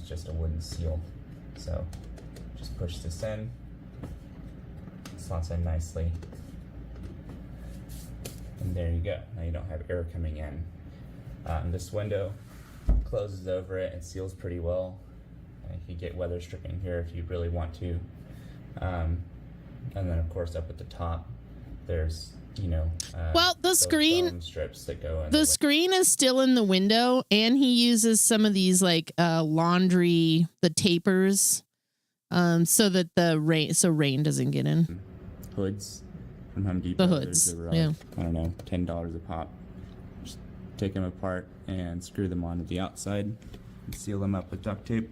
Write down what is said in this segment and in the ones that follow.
just a wooden seal. So just push this in, slots in nicely, and there you go. Now you don't have air coming in. This window closes over it and seals pretty well. You could get weather stripping here if you really want to. And then of course up at the top, there's, you know, well, the screen strips that go in. The screen is still in the window, and he uses some of these like laundry, the tapers, so that rain doesn't get in. Hoods from Home Depot. The hoods, I don't know, $10 a pop. Just take them apart and screw them onto the outside and seal them up with duct tape.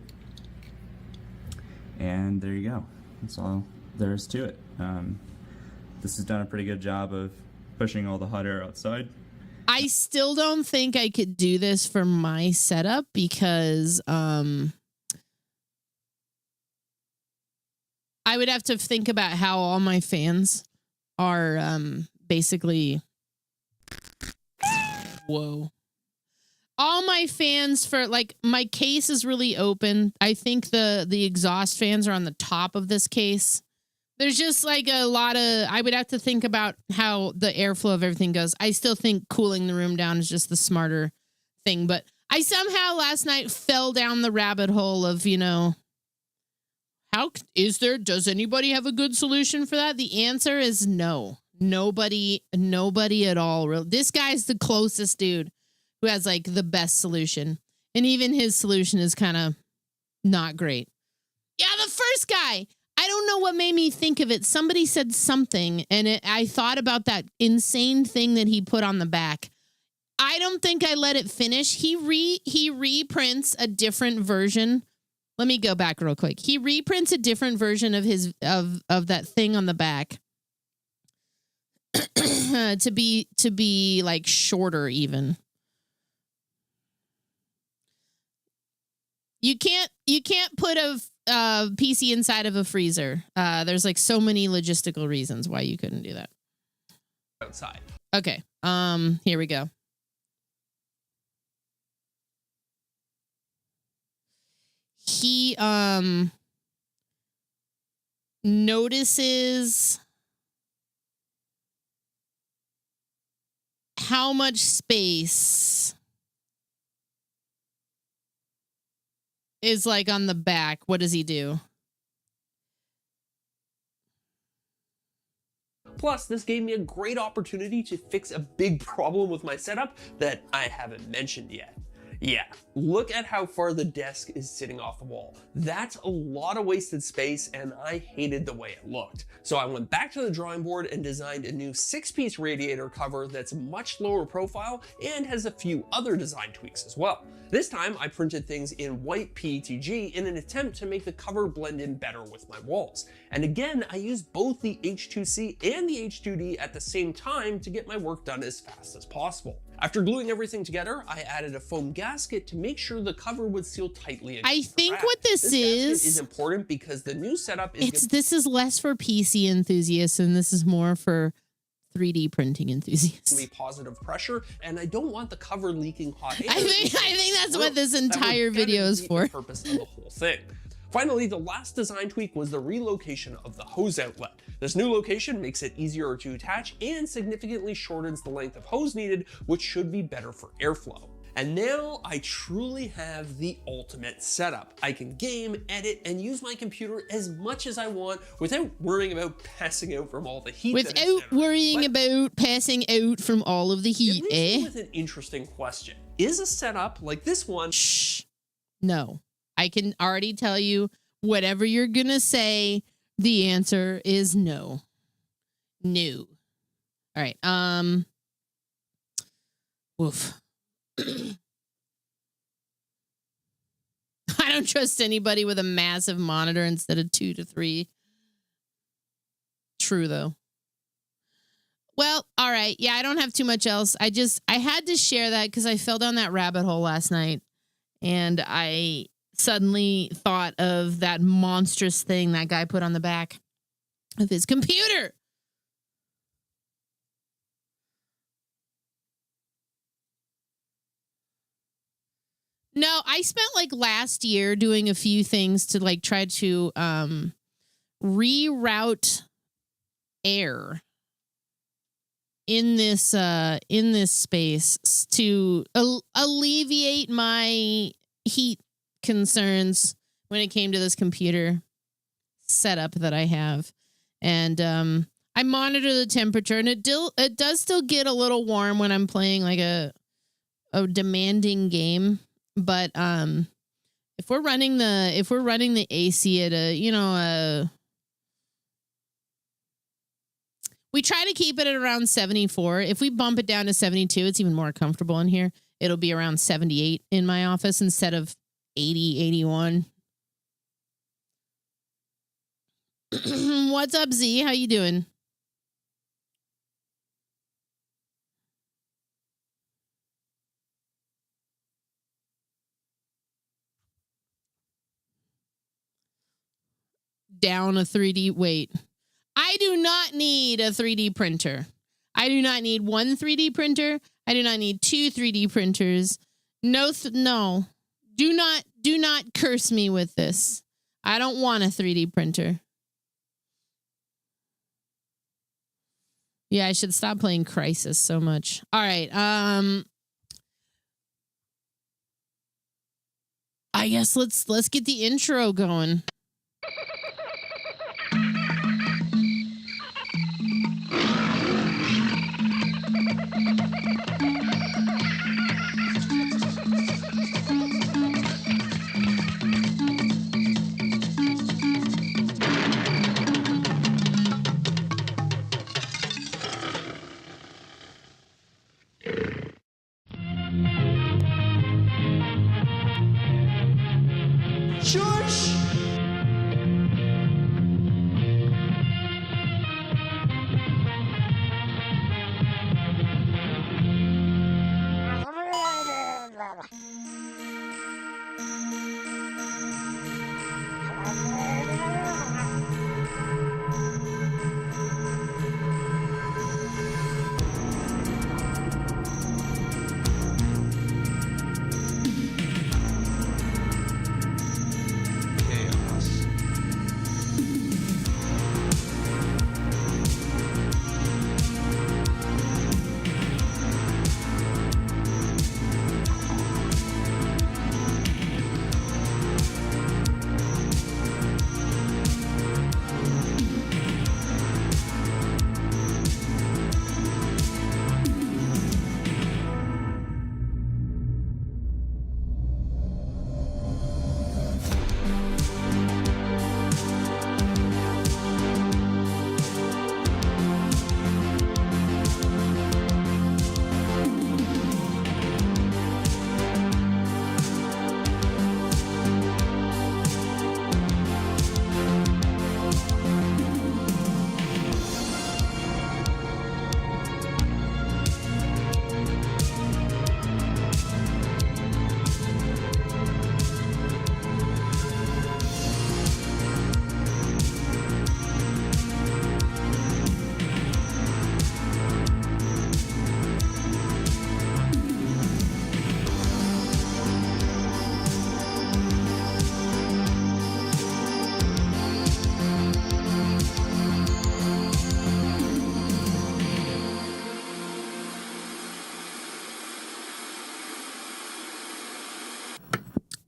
And there you go. That's all there is to it. This has done a pretty good job of pushing all the hot air outside. I still don't think I could do this for my setup because I would have to think about how all my fans are basically... Whoa. All my fans for, like, my case is really open. I think the exhaust fans are on the top of this case. There's just like a lot of, I would have to think about how the airflow of everything goes. I still think cooling the room down is just the smarter thing. But I somehow last night fell down the rabbit hole of, you know, does anybody have a good solution for that? The answer is no. Nobody at all. This guy's the closest dude who has like the best solution. And even his solution is kind of not great. Yeah, the first guy. I don't know what made me think of it. Somebody said something, and I thought about that insane thing that he put on the back. I don't think I let it finish. He reprints a different version. Let me go back real quick. He reprints a different version of his of that thing on the back to be like shorter even. You can't put a PC inside of a freezer. There's like so many logistical reasons why you couldn't do that. Outside. Okay. Here we go. He notices how much space is like on the back. What does he do? Plus, this gave me a great opportunity to fix a big problem with my setup that I haven't mentioned yet. Yeah, look at how far the desk is sitting off the wall. That's a lot of wasted space, and I hated the way it looked. So I went back to the drawing board and designed a new 6-piece radiator cover that's much lower profile and has a few other design tweaks as well. This time I printed things in white PETG in an attempt to make the cover blend in better with my walls. And again, I used both the H2C and the H2D at the same time to get my work done as fast as possible. After gluing everything together, I added a foam gasket to make sure the cover would seal tightly against I think the crack. what this is important because the new setup is this is less for PC enthusiasts and this is more for 3D printing enthusiasts. Positive pressure, and I don't want the cover leaking hot air. I think that's what this entire video is for. The purpose of the whole thing. Finally, the last design tweak was the relocation of the hose outlet. This new location makes it easier to attach and significantly shortens the length of hose needed, which should be better for airflow. And now I truly have the ultimate setup. I can game, edit, and use my computer as much as I want without worrying about passing out from all the heat. Without worrying about passing out from all of the heat, it leaves me with an interesting question. Is a setup like this one... Shh. No. I can already tell you, whatever you're gonna say, the answer is no. No. All right. Woof. I don't trust anybody with a massive monitor instead of 2 to 3. True, though. Well, all right. Yeah, I don't have too much else. I had to share that because I fell down that rabbit hole last night. And I suddenly thought of that monstrous thing that guy put on the back of his computer. No, I spent like last year doing a few things to like try to reroute air in this space to alleviate my heat concerns when it came to this computer setup that I have. And I monitor the temperature, and it does still get a little warm when I'm playing like a demanding game. But if we're running the AC at we try to keep it at around 74. If we bump it down to 72, it's even more comfortable in here. It'll be around 78 in my office instead of 80, 81. What's up, Z? How you doing? Down a 3D. Wait. I do not need a 3D printer. I do not need one 3D printer. I do not need two 3D printers. No. Do not curse me with this. I don't want a 3D printer. Yeah, I should stop playing Crisis so much. All right. I guess let's get the intro going.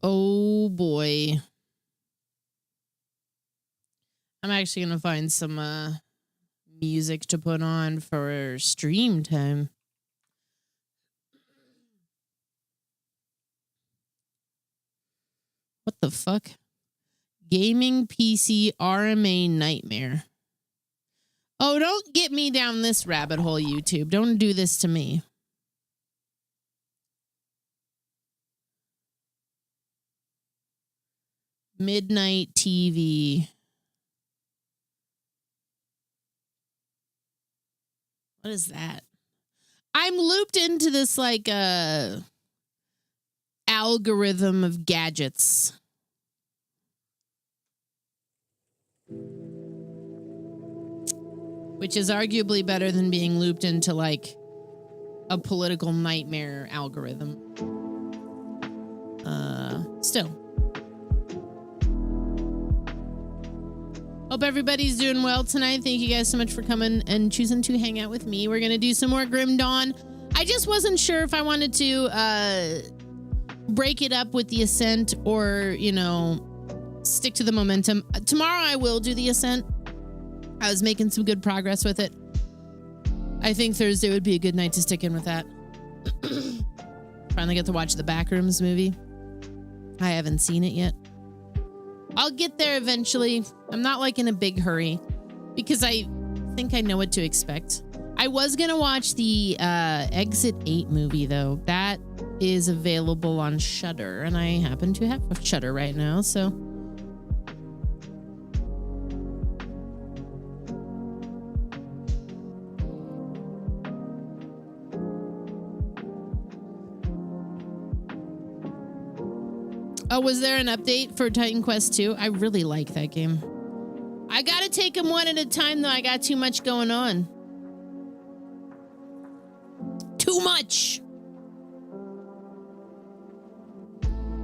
Oh boy. I'm actually going to find some music to put on for stream time. What the fuck? Gaming PC RMA nightmare. Oh, don't get me down this rabbit hole, YouTube. Don't do this to me. Midnight TV. What is that? I'm looped into this like algorithm of gadgets. Which is arguably better than being looped into like a political nightmare algorithm. Still. Hope everybody's doing well tonight. Thank you guys so much for coming and choosing to hang out with me. We're going to do some more Grim Dawn. I just wasn't sure if I wanted to break it up with the Ascent or, you know, stick to the momentum. Tomorrow I will do the Ascent. I was making some good progress with it. I think Thursday would be a good night to stick in with that. Finally get to watch the Backrooms movie. I haven't seen it yet. I'll get there eventually. I'm not like in a big hurry because I think I know what to expect. I was going to watch the Exit 8 movie though. That is available on Shudder and I happen to have Shudder right now, so oh, was there an update for Titan Quest 2? I really like that game. I gotta take them one at a time though. I got too much going on. Too much.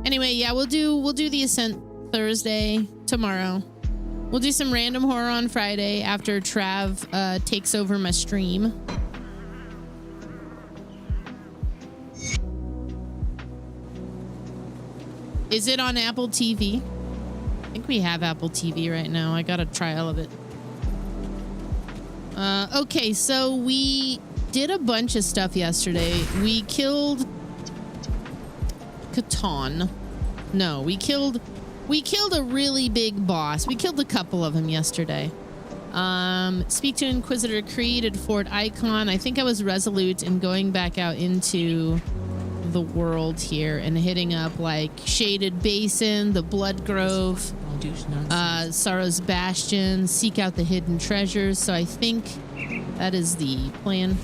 Anyway, yeah, we'll do the Ascent Thursday tomorrow. We'll do some random horror on Friday after Trav takes over my stream. Is it on Apple TV? I think we have Apple TV right now. I got a trial of it. Okay, so we did a bunch of stuff yesterday. We killed Catan. No, we killed a really big boss. We killed a couple of them yesterday. Speak to Inquisitor Creed at Fort Icon. I think I was resolute in going back out into the world here and hitting up like Shaded Basin, the Blood Grove, Sorrow's Bastion, seek out the hidden treasures. So I think that is the plan.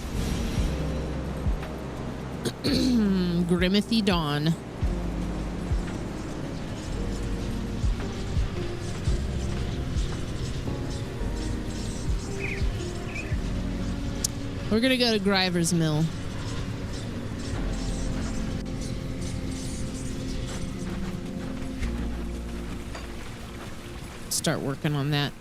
Grimithy Dawn. We're gonna go to Griver's Mill. Start working on that.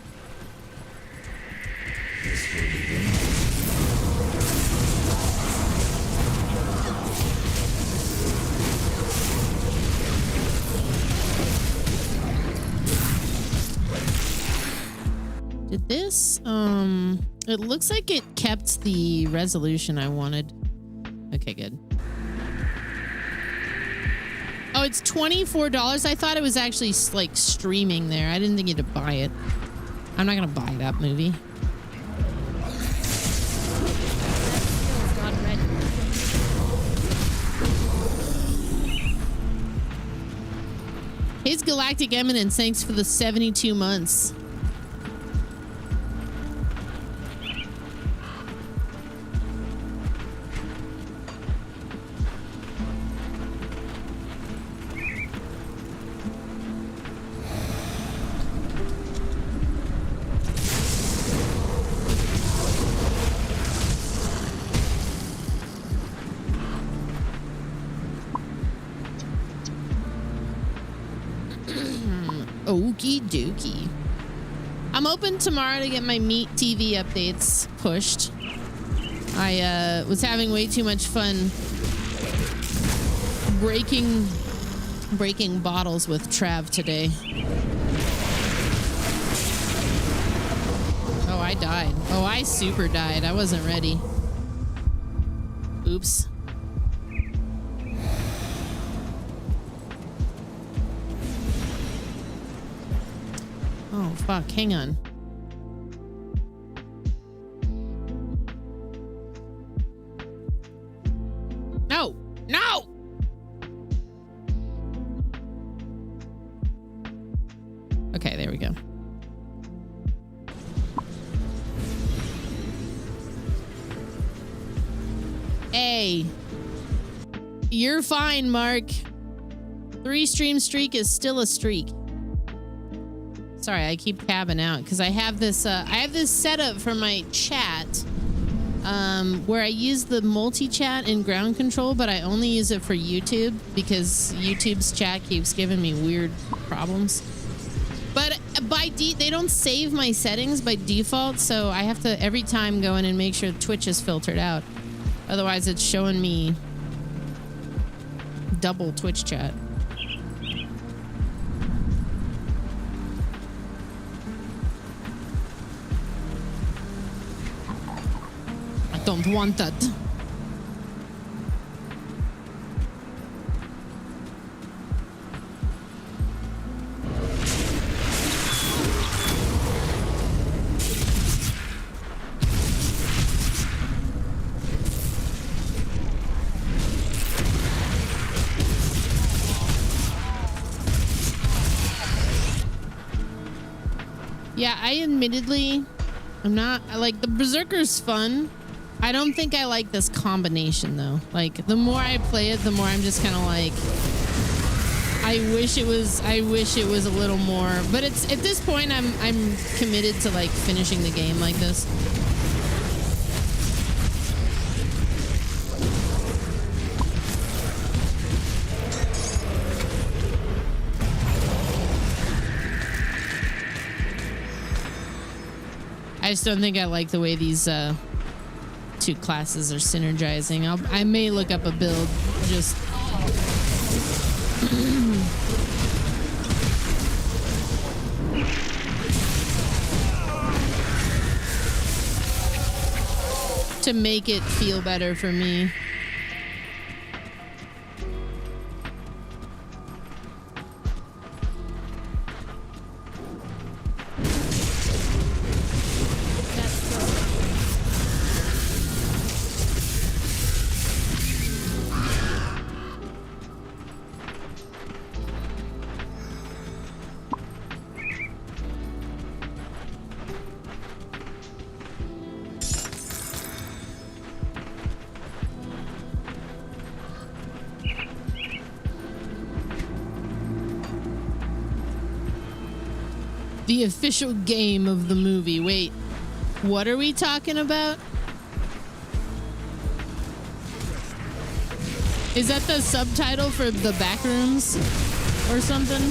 Did this, it looks like it kept the resolution I wanted. Okay, good. Oh, it's $24. I thought it was actually like streaming there. I didn't think you had to buy it. I'm not gonna buy that movie. His Galactic Eminence, thanks for the 72 months. Okie dokie. I'm open tomorrow to get my Meat TV updates pushed. I was having way too much fun breaking bottles with Trav today. Oh, I died. Oh, I super died. I wasn't ready. Oops. Oh, fuck. Hang on. No! No! Okay, there we go. Hey. You're fine, Mark. 3-stream streak is still a streak. Sorry, I keep cabbing out because I have this set up for my chat where I use the multi-chat in ground control, but I only use it for YouTube because YouTube's chat keeps giving me weird problems. But they don't save my settings by default, so I have to every time go in and make sure Twitch is filtered out. Otherwise, it's showing me double Twitch chat. I don't want that. Yeah, I'm not, like, the Berserker's fun. I don't think I like this combination, though. Like, the more I play it, the more I'm just kind of like, I wish it was a little more, but it's, at this point, I'm committed to, like, finishing the game like this. I just don't think I like the way these two classes are synergizing. I may look up a build just to make it feel better for me. The official game of the movie. Wait, what are we talking about? Is that the subtitle for the Backrooms or something?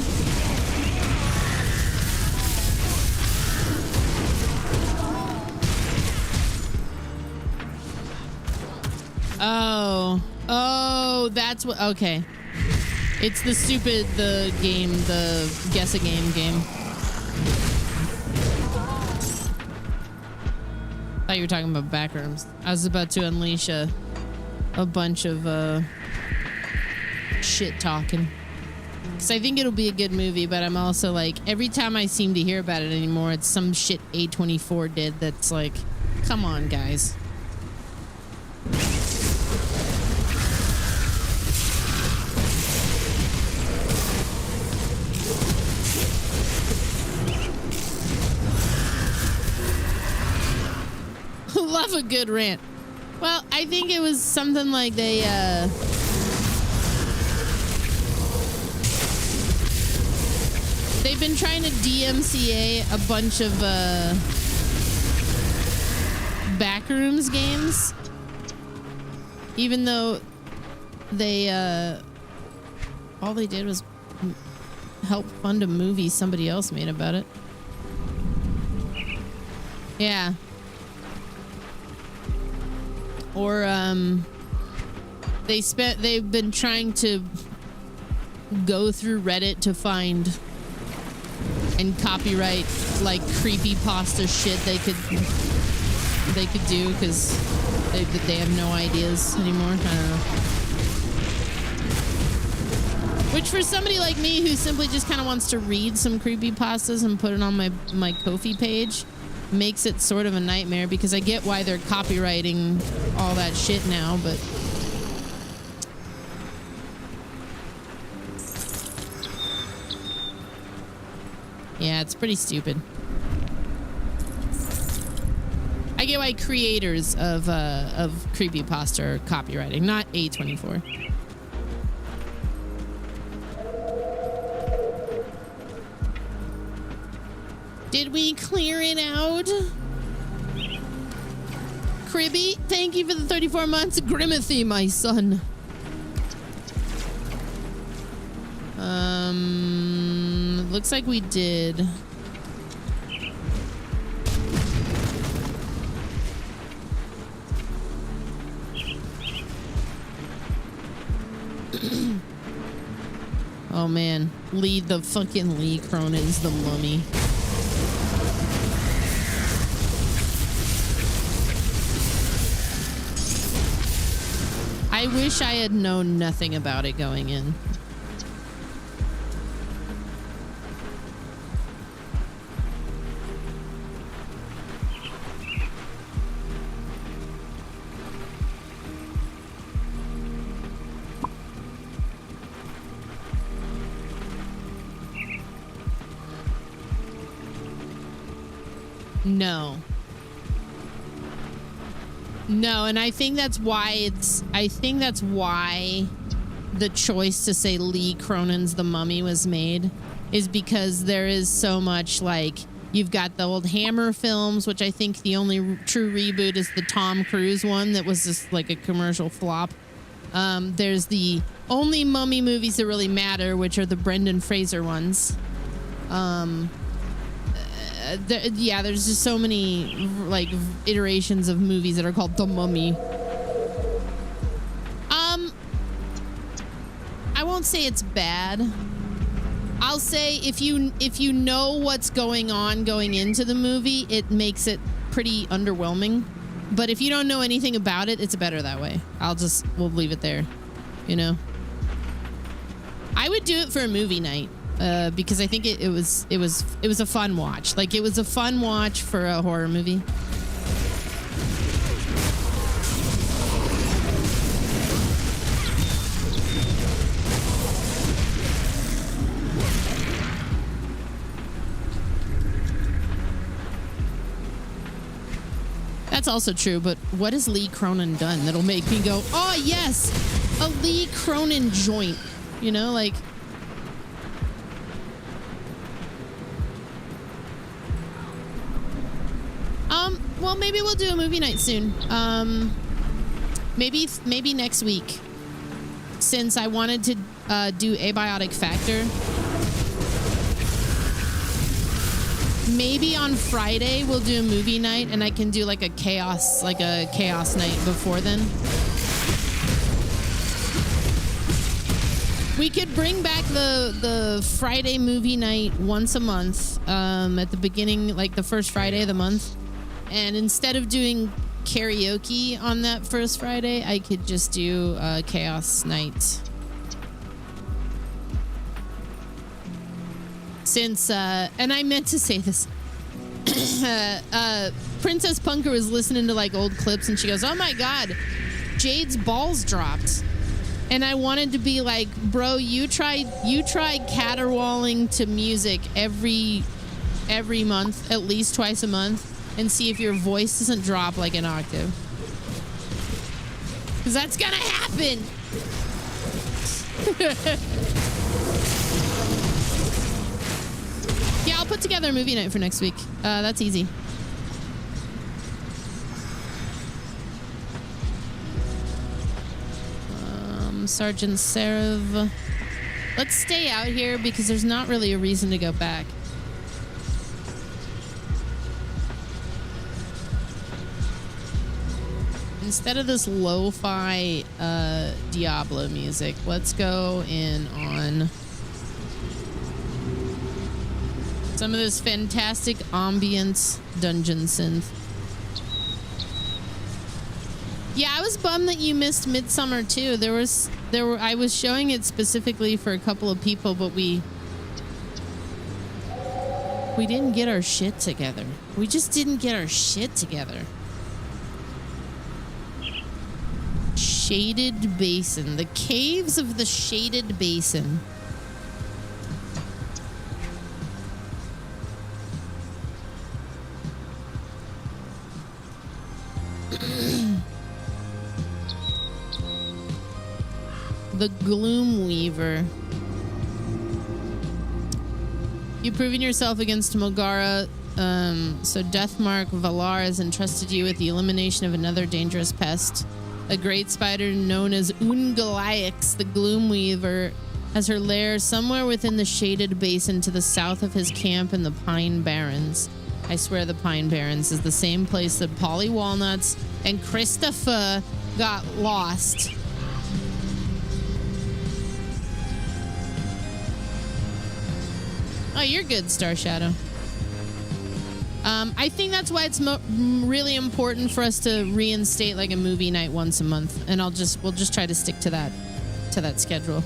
Oh, that's what, okay. It's the game, the guess a game. I thought you were talking about Backrooms. I was about to unleash a bunch of shit talking. Because I think it'll be a good movie, but I'm also like, every time I seem to hear about it anymore, it's some shit A24 did that's like, come on, guys. Love a good rant. Well, I think it was something like they've been trying to DMCA a bunch of Backrooms games, even though they all they did was help fund a movie somebody else made about it. Yeah. Or they've been trying to go through Reddit to find and copyright like creepypasta shit they could do because they have no ideas anymore. I don't know. Which for somebody like me who simply just kind of wants to read some creepypastas and put it on my Ko-fi page, makes it sort of a nightmare because I get why they're copywriting all that shit now, but yeah, it's pretty stupid. I get why creators of creepypasta are copywriting, not A24. Did we clear it out? Cribby. Thank you for the 34 months. Grimathy, my son. Looks like we did. Oh man, the fucking Lee Cronin's the mummy. I wish I had known nothing about it going in. No, and I think that's why the choice to say Lee Cronin's The Mummy was made, is because there is so much, like, you've got the old Hammer films, which I think the only true reboot is the Tom Cruise one that was just like a commercial flop. There's the only mummy movies that really matter, which are the Brendan Fraser ones. There's just so many like iterations of movies that are called The Mummy. I won't say it's bad. I'll say if you know what's going on going into the movie, it makes it pretty underwhelming. But if you don't know anything about it, it's better that way. We'll leave it there, you know. I would do it for a movie night. Because I think it was a fun watch. Like, it was a fun watch for a horror movie. That's also true, but what has Lee Cronin done that'll make me go, oh yes, a Lee Cronin joint, you know, like. Well, maybe we'll do a movie night soon. Maybe next week, since I wanted to do Abiotic Factor. Maybe on Friday we'll do a movie night, and I can do like a chaos night before then. We could bring back the Friday movie night once a month, at the beginning, like the first Friday of the month. And instead of doing karaoke on that first Friday, I could just do Chaos Night. Since, and I meant to say this, Princess Punker was listening to like old clips and she goes, oh my God, Jade's balls dropped. And I wanted to be like, bro, you tried caterwauling to music every month, at least twice a month. And see if your voice doesn't drop like an octave. Because that's gonna happen. Yeah, I'll put together a movie night for next week. That's easy. Sergeant Serev. Let's stay out here because there's not really a reason to go back. Instead of this lo-fi Diablo music, let's go in on some of this fantastic ambience dungeon synth. Yeah, I was bummed that you missed Midsummer too. I was showing it specifically for a couple of people, but we didn't get our shit together. We just didn't get our shit together. Shaded Basin. The caves of the Shaded Basin. The Gloom Weaver. You proving yourself against Mogara So Deathmark Valar has entrusted you with the elimination of another dangerous pest. A great spider known as Ungalaix, the Gloomweaver, has her lair somewhere within the shaded basin to the south of his camp in the Pine Barrens. I swear the Pine Barrens is the same place that Polly Walnuts and Christopher got lost. Oh, you're good, Star Shadow. I think that's why it's really important for us to reinstate like a movie night once a month, and we'll just try to stick to that schedule.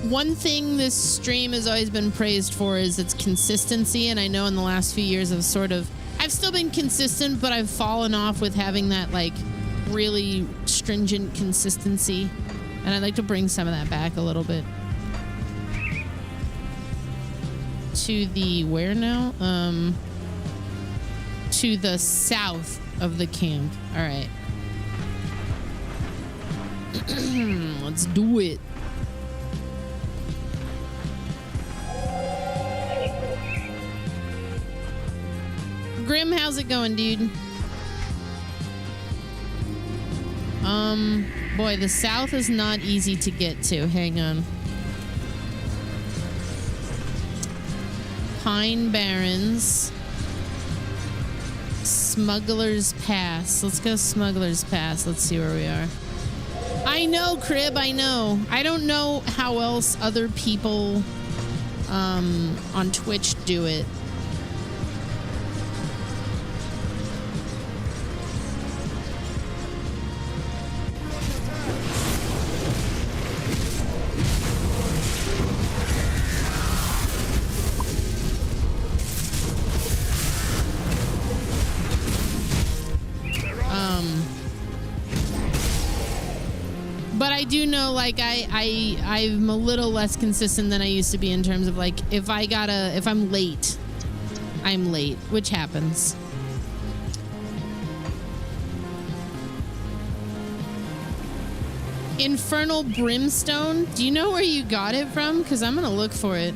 One thing this stream has always been praised for is its consistency, and I know in the last few years I've still been consistent, but I've fallen off with having that like really stringent consistency, and I'd like to bring some of that back a little bit. To the where now? To the south of the camp. All right. Let's do it. Grim, how's it going, dude? Boy, the south is not easy to get to. Hang on. Pine Barrens. Smuggler's Pass. Let's go Smuggler's Pass. Let's see where we are. I know, Crib, I know. I don't know how else other people on Twitch do it. But I do know, like, I'm a little less consistent than I used to be in terms of, like, if I'm late, I'm late, which happens. Infernal Brimstone? Do you know where you got it from? Because I'm going to look for it.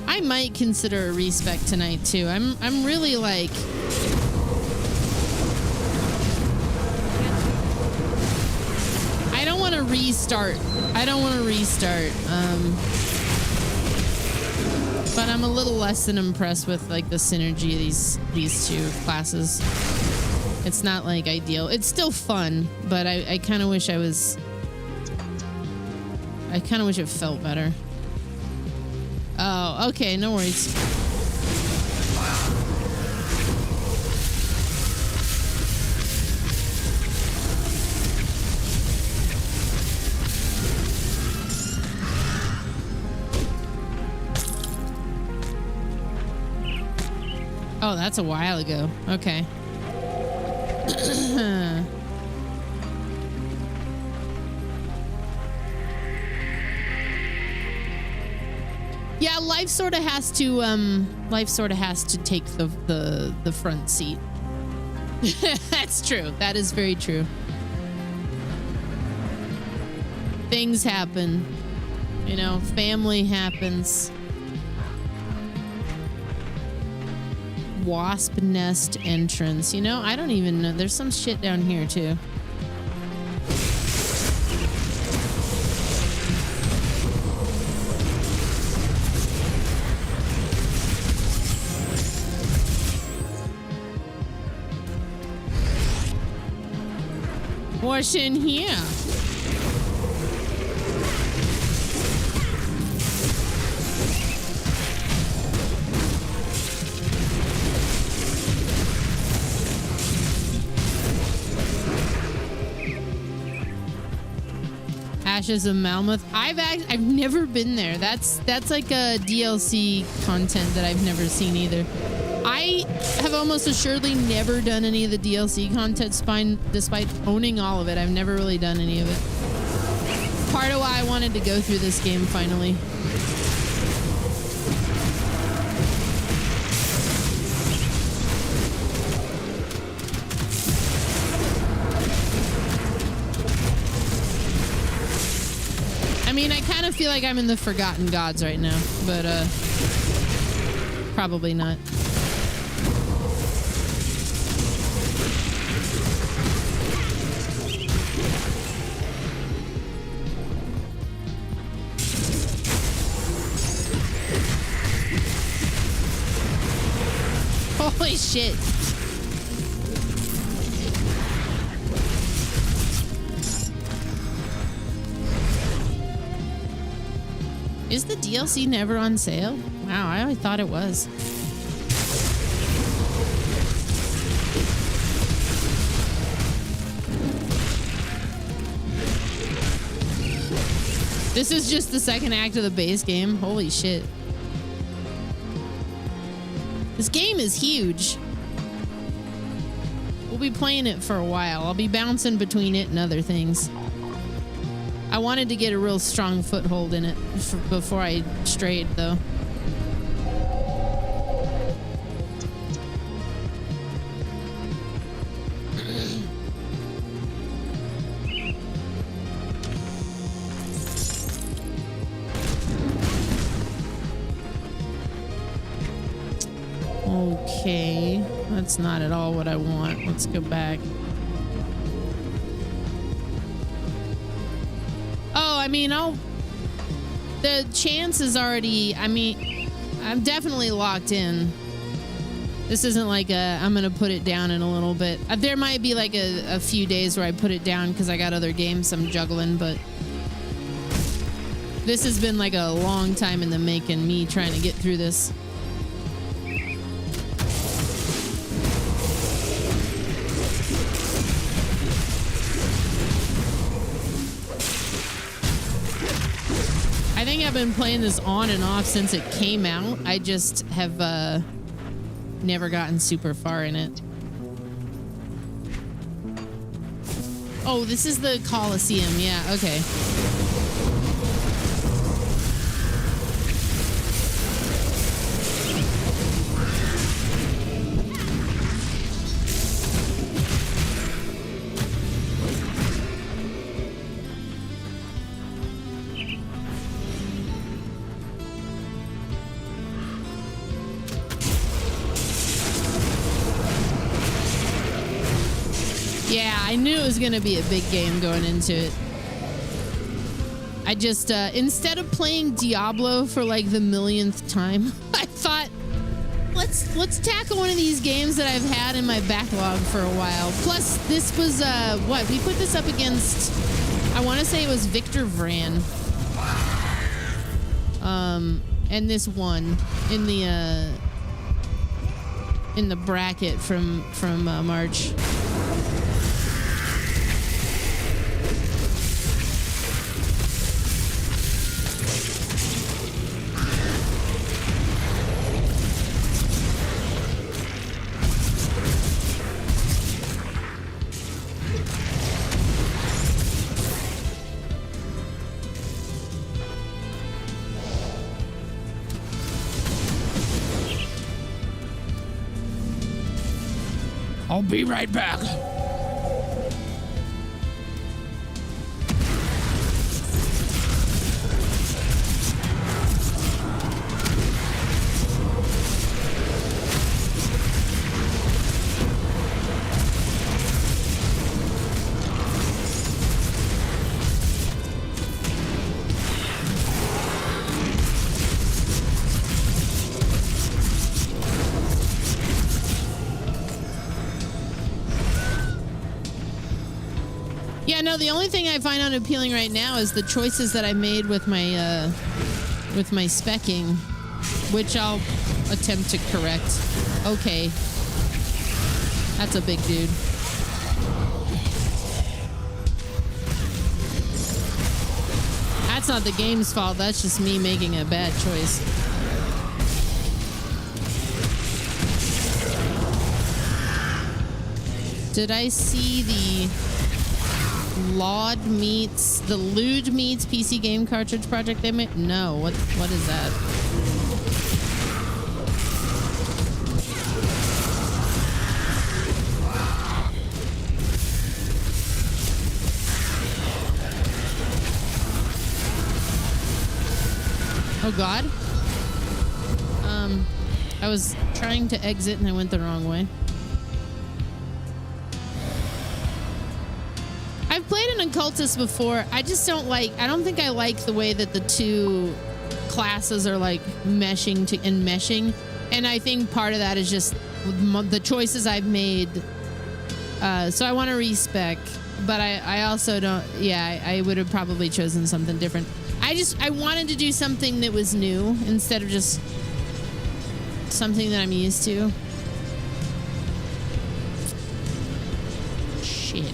I might consider a respec tonight, too. I'm really, like... I don't want to restart. But I'm a little less than impressed with like the synergy of these two classes. It's not like ideal. It's still fun, but I kind of wish it felt better. Oh, okay, no worries. Oh, that's a while ago. Okay. Yeah, life sort of has to take the front seat. That's true. That is very true. Things happen. You know, family happens. Wasp nest entrance. You know, I don't even know. There's some shit down here too. What's in here? Ashes of Malmuth. I've never been there. That's like a DLC content that I've never seen either. I have almost assuredly never done any of the DLC content despite owning all of it. I've never really done any of it. Part of why I wanted to go through this game finally. I mean, I kind of feel like I'm in the Forgotten Gods right now, but probably not. Holy shit. Is the DLC never on sale? Wow, I always thought it was. This is just the second act of the base game. Holy shit. This game is huge. We'll be playing it for a while. I'll be bouncing between it and other things. I wanted to get a real strong foothold in it before I strayed, though. Okay, that's not at all what I want. Let's go back. Oh, I mean, the chance is already, I mean, I'm definitely locked in. This isn't like I'm going to put it down in a little bit. There might be like a few days where I put it down because I got other games I'm juggling, but this has been like a long time in the making, me trying to get through this. I think I've been playing this on and off since it came out. I just have never gotten super far in it. Oh, this is the Coliseum. Yeah, okay. Yeah, I knew it was going to be a big game going into it. I just, instead of playing Diablo for like the millionth time, I thought, let's tackle one of these games that I've had in my backlog for a while. Plus, this was, what? We put this up against, I want to say it was Victor Vran. And this one in the bracket from March. I'll be right back. Yeah, no, the only thing I find unappealing right now is the choices that I made with my specking, which I'll attempt to correct. Okay. That's a big dude. That's not the game's fault, that's just me making a bad choice. Did I see the the Lewd Meets PC game cartridge project they made? No, what is that? Oh God. I was trying to exit and I went the wrong way. I've played an occultist before. I just don't like, I don't think I like the way that the two classes are like meshing. And I think part of that is just the choices I've made. So I want to respec, but I also don't, I would have probably chosen something different. I wanted to do something that was new instead of just something that I'm used to. Shit.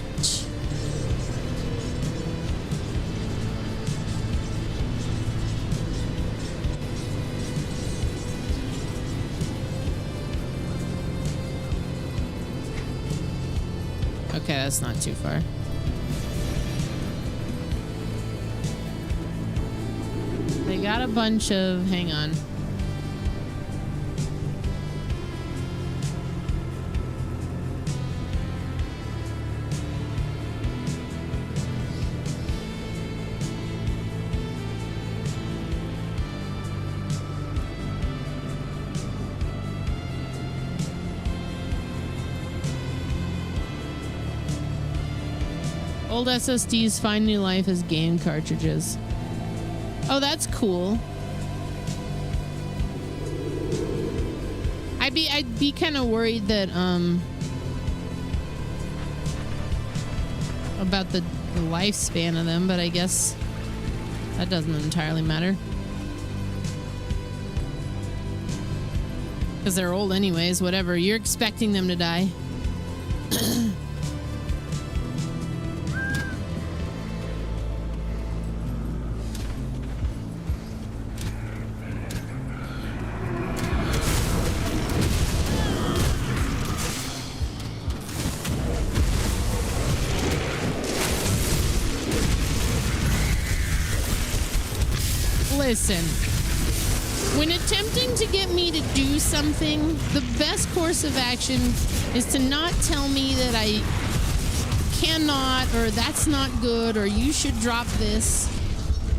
Okay, that's not too far. They got a bunch of... Hang on. Old SSDs find new life as game cartridges. Oh, that's cool. I'd be kind of worried that about the lifespan of them, but I guess that doesn't entirely matter. Because they're old anyways, whatever. You're expecting them to die. Listen, when attempting to get me to do something, the best course of action is to not tell me that I cannot, or that's not good, or you should drop this.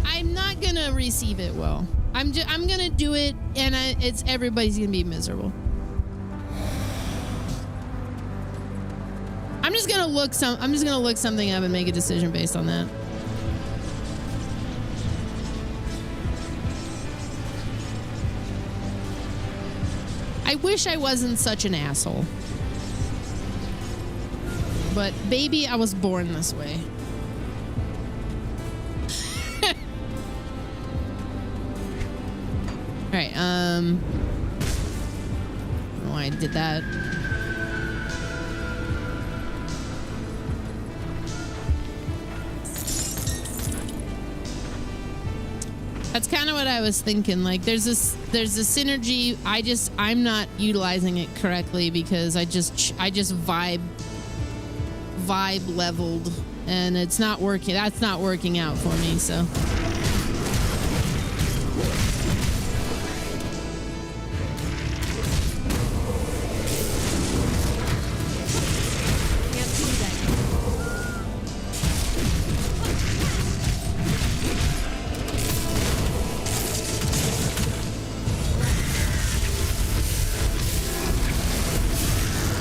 I'm not gonna receive it well. I'm gonna do it, and everybody's gonna be miserable. I'm just gonna look something up and make a decision based on that. I wish I wasn't such an asshole. But baby, I was born this way. All right, I don't know why I did that. That's kind of what I was thinking. Like, there's a synergy. I'm not utilizing it correctly because I just vibe leveled, and it's not working. That's not working out for me. So.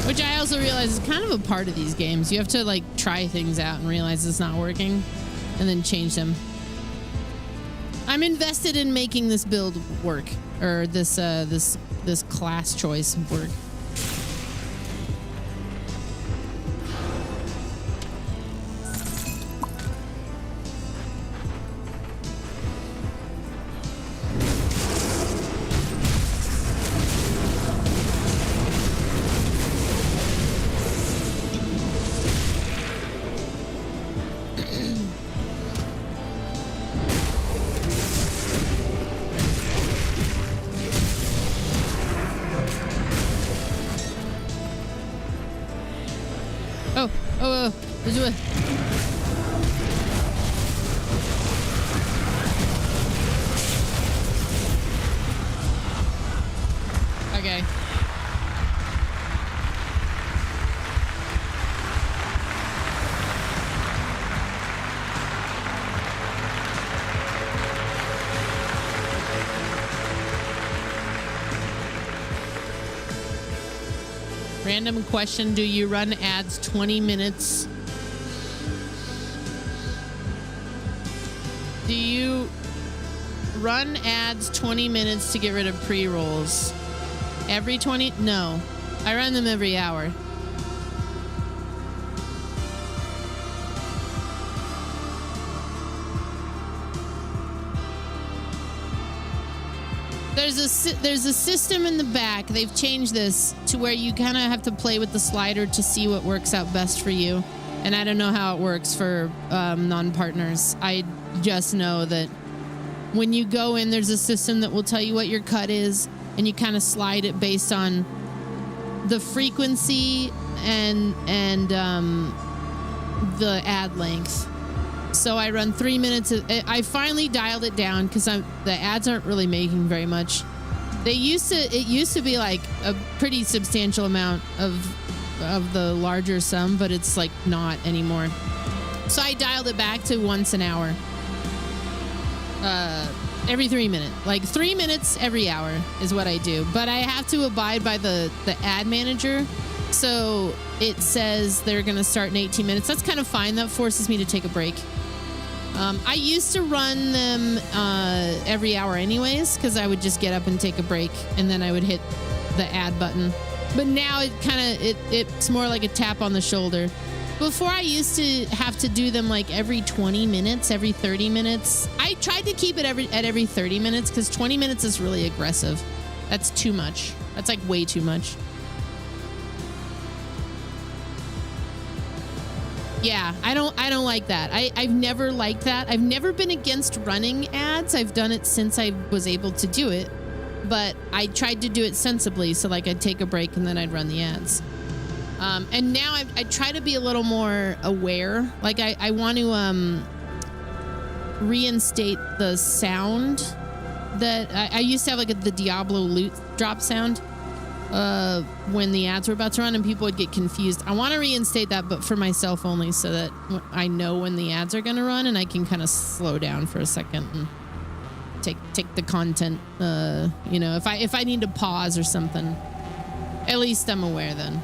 Which I also realize is kind of a part of these games. You have to like try things out and realize it's not working and then change them. I'm invested in making this build work, or this class choice work. Let's do it. Okay. Random question, do you run ads 20 minutes? Do you run ads 20 minutes to get rid of pre-rolls? Every 20? No. I run them every hour. There's a system in the back. They've changed this to where you kind of have to play with the slider to see what works out best for you. And I don't know how it works for non-partners. I just know that when you go in, there's a system that will tell you what your cut is, and you kind of slide it based on the frequency and the ad length. So I run 3 minutes. I finally dialed it down because the ads aren't really making very much. It used to be like a pretty substantial amount of the larger sum, but it's like not anymore. So I dialed it back to once an hour. Every 3 minutes, like 3 minutes every hour is what I do. But I have to abide by the ad manager. So it says they're going to start in 18 minutes. That's kind of fine. That forces me to take a break. I used to run them every hour anyways, because I would just get up and take a break and then I would hit the ad button. But now it's more like a tap on the shoulder. Before, I used to have to do them like every 20 minutes, every 30 minutes. I tried to keep it at every 30 minutes because 20 minutes is really aggressive. That's too much. That's like way too much. Yeah, I don't like that. I've never liked that. I've never been against running ads. I've done it since I was able to do it. But I tried to do it sensibly. So like I'd take a break and then I'd run the ads. And now I try to be a little more aware. Like I want to reinstate the sound that I used to have, like the Diablo loot drop sound when the ads were about to run and people would get confused. I want to reinstate that, but for myself only, so that I know when the ads are going to run and I can kind of slow down for a second and take the content. You know, if I need to pause or something, at least I'm aware then.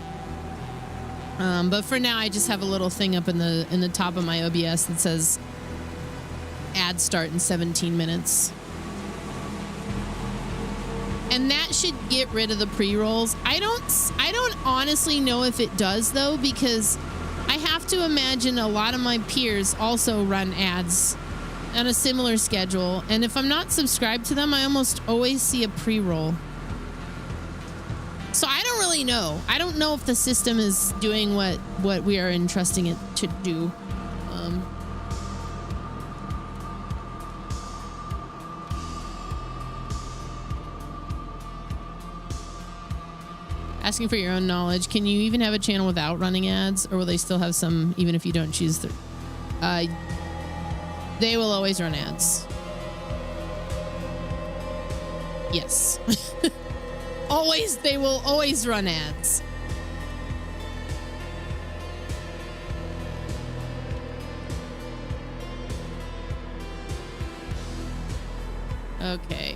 But for now, I just have a little thing up in the top of my OBS that says ads start in 17 minutes. And that should get rid of the pre-rolls. I don't honestly know if it does though, because I have to imagine a lot of my peers also run ads on a similar schedule. And if I'm not subscribed to them, I almost always see a pre-roll. So I don't really know. I don't know if the system is doing what we are entrusting it to do. Asking for your own knowledge. Can you even have a channel without running ads, or will they still have some even if you don't choose the... They will always run ads. Yes. Always, they will always run ads. Okay.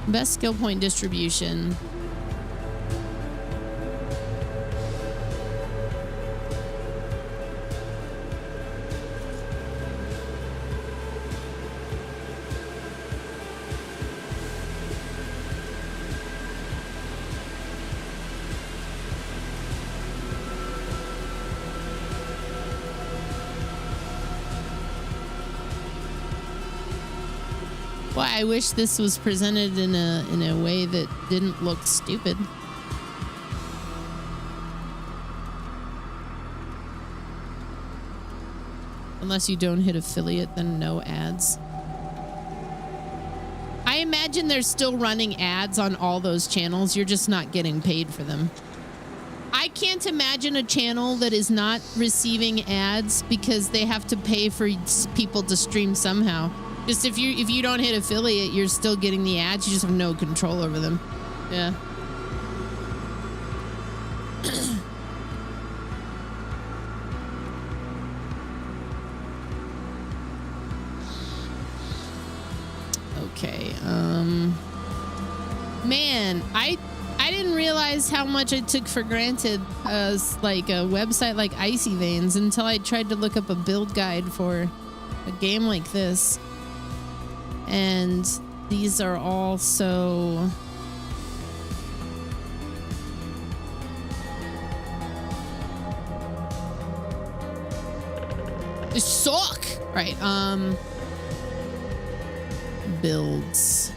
Best skill point distribution. Well, I wish this was presented in a way that didn't look stupid. Unless you don't hit affiliate, then no ads. I imagine they're still running ads on all those channels. You're just not getting paid for them. I can't imagine a channel that is not receiving ads because they have to pay for people to stream somehow. Just if you don't hit affiliate, you're still getting the ads. You just have no control over them. Yeah. Okay. Man, I didn't realize how much I took for granted as like a website like Icy Veins until I tried to look up a build guide for a game like this. And these are all so... They suck! Right, builds.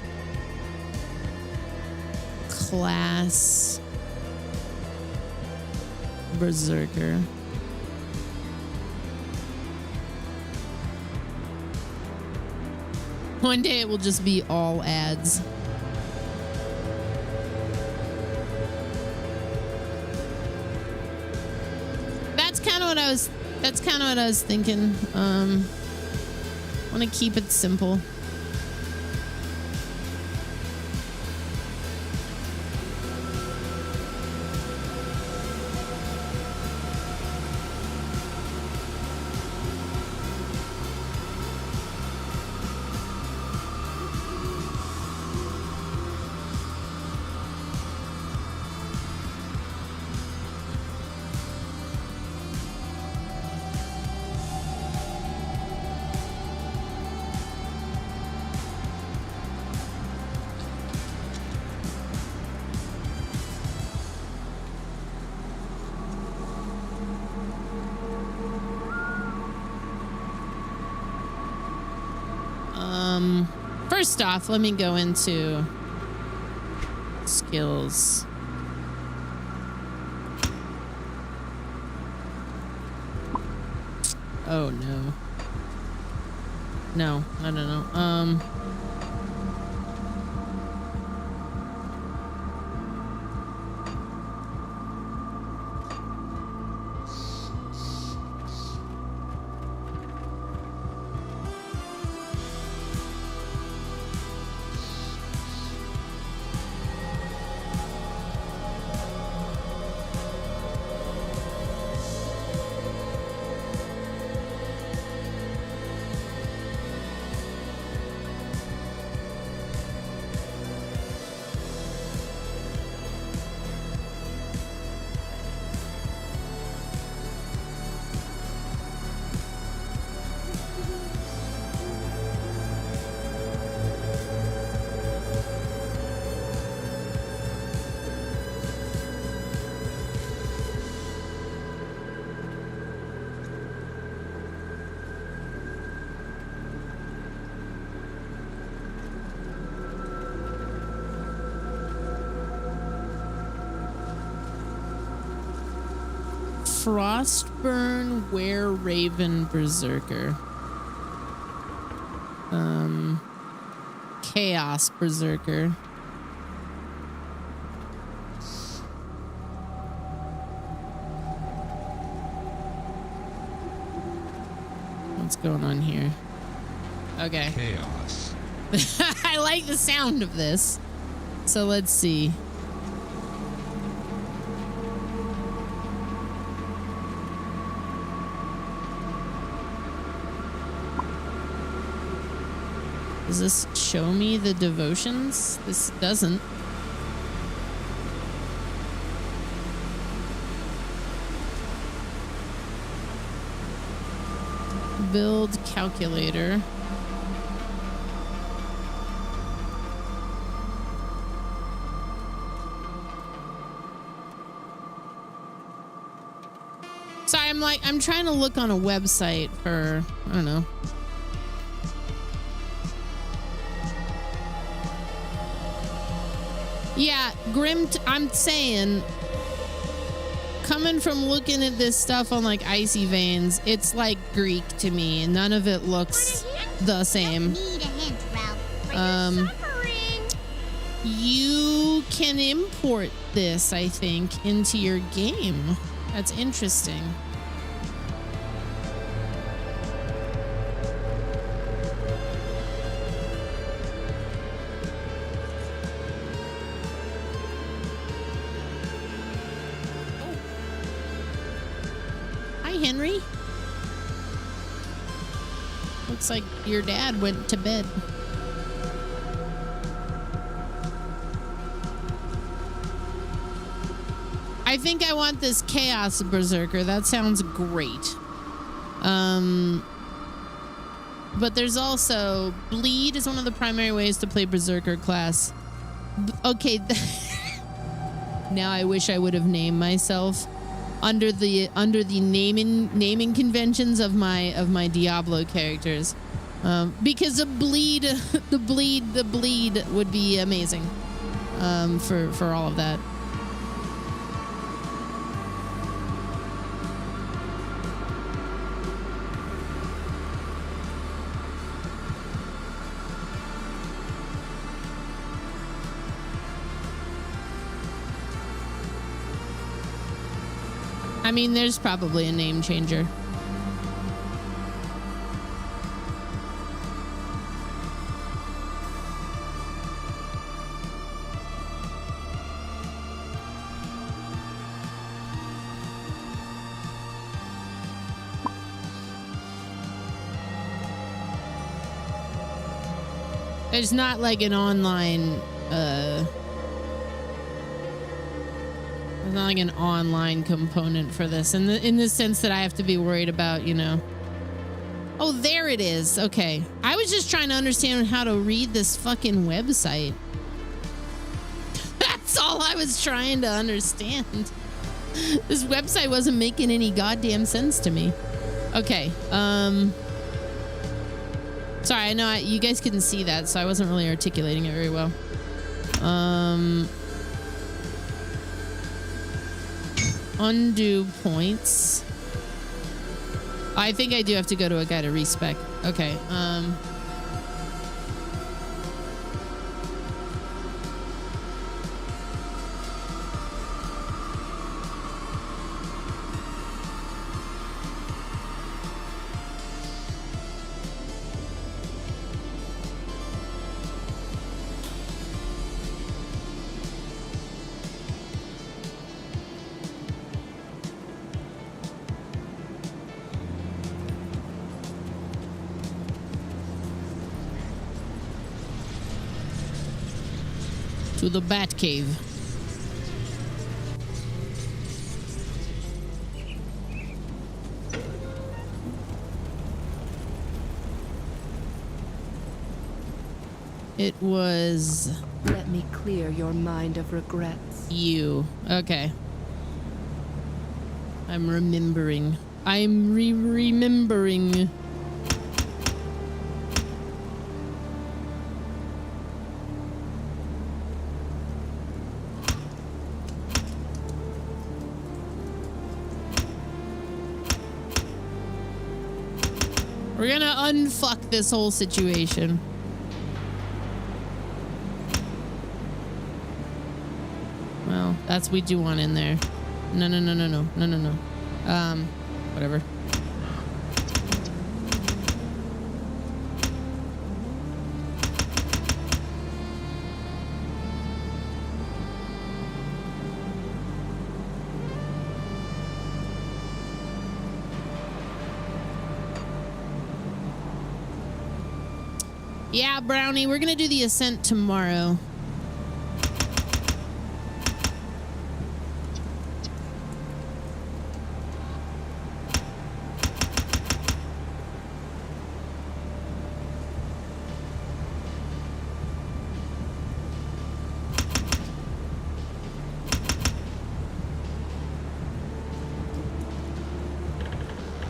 Class. Berserker. One day it will just be all ads. That's kind of what I was thinking. Want to keep it simple. First off, let me go into skills. Oh no. No, I don't know. Frostburn Were Raven Berserker. Chaos Berserker. What's going on here? Okay. Chaos. I like the sound of this. So let's see. Does this show me the devotions? This doesn't. Build calculator. So I'm trying to look on a website for, I don't know. Yeah, I'm saying, coming from looking at this stuff on like Icy Veins, it's like Greek to me. None of it looks the same. You can import this, I think, into your game. That's interesting. Henry? Looks like your dad went to bed. I think I want this Chaos Berserker. That sounds great. But there's also Bleed is one of the primary ways to play Berserker class. Okay. Now I wish I would have named myself under the naming conventions of my Diablo characters. Because the bleed would be amazing. For all of that. I mean, there's probably a name changer. There's not like an online, there's not like an online component for this in the sense that I have to be worried about, you know. Oh, there it is. Okay. I was just trying to understand how to read this fucking website. That's all I was trying to understand. This website wasn't making any goddamn sense to me. Okay. Sorry, I know you guys couldn't see that, so I wasn't really articulating it very well. Undo points. I think I do have to go to a guy to respec. Okay. To the Bat Cave. It was... Let me clear your mind of regrets. You. Okay. I'm remembering. I'm remembering. We're gonna unfuck this whole situation. Well, that's we do want in there. No. Whatever. Yeah, Brownie, we're gonna do the ascent tomorrow.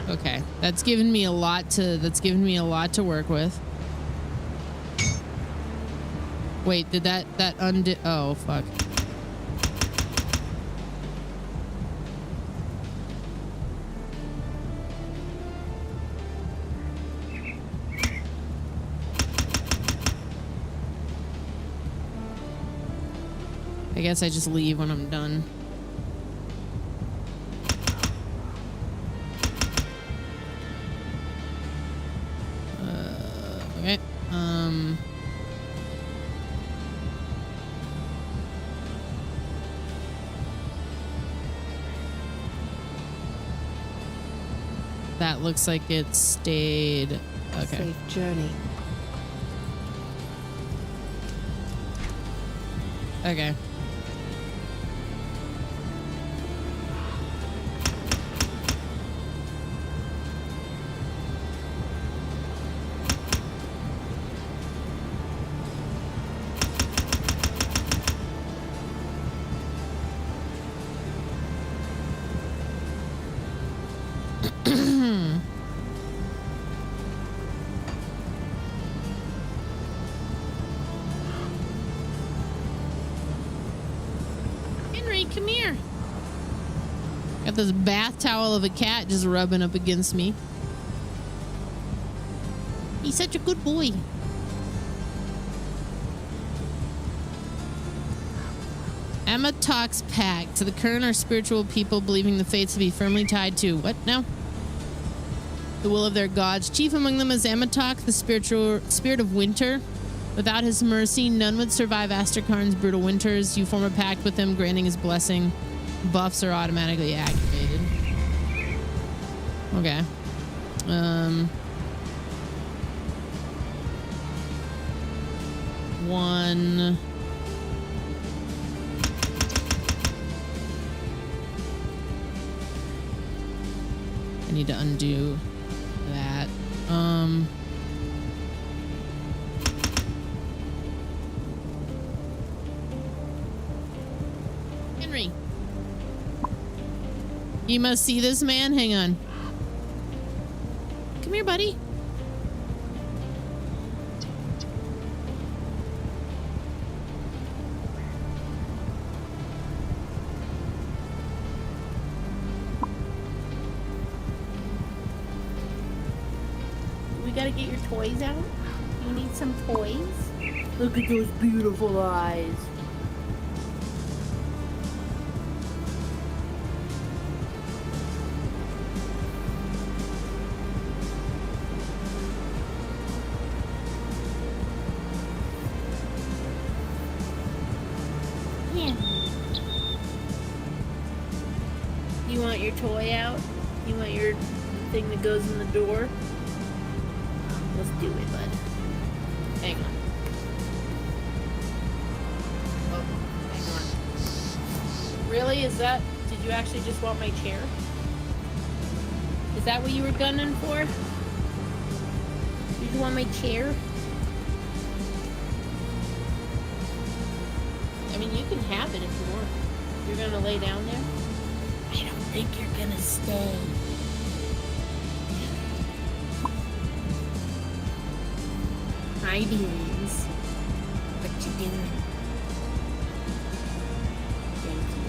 Okay, that's given me a lot to work with. Wait, did that undo? Oh, fuck. I guess I just leave when I'm done. Okay. That looks like it stayed. Okay. Safe journey. Okay. Henry, come here. Got this bath towel of a cat just rubbing up against me. He's such a good boy. Amatok's pact. To the current are spiritual people believing the fates to be firmly tied to what now? The will of their gods. Chief among them is Amatok, the spiritual spirit of winter. Without his mercy, none would survive Astrakarn's brutal winters. You form a pact with him, granting his blessing. Buffs are automatically activated. Okay. One. I need to undo that. Henry. You must see this man. Hang on. Come here, buddy. We gotta get your toys out. You need some toys? Look at those beautiful eyes. Yeah. You want your toy out? You want your thing that goes in the door? Let's do it, bud. Hang on. Oh, hang on. Really? Is that... Did you actually just want my chair? Is that what you were gunning for? Did you want my chair? I mean, you can have it if you want. You're gonna lay down there? I don't think you're gonna stay. Hi, beans. What you doing? Thank you.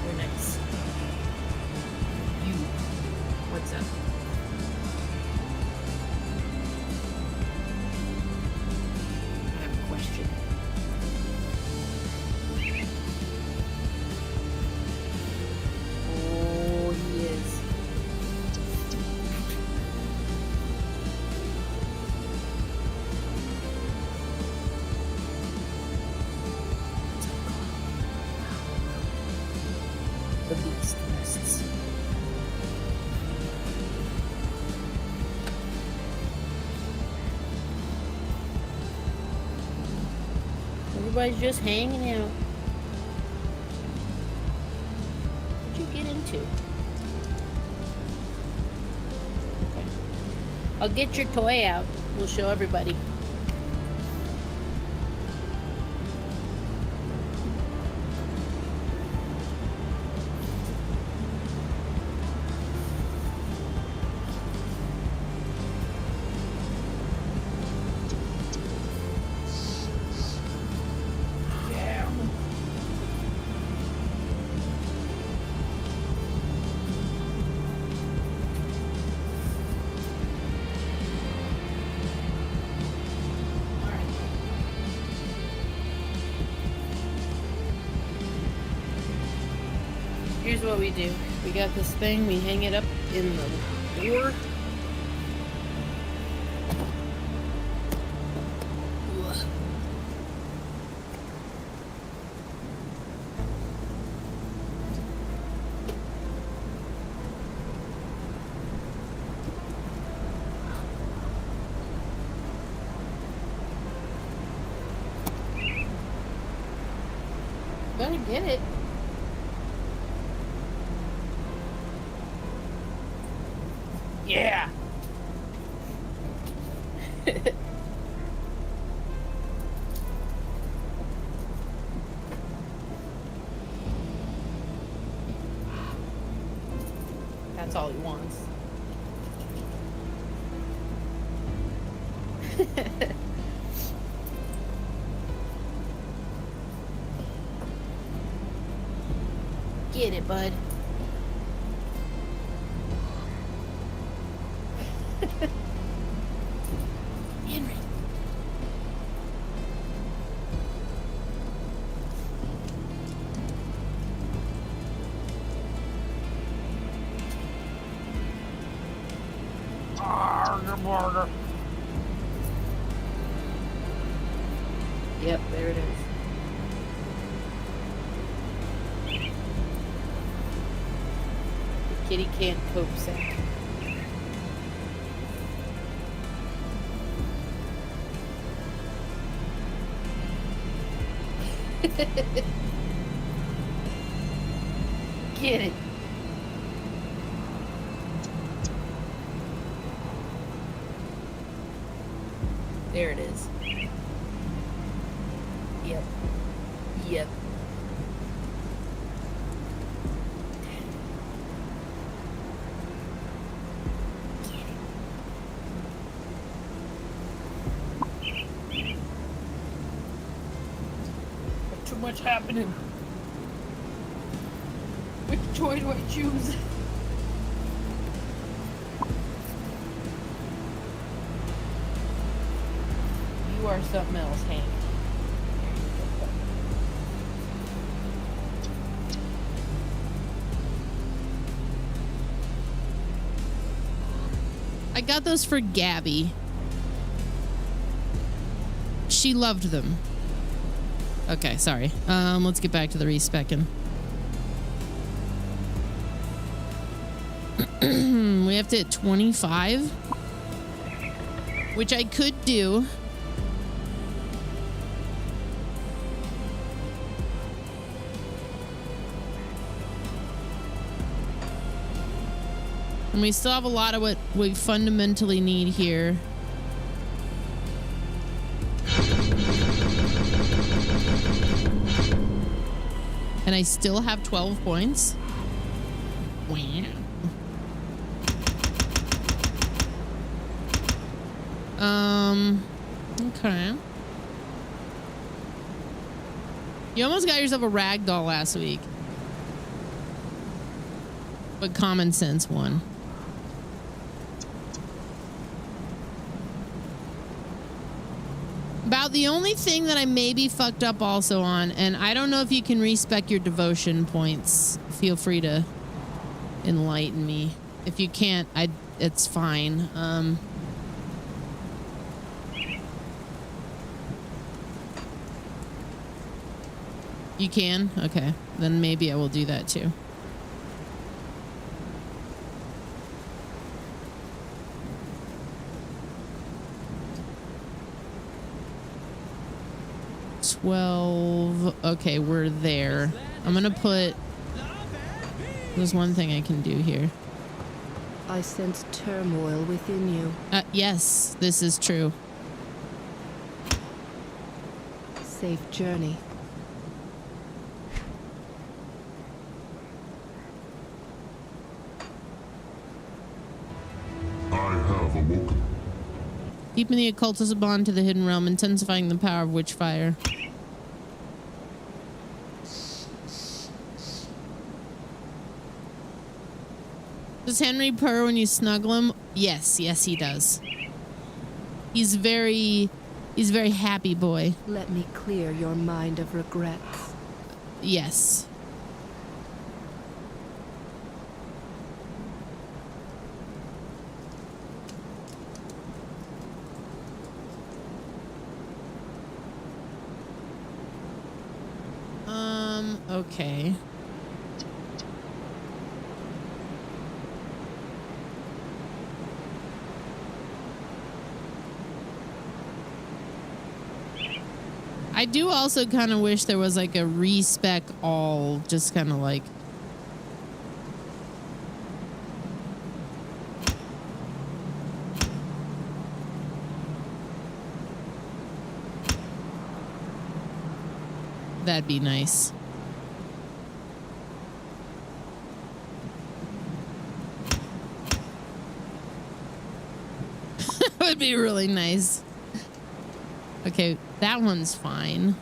You're nice. You. What's up? I have a question. Oh, he is. The beast rests. Everybody's just hanging out. What'd you get into? Okay. I'll get your toy out. We'll show everybody. Here's what we do. We got this thing, we hang it up in the door. Better get it. Yeah. That's all he wants. Get it, bud. Henry. Yep, there it is. The kitty can't cope sick. Get it. There it is. Yep. Yep. Too much happening. Which toy do I choose? You are something else, Hank. I got those for Gabby. She loved them. Okay, sorry. Let's get back to the respecking. We have to hit 25, which I could do. And we still have a lot of what we fundamentally need here. And I still have 12 points. Wow. Okay. You almost got yourself a ragdoll last week. But common sense won. About the only thing that I maybe fucked up also on, and I don't know if you can respec your devotion points. Feel free to enlighten me. If you can't, it's fine. You can? Okay. Then maybe I will do that too. Okay, we're there. I'm gonna put... There's one thing I can do here. I sense turmoil within you. Yes, this is true. Safe journey. I have awoken. Deepen the occultist bond to the hidden realm, intensifying the power of witchfire. Does Henry purr when you snuggle him? Yes, yes he does. He's very happy boy. Let me clear your mind of regrets. Yes. Okay. I do also kind of wish there was like a respec all, just kind of like. That'd be nice. That would be really nice. Okay, that one's fine.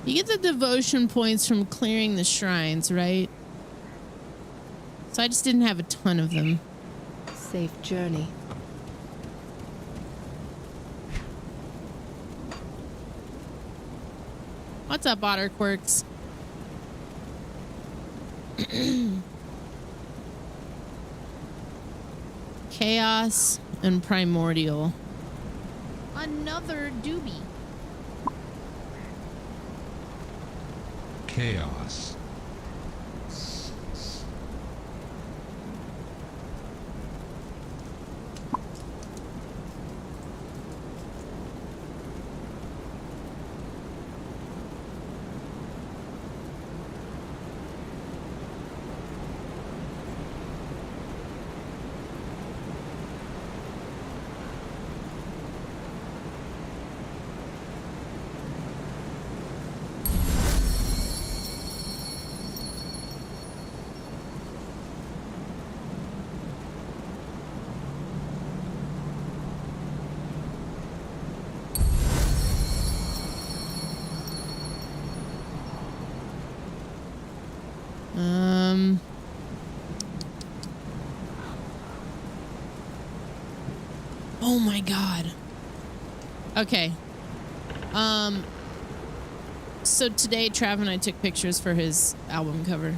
You get the devotion points from clearing the shrines, right? So I just didn't have a ton of them. Safe journey. What's up, Otterquirks? Chaos and Primordial. Another doobie. Chaos. Oh my god. Okay. So today Trav and I took pictures for his album cover.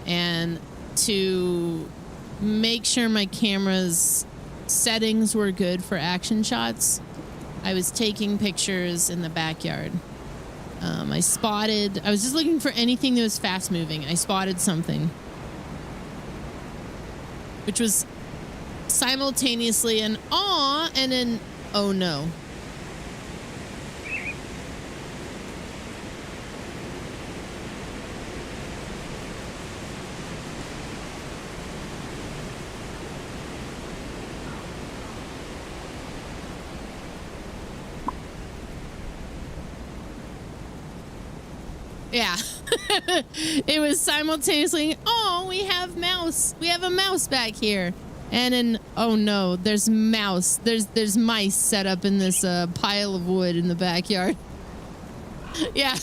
And to make sure my camera's settings were good for action shots, I was taking pictures in the backyard. I was just looking for anything that was fast moving. I spotted something, which was simultaneously an aw and an oh no. Yeah. It was simultaneously, oh, we have a mouse back here. And an oh no, there's mice set up in this pile of wood in the backyard. Yeah.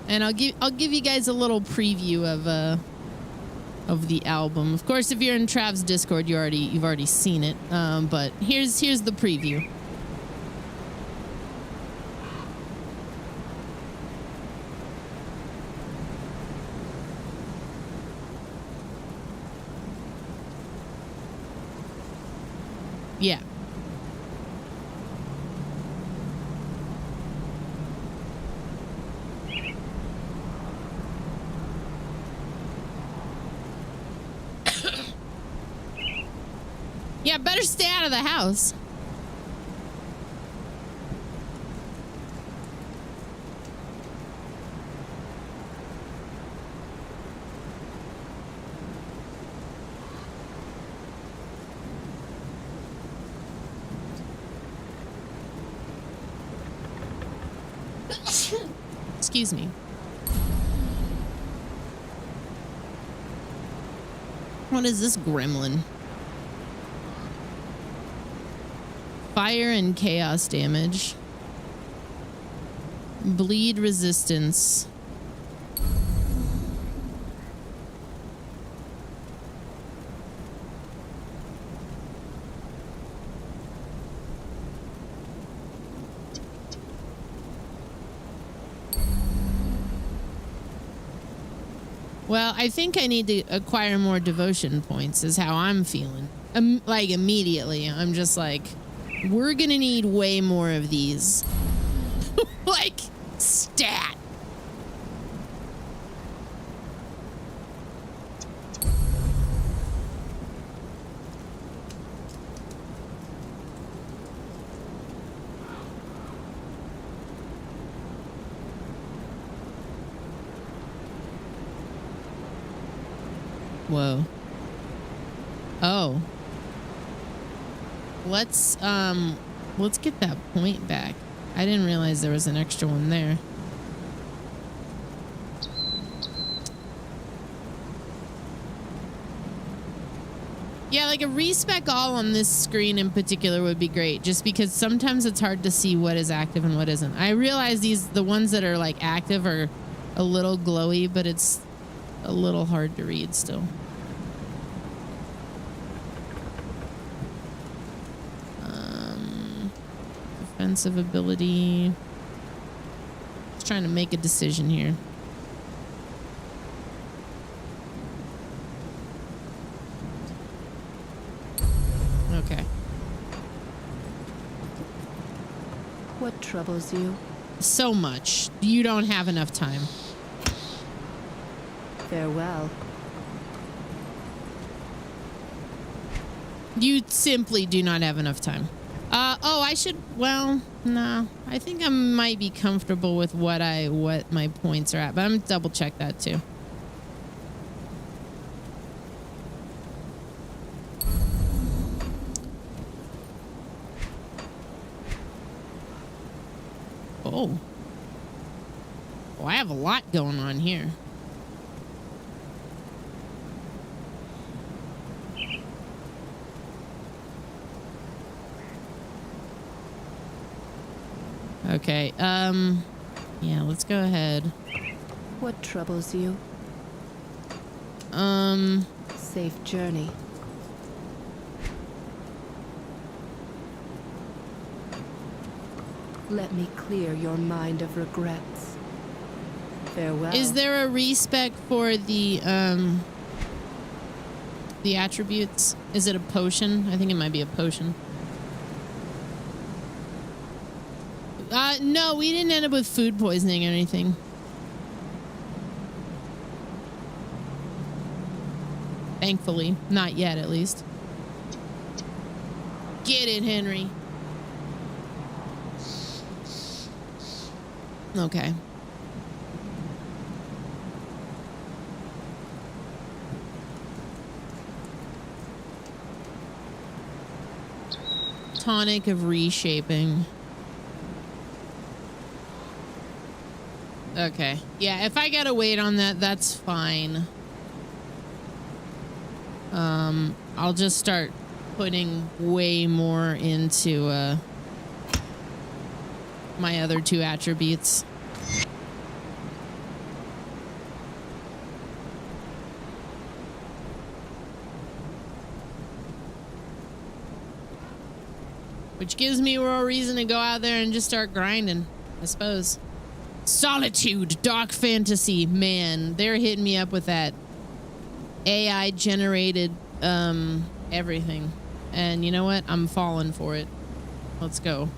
And I'll give you guys a little preview of the album. Of course, if you're in Trav's Discord, you've already seen it. But here's the preview. Yeah. Yeah, better stay out of the house. Excuse me. What is this gremlin? Fire and chaos damage. Bleed resistance. Well, I think I need to acquire more devotion points is how I'm feeling. Like immediately. I'm just like, we're gonna need way more of these. Like, stat. Whoa. Oh. Let's get that point back. I didn't realize there was an extra one there. Yeah, like a respec all on this screen in particular would be great, just because sometimes it's hard to see what is active and what isn't. I realize the ones that are like active are a little glowy, but it's a little hard to read still. Offensive ability. Just trying to make a decision here. Okay. What troubles you? So much. You don't have enough time. Farewell. You simply do not have enough time. Oh, I should, well, no. I think I might be comfortable with what my points are at, but I'm gonna double check that too. Oh. Oh, I have a lot going on here. Okay, yeah, let's go ahead. What troubles you? Safe journey. Let me clear your mind of regrets. Farewell. Is there a respec for the attributes? Is it a potion? I think it might be a potion. No, we didn't end up with food poisoning or anything. Thankfully. Not yet, at least. Get it, Henry. Okay. Tonic of reshaping. Okay. Yeah, if I gotta wait on that, that's fine. I'll just start putting way more into my other two attributes. Which gives me more reason to go out there and just start grinding, I suppose. Solitude, dark fantasy, man, they're hitting me up with that AI generated everything. And you know what? I'm falling for it. Let's go.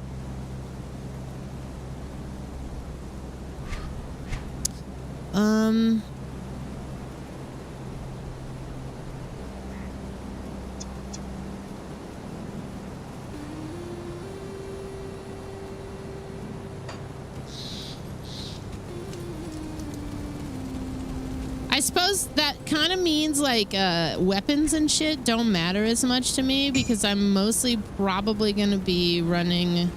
I suppose that kind of means like weapons and shit don't matter as much to me because I'm mostly probably going to be running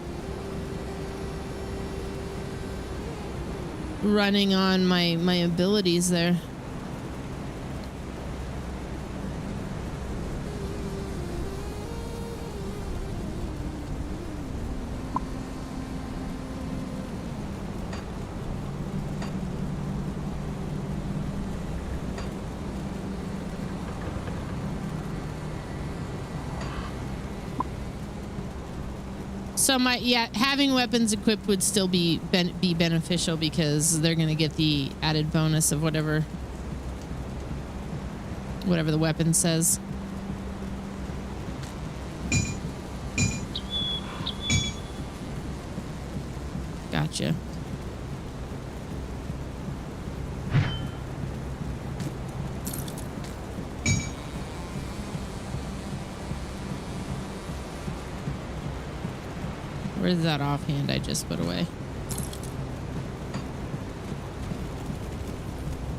on my abilities there. So having weapons equipped would still be beneficial because they're gonna get the added bonus of whatever the weapon says. Gotcha. Where's that offhand I just put away?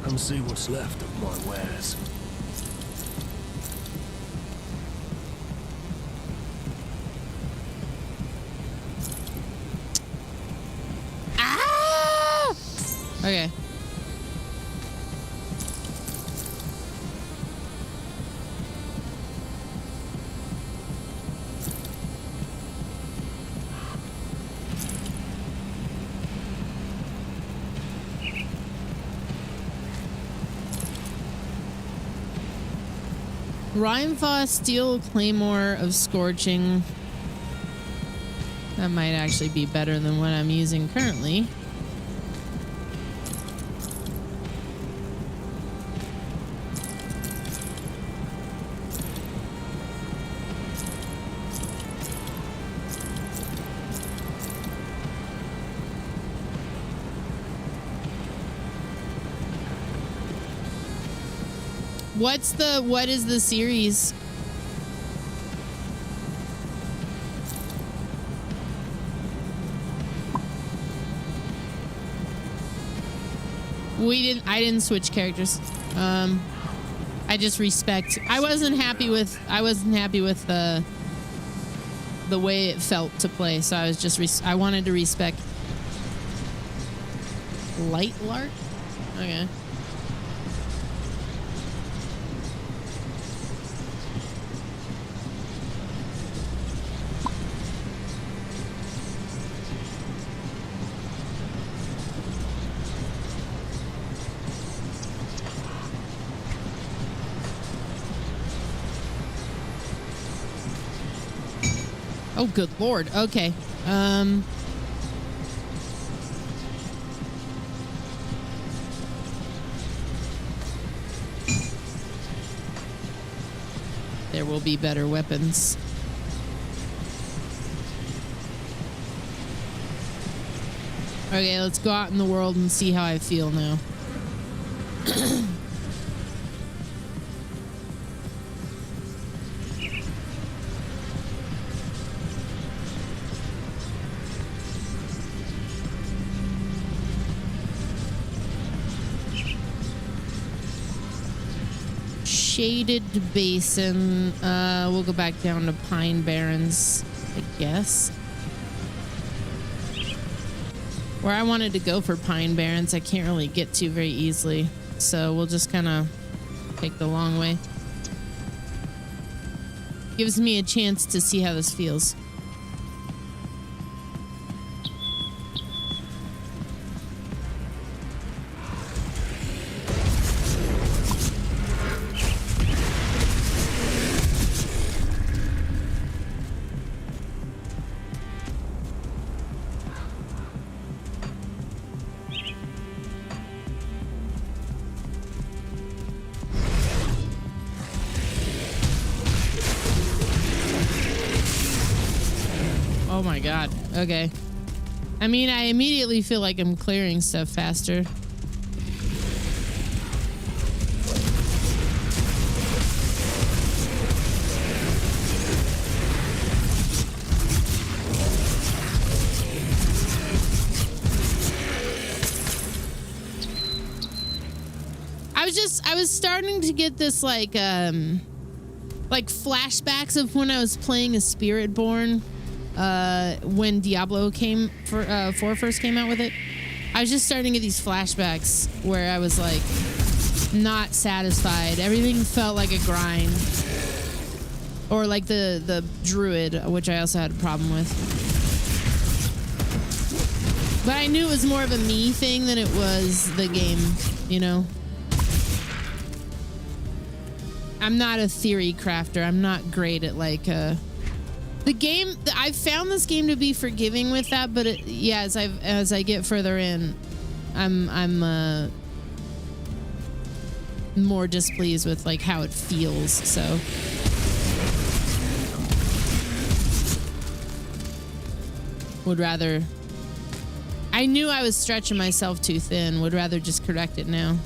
Come see what's left of my wares. Ah! Okay. Rheinfoss Steel Claymore of Scorching. That might actually be better than what I'm using currently. What is the series? I didn't switch characters. I just respect. I wasn't happy with the way it felt to play, so I was just I wanted to respect. Light Lark? Okay. Oh, good Lord. Okay. There will be better weapons. Okay, let's go out in the world and see how I feel now. Shaded Basin. We'll go back down to Pine Barrens, I guess. Where I wanted to go for Pine Barrens, I can't really get to very easily. So we'll just kind of take the long way. Gives me a chance to see how this feels. Oh my god. Okay. I mean, I immediately feel like I'm clearing stuff faster. I was starting to get this like flashbacks of when I was playing a Spiritborn. When Diablo 4 first came out with it, I was just starting to get these flashbacks where I was like not satisfied. Everything felt like a grind, or like the druid, which I also had a problem with. But I knew it was more of a me thing than it was the game, you know. I'm not a theory crafter. I'm not great at like the game. I've found this game to be forgiving with that, but yeah, as I get further in, I'm more displeased with like how it feels. So would rather. I knew I was stretching myself too thin. Would rather just correct it now.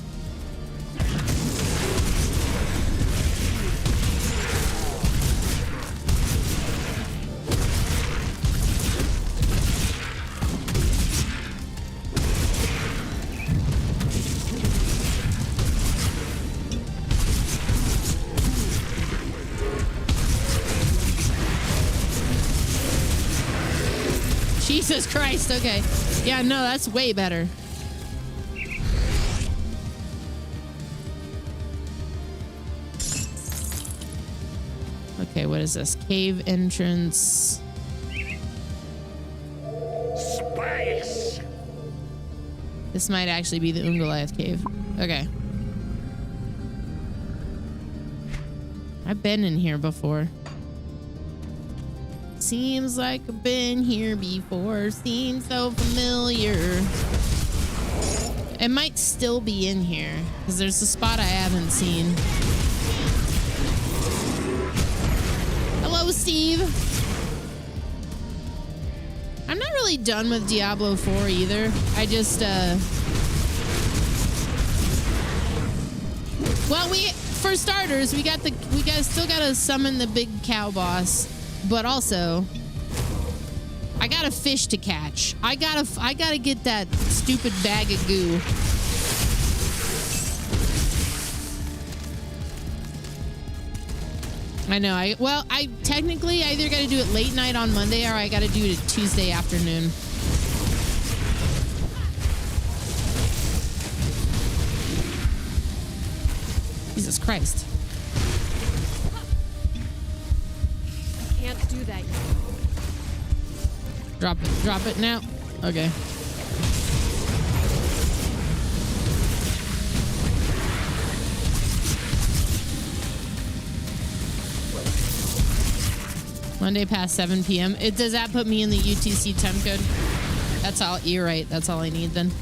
Jesus Christ, okay. Yeah, no, that's way better. Okay, what is this? Cave entrance. Space. This might actually be the Ungoliath cave. Okay. I've been in here before. Seems like I've been here before. Seems so familiar. It might still be in here because there's a spot I haven't seen. Hello, Steve. I'm not really done with Diablo 4 either. I just, well, for starters, we still gotta summon the big cow boss. But also, I got a fish to catch. I gotta get that stupid bag of goo. I know. I technically either got to do it late night on Monday or I got to do it Tuesday afternoon. Jesus Christ. Can't do that yet. Drop it now. Okay. Monday past 7 p.m. Does that put me in the UTC time code? That's all. You're right. That's all I need then.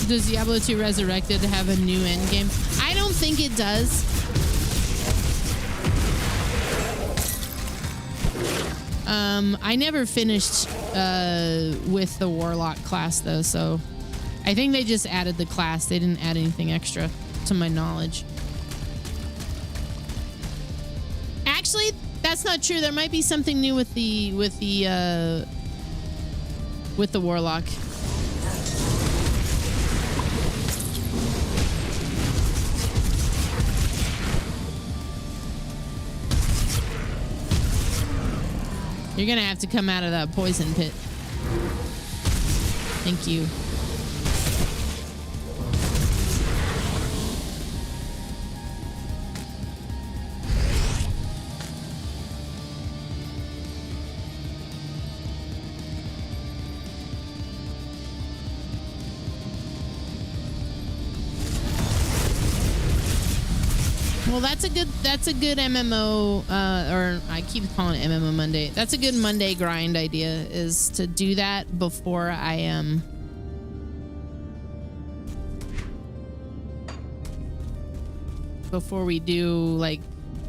Does Diablo 2 Resurrected have a new endgame? I don't think it does. I never finished with the Warlock class though, so I think they just added the class. They didn't add anything extra to my knowledge. Actually, that's not true. There might be something new with the Warlock. You're gonna have to come out of that poison pit. Thank you. Well, that's a good MMO, or I keep calling it MMO Monday. That's a good Monday grind idea, is to do that before I am. Before we do like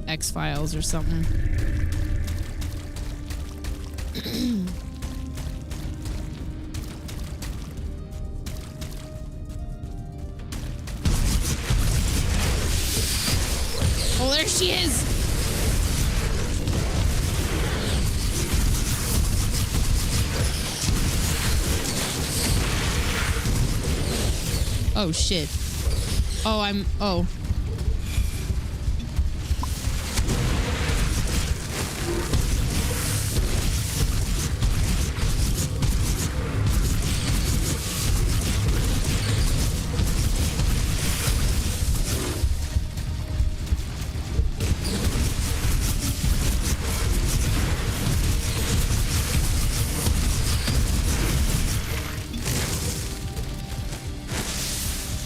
X-Files or something. Oh, there she is. Oh, shit. Oh.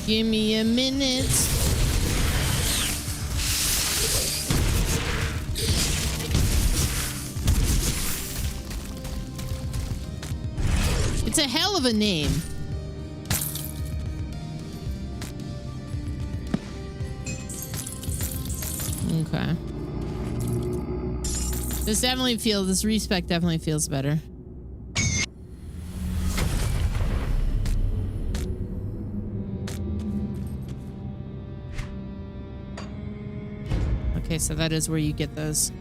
Give me a minute. It's a hell of a name. Okay. This respec definitely feels better. Okay, so that is where you get those.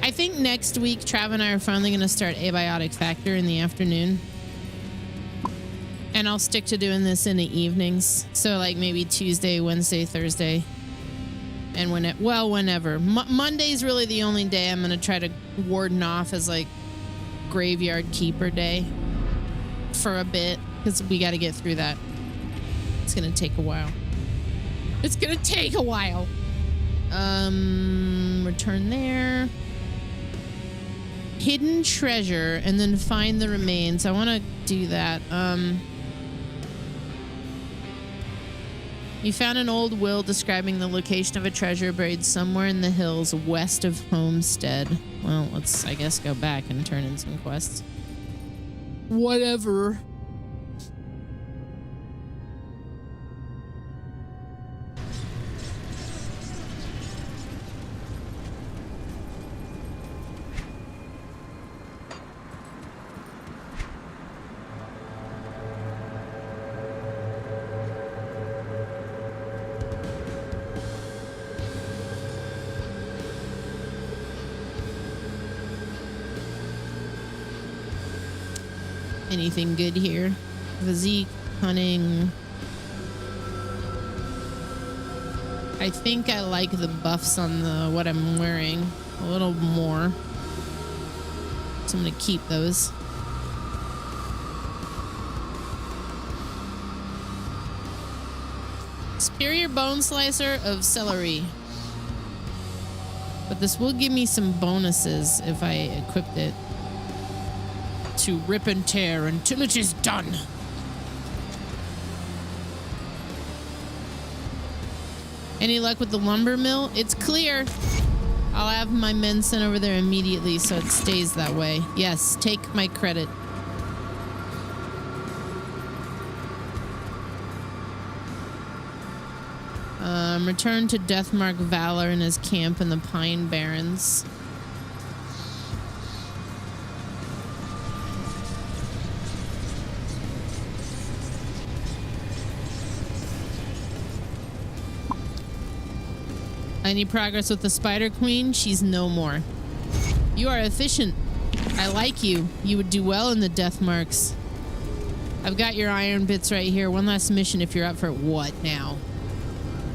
I think next week, Trav and I are finally going to start Abiotic Factor in the afternoon. And I'll stick to doing this in the evenings. So like maybe Tuesday, Wednesday, Thursday. And whenever. Monday's really the only day I'm going to try to warden off as like graveyard keeper day for a bit because we got to get through that. It's gonna take a while. It's gonna take a while. Return there. Hidden treasure and then find the remains. I want to do that. You found an old will describing the location of a treasure buried somewhere in the hills west of Homestead. Well, let's, I guess, go back and turn in some quests. Whatever. Anything good here? Physique, cunning. I think I like the buffs on the what I'm wearing a little more. So I'm gonna keep those. Superior bone slicer of celery. But this will give me some bonuses if I equipped it. To rip and tear until it is done. Any luck with the lumber mill? It's clear. I'll have my men sent over there immediately so it stays that way. Yes, take my credit. Return to Deathmark Valor in his camp in the Pine Barrens. Any progress with the Spider Queen? She's no more. You are efficient. I like you. You would do well in the Death Marks. I've got your iron bits right here. One last mission if you're up for it. What now?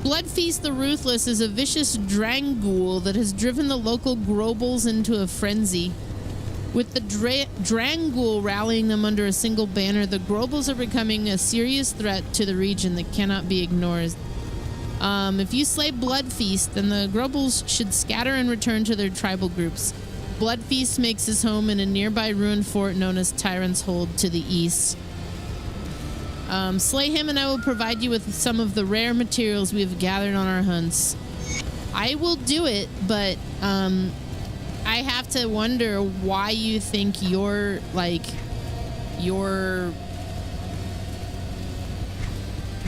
Bloodfeast the Ruthless is a vicious Drangul that has driven the local Grobles into a frenzy. With the Drangul rallying them under a single banner, the Grobles are becoming a serious threat to the region that cannot be ignored. If you slay Bloodfeast, then the Grobles should scatter and return to their tribal groups. Bloodfeast makes his home in a nearby ruined fort known as Tyrant's Hold to the east. Slay him and I will provide you with some of the rare materials we have gathered on our hunts. I will do it, but I have to wonder why you think your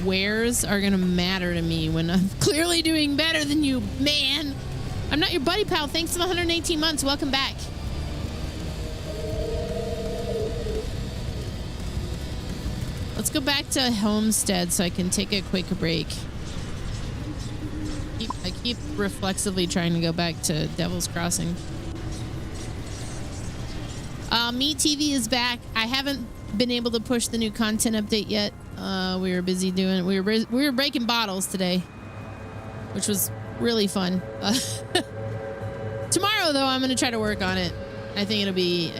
wares are gonna matter to me when I'm clearly doing better than you, man. I'm not your buddy pal. Thanks for the 118 months. Welcome back. Let's go back to Homestead so I can take a quick break. I keep reflexively trying to go back to Devil's Crossing. Meat TV is back. I haven't been able to push the new content update yet. We were busy doing. We were breaking bottles today, which was really fun. Tomorrow, though, I'm gonna try to work on it. I think it'll be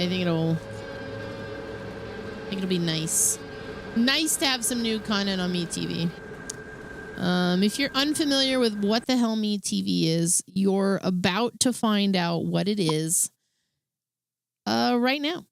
nice. Nice to have some new content on Meat TV. If you're unfamiliar with what the hell Meat TV is, you're about to find out what it is. Right now.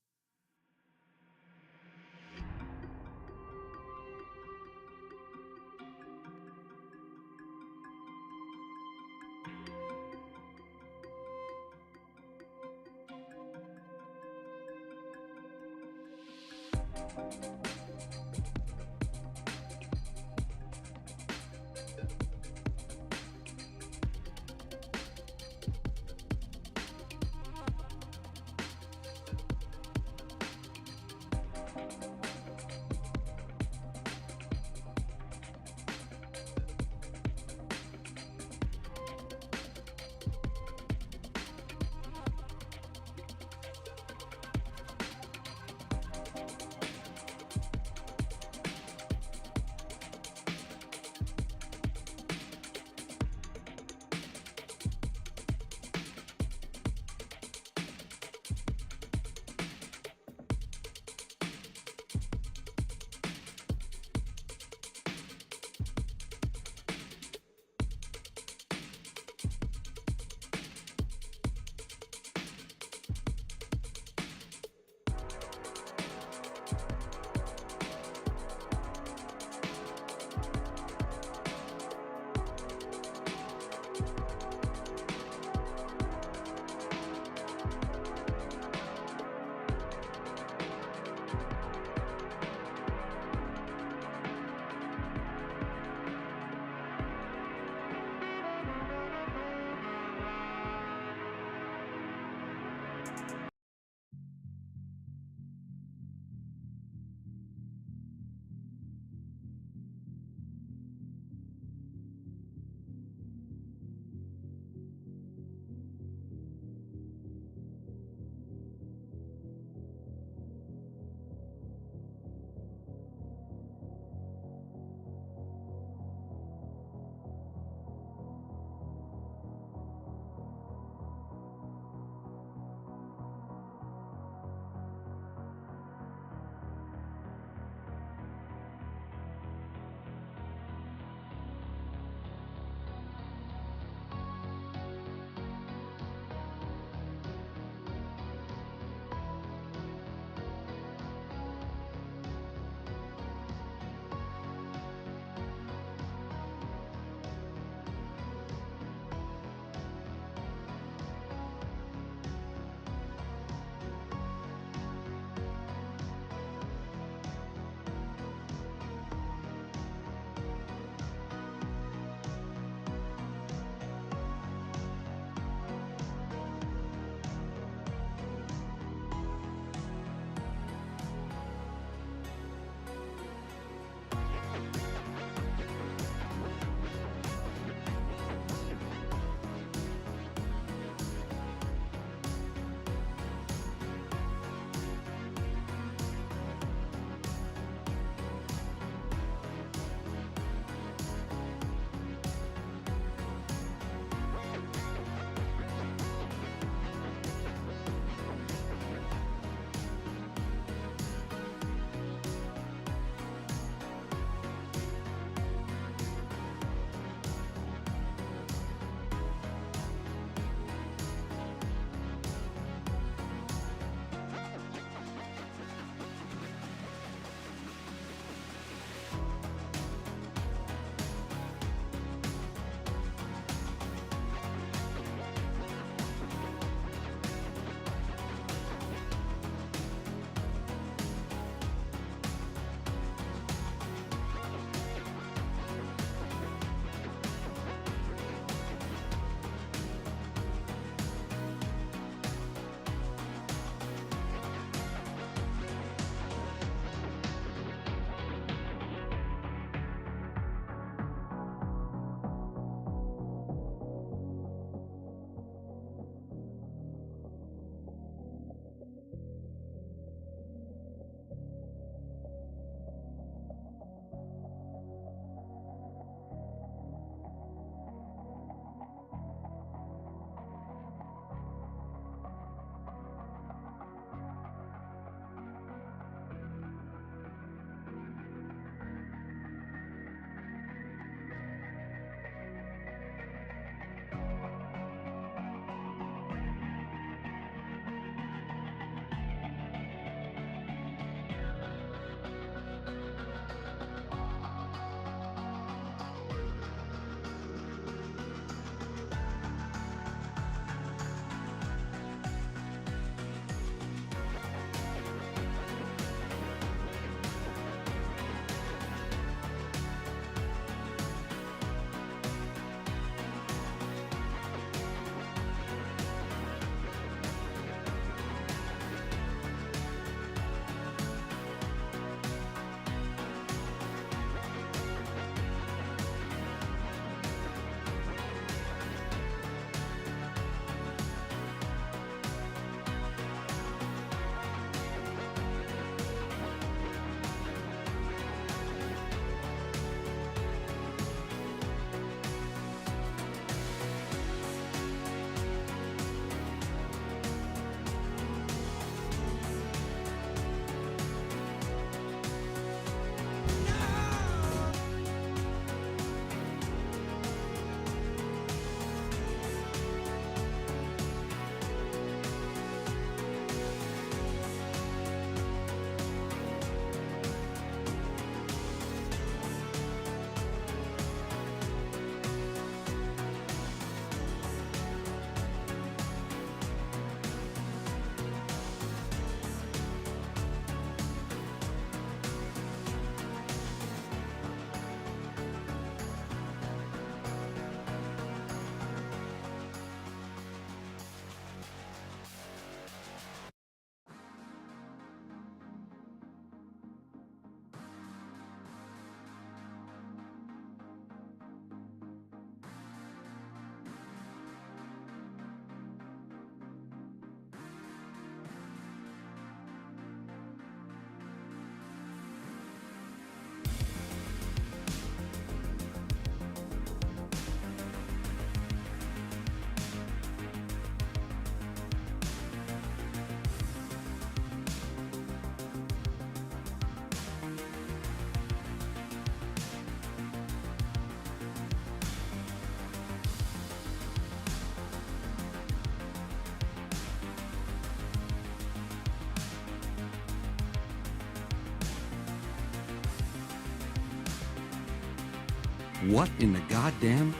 What in the goddamn?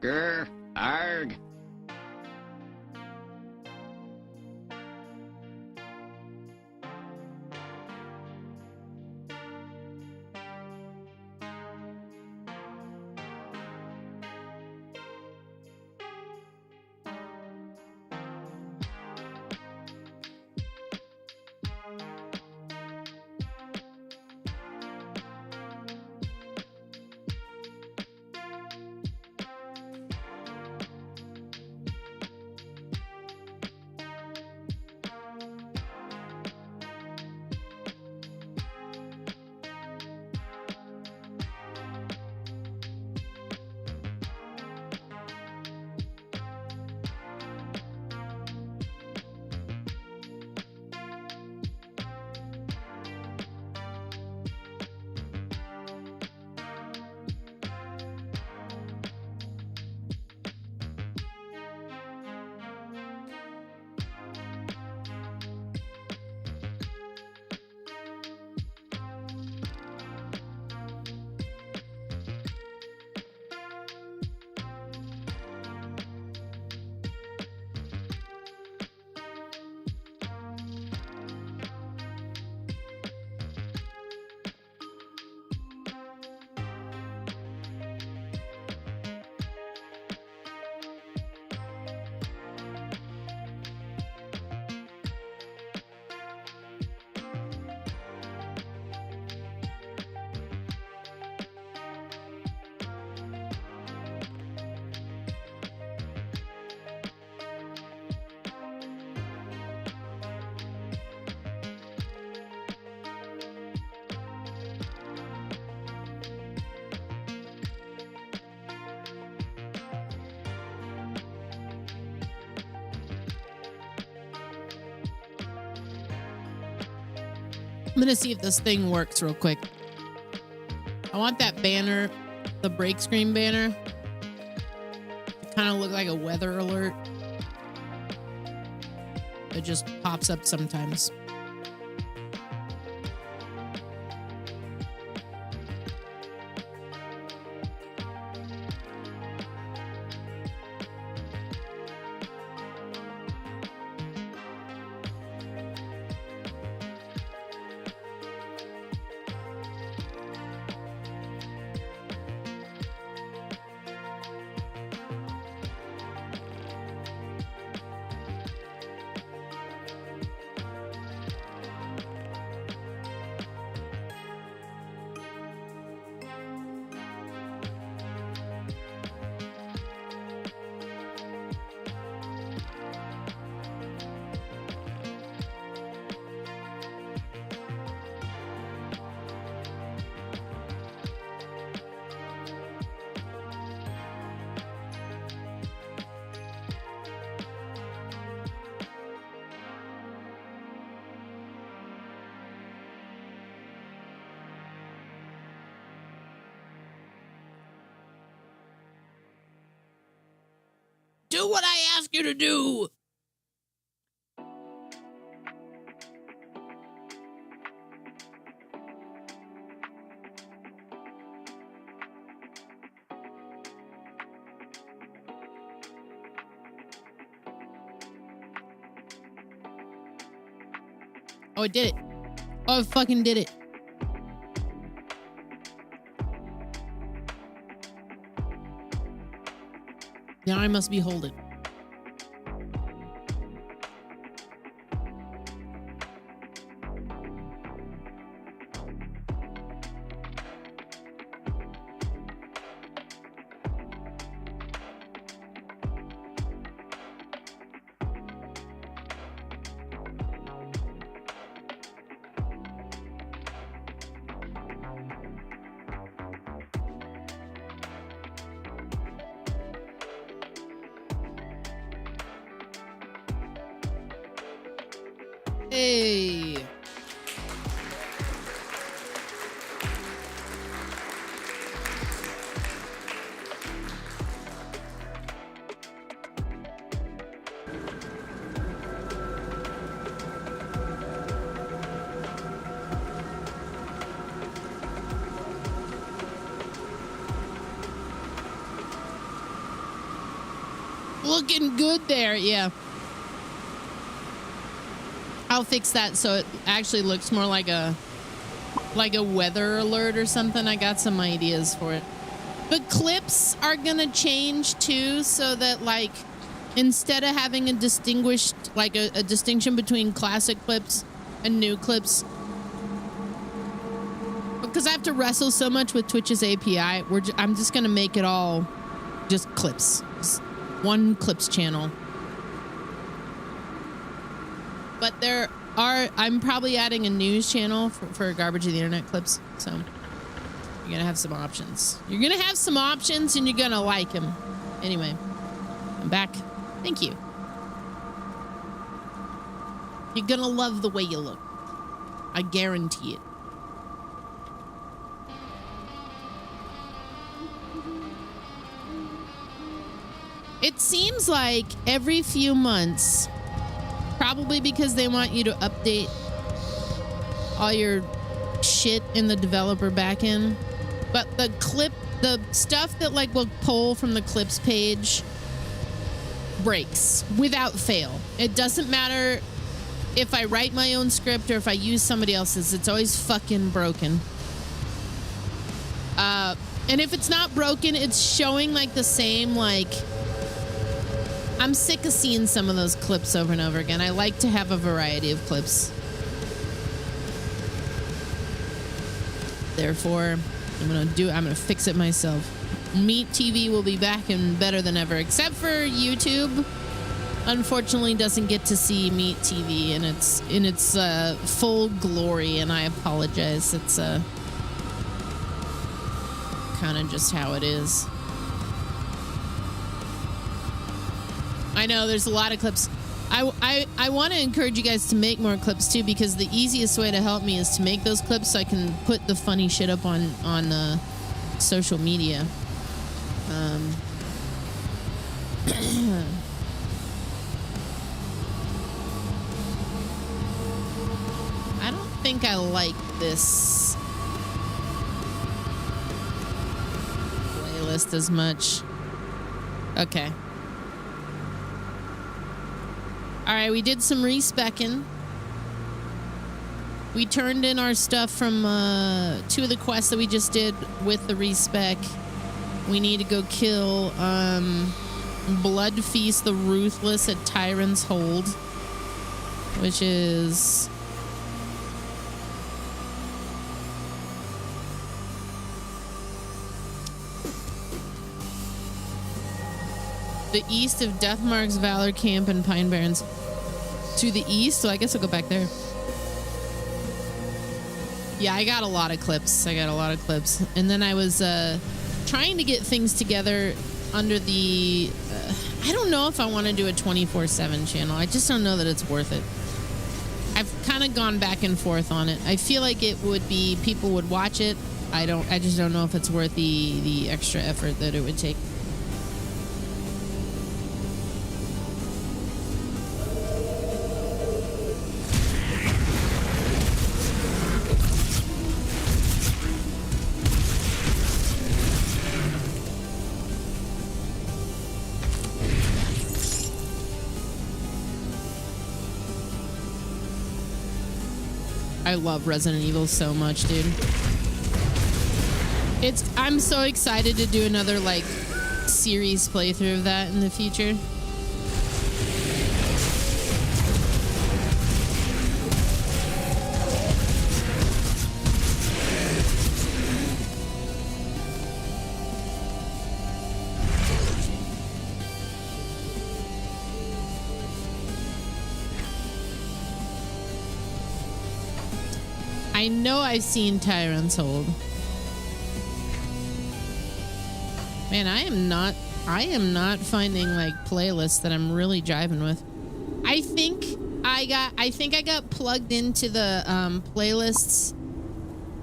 Grr, arg. I'm gonna see if this thing works real quick. I want that banner, the break screen banner, to kind of look like a weather alert. It just pops up sometimes. Do what I ask you to do. Oh, it did it. Oh, it fucking did it. Now I must be holding. Hey. Looking good there, yeah. I'll fix that so it actually looks more like a weather alert or something. I got some ideas for it. But clips are gonna change too, so that like instead of having a distinguished a distinction between classic clips and new clips, because I have to wrestle so much with Twitch's API, I'm just gonna make it all just clips, just one clips channel. But I'm probably adding a news channel for Garbage of the Internet clips. So you're going to have some options. You're going to have some options and you're going to like them. Anyway, I'm back. Thank you. You're going to love the way you look. I guarantee it. It seems like every few months, probably because they want you to update all your shit in the developer backend. But the stuff that like will pull from the clips page breaks without fail. It doesn't matter if I write my own script or if I use somebody else's, it's always fucking broken. And if it's not broken, it's showing like the same, like, I'm sick of seeing some of those clips over and over again. I like to have a variety of clips. Therefore, I'm gonna fix it myself. Meat TV will be back and better than ever, except for YouTube. Unfortunately, doesn't get to see Meat TV in its full glory, and I apologize. It's kind of just how it is. I know there's a lot of clips. I want to encourage you guys to make more clips too, because the easiest way to help me is to make those clips so I can put the funny shit up on social media. I don't think I like this playlist as much. Okay. All right, we did some respecking. We turned in our stuff from 2 of the quests that we just did with the respec. We need to go kill Blood Feast the Ruthless at Tyrant's Hold, which is the east of Deathmark's Valor Camp and Pine Barrens. To the east, so I guess I'll go back there. Yeah, I got a lot of clips. And then I was trying to get things together under the... I don't know if I want to do a 24/7 channel. I just don't know that it's worth it. I've kind of gone back and forth on it. I feel like it would be... people would watch it. I just don't know if it's worth the extra effort that it would take. I love Resident Evil so much, dude. I'm so excited to do another like series playthrough of that in the future. I know I've seen Tyrant's Hold. Man, I am not finding like playlists that I'm really jiving with. I think I got plugged into the playlists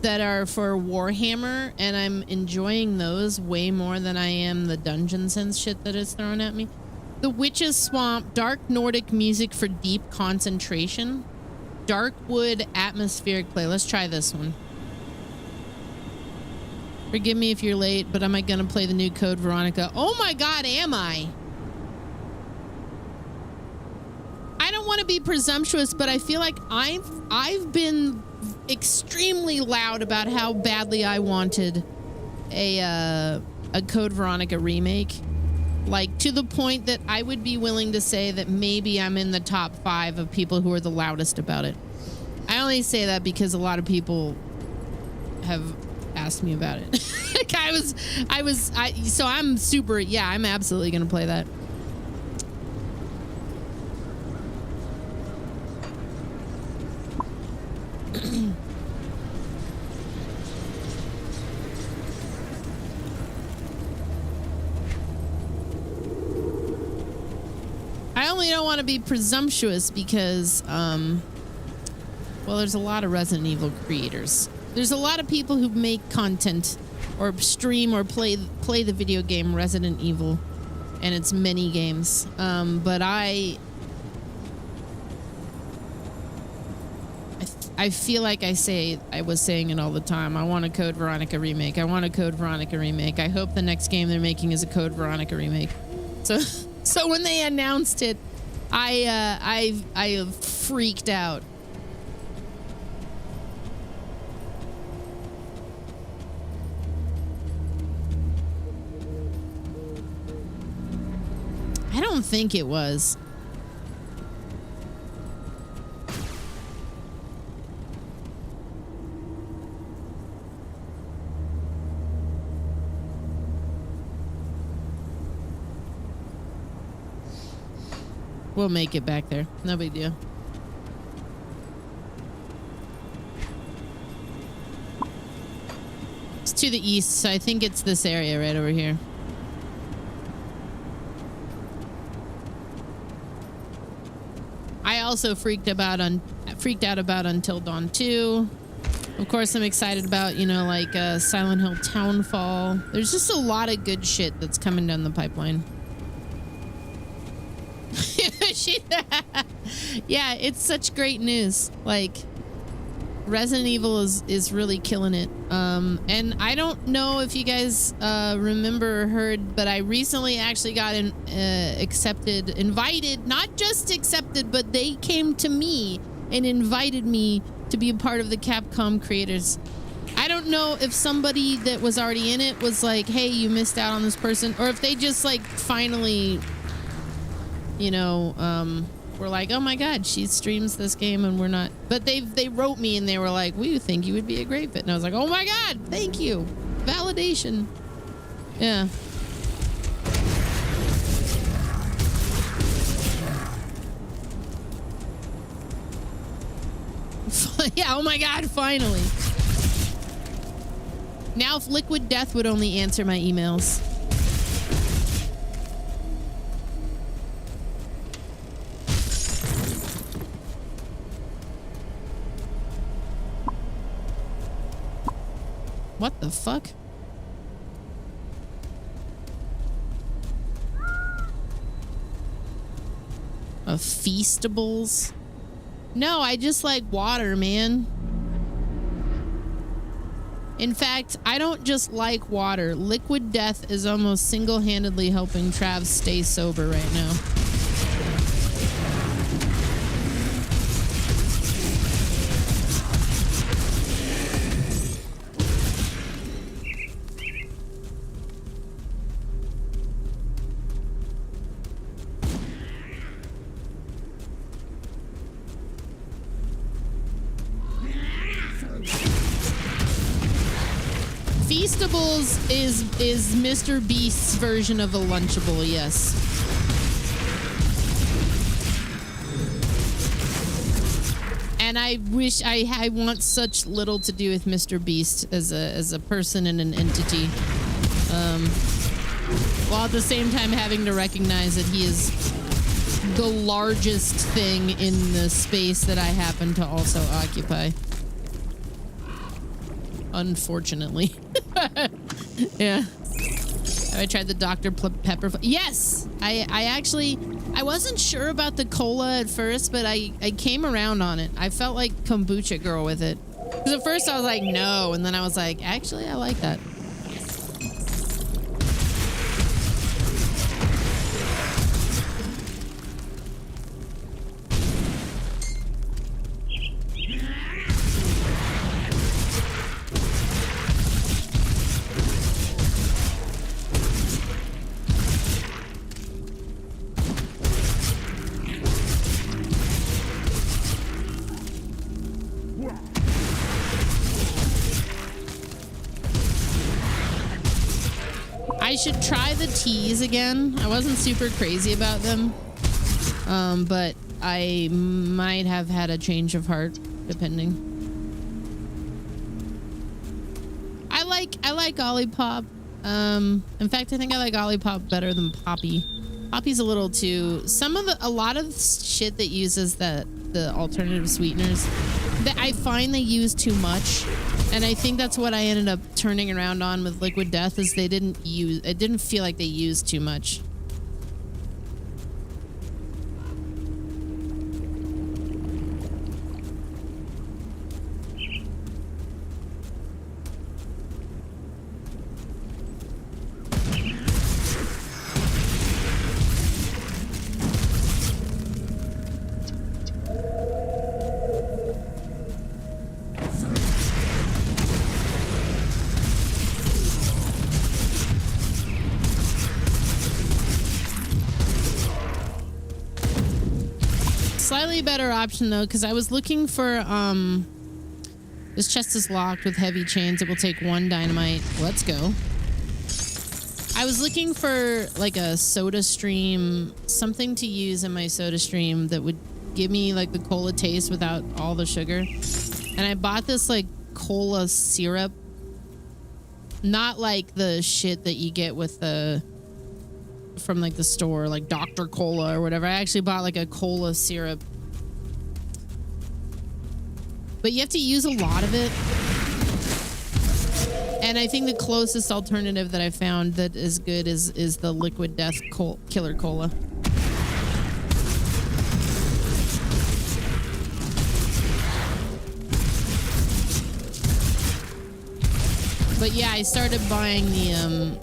that are for Warhammer, and I'm enjoying those way more than I am the Dungeon Sense shit that is thrown at me. The Witch's Swamp, dark Nordic music for deep concentration. Darkwood atmospheric play. Let's try this one. Forgive me if you're late, but am I gonna play the new Code Veronica? Oh my god, am I? I don't want to be presumptuous, but I feel like I've been extremely loud about how badly I wanted a Code Veronica remake. Like, to the point that I would be willing to say that maybe I'm in the top 5 of people who are the loudest about it. I only say that because a lot of people have asked me about it. Like so I'm super, yeah, I'm absolutely going to play that. I only don't want to be presumptuous because, well, there's a lot of Resident Evil creators. There's a lot of people who make content or stream or play the video game Resident Evil and its many games. But I feel like I was saying it all the time. I want a Code Veronica remake. I want a Code Veronica remake. I hope the next game they're making is a Code Veronica remake. So when they announced it, I freaked out. I don't think it was. We'll make it back there. No big deal. It's to the east, so I think it's this area right over here. I also freaked out about Until Dawn 2. Of course, I'm excited about, you know, like Silent Hill Townfall. There's just a lot of good shit that's coming down the pipeline. Yeah, it's such great news. Like, Resident Evil is really killing it. And I don't know if you guys remember or heard, but I recently actually got invited, not just accepted, but they came to me and invited me to be a part of the Capcom creators. I don't know if somebody that was already in it was like, hey, you missed out on this person, or if they just like finally, you know, were like, oh my god, she streams this game and we're not. But they wrote me and they were like, we think you would be a great fit. And I was like, oh my god, thank you. Validation. Yeah. Yeah, oh my god, finally. Now if Liquid Death would only answer my emails. What the fuck? Of Feastables? No, I just like water, man. In fact, I don't just like water. Liquid Death is almost single-handedly helping Trav stay sober right now. Beastables is Mr. Beast's version of a Lunchable, yes. And I wish I want such little to do with Mr. Beast as a person and an entity. While at the same time having to recognize that he is the largest thing in the space that I happen to also occupy. Unfortunately. Yeah. Have I tried the Dr. Pepper? Yes! I wasn't sure about the cola at first, but I came around on it. I felt like kombucha girl with it. Because at first I was like, no. And then I was like, actually, I like that. I should try the teas again. I wasn't super crazy about them, but I might have had a change of heart, depending. I like Olipop. In fact, I think I like Olipop better than Poppy. Poppy's a little too. A lot of shit that uses the alternative sweeteners, that I find they use too much. And I think that's what I ended up turning around on with Liquid Death, is it didn't feel like they used too much. Slightly better option though, because I was looking for this chest is locked with heavy chains. It will take 1 dynamite. Let's go. I was looking for like a soda stream, something to use in my soda stream that would give me like the cola taste without all the sugar. And I bought this like cola syrup, not like the shit that you get with the from like the store, like Dr. Cola or whatever. I actually bought like a cola syrup, but you have to use a lot of it. And I think the closest alternative that I found that is good is the Liquid Death Killer Cola. But yeah, I started buying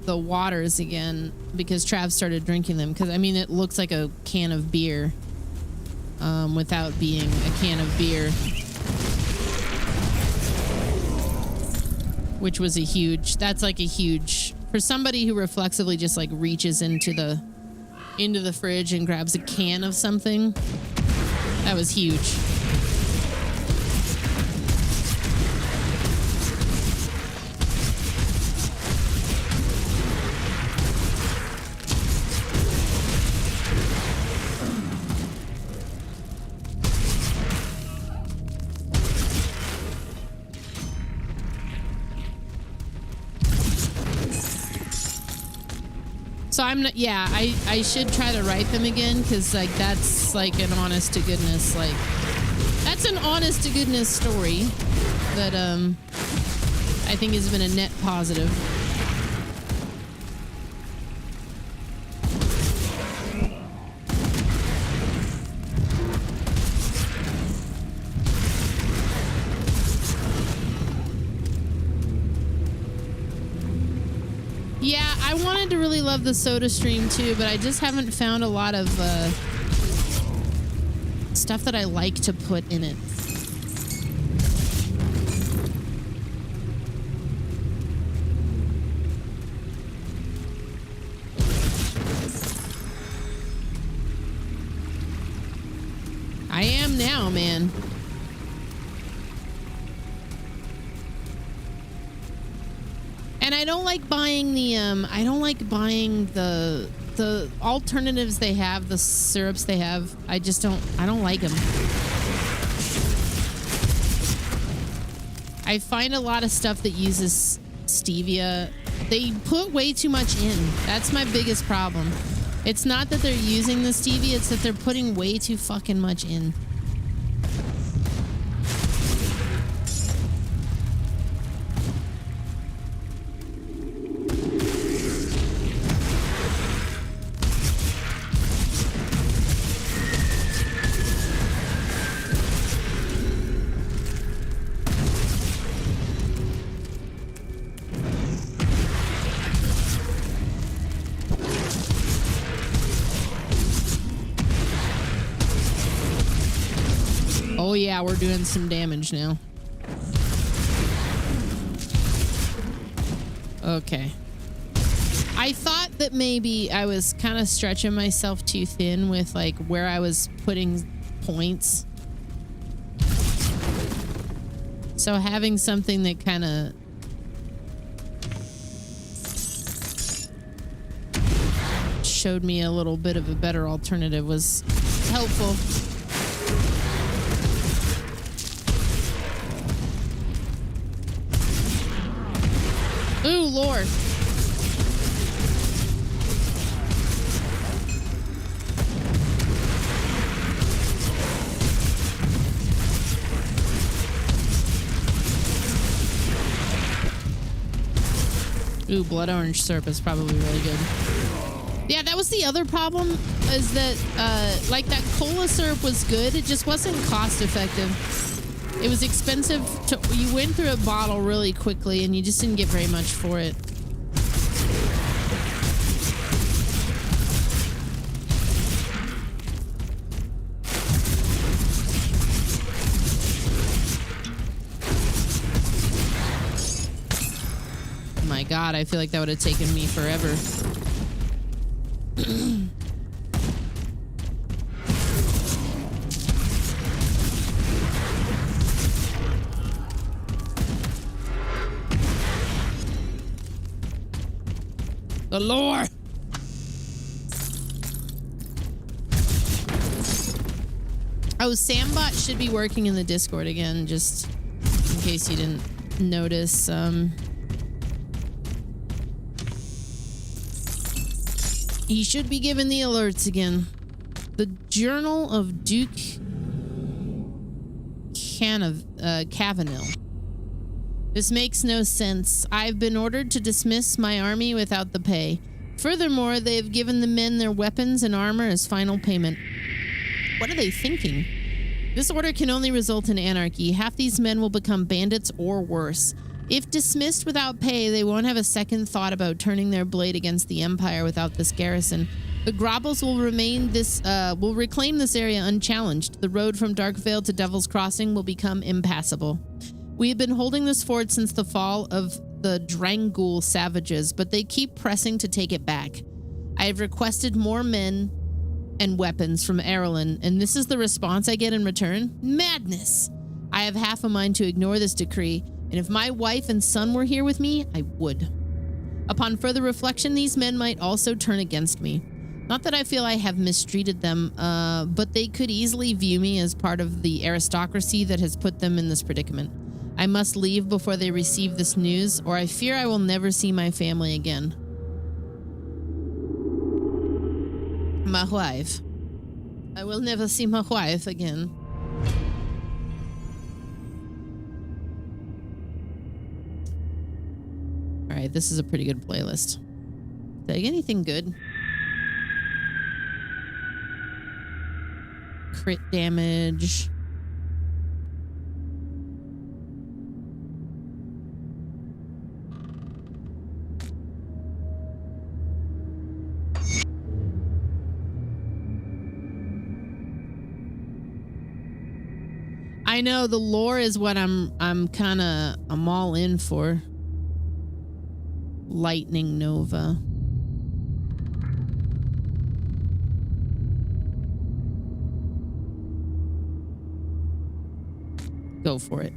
the waters again because Trav started drinking them, because I mean it looks like a can of beer without being a can of beer, which was that's like a huge for somebody who reflexively just like reaches into the fridge and grabs a can of something. That was huge. So I should try to write them again, because like that's like an honest to goodness story that I think has been a net positive. Yeah, I wanted to really love the soda stream too, but I just haven't found a lot of stuff that I like to put in it. I am now, man. And I don't like buying the alternatives they have, the syrups they have. I don't like them. I find a lot of stuff that uses stevia, they put way too much in. That's my biggest problem. It's not that they're using the stevia, it's that they're putting way too fucking much in. Oh yeah, we're doing some damage now. Okay. I thought that maybe I was kind of stretching myself too thin with like where I was putting points. So having something that kind of showed me a little bit of a better alternative was helpful. Ooh, Lord. Ooh, blood orange syrup is probably really good. Yeah, that was the other problem, is that, like, that cola syrup was good. It just wasn't cost effective. It was expensive. You went through a bottle really quickly, and you just didn't get very much for it. My God, I feel like that would have taken me forever. The lore. Oh, Sambot should be working in the Discord again, just in case you didn't notice. He should be given the alerts again. The Journal of Duke Cavanil. This makes no sense. I've been ordered to dismiss my army without the pay. Furthermore, they have given the men their weapons and armor as final payment. What are they thinking? This order can only result in anarchy. Half these men will become bandits or worse. If dismissed without pay, they won't have a second thought about turning their blade against the Empire without this garrison. The Grobbles will reclaim this area unchallenged. The road from Darkvale to Devil's Crossing will become impassable. We have been holding this fort since the fall of the Drangul savages, but they keep pressing to take it back. I have requested more men and weapons from Erlen, and this is the response I get in return? Madness! I have half a mind to ignore this decree, and if my wife and son were here with me, I would. Upon further reflection, these men might also turn against me. Not that I feel I have mistreated them, but they could easily view me as part of the aristocracy that has put them in this predicament. I must leave before they receive this news, or I fear I will never see my family again. My wife. I will never see my wife again. Alright, this is a pretty good playlist. Did I get anything good? Crit damage. I know the lore is what I'm all in for. Lightning Nova. Go for it.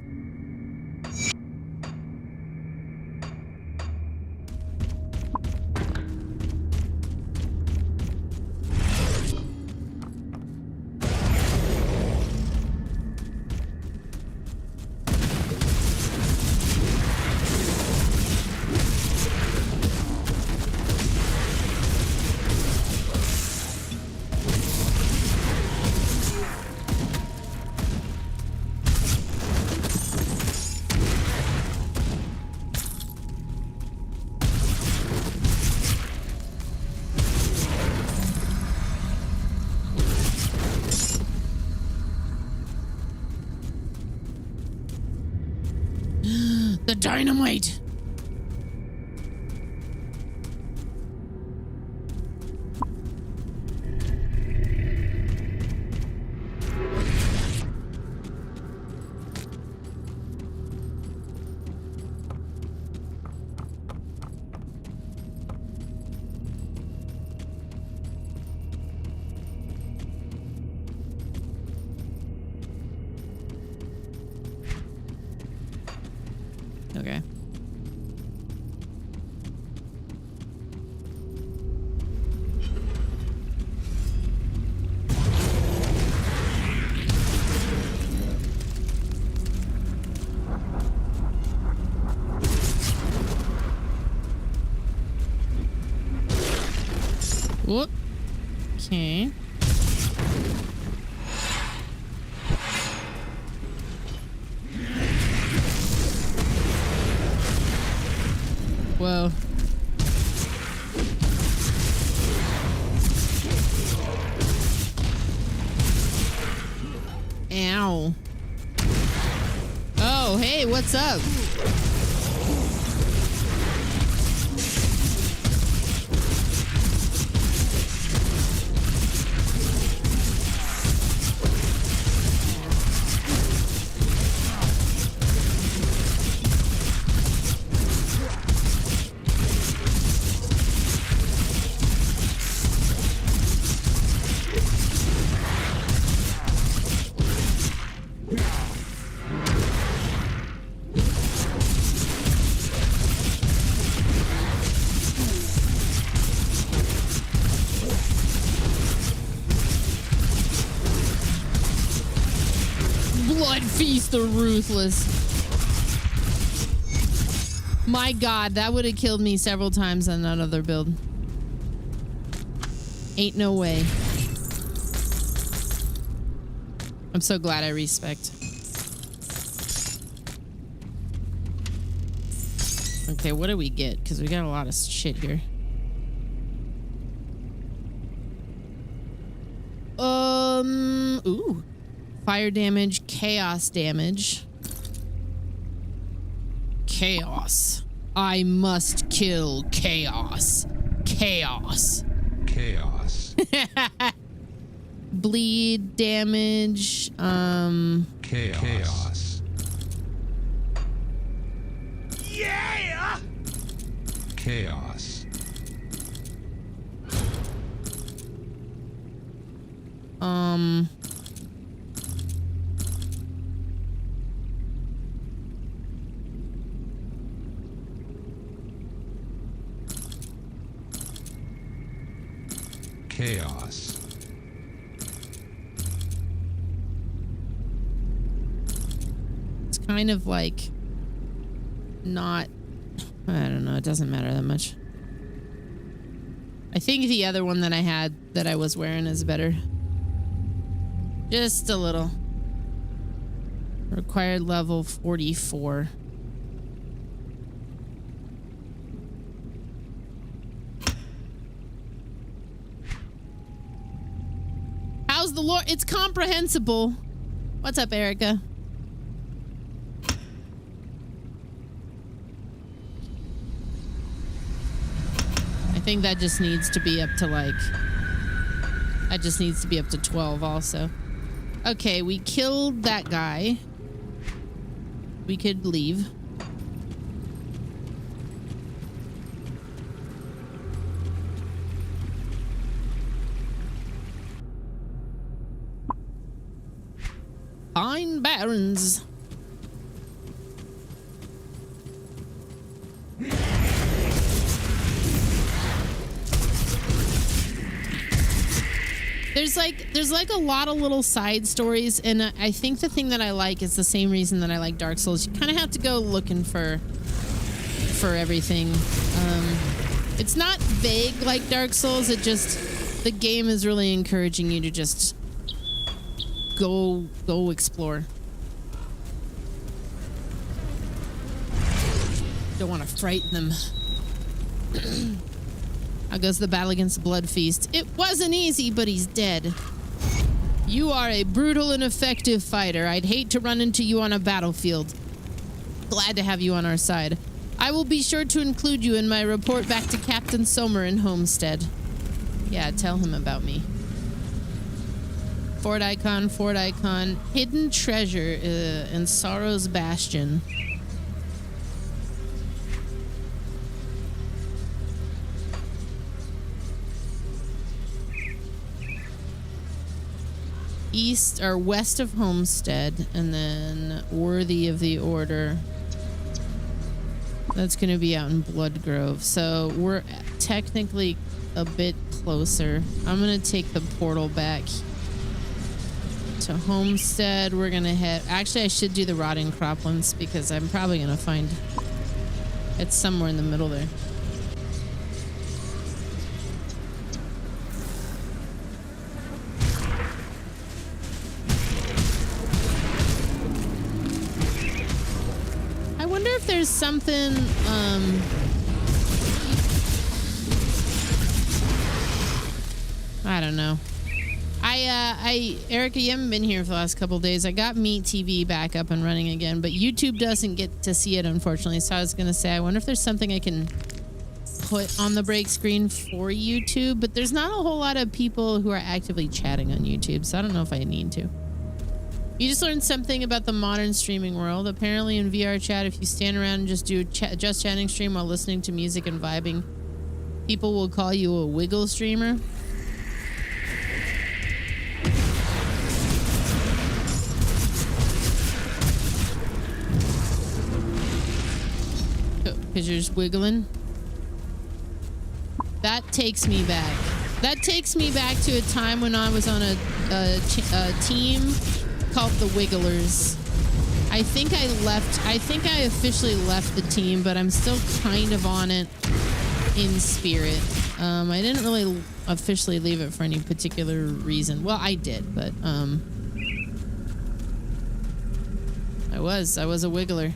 Dynamite. Okay. Whoop. Okay. Whoa. Ow. Oh, hey, what's up? Blood Feast the Ruthless. My god, that would have killed me several times on that other build. Ain't no way. I'm so glad I respect. Okay, what do we get? Because we got a lot of shit here. Ooh. Fire damage, chaos damage. Chaos. I must kill chaos. Chaos. Chaos. Bleed damage. Chaos. Yeah! Chaos. Chaos. It's kind of like not, I don't know, it doesn't matter that much. I think the other one that I had that I was wearing is better. Just a little. Required level 44. How's the lore? It's comprehensible. What's up, Erica? I think that just needs to be up to like... That just needs to be up to 12 also. Okay, we killed that guy. We could leave. Pine Barrens. There's like a lot of little side stories, and I think the thing that I like is the same reason that I like Dark Souls. You kind of have to go looking for everything. It's not vague like Dark Souls. It just, the game is really encouraging you to just go explore. Don't want to frighten them. How goes the battle against the Blood Feast? It wasn't easy, but he's dead. You are a brutal and effective fighter. I'd hate to run into you on a battlefield. Glad to have you on our side. I will be sure to include you in my report back to Captain Somer in Homestead. Yeah, tell him about me. Fort Icon, Fort Icon. Hidden treasure in Sorrow's Bastion. East or west of Homestead, and then Worthy of the Order. That's going to be out in Bloodgrove. So we're technically a bit closer. I'm going to take the portal back to Homestead. We're going to head... Actually, I should do the Rotting Croplands because I'm probably going to find... It's somewhere in the middle there. I wonder if there's something... I don't know. Erica, you haven't been here for the last couple of days. I got Meat TV back up and running again, but YouTube doesn't get to see it, unfortunately. So I was going to say, I wonder if there's something I can put on the break screen for YouTube, but there's not a whole lot of people who are actively chatting on YouTube, so I don't know if I need to. You just learned something about the modern streaming world. Apparently in VR chat, if you stand around and just do just chatting stream while listening to music and vibing, people will call you a wiggle streamer. Because you're just wiggling. That takes me back. That takes me back to a time when I was on a team called the Wigglers. I think I officially left the team, but I'm still kind of on it in spirit. I didn't really officially leave it for any particular reason. Well, I did, but I was a Wiggler.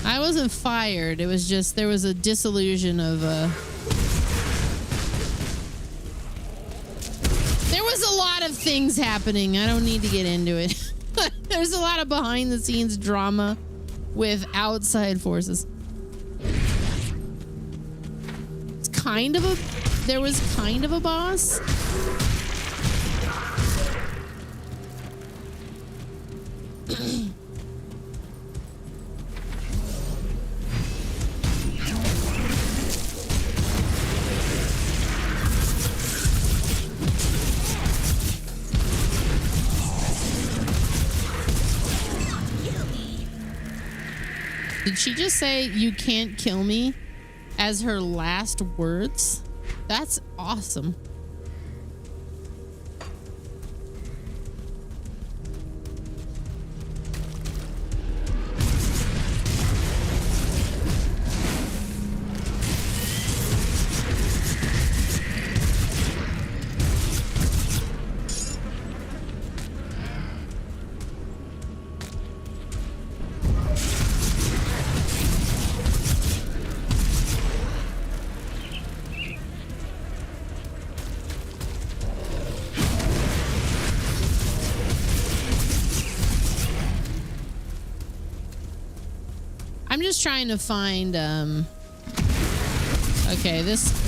I wasn't fired. It was just there was a disillusion of there was a lot of things happening. I don't need to get into it. There's a lot of behind the scenes drama with outside forces. It's kind of a there was kind of a boss. Did she just say "you can't kill me" as her last words? That's awesome. I'm just trying to find, okay,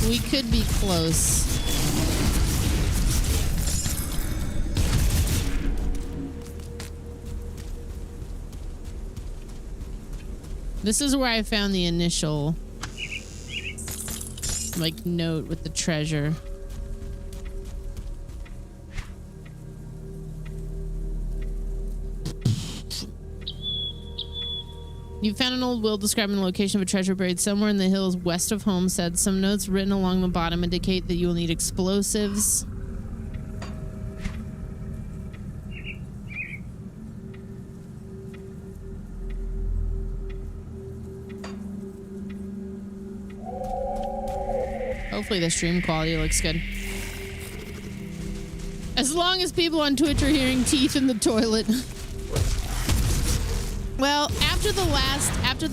we could be close. This is where I found the initial, like, note with the treasure. You found an old will describing the location of a treasure buried somewhere in the hills west of Homestead. Some notes written along the bottom indicate that you will need explosives. Hopefully the stream quality looks good. As long as people on Twitch are hearing teeth in the toilet. Well, after the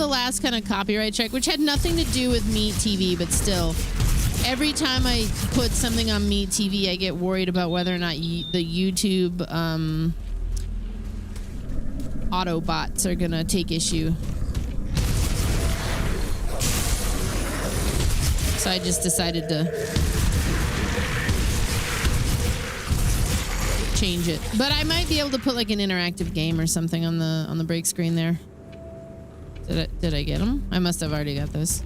last kind of copyright check, which had nothing to do with Meat TV, but still, Every time I put something on Meat TV, I get worried about whether or not the YouTube Autobots are gonna take issue. So I just decided to change it. But I might be able to put like an interactive game or something on the break screen there. Did I get them? I must have already got those.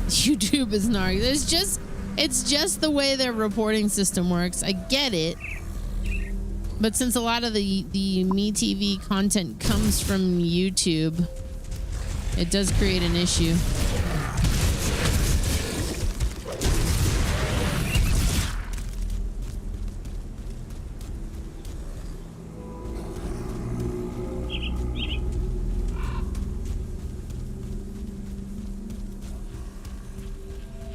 YouTube is gnarly. It's just the way their reporting system works. I get it. But since a lot of the MeTV content comes from YouTube, it does create an issue.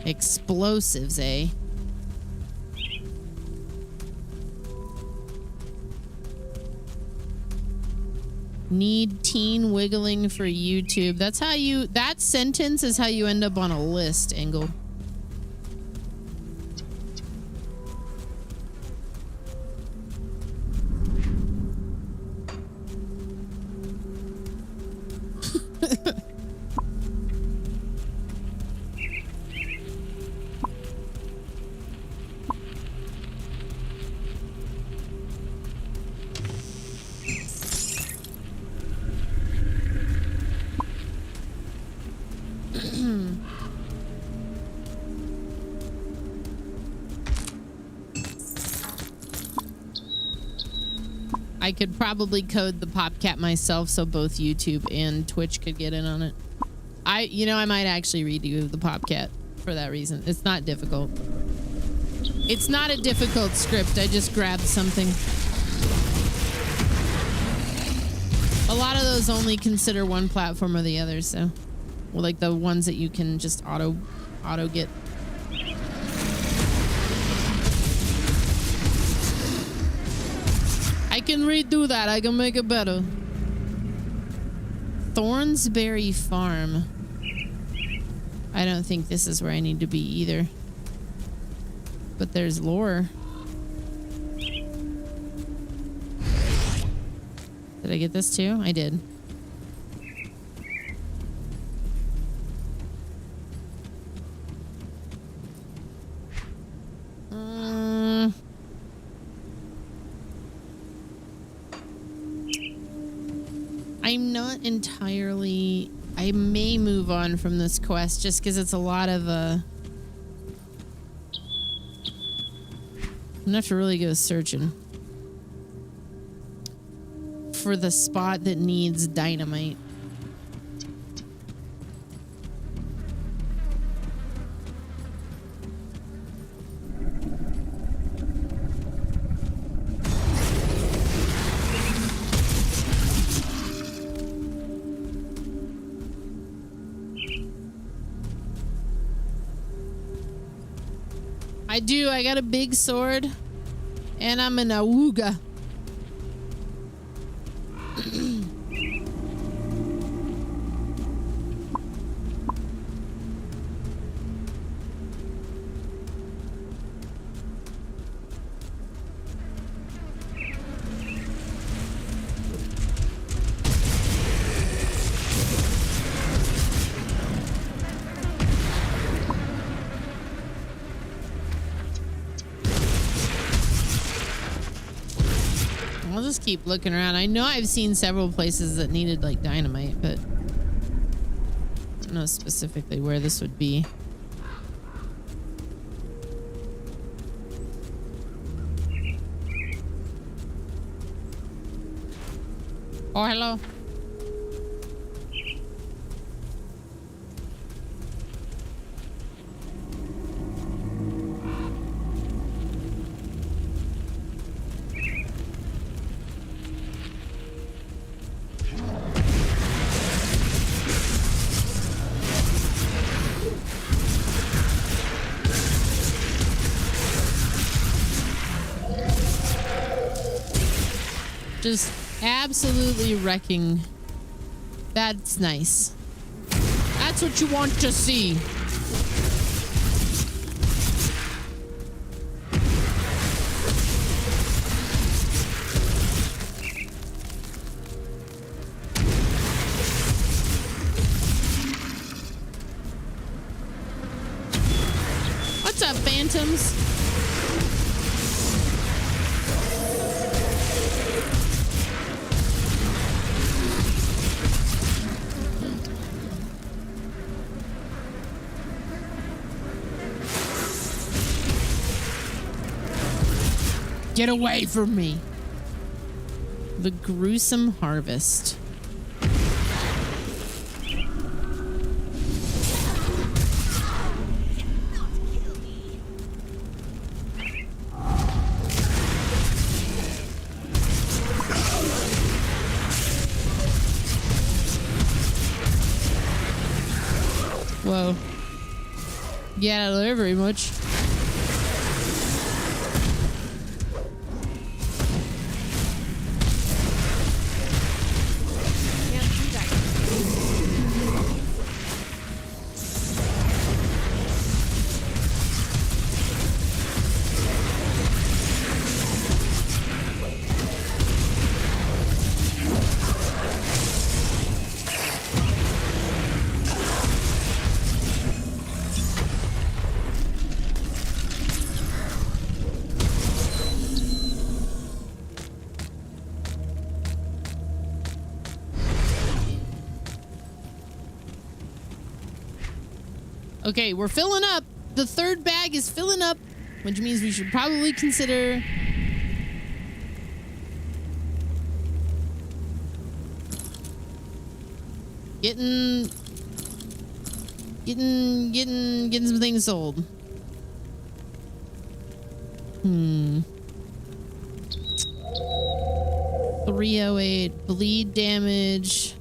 Explosives, eh? Need teen wiggling for YouTube. That's how you... That sentence is how you end up on a list, Engel. I could probably code the PopCat myself so both YouTube and Twitch could get in on it. I might actually redo the PopCat for that reason. It's not difficult. It's not a difficult script. I just grabbed something. A lot of those only consider one platform or the other, so... Well, like the ones that you can just auto get. I can redo that. I can make it better. Thornsberry Farm. I don't think this is where I need to be either. But there's lore. Did I get this too? I did. I'm not entirely... I may move on from this quest just because it's a lot of... I'm gonna have to really go searching for the spot that needs dynamite. I do. I got a big sword. And I'm an awooga. I'll just keep looking around. I know I've seen several places that needed like dynamite, but I don't know specifically where this would be. Oh, hello. Just absolutely wrecking. That's nice. That's what you want to see. What's up, phantoms? Get away from me. The gruesome harvest. Whoa. Get out of there very much. Okay, we're filling up. The third bag is filling up, which means we should probably consider getting some things sold. 308 bleed damage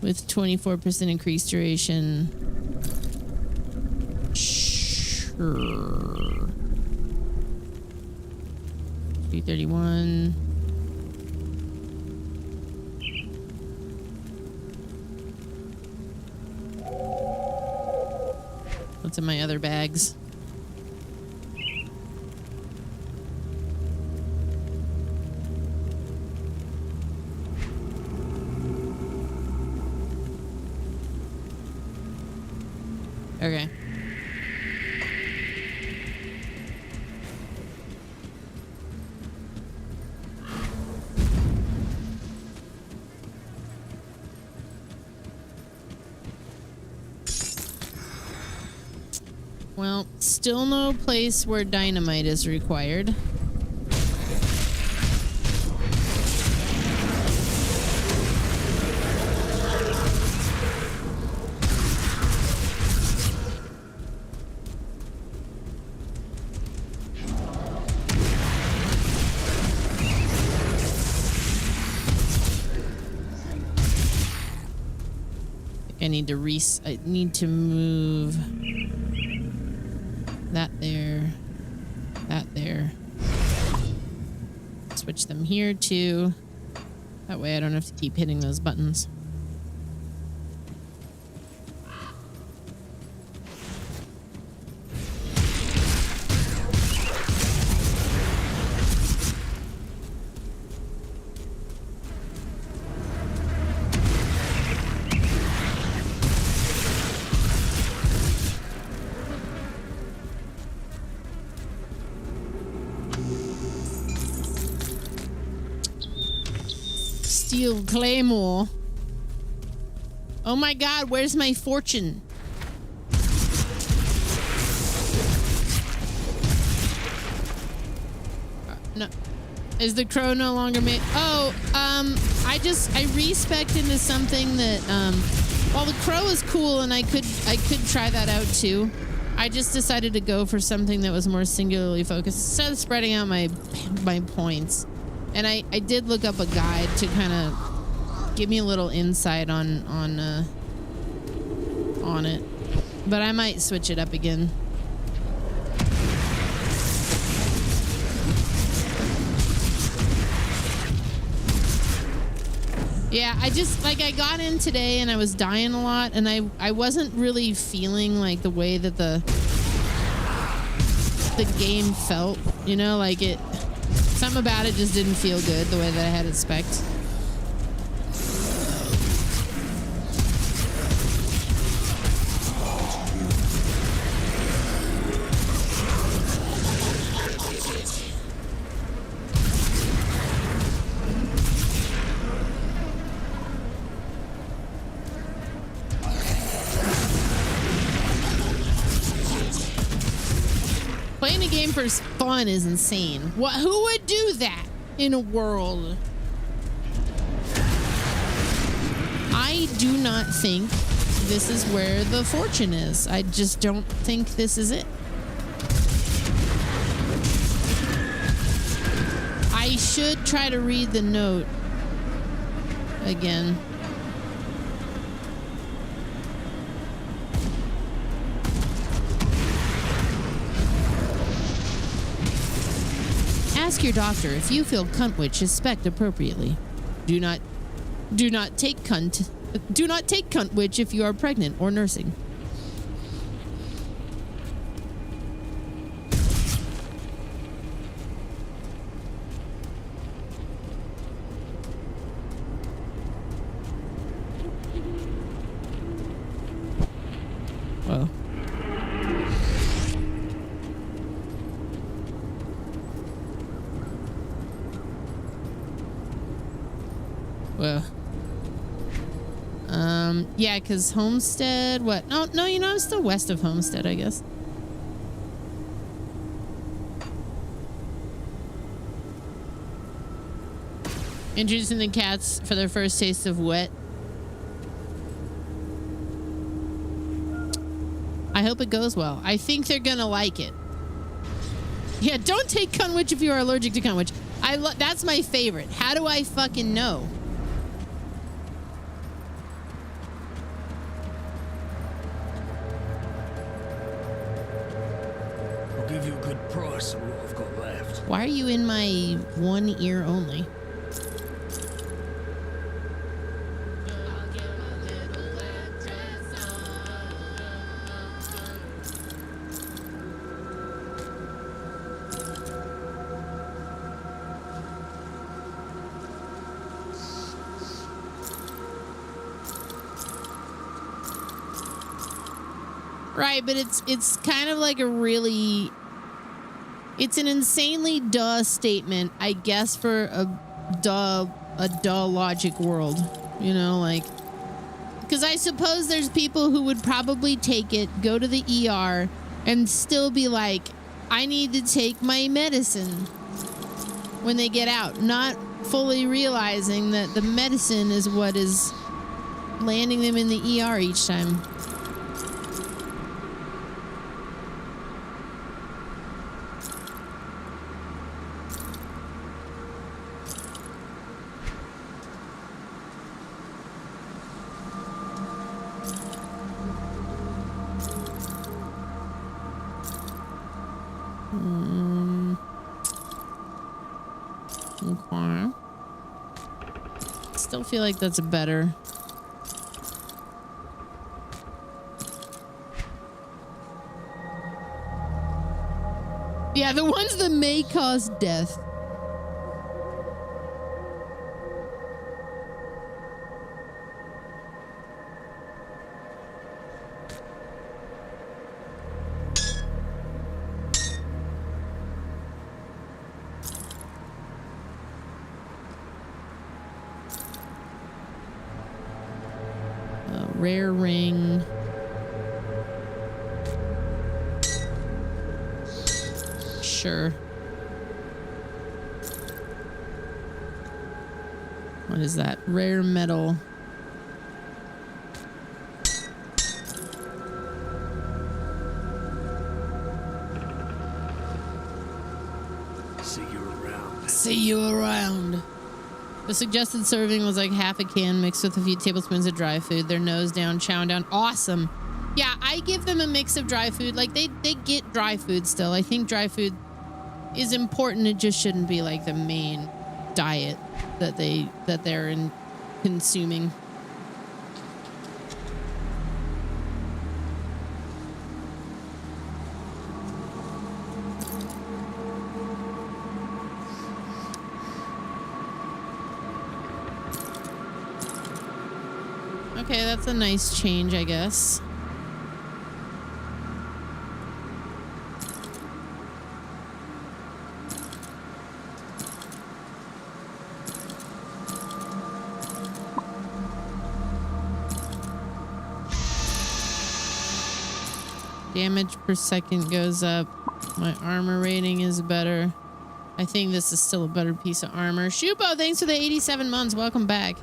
with 24% increased duration. Sure. 231. What's in my other bags? Okay. Well, still no place where dynamite is required. I need to move that there, that there. Switch them here too. That way I don't have to keep hitting those buttons. Steel claymore. Oh my god, where's my fortune? No. Is the crow no longer made? Oh, I respec'd into something that while the crow is cool and I could try that out too. I just decided to go for something that was more singularly focused instead of spreading out my points. And I did look up a guide to kind of give me a little insight on it. But I might switch it up again. Yeah, I just, like, I got in today and I was dying a lot, and I wasn't really feeling, like, the way that the game felt, you know? Like, something about it just didn't feel good the way that I had it spec'd. Playing a game for fun is insane. Who would do that in a world? I do not think this is where the fortune is. I just don't think this is it. I should try to read the note again. Ask your doctor if you feel cunt witch is spec'd appropriately. Do not take cunt witch if you are pregnant or nursing. Well. Well, yeah, because Homestead, what? No, you know, I'm still west of Homestead, I guess. Introducing the cats for their first taste of wet. I hope it goes well. I think they're gonna like it. Yeah, don't take cunt witch if you are allergic to cunt witch. That's my favorite. How do I fucking know? Give you a good price on what I've got left. Why are you in my one ear only? Right, but it's kind of like a really... It's an insanely duh statement, I guess, for a duh logic world. You know, like... Because I suppose there's people who would probably take it, go to the ER, and still be like, I need to take my medicine when they get out. Not fully realizing that the medicine is what is landing them in the ER each time. Okay. Still feel like that's better. Yeah, the ones that may cause death. Rare ring. Sure. What is that? Rare metal. See you around. See you around. The suggested serving was like half a can mixed with a few tablespoons of dry food. Their nose down, chowing down. Awesome. Yeah, I give them a mix of dry food. Like they get dry food still. I think dry food is important. It just shouldn't be like the main diet that they're consuming. Okay, that's a nice change, I guess. Damage per second goes up. My armor rating is better. I think this is still a better piece of armor. Shupo, thanks for the 87 months. Welcome back.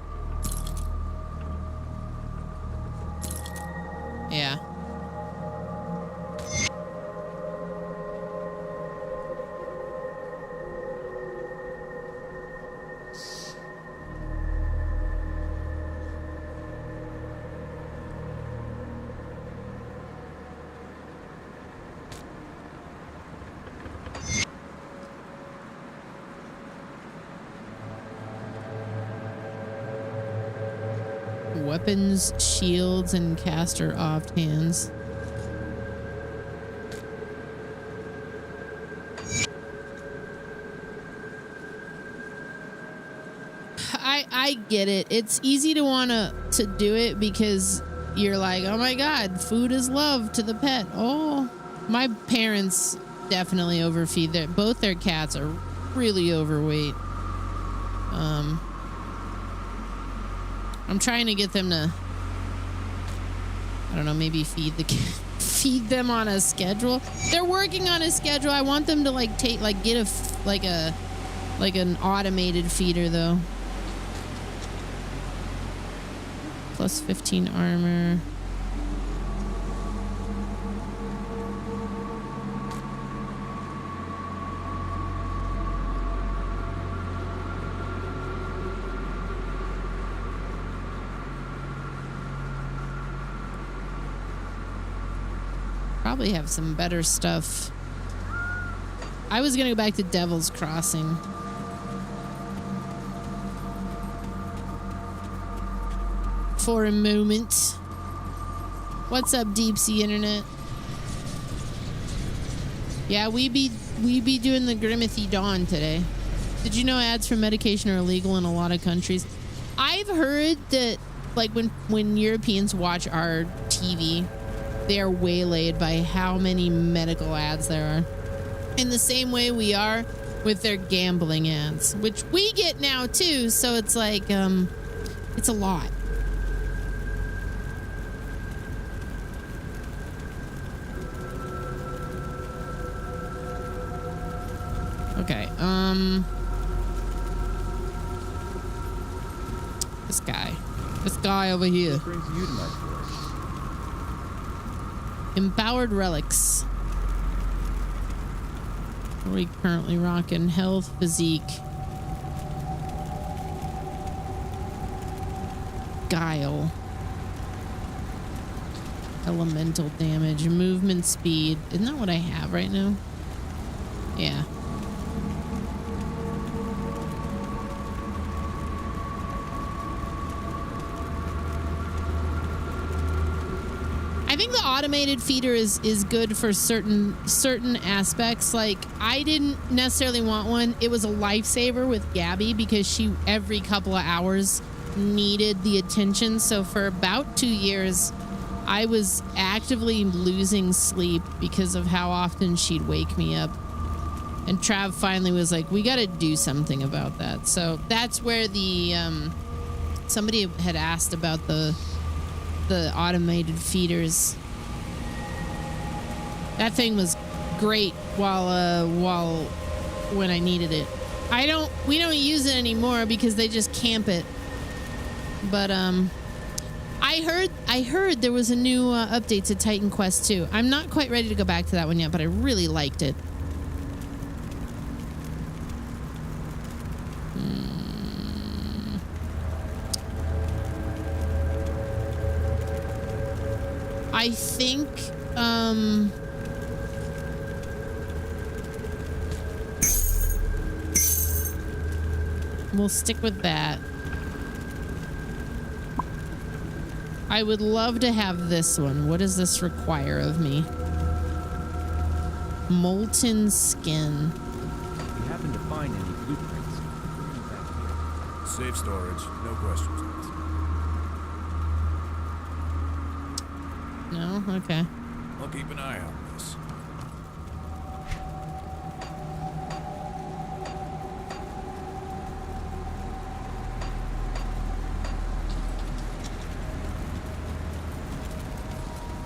Yeah. Weapons, shields, and caster offhands. I get it. It's easy to want to do it because you're like, oh my god, food is love to the pet. Oh, my parents definitely overfeed both their cats are really overweight. I'm trying to get them to, I don't know, maybe feed them on a schedule. They're working on a schedule. I want them to get an automated feeder though. Plus 15 armor. Probably have some better stuff. I was gonna go back to Devil's Crossing. For a moment. What's up, Deep Sea Internet? Yeah, we be doing the Grimithy Dawn today. Did you know ads for medication are illegal in a lot of countries? I've heard that like when Europeans watch our TV, they are waylaid by how many medical ads there are. In the same way we are with their gambling ads, which we get now too, so it's like it's a lot. Okay, this guy over here. What brings you to my forge? Empowered relics. What are we currently rocking? Health, physique, guile, elemental damage, movement speed. Isn't that what I have right now? Yeah. I think the automated feeder is good for certain aspects. Like, I didn't necessarily want one. It was a lifesaver with Gabby because she every couple of hours needed the attention. So for about 2 years, I was actively losing sleep because of how often she'd wake me up. And Trav finally was like, we got to do something about that. So that's where the somebody had asked about the automated feeders. That thing was great while when I needed it. We don't use it anymore because they just camp it. But I heard there was a new update to Titan Quest 2. I'm not quite ready to go back to that one yet, but I really liked it. I think we'll stick with that. I would love to have this one. What does this require of me? Molten skin. If you happen to find any blueprints, bring them back here. Safe storage, no questions asked. No? Okay. I'll keep an eye on this.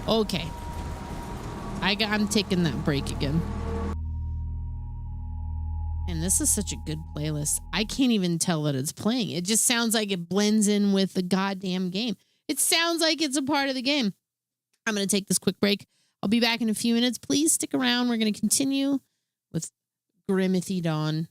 Okay. I'm taking that break again. And this is such a good playlist. I can't even tell that it's playing. It just sounds like it blends in with the goddamn game. It sounds like it's a part of the game. I'm going to take this quick break. I'll be back in a few minutes. Please stick around. We're going to continue with Grimothy Dawn.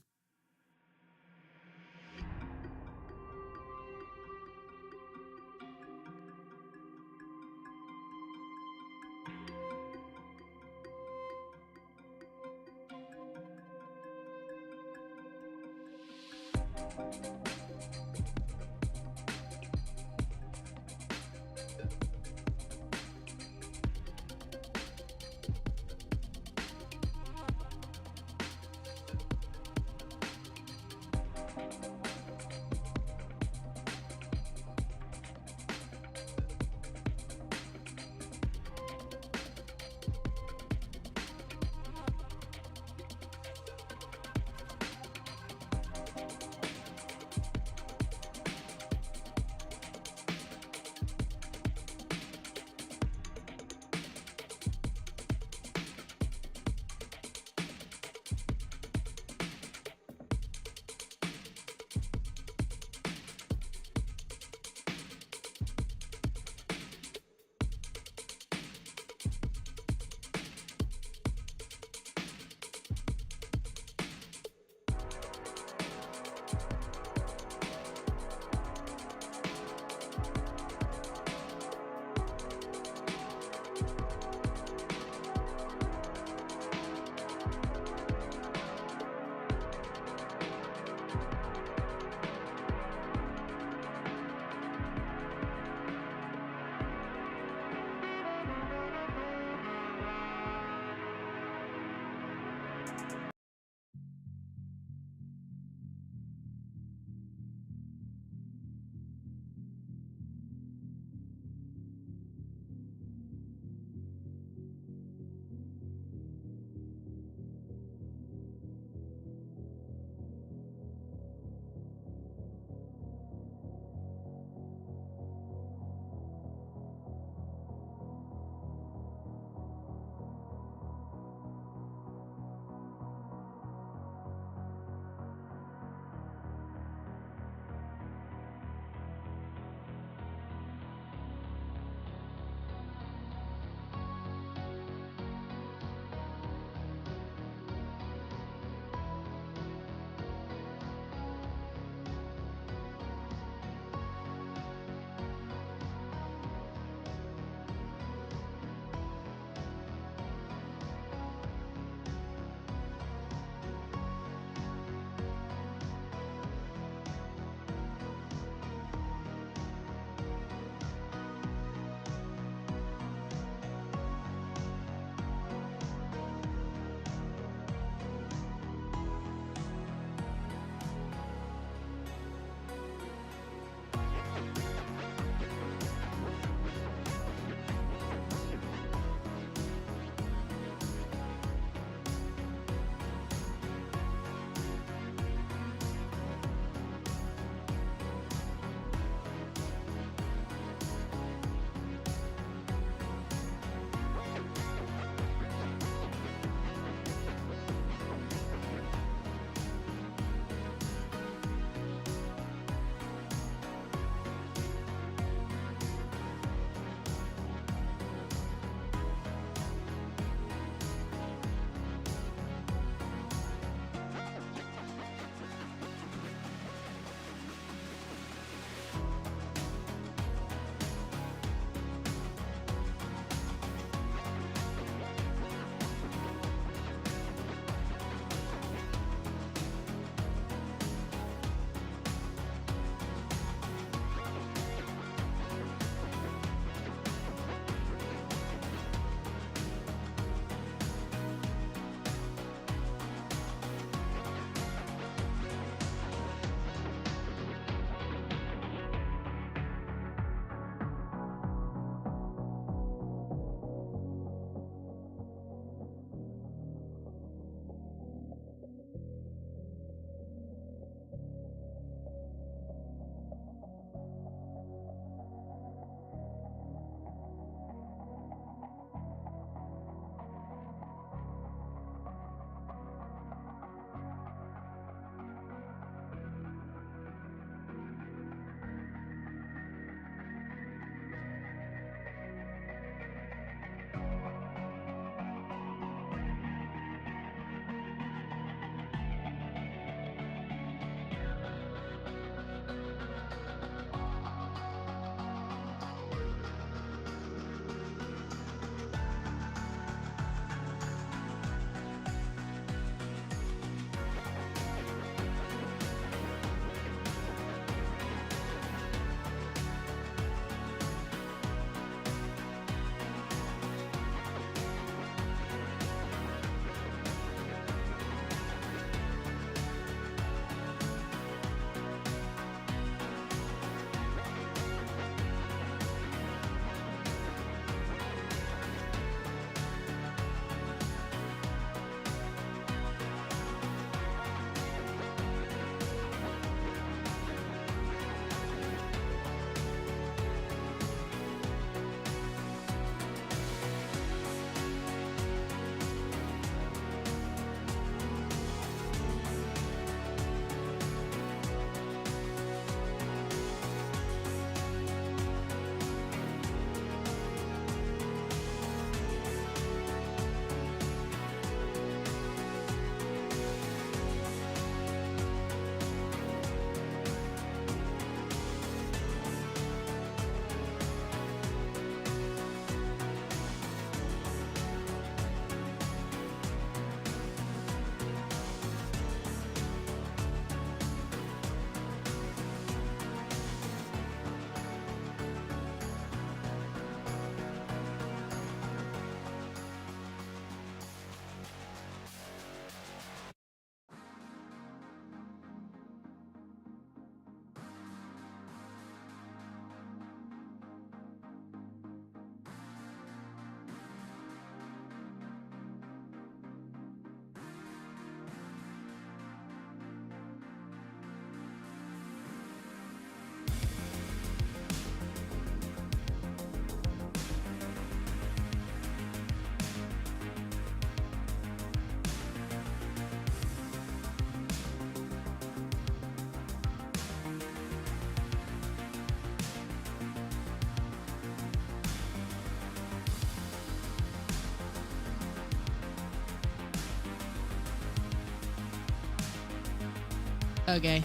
Okay.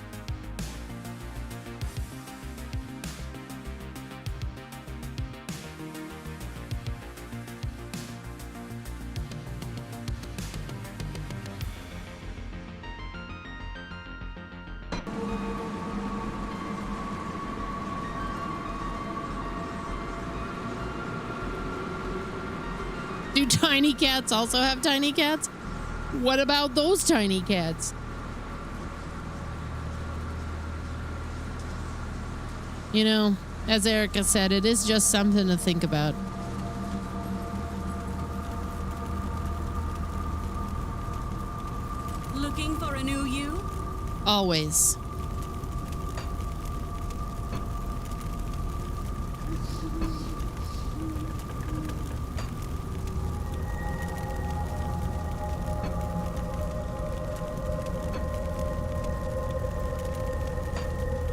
Do tiny cats also have tiny cats? What about those tiny cats? You know, as Erica said, it is just something to think about. Looking for a new you? Always.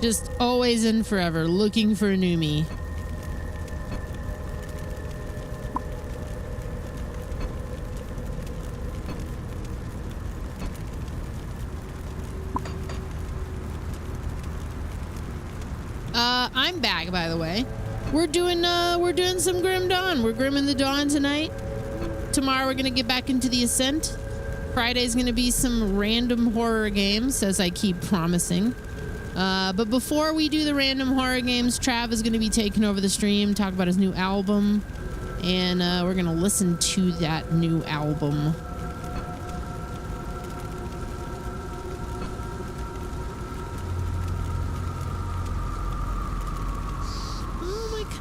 Just always and forever looking for a new me. I'm back, by the way. We're doing some Grim Dawn. We're grimming the dawn tonight. Tomorrow we're gonna get back into the Ascent. Friday's gonna be some random horror games, as I keep promising. But before we do the random horror games, Trav is going to be taking over the stream, talk about his new album, and we're going to listen to that new album.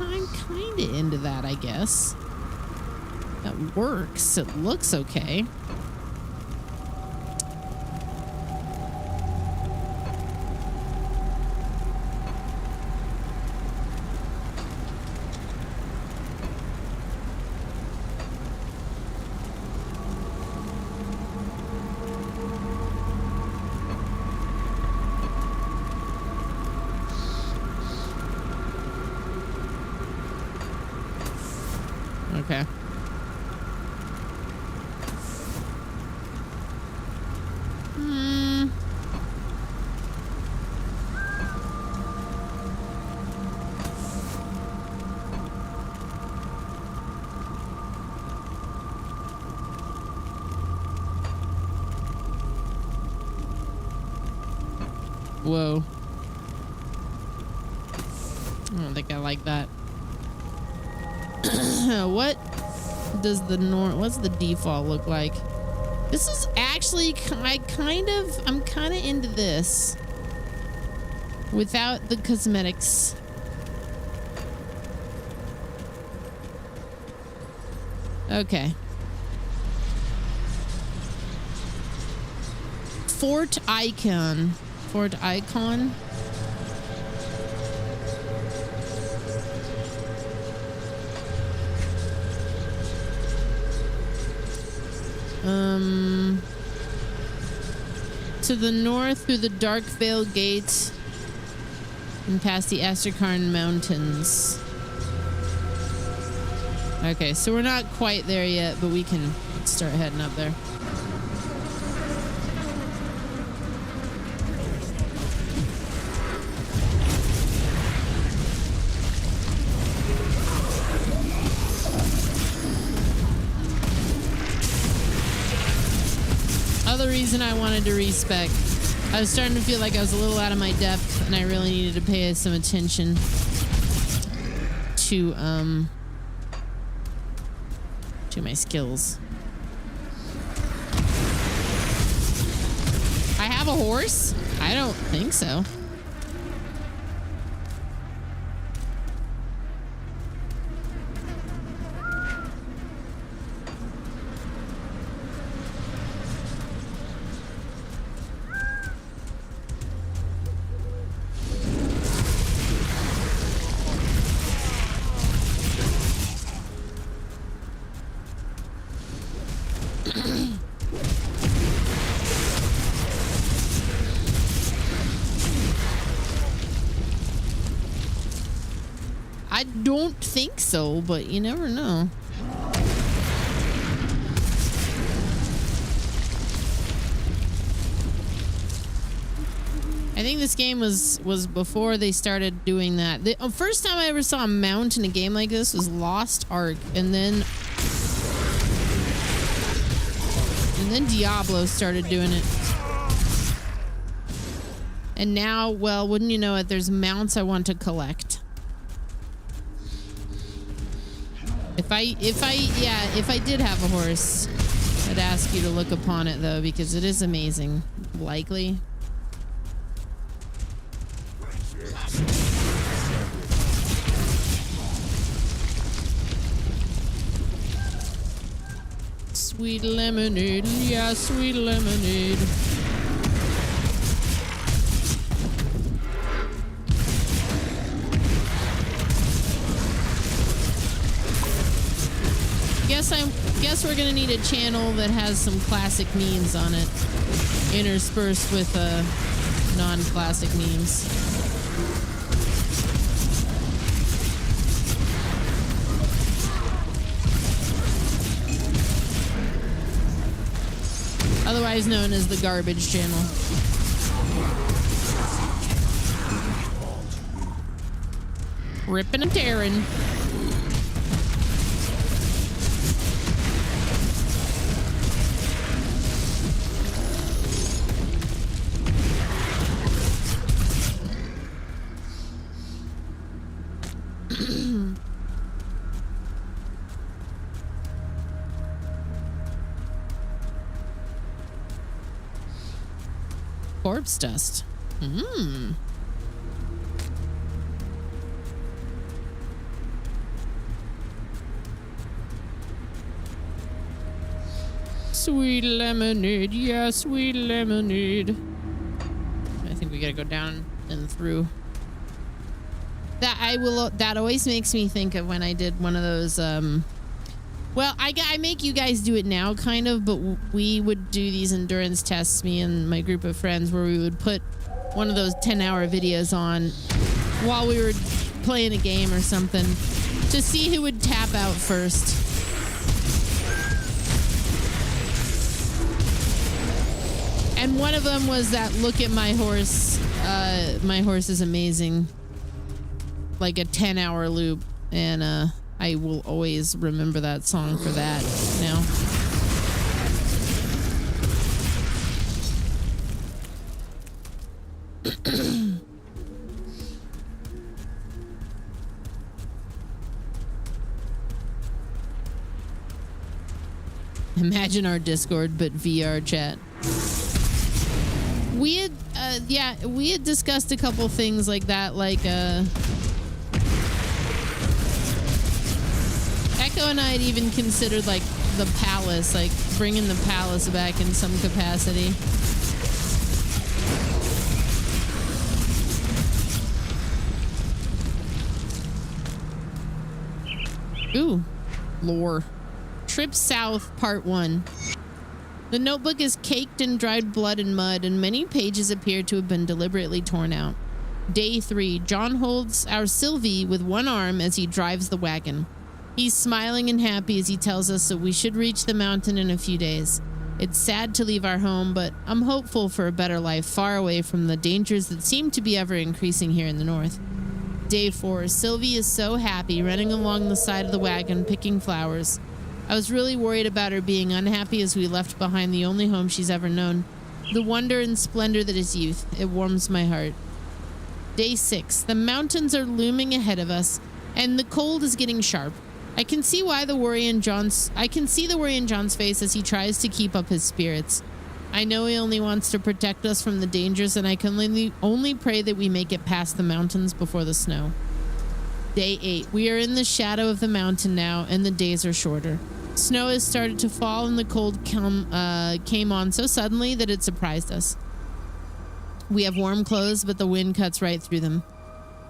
I'm kind of into that, I guess. That works. It looks okay. Okay. Whoa. I don't think I like that. What does what's the default look like? This is actually, I'm kind of into this without the cosmetics. Okay. Fort Icon. To the north through the Dark Vale Gate and past the Astrakarn Mountains. Okay, so we're not quite there yet, but we can start heading up there. Reason I wanted to respec. I was starting to feel like I was a little out of my depth and I really needed to pay some attention to my skills. I have a horse? I don't think so. I don't think so, but you never know. I think this game was before they started doing that. The first time I ever saw a mount in a game like this was Lost Ark, and then Diablo started doing it. And now, well, wouldn't you know it, there's mounts I want to collect. If I did have a horse, I'd ask you to look upon it though, because it is amazing. Likely. Sweet lemonade, yeah, sweet lemonade. Guess we're gonna need a channel that has some classic memes on it, interspersed with non-classic memes. Otherwise known as the garbage channel. Ripping and tearing. Corpse dust. Sweet lemonade, yeah, sweet lemonade. I think we gotta go down and through. That always makes me think of when I did one of those well, I make you guys do it now, kind of, but we would do these endurance tests, me and my group of friends, where we would put one of those 10-hour videos on while we were playing a game or something to see who would tap out first. And one of them was that look at my horse. My horse is amazing. Like a 10-hour loop. And I will always remember that song for that now. Imagine our Discord, but VR chat. We had discussed a couple things like that, like Echo and I had even considered like the palace, like bringing the palace back in some capacity. Ooh, lore. Trip South, Part 1. The notebook is caked in dried blood and mud, and many pages appear to have been deliberately torn out. Day 3. John holds our Sylvie with one arm as he drives the wagon. He's smiling and happy as he tells us that we should reach the mountain in a few days. It's sad to leave our home, but I'm hopeful for a better life far away from the dangers that seem to be ever increasing here in the north. Day 4. Sylvie is so happy, running along the side of the wagon, picking flowers. I was really worried about her being unhappy as we left behind the only home she's ever known. The wonder and splendor that is youth. It warms my heart. Day 6. The mountains are looming ahead of us, and the cold is getting sharp. I can see the worry in John's face as he tries to keep up his spirits. I know he only wants to protect us from the dangers, and I can only pray that we make it past the mountains before the snow. Day 8. We are in the shadow of the mountain now, and the days are shorter. Snow has started to fall, and the cold came on so suddenly that it surprised us. We have warm clothes, but the wind cuts right through them.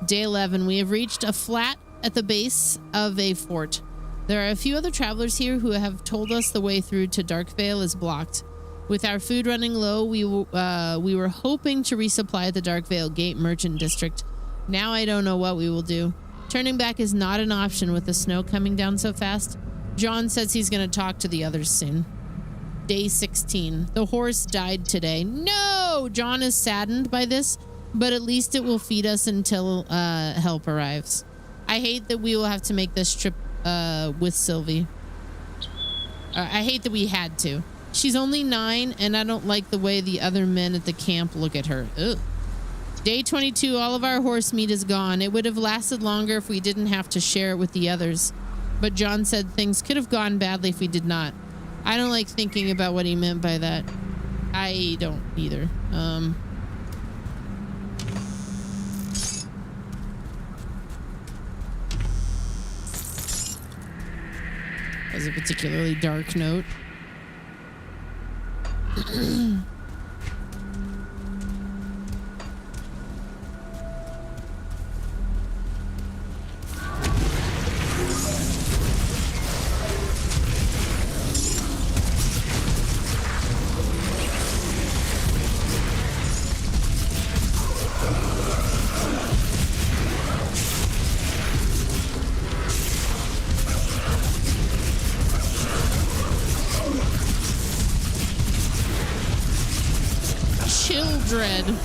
Day 11. We have reached a flat at the base of a fort. There are a few other travelers here who have told us the way through to Darkvale is blocked. With our food running low, we were hoping to resupply the Darkvale Gate Merchant District. Now I don't know what we will do. Turning back is not an option with the snow coming down so fast. John says he's going to talk to the others soon. Day 16. The horse died today. No! John is saddened by this, but at least it will feed us until help arrives. I hate that we will have to make this trip with Sylvie. I hate that we had to. She's only 9, and I don't like the way the other men at the camp look at her. Ugh. Day 22, all of our horse meat is gone. It would have lasted longer if we didn't have to share it with the others. But John said things could have gone badly if we did not. I don't like thinking about what he meant by that. I don't either. That was a particularly dark note. Children.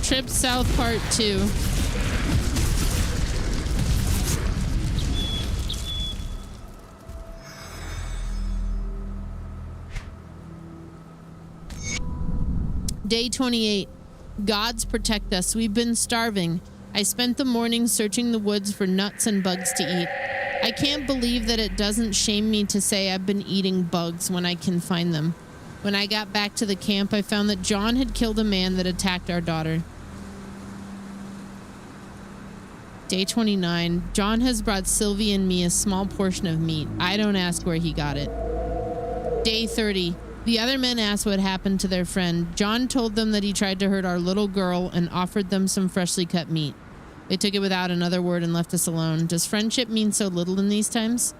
Trip South Part 2. Day 28. Gods protect us. We've been starving. I spent the morning searching the woods for nuts and bugs to eat. I can't believe that it doesn't shame me to say I've been eating bugs when I can find them. When I got back to the camp, I found that John had killed a man that attacked our daughter. Day 29. John has brought Sylvie and me a small portion of meat. I don't ask where he got it. Day 30. The other men asked what happened to their friend. John told them that he tried to hurt our little girl and offered them some freshly cut meat. They took it without another word and left us alone. Does friendship mean so little in these times?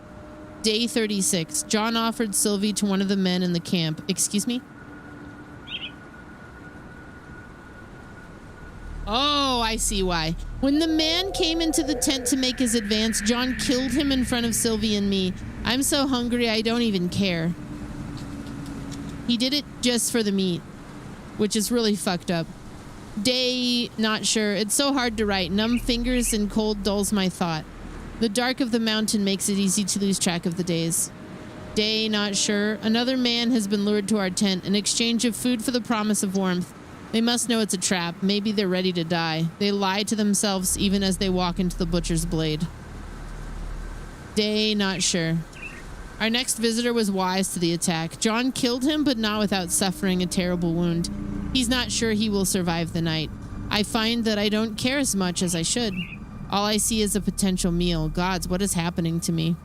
Day 36. John offered Sylvie to one of the men in the camp. Excuse me? Oh, I see why. When the man came into the tent to make his advance, John killed him in front of Sylvie and me. I'm so hungry I don't even care. He did it just for the meat, which is really fucked up. Day, not sure. It's so hard to write. Numb fingers and cold dulls my thought. The dark of the mountain makes it easy to lose track of the days. Day, not sure. Another man has been lured to our tent in exchange of food for the promise of warmth. They must know it's a trap. Maybe they're ready to die. They lie to themselves even as they walk into the butcher's blade. Day, not sure. Our next visitor was wise to the attack. John killed him, but not without suffering a terrible wound. He's not sure he will survive the night. I find that I don't care as much as I should. All I see is a potential meal. Gods, what is happening to me?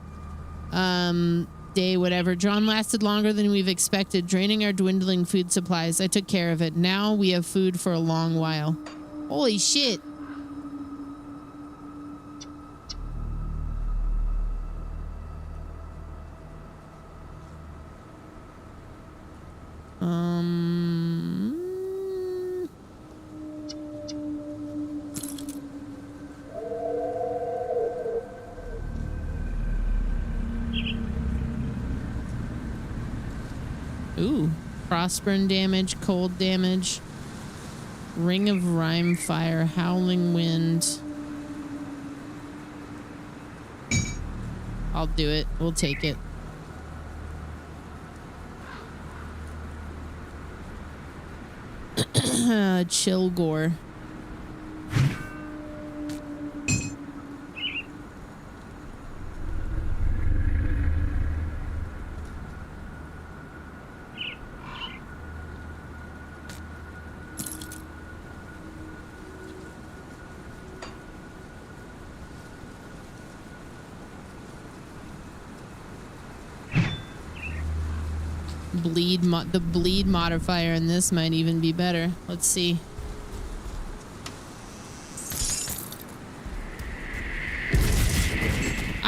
Day, whatever. John lasted longer than we've expected, draining our dwindling food supplies. I took care of it. Now we have food for a long while. Holy shit. Ooh, frostburn damage, cold damage, ring of rime fire, howling wind. I'll do it. We'll take it. Chill gore. The bleed modifier in this might even be better. Let's see.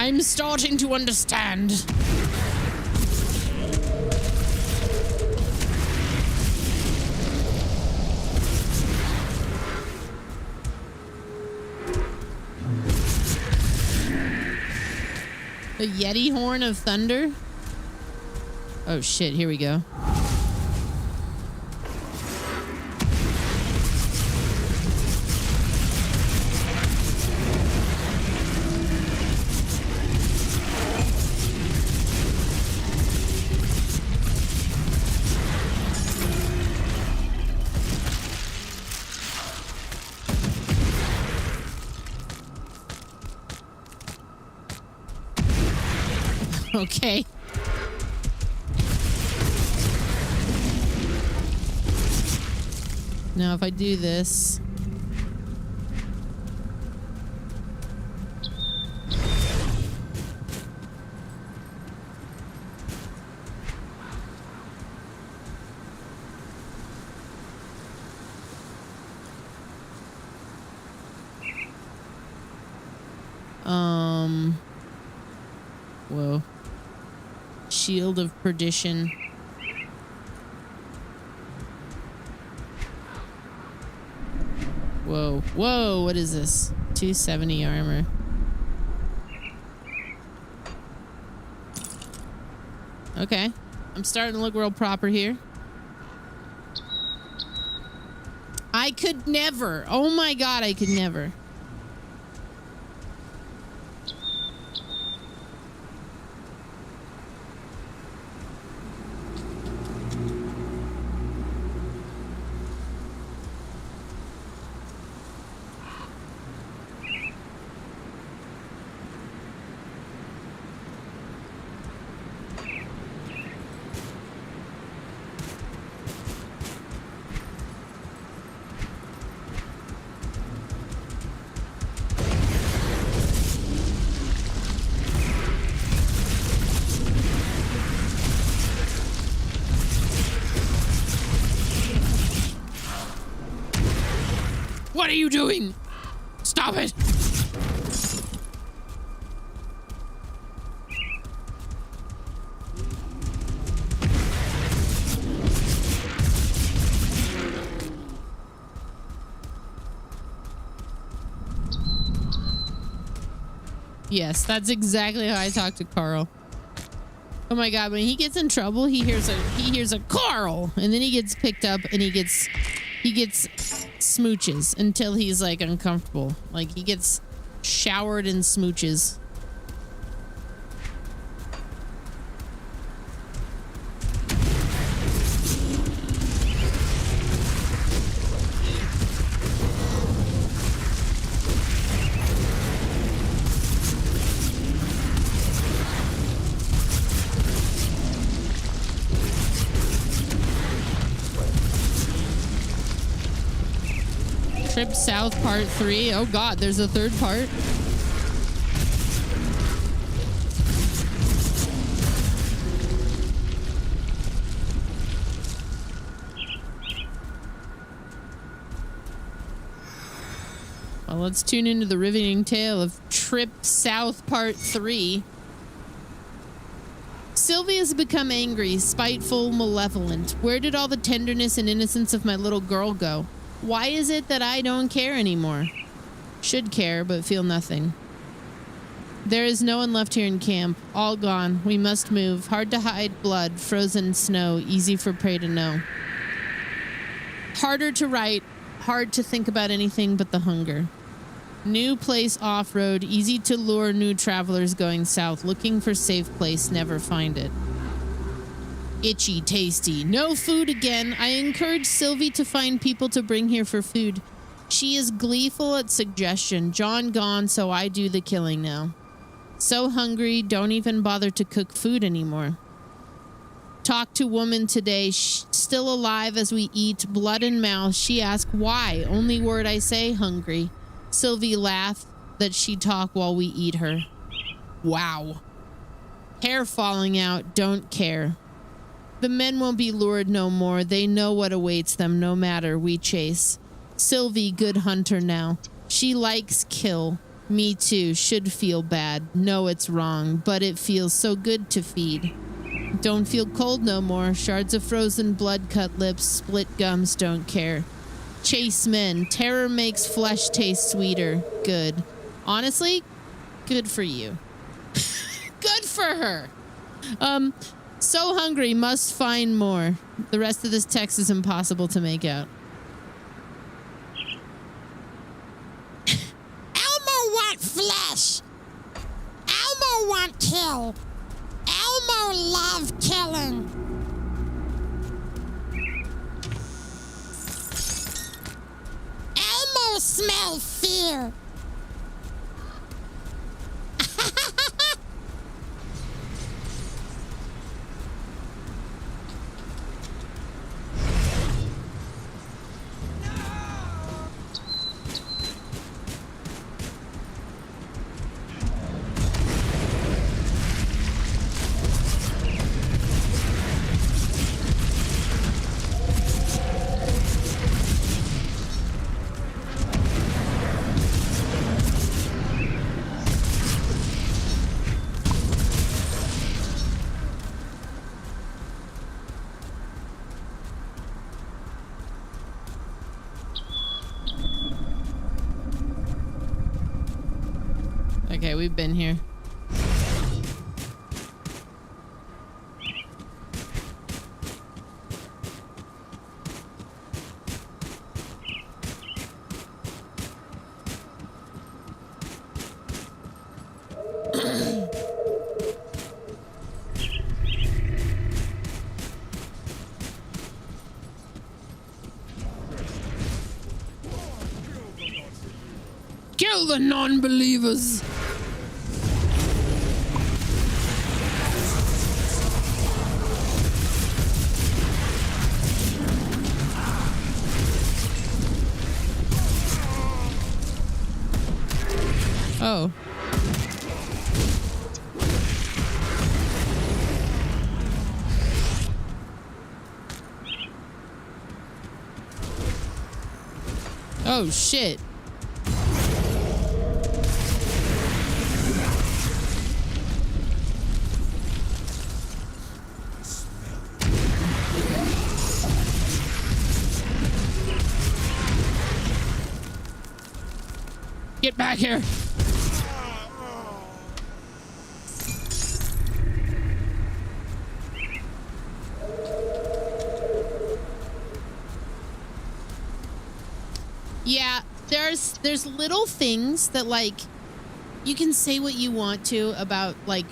I'm starting to understand. The Yeti Horn of Thunder? Oh shit, here we go. Okay. Now if I do this. Whoa. Shield of Perdition. Whoa. Whoa, what is this? 270 armor. Okay. I'm starting to look real proper here. I could never. Oh my god, I could never. What are you doing? Stop it! Yes, that's exactly how I talk to Carl. Oh my god, when he gets in trouble, he hears a Carl, and then he gets picked up and he gets smooches until he's like uncomfortable. Like he gets showered in smooches. Trip South Part 3. Oh god, there's a third part. Well, let's tune into the riveting tale of Trip South Part 3. Sylvie has become angry, spiteful, malevolent. Where did all the tenderness and innocence of my little girl go? Why is it that I don't care anymore? Should care, but feel nothing. There is no one left here in camp. All gone. We must move. Hard to hide blood, frozen snow, easy for prey to know. Harder to write, hard to think about anything but the hunger. New place off-road, easy to lure new travelers going south. Looking for safe place, never find it. Itchy, tasty. No food again. I encourage Sylvie to find people to bring here for food. She is gleeful at suggestion. John gone, so I do the killing now. So hungry, don't even bother to cook food anymore. Talk to woman today, still alive as we eat, blood in mouth. She asked why. Only word I say, hungry. Sylvie laughed that she talk while we eat her. Wow. Hair falling out, don't care. The men won't be lured no more. They know what awaits them no matter we chase. Sylvie, good hunter now. She likes kill. Me too. Should feel bad. Know it's wrong, but it feels so good to feed. Don't feel cold no more. Shards of frozen blood, cut lips, split gums, don't care. Chase men. Terror makes flesh taste sweeter. Good. Honestly, good for you. Good for her. So hungry, must find more. The rest of this text is impossible to make out. Elmo want flesh. Elmo want kill. Elmo love killing. Elmo smell fear. Okay, we've been here. Kill the non-believers! Oh. Oh, shit. Get back here. Yeah, there's little things that, like, you can say what you want to about, like,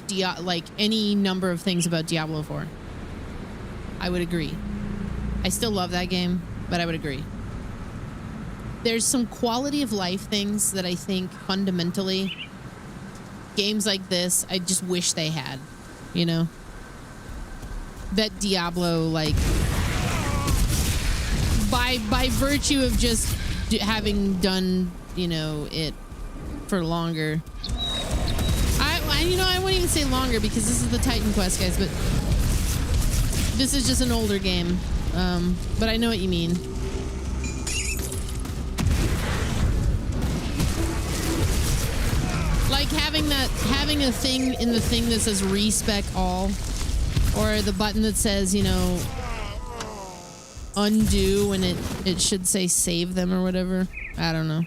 any number of things about Diablo 4. I would agree. I still love that game, but I would agree. There's some quality of life things that I think fundamentally games like this, I just wish they had, you know? That Diablo, like, by virtue of just having done, you know, it for longer. I wouldn't even say longer because this is the Titan Quest, guys, but this is just an older game. But I know what you mean. Like having a thing in the thing that says respec all, or the button that says, you know, undo when it should say save them or whatever. I don't know.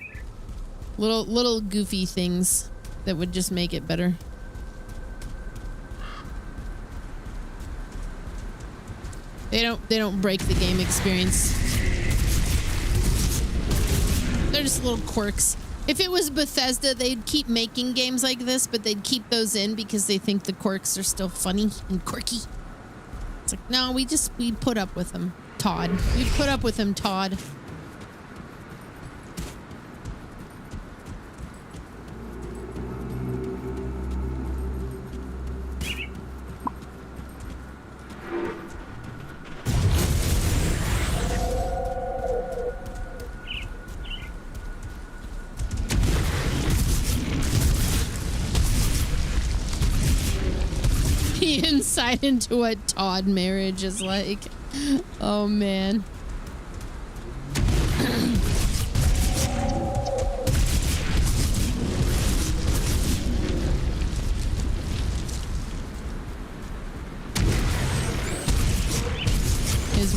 Little goofy things that would just make it better. They don't break the game experience. They're just little quirks. If it was Bethesda, they'd keep making games like this, but they'd keep those in because they think the quirks are still funny and quirky. It's like, no, we put up with them, Todd. We put up with them, Todd. Insight into what Todd marriage is like. Oh man.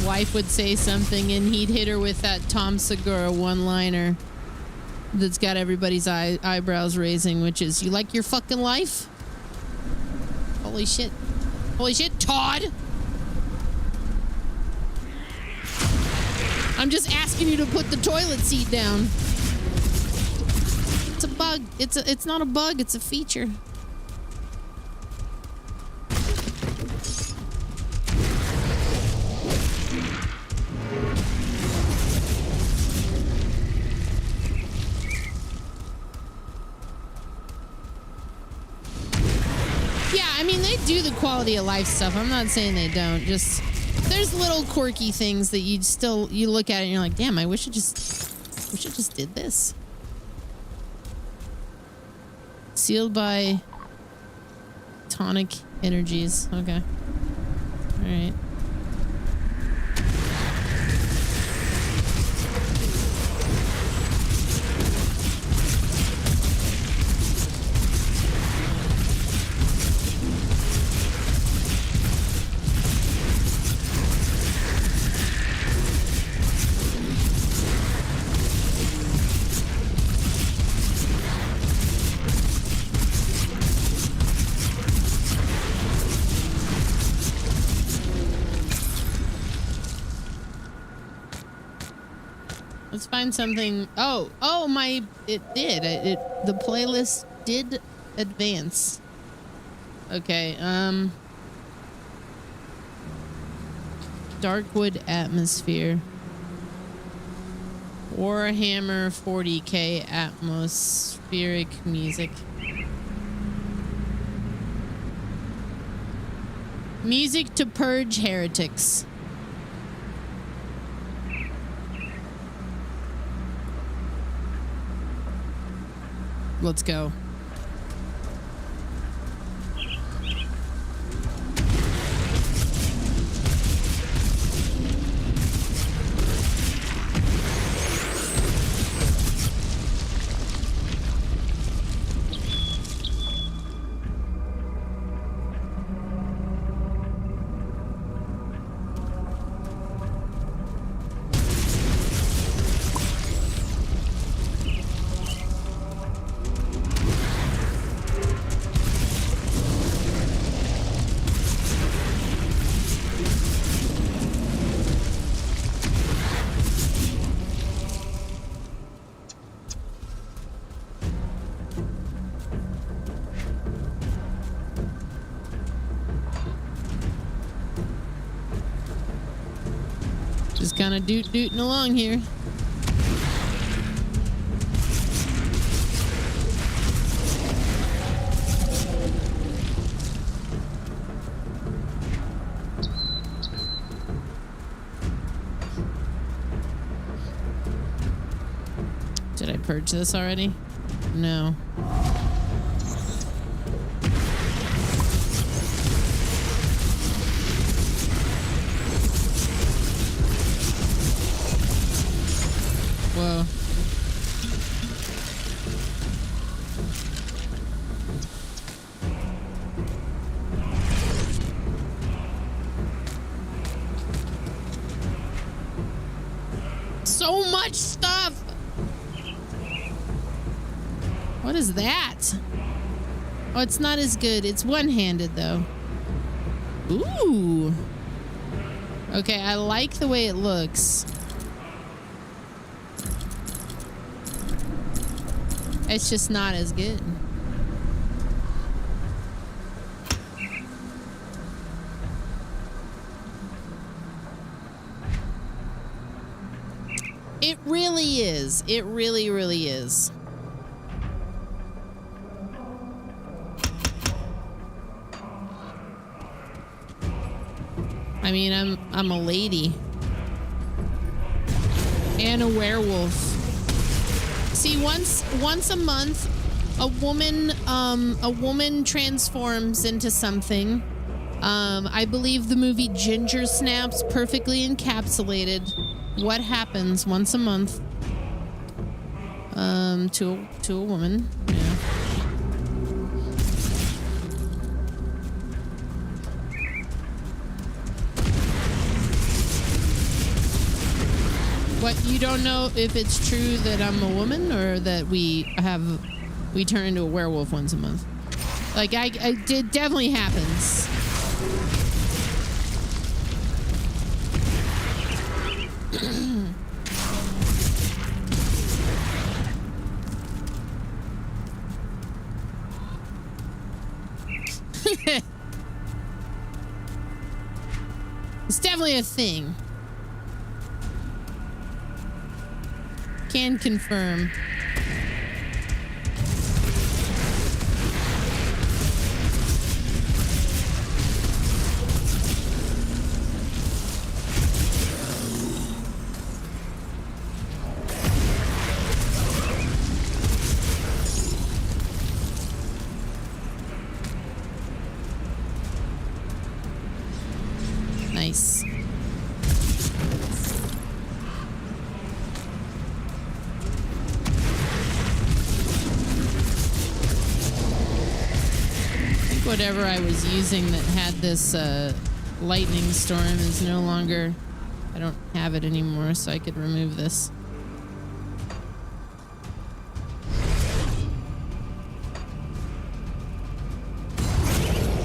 wife would say something and he'd hit her with that Tom Segura one-liner that's got everybody's eyebrows raising, which is, "You like your fucking life?" Holy shit. Holy shit, Todd! I'm just asking you to put the toilet seat down. It's a bug. It's not a bug, it's a feature. Yeah, I mean, they do the quality of life stuff. I'm not saying they don't. Just there's little quirky things that you look at it and you're like, damn, I wish it just did this. Sealed by tonic energies. Okay. All right. Let's find something. Oh, it did. The playlist did advance. Okay, Darkwood Atmosphere. Warhammer 40K atmospheric music. Music to purge heretics. Let's go. Just kind of dooting along here. Did I purge this already? No. Whoa. So much stuff. What is that? Oh, it's not as good. It's one-handed though. Ooh. Okay, I like the way it looks. It's just not as good. It really is. It really, really is. I mean, I'm a lady. And a werewolf. See, once a month, a woman transforms into something. I believe the movie Ginger Snaps perfectly encapsulated what happens once a month to a woman. Yeah. What, you don't know if it's true that I'm a woman or that we turn into a werewolf once a month? Like, it definitely happens. It's definitely a thing. Can confirm. Nice. I think whatever I was using that had this lightning storm is no longer, I don't have it anymore, so I could remove this.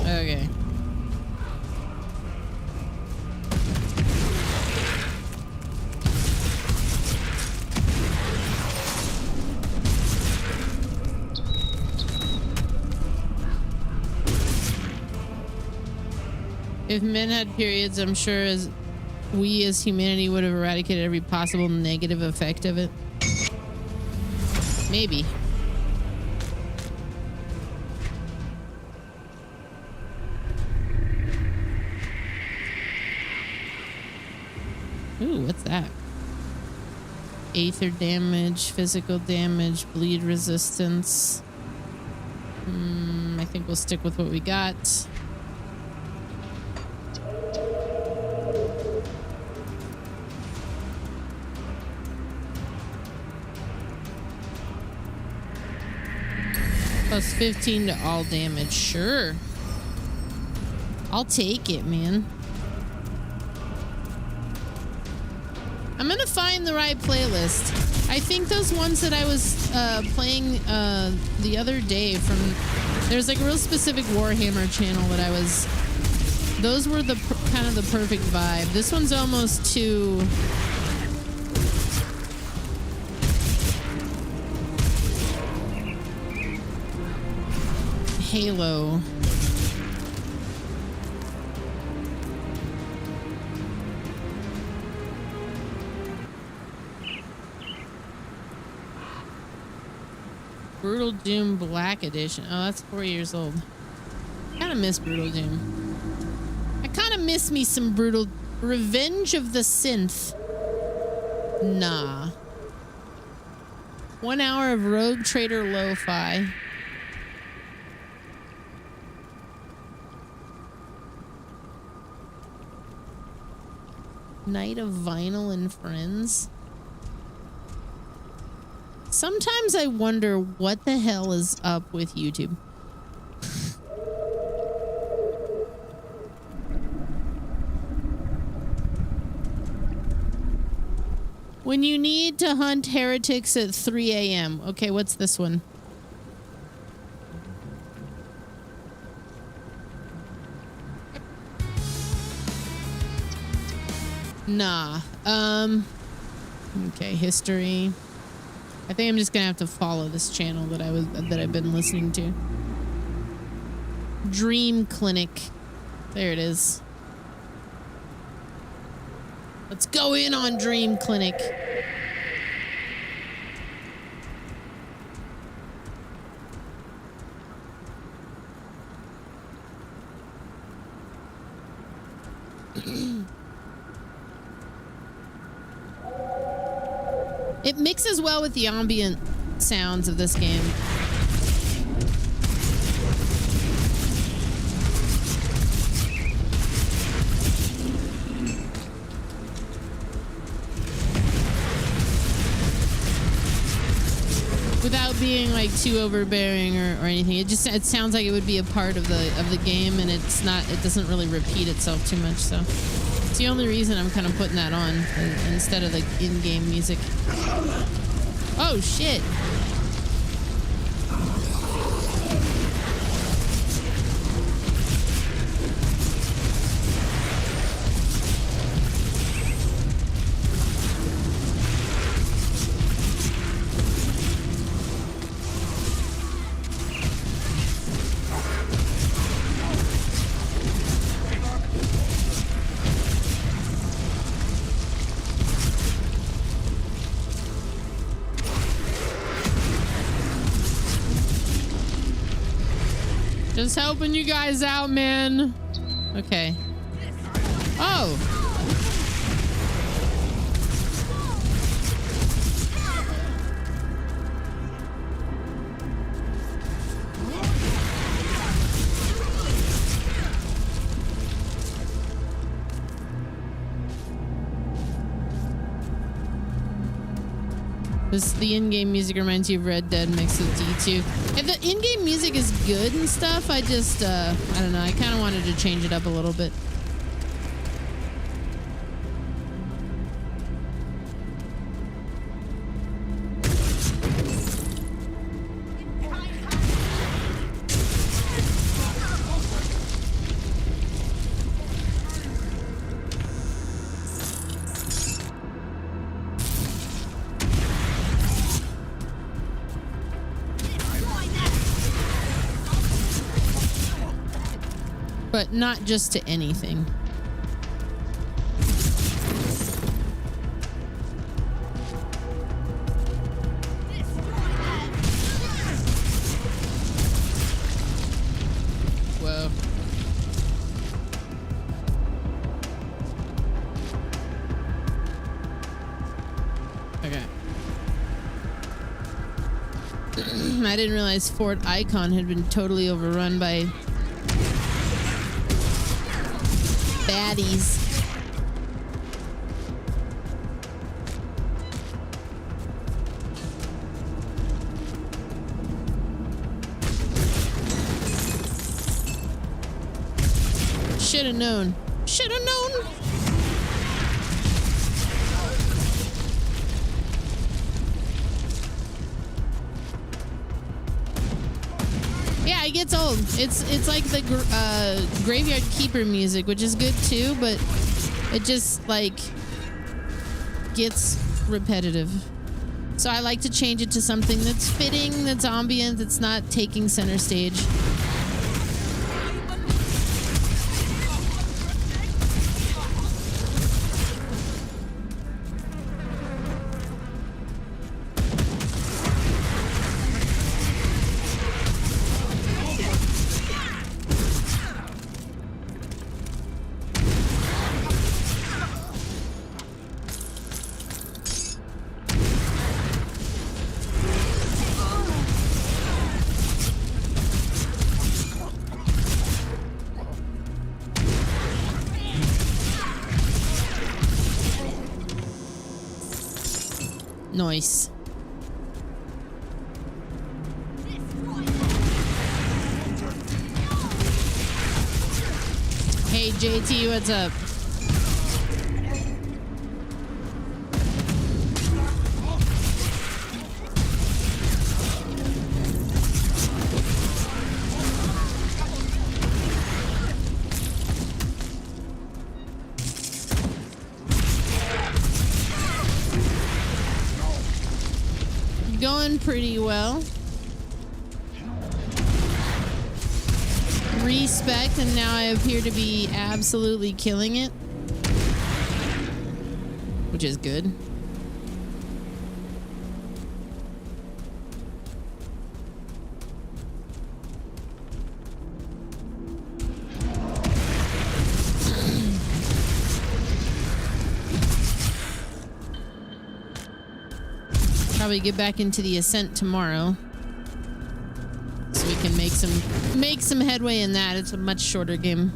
Okay. If men had periods, I'm sure as we as humanity would have eradicated every possible negative effect of it. Maybe. Ooh, what's that? Aether damage, physical damage, bleed resistance. I think we'll stick with what we got. Plus 15 to all damage. Sure. I'll take it, man. I'm gonna find the right playlist. I think those ones that I was playing the other day from... There's like a real specific Warhammer channel that I was... Those were the kind of the perfect vibe. This one's almost too... Halo. Brutal Doom Black Edition. Oh, that's 4 years old. I kind of miss Brutal Doom. I kind of miss me some Brutal... Revenge of the Synth. Nah. 1 hour of Rogue Trader Lo-Fi. Night of Vinyl and Friends. Sometimes I wonder what the hell is up with YouTube. When you need to hunt heretics at 3 a.m. Okay, what's this one? Nah. Okay, history. I think I'm just gonna have to follow this channel that I've been listening to. Dream Clinic. There it is. Let's go in on Dream Clinic. It mixes well with the ambient sounds of this game. With without being like too overbearing or anything. It sounds like it would be a part of the game, and it's not. It doesn't really repeat itself too much. So it's the only reason I'm kind of putting that on instead of the in-game music. Oh shit. Just helping you guys out, man. Okay. Oh. The in-game music reminds you of Red Dead mixed with D2. And the in-game music is good and stuff. I just, I don't know. I kind of wanted to change it up a little bit. But not just to anything. Whoa. Okay. I didn't realize Fort Icon had been totally overrun by baddies. Should have known. Should have known. Yeah, it gets old. It's like the Graveyard Keeper music, which is good too, but it just like gets repetitive. So I like to change it to something that's fitting, that's ambient, that's not taking center stage. Nice. Hey JT, what's up? Going pretty well. Respect, and now I appear to be absolutely killing it, which is good. Probably get back into the Ascent tomorrow, so we can make some headway in that. It's a much shorter game.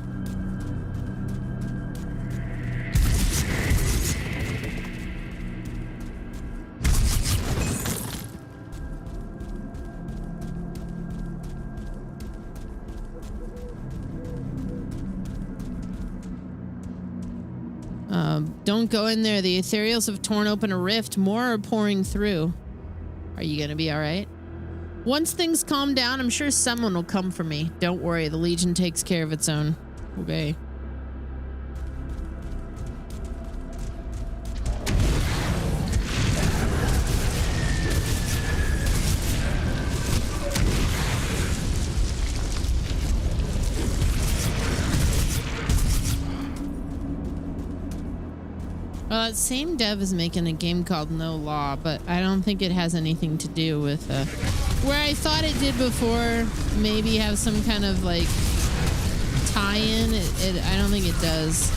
Don't go in there. The Ethereals have torn open a rift. More are pouring through. Are you gonna be all right? Once things calm down, I'm sure someone will come for me. Don't worry, the Legion takes care of its own. Okay. Well, that same dev is making a game called No Law, but I don't think it has anything to do with where I thought it did before. Maybe have some kind of like tie-in. I don't think it does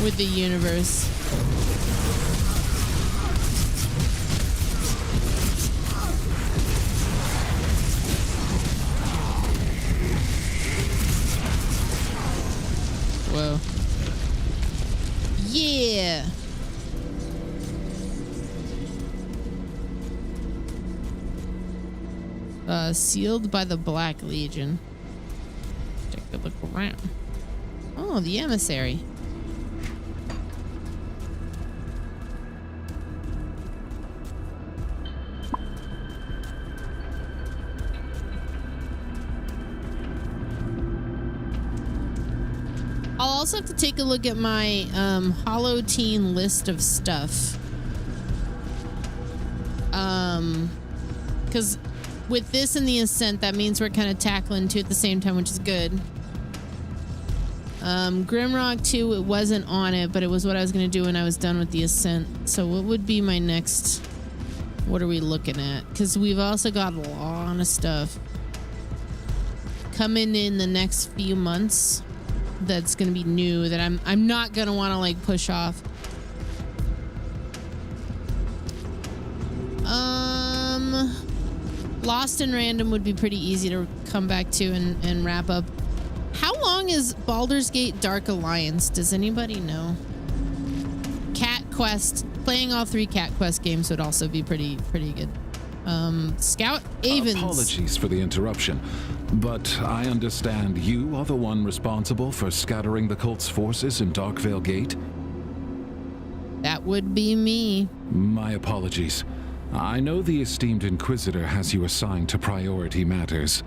with the universe. Whoa. Yeah. Sealed by the Black Legion. Take a look around. Oh, the emissary. I'll also have to take a look at my Hollow Teen list of stuff. Because with this and the Ascent, that means we're kind of tackling two at the same time, which is good. Grimrock 2, it wasn't on it, but it was what I was going to do when I was done with the Ascent. So what would be my next... What are we looking at? Because we've also got a lot of stuff coming in the next few months that's going to be new that I'm not going to want to like push off. Lost and Random would be pretty easy to come back to and wrap up. How long is Baldur's Gate Dark Alliance? Does anybody know? Cat Quest. Playing all 3 Cat Quest games would also be pretty good. Scout Avens. Apologies for the interruption, but I understand you are the one responsible for scattering the cult's forces in Darkvale Gate? That would be me. My apologies. I know the esteemed Inquisitor has you assigned to priority matters,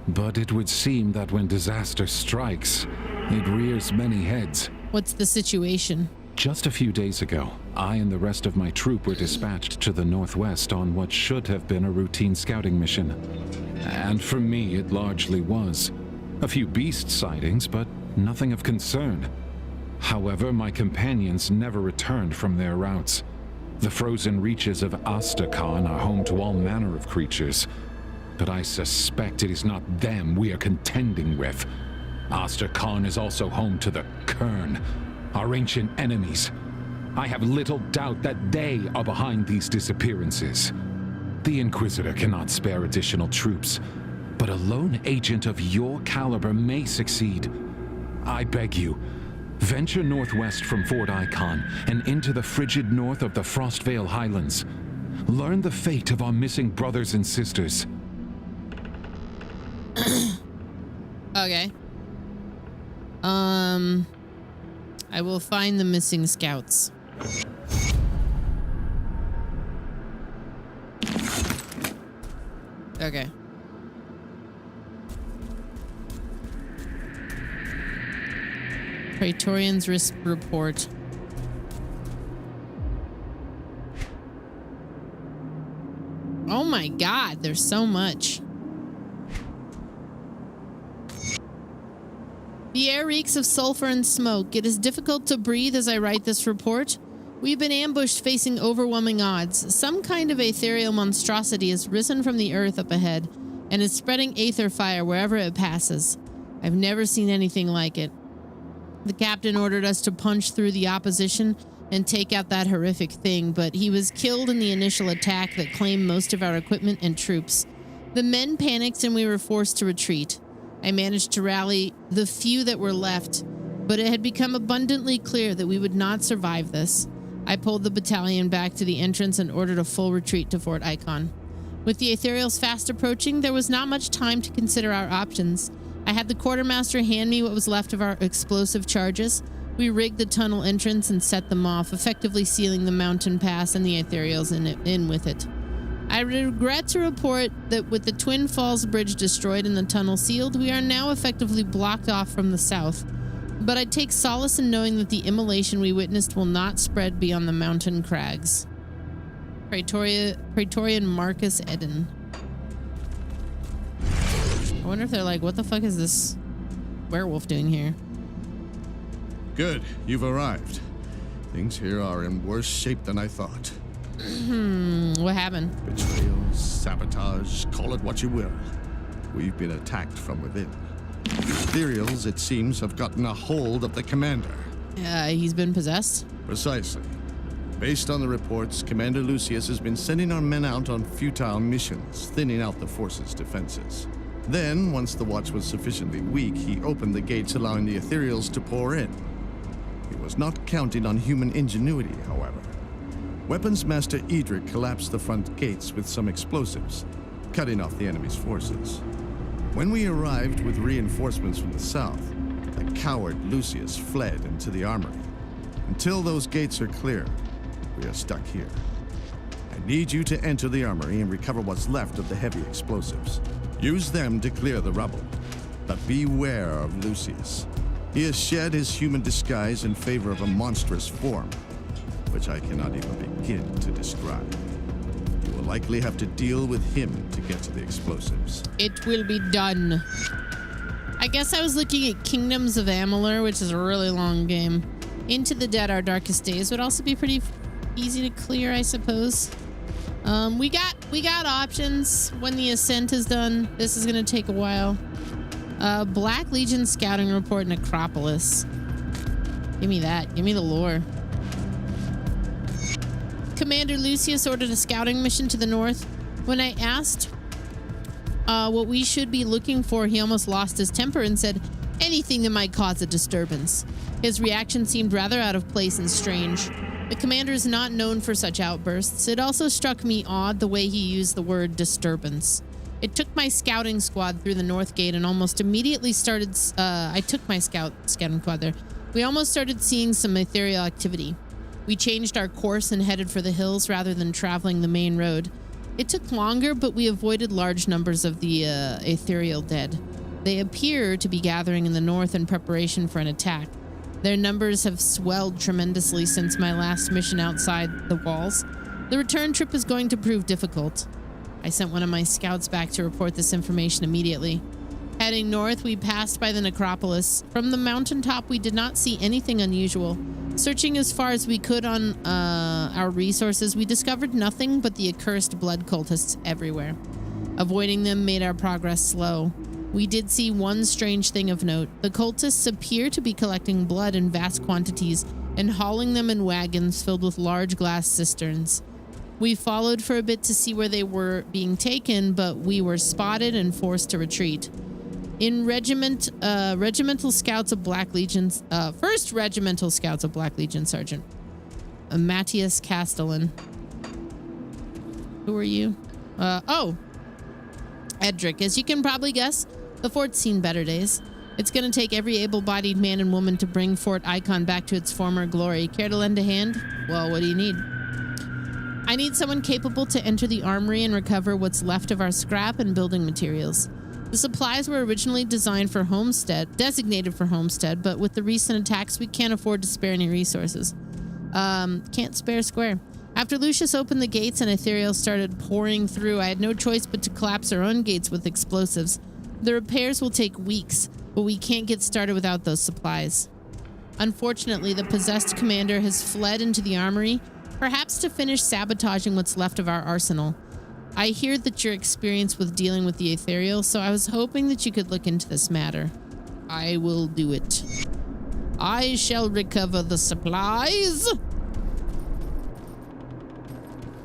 but it would seem that when disaster strikes, it rears many heads. What's the situation? Just a few days ago, I and the rest of my troop were dispatched to the northwest on what should have been a routine scouting mission. And for me, it largely was. A few beast sightings, but nothing of concern. However, my companions never returned from their routes. The frozen reaches of Astrakhan are home to all manner of creatures, but I suspect it is not them we are contending with. Astrakhan is also home to the Kern, our ancient enemies. I have little doubt that they are behind these disappearances. The Inquisitor cannot spare additional troops, but a lone agent of your caliber may succeed. I beg you, venture northwest from Fort Icon and into the frigid north of the Frostvale Highlands. Learn the fate of our missing brothers and sisters. Okay. I will find the missing scouts. Okay. Praetorian's risk report. Oh my God, there's so much. The air reeks of sulfur and smoke. It is difficult to breathe as I write this report. We've been ambushed facing overwhelming odds. Some kind of ethereal monstrosity has risen from the earth up ahead and is spreading aether fire wherever it passes. I've never seen anything like it. The captain ordered us to punch through the opposition and take out that horrific thing, but he was killed in the initial attack that claimed most of our equipment and troops. The men panicked and we were forced to retreat. I managed to rally the few that were left, but it had become abundantly clear that we would not survive this. I pulled the battalion back to the entrance and ordered a full retreat to Fort Icon. With the Ethereals fast approaching, there was not much time to consider our options. I had the quartermaster hand me what was left of our explosive charges. We rigged the tunnel entrance and set them off, effectively sealing the mountain pass and the ethereals in with it. I regret to report that with the Twin Falls Bridge destroyed and the tunnel sealed, we are now effectively blocked off from the south. But I take solace in knowing that the immolation we witnessed will not spread beyond the mountain crags. Praetorian Marcus Eden. I wonder if they're like, what the fuck is this werewolf doing here? Good, you've arrived. Things here are in worse shape than I thought. What happened? Betrayal, sabotage, call it what you will. We've been attacked from within. The ethereals, it seems, have gotten a hold of the commander. He's been possessed? Precisely. Based on the reports, Commander Lucius has been sending our men out on futile missions, thinning out the force's defenses. Then, once the watch was sufficiently weak, he opened the gates allowing the ethereals to pour in. He was not counting on human ingenuity, however. Weapons Master Edric collapsed the front gates with some explosives, cutting off the enemy's forces. When we arrived with reinforcements from the south, the coward Lucius fled into the armory. Until those gates are clear, we are stuck here. I need you to enter the armory and recover what's left of the heavy explosives. Use them to clear the rubble. But beware of Lucius. He has shed his human disguise in favor of a monstrous form, which I cannot even begin to describe. You will likely have to deal with him to get to the explosives. It will be done. I guess I was looking at Kingdoms of Amalur, which is a really long game. Into the Dead, Our Darkest Days would also be pretty easy to clear, I suppose. We got options when the ascent is done. This is gonna take a while. Black Legion scouting report, Necropolis. Give me that. Give me the lore. Commander Lucius ordered a scouting mission to the north. When I asked what we should be looking for, he almost lost his temper and said, anything that might cause a disturbance. His reaction seemed rather out of place and strange. The commander is not known for such outbursts. It also struck me odd the way he used the word disturbance. It took my scouting squad through the north gate and almost immediately started... I took my scouting squad there. We almost started seeing some ethereal activity. We changed our course and headed for the hills rather than traveling the main road. It took longer, but we avoided large numbers of the ethereal dead. They appear to be gathering in the north in preparation for an attack. Their numbers have swelled tremendously since my last mission outside the walls. The return trip is going to prove difficult. I sent one of my scouts back to report this information immediately. Heading north, we passed by the necropolis. From the mountaintop, we did not see anything unusual. Searching as far as we could on our resources, we discovered nothing but the accursed blood cultists everywhere. Avoiding them made our progress slow. We did see one strange thing of note. The cultists appear to be collecting blood in vast quantities and hauling them in wagons filled with large glass cisterns. We followed for a bit to see where they were being taken, but we were spotted and forced to retreat. In Regimental Scouts of Black Legions, First Regimental Scouts of Black Legion Sergeant Matthias Castellan. Who are you? Edric. As you can probably guess, the fort's seen better days. It's going to take every able-bodied man and woman to bring Fort Icon back to its former glory. Care to lend a hand? Well, what do you need? I need someone capable to enter the armory and recover what's left of our scrap and building materials. The supplies were originally designated for Homestead, but with the recent attacks, we can't afford to spare any resources. Can't spare square. After Lucius opened the gates and ethereal started pouring through, I had no choice but to collapse our own gates with explosives. The repairs will take weeks, but we can't get started without those supplies. Unfortunately, the possessed commander has fled into the armory, perhaps to finish sabotaging what's left of our arsenal. I hear that you're experienced with dealing with the ethereal, so I was hoping that you could look into this matter. I will do it. I shall recover the supplies.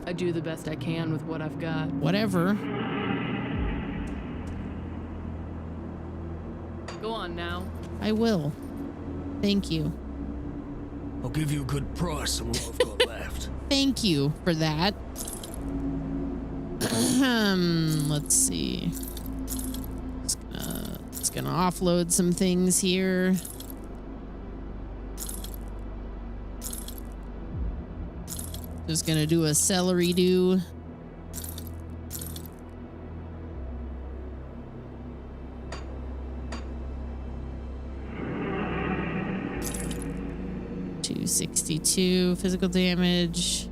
I do the best I can with what I've got. Whatever. Go on now. I will. Thank you. I'll give you a good price on what I've got left. Thank you for that. Let's see. Let's Gonna offload some things here. Just gonna do a celery do. $262 physical damage.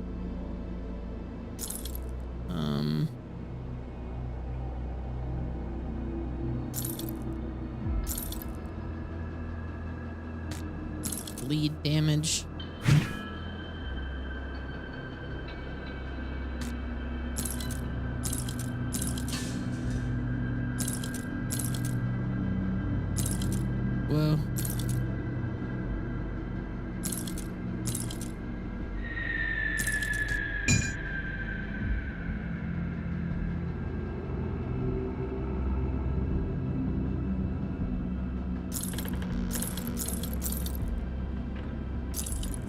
Bleed damage. Whoa.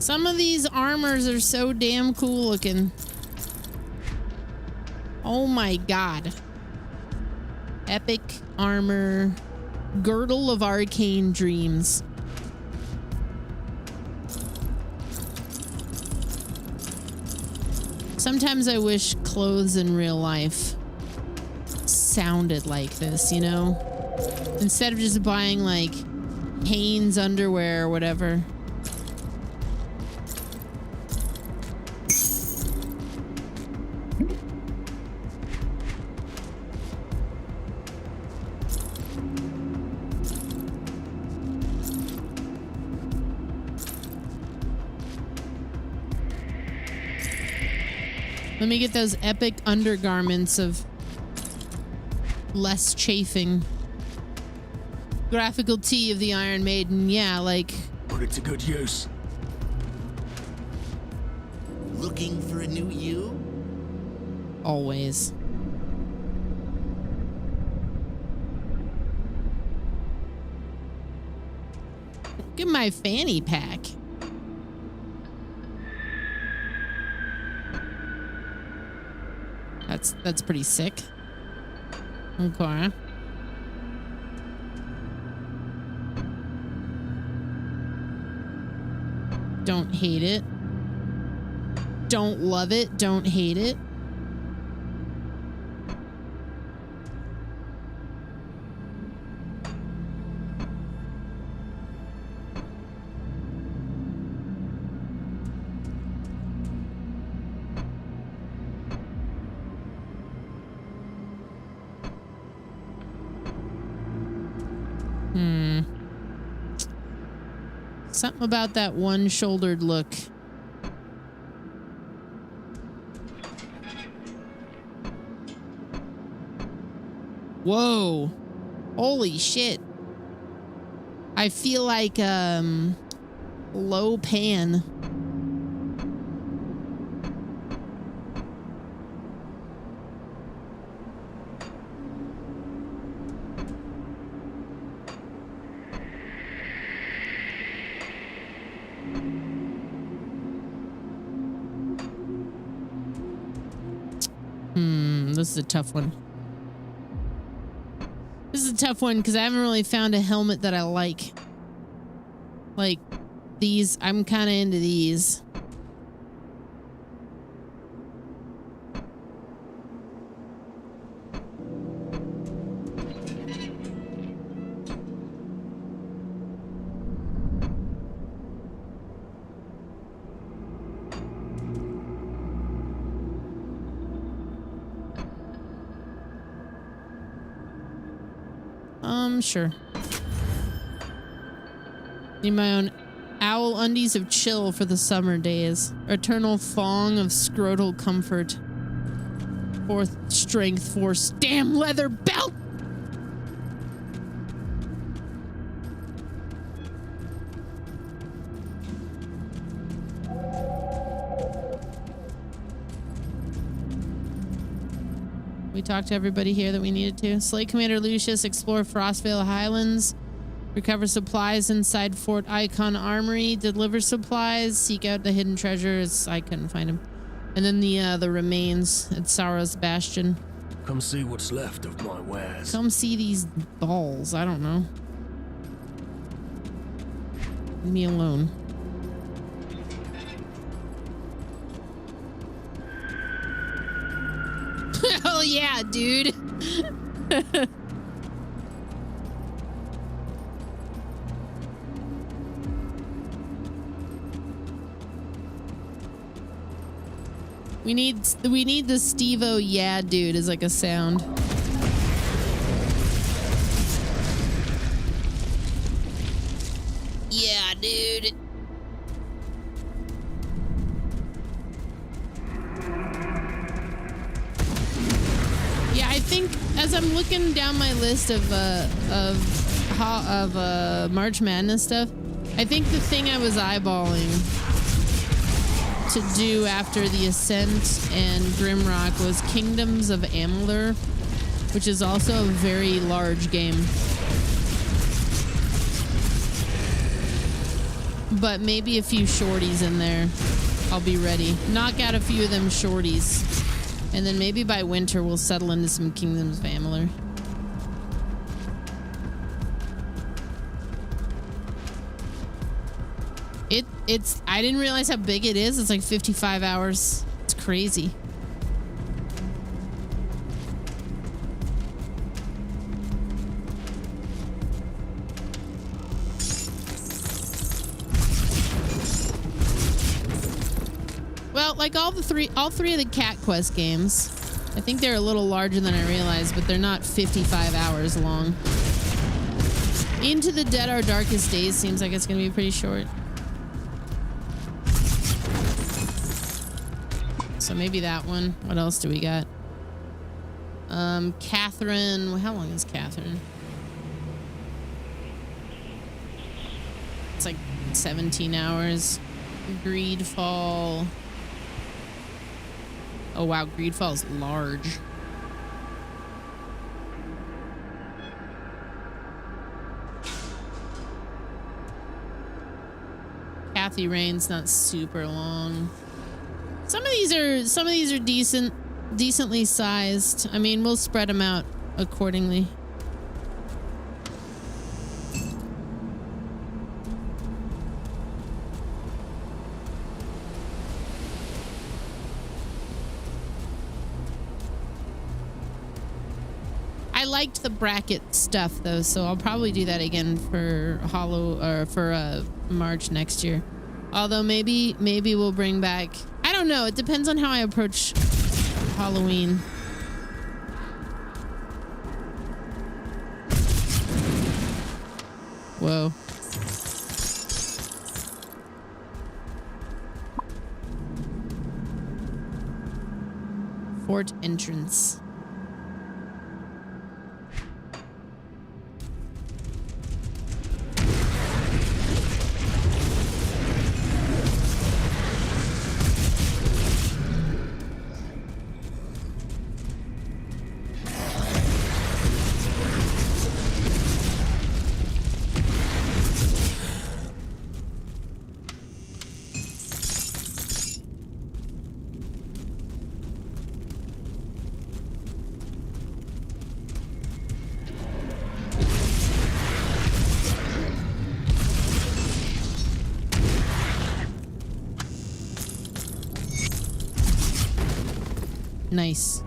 Some of these armors are so damn cool looking. Oh my god. Epic armor. Girdle of Arcane Dreams. Sometimes I wish clothes in real life sounded like this, you know? Instead of just buying like Hanes underwear or whatever. Let me get those epic undergarments of less chafing. Graphical tee of the Iron Maiden. Yeah, like... Put it to good use. Looking for a new you? Always. Look at my fanny pack. That's pretty sick. Okay. Don't hate it. Don't love it. Don't hate it. Something about that one-shouldered look. Whoa. Holy shit. I feel like low pan. This is a tough one. This is a tough one because I haven't really found a helmet that I like. Like these, I'm kind of into these. Sure. Need my own owl undies of chill for the summer days. Eternal thong of scrotal comfort. Fourth strength force. Damn leather belt! We talked to everybody here that we needed to. Slay Commander Lucius, explore Frostvale Highlands, recover supplies inside Fort Icon Armory, deliver supplies, seek out the hidden treasures. I couldn't find him. And then the remains at Sauros Bastion. Come see what's left of my wares. Come see these balls. I don't know. Leave me alone. Hell yeah, dude. We need the Steve-O yeah dude as like a sound. Yeah, dude. Yeah, I think as I'm looking down my list of March Madness stuff, I think the thing I was eyeballing to do after the Ascent and Grimrock was Kingdoms of Amalur, which is also a very large game. But maybe a few shorties in there. I'll be ready. Knock out a few of them shorties. And then maybe by winter we'll settle into some Kingdoms of Amalur. It's I didn't realize how big it is. It's like 55 hours. It's crazy. Well, like all three of the Cat Quest games, I think they're a little larger than I realized, but they're not 55 hours long. Into the Dead Our Darkest Days seems like it's gonna be pretty short. So maybe that one. What else do we got? Catherine. How long is Catherine? It's like 17 hours. Greedfall. Oh wow, Greedfall is large. Kathy Rain's not super long. Some of these are decently sized. I mean, we'll spread them out accordingly. I liked the bracket stuff though, so I'll probably do that again for March next year. Although maybe we'll bring back, I don't know, it depends on how I approach Halloween. Whoa. Fort entrance. Nice.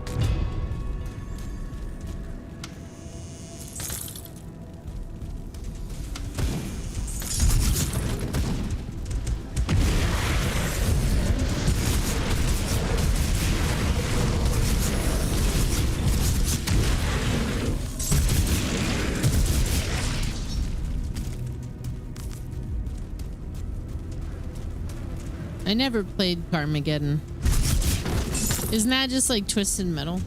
I never played Carmageddon. Isn't that just like Twisted Metal?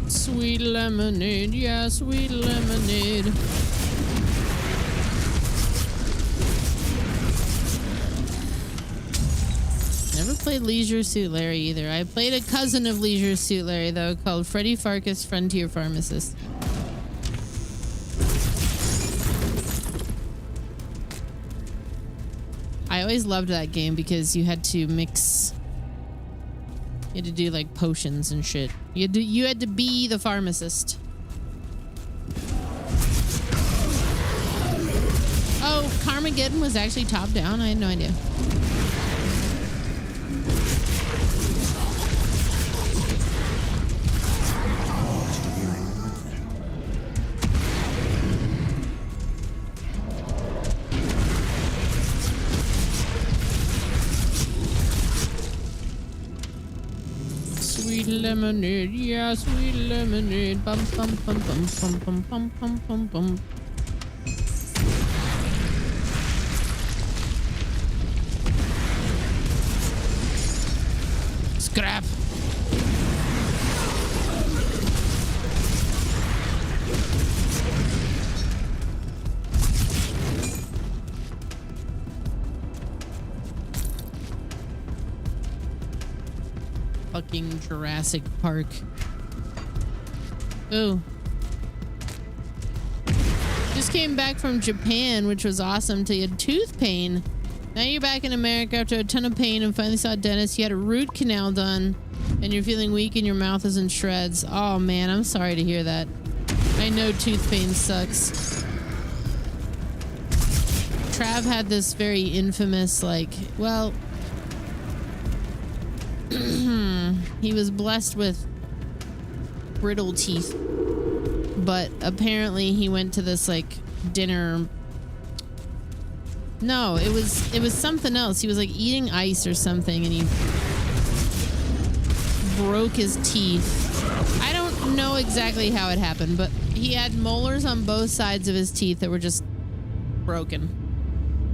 Sweet lemonade, yeah, sweet lemonade. Never played Leisure Suit Larry either. I played a cousin of Leisure Suit Larry though, called Freddy Farkas Frontier Pharmacist. I always loved that game because you had to mix. You had to do like potions and shit. You had to be the pharmacist. Oh, Carmageddon was actually top down. I had no idea. Sweet lemonade, yeah, sweet lemonade. Bum bum bum bum bum bum bum bum bum bum. Scrap. Fucking Jurassic Park. Ooh. Just came back from Japan, which was awesome, till you had tooth pain. Now you're back in America after a ton of pain and finally saw a dentist. You had a root canal done and you're feeling weak and your mouth is in shreds. Oh man, I'm sorry to hear that. I know tooth pain sucks. Trav had this very infamous, like, well, he was blessed with brittle teeth, but apparently he went to this like dinner. No, it was something else. He was like eating ice or something and he broke his teeth. I don't know exactly how it happened, but he had molars on both sides of his teeth that were just broken.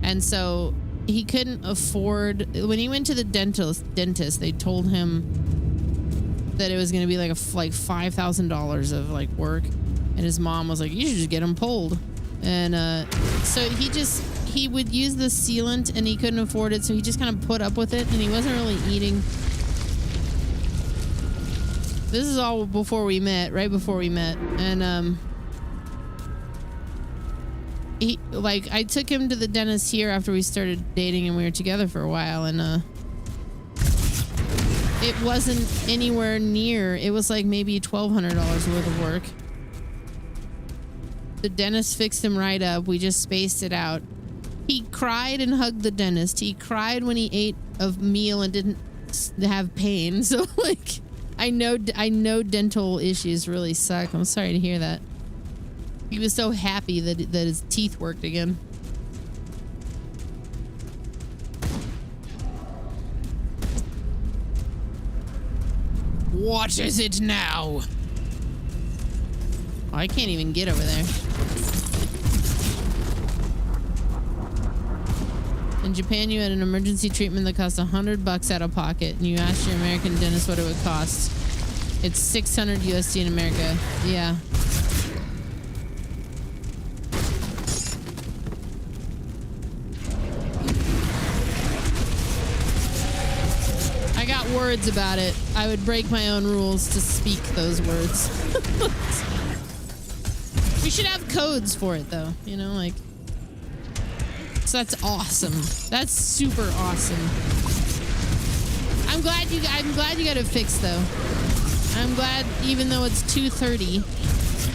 And so he couldn't afford, when he went to the dentist, they told him that it was going to be like $5,000 of like work. And his mom was like, you should just get him pulled. And so he would use the sealant and he couldn't afford it. So he just kind of put up with it and he wasn't really eating. This is all before we met, right before we met. And I took him to the dentist here after we started dating and we were together for a while, and it wasn't anywhere near. It was like maybe $1,200 worth of work. The dentist fixed him right up. We just spaced it out. He cried and hugged the dentist. He cried when he ate a meal and didn't have pain. So like, I know dental issues really suck. I'm sorry to hear that. He was so happy that his teeth worked again. What is it now? Oh, I can't even get over there. In Japan, you had an emergency treatment that cost $100 out of pocket, and you asked your American dentist what it would cost. It's 600 USD in America. Yeah. I got words about it. I would break my own rules to speak those words. We should have codes for it, though. You know, like. So that's awesome. That's super awesome. I'm glad you got it fixed, though. I'm glad, even though it's 230.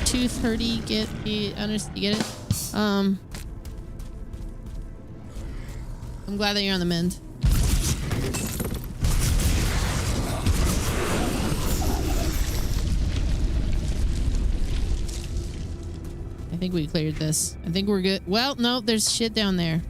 230. You get it? I'm glad that you're on the mend. I think we cleared this. I think we're good. Well, no, there's shit down there.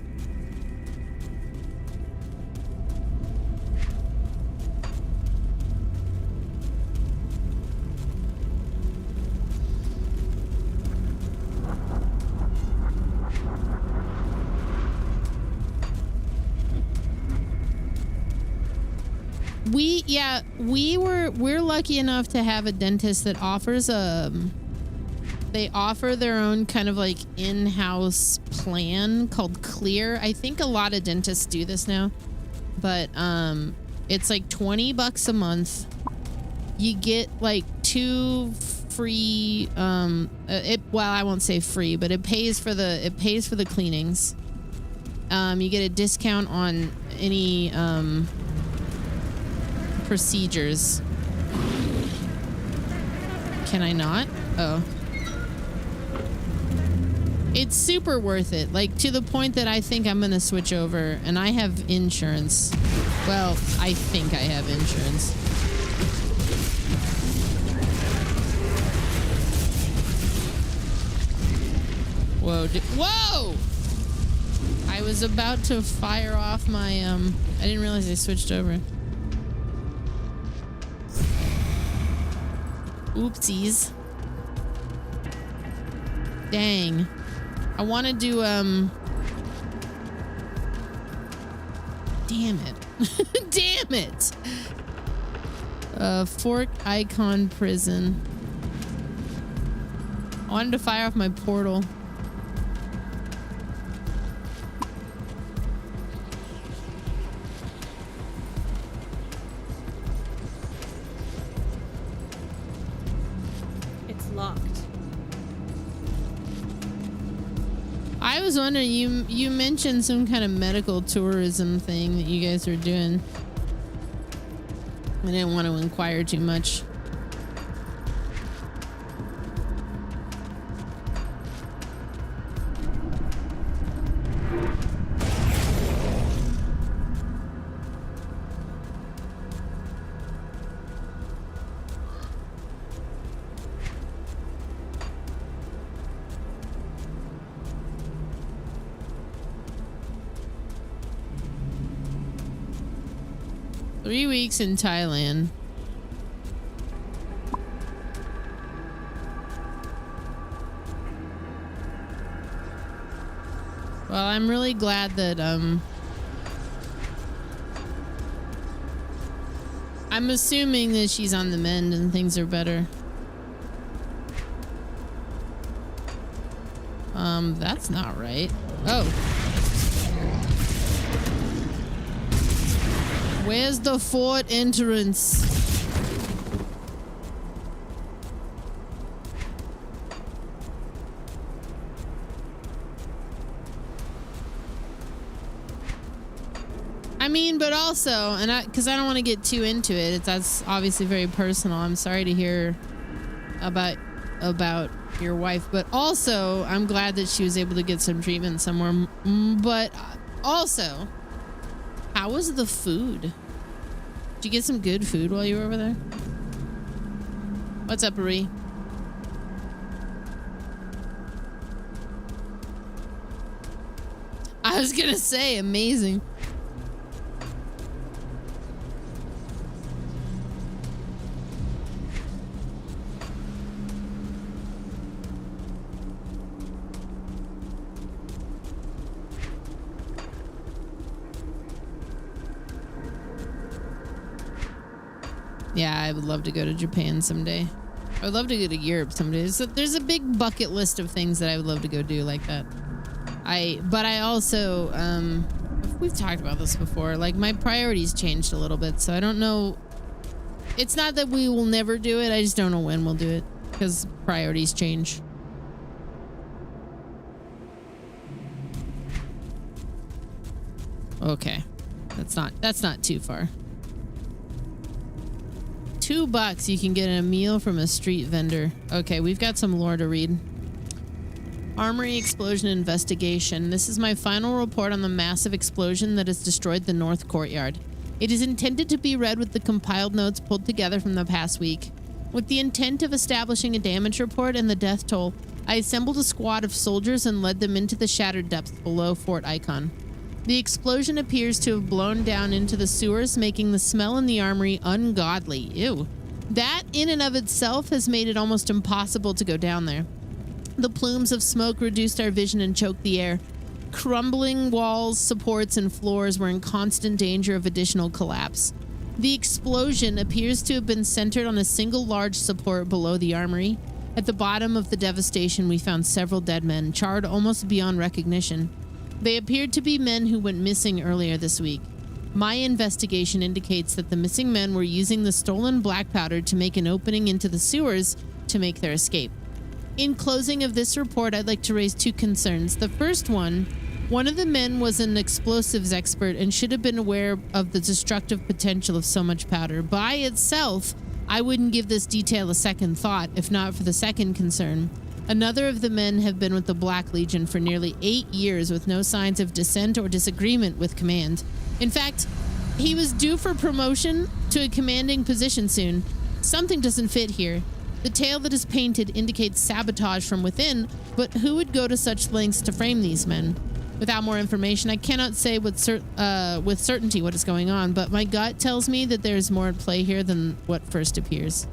We're lucky enough to have a dentist that offers they offer their own kind of like in-house plan called Clear. I think a lot of dentists do this now, but it's like $20 a month. You get like 2 free well, I won't say free, but it pays for the cleanings. you get a discount on any procedures. Can I not? Oh. It's super worth it. Like, to the point that I think I'm gonna switch over, and I have insurance. Well, I think I have insurance. Whoa. Whoa! I was about to fire off my, I didn't realize I switched over. Oopsies. Dang. I want to do, damn it. Damn it. Fort Icon Prison. I wanted to fire off my portal. It's locked. I was wondering, you mentioned some kind of medical tourism thing that you guys were doing. I didn't want to inquire too much. Three weeks in Thailand. Well, I'm really glad that I'm assuming that she's on the mend and things are better. That's not right. Oh. Where's the fort entrance? I mean, but also, and because I don't want to get too into it, that's obviously very personal. I'm sorry to hear about your wife, but also I'm glad that she was able to get some treatment somewhere. But also, how was the food? Did you get some good food while you were over there? What's up, Marie? I was gonna say, amazing. Yeah, I would love to go to Japan someday. I would love to go to Europe someday. So there's a big bucket list of things that I would love to go do like that. But I also, we've talked about this before, like my priorities changed a little bit, so I don't know. It's not that we will never do it, I just don't know when we'll do it, because priorities change. Okay. That's not too far. $2 you can get a meal from a street vendor. Okay, we've got some lore to read. Armory explosion investigation. This is my final report on the massive explosion that has destroyed the North Courtyard. It is intended to be read with the compiled notes pulled together from the past week. With the intent of establishing a damage report and the death toll, I assembled a squad of soldiers and led them into the shattered depths below Fort Icon. The explosion appears to have blown down into the sewers, making the smell in the armory ungodly. Ew. That in and of itself has made it almost impossible to go down there. The plumes of smoke reduced our vision and choked the air. Crumbling walls, supports, and floors were in constant danger of additional collapse. The explosion appears to have been centered on a single large support below the armory. At the bottom of the devastation, we found several dead men, charred almost beyond recognition. They appeared to be men who went missing earlier this week. My investigation indicates that the missing men were using the stolen black powder to make an opening into the sewers to make their escape. In closing of this report, I'd like to raise two concerns. The first one One of the men was an explosives expert and should have been aware of the destructive potential of so much powder. By itself, I wouldn't give this detail a second thought, if not for the second concern. Another of the men have been with the Black Legion for nearly 8 years with no signs of dissent or disagreement with command. In fact, he was due for promotion to a commanding position soon. Something doesn't fit here. The tale that is painted indicates sabotage from within, but who would go to such lengths to frame these men? Without more information, I cannot say with certainty what is going on, but my gut tells me that there's more at play here than what first appears.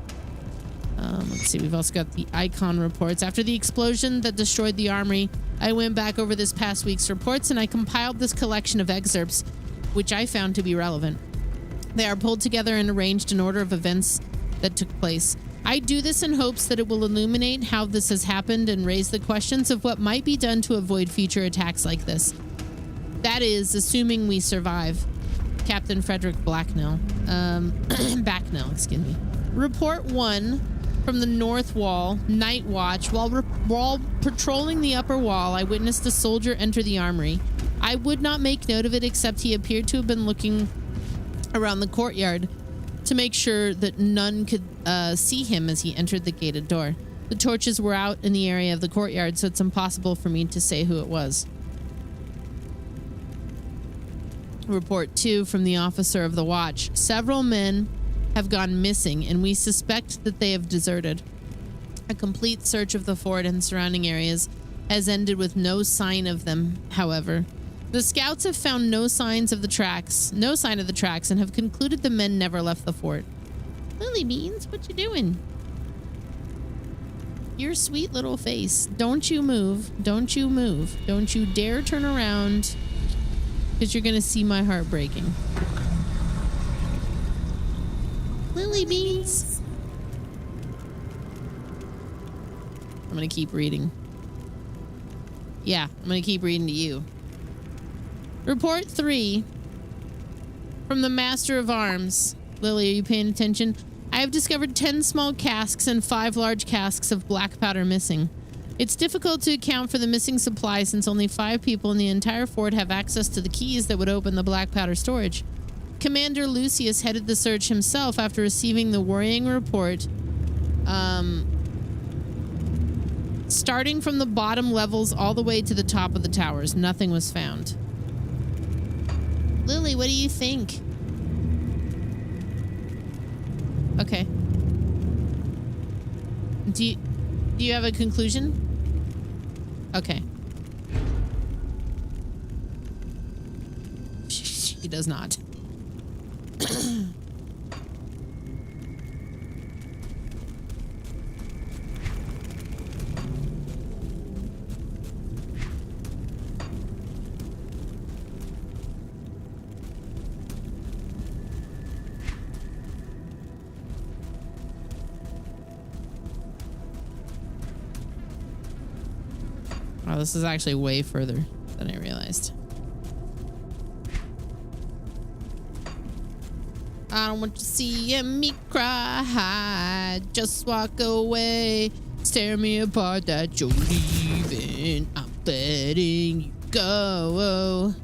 Let's see, we've also got the Icon reports. After the explosion that destroyed the armory, I went back over this past week's reports and I compiled this collection of excerpts, which I found to be relevant. They are pulled together and arranged in order of events that took place. I do this in hopes that it will illuminate how this has happened and raise the questions of what might be done to avoid future attacks like this. That is, assuming we survive. Captain Frederick Blacknell. Backnell, excuse me. Report 1 from the North Wall, Night Watch. While patrolling the upper wall, I witnessed a soldier enter the armory. I would not make note of it except he appeared to have been looking around the courtyard to make sure that none could see him as he entered the gated door. The torches were out in the area of the courtyard, so it's impossible for me to say who it was. Report 2 from the officer of the watch. Several men have gone missing, and we suspect that they have deserted. A complete search of the fort and surrounding areas has ended with no sign of them, however. The scouts have found no sign of the tracks, and have concluded the men never left the fort. Lily Beans, what you doing? Your sweet little face. Don't you move. Don't you move. Don't you dare turn around, because you're going to see my heart breaking. Lily Beans. I'm going to keep reading. Yeah, I'm going to keep reading to you. Report 3 from the Master of Arms. Lily, are you paying attention? I have discovered 10 small casks and 5 large casks of black powder missing. It's difficult to account for the missing supply since only 5 people in the entire fort have access to the keys that would open the black powder storage. Commander Lucius headed the search himself after receiving the worrying report. Starting from the bottom levels all the way to the top of the towers, nothing was found. Lily, what do you think? Okay. Do you have a conclusion? Okay. She does not. Oh, this is actually way further than I realized. I don't want to see me cry. Just walk away. Tear me apart that you're leaving. I'm letting you go.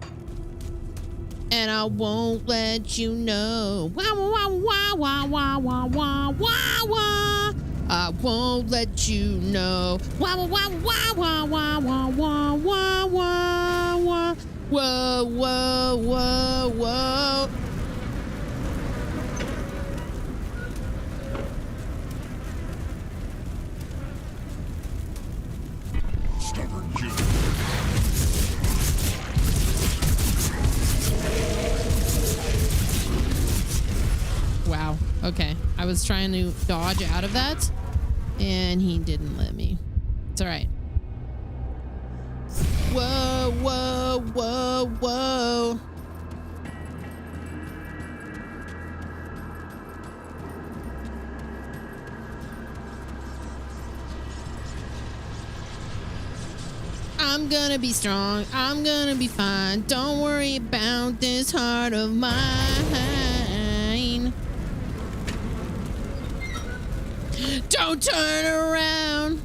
And I won't let you know. Wah, wah, wah, wah, wah, wah, wah, wah, wah. I won't let you know. Wah, wah, wah, wah, wah, wah, wah, wah, wah, wah. Whoa, whoa, whoa, whoa. Stubborn Jew. Wow. Okay. I was trying to dodge out of that, and he didn't let me. It's all right. Whoa, whoa, whoa, whoa. I'm gonna be strong. I'm gonna be fine. Don't worry about this heart of mine. Don't turn around.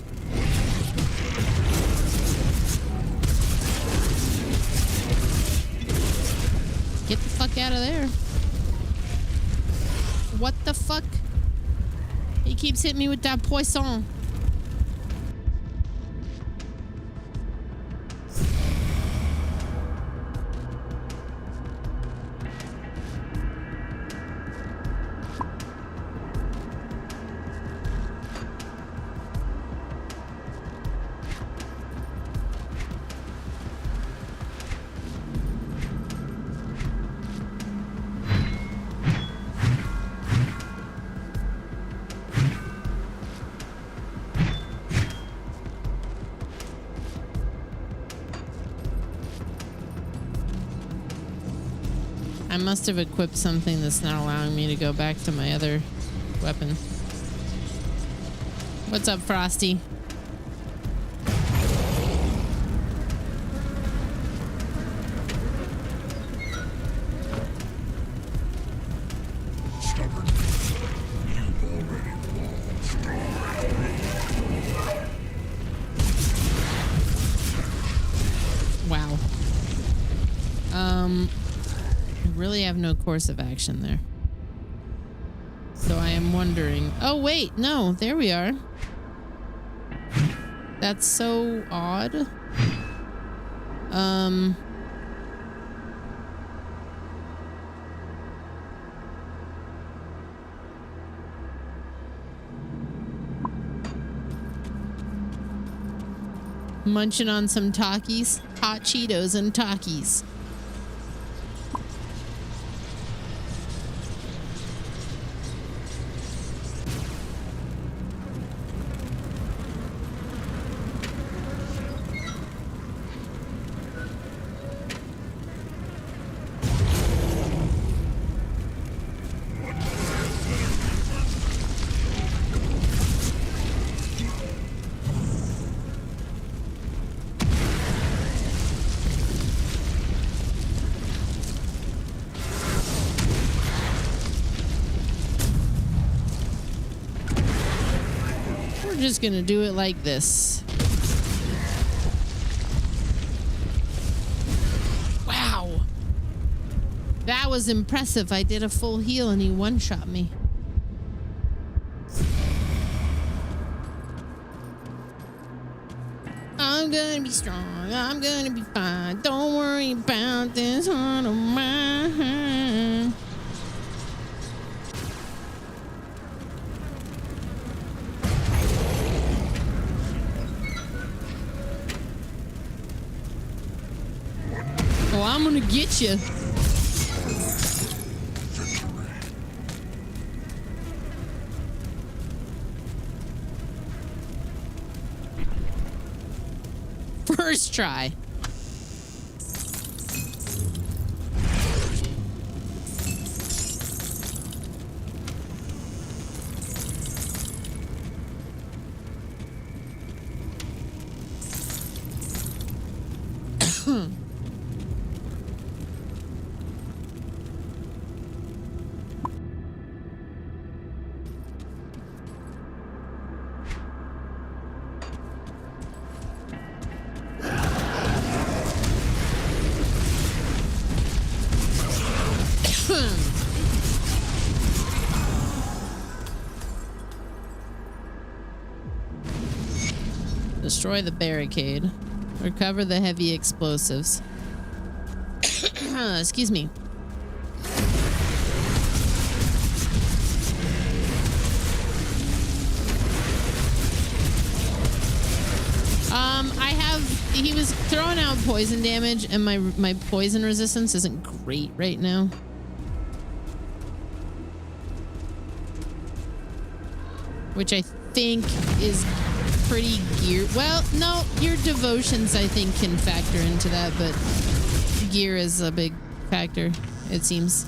out of there. What the fuck? He keeps hitting me with that poisson. I must have equipped something that's not allowing me to go back to my other weapon. What's up, Frosty? Wow. I really have no course of action there. So I am wondering. Oh, wait. No, there we are. That's so odd. Munching on some Takis. Hot Cheetos and Takis. Just gonna do it like this. Wow. That was impressive. I did a full heal and he one-shot me. I'm gonna be strong. I'm gonna be fine. Don't worry about this heart of mine. Oh, I'm gonna get you. First try. Destroy the barricade. Recover the heavy explosives. Excuse me. He was throwing out poison damage, and my poison resistance isn't great right now. Which I think is pretty gear. Well, no, your devotions I think can factor into that, but gear is a big factor, it seems.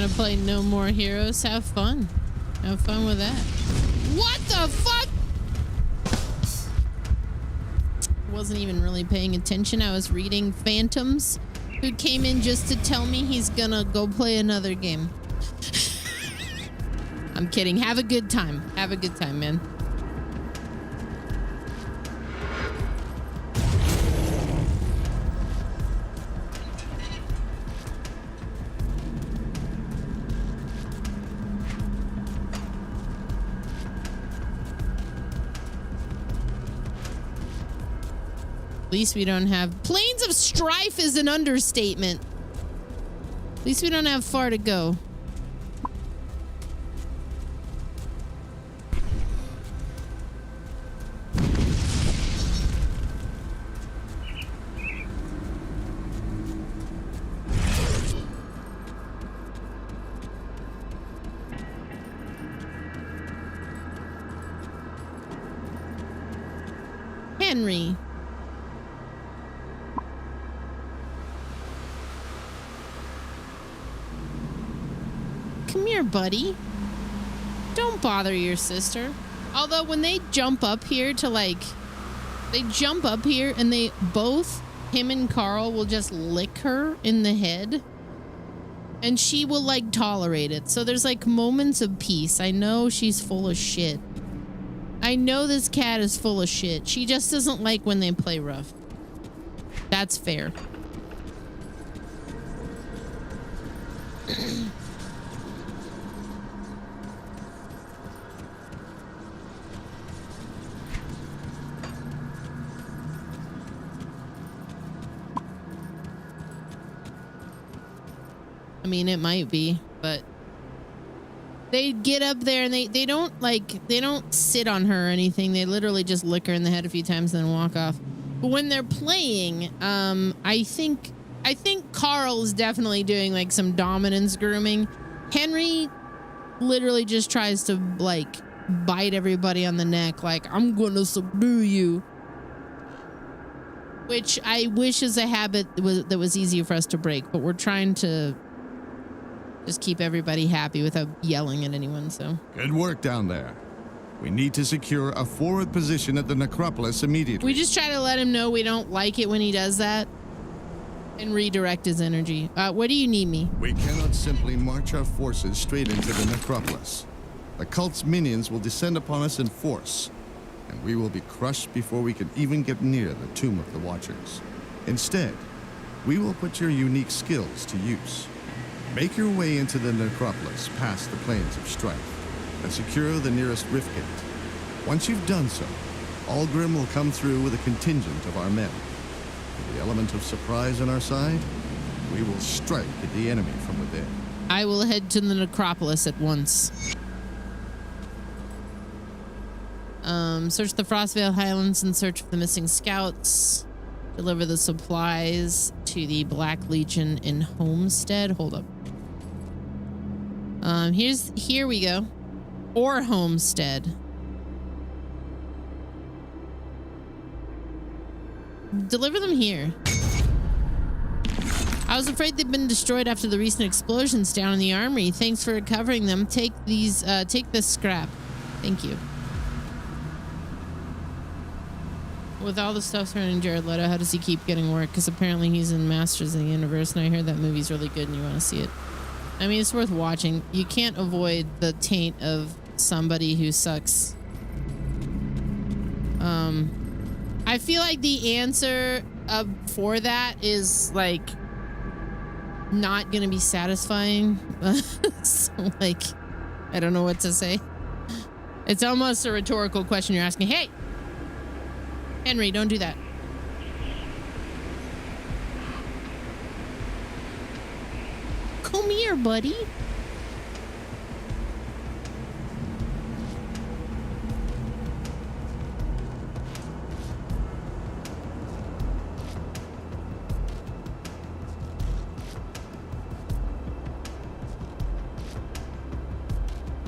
want to play No More Heroes? Have fun. Have fun with that. What the fuck? Wasn't even really paying attention. I was reading Phantoms, who came in just to tell me he's gonna go play another game. I'm kidding. Have a good time. Have a good time, man. At least we don't have... Plains of Strife is an understatement. At least we don't have far to go. Henry. Come here, buddy. Don't bother your sister. Although when they jump up here to like... They jump up here and they both, him and Carl, will just lick her in the head. And she will like tolerate it. So there's like moments of peace. I know she's full of shit. I know this cat is full of shit. She just doesn't like when they play rough. That's fair. I mean, it might be, but they get up there and they don't sit on her or anything. They literally just lick her in the head a few times and then walk off. But when they're playing, I think Carl is definitely doing like some dominance grooming. Henry literally just tries to like bite everybody on the neck, like, I'm gonna subdue you. Which I wish is a habit that was easier for us to break, but we're trying to just keep everybody happy without yelling at anyone, so. Good work down there. We need to secure a forward position at the necropolis immediately. We just try to let him know we don't like it when he does that and redirect his energy. Where do you need me? We cannot simply march our forces straight into the necropolis. The cult's minions will descend upon us in force, and we will be crushed before we can even get near the Tomb of the Watchers. Instead, we will put your unique skills to use. Make your way into the necropolis past the Plains of Strife and secure the nearest rift gate. Once you've done so, Algrim will come through with a contingent of our men. With the element of surprise on our side, we will strike at the enemy from within. I will head to the necropolis at once. Search the Frostvale Highlands in search of the missing scouts. Deliver the supplies to the Black Legion in Homestead. Hold up. Here we go. Or Homestead. Deliver them here. I was afraid they'd been destroyed after the recent explosions down in the armory. Thanks for recovering them. Take these, take this scrap. Thank you. With all the stuff surrounding Jared Leto, how does he keep getting work? Because apparently he's in Masters of the Universe, and I heard that movie's really good and you want to see it. I mean, it's worth watching. You can't avoid the taint of somebody who sucks. I feel like the answer for that is, like, not going to be satisfying. So, like, I don't know what to say. It's almost a rhetorical question you're asking. Hey! Henry, don't do that. Come here, buddy.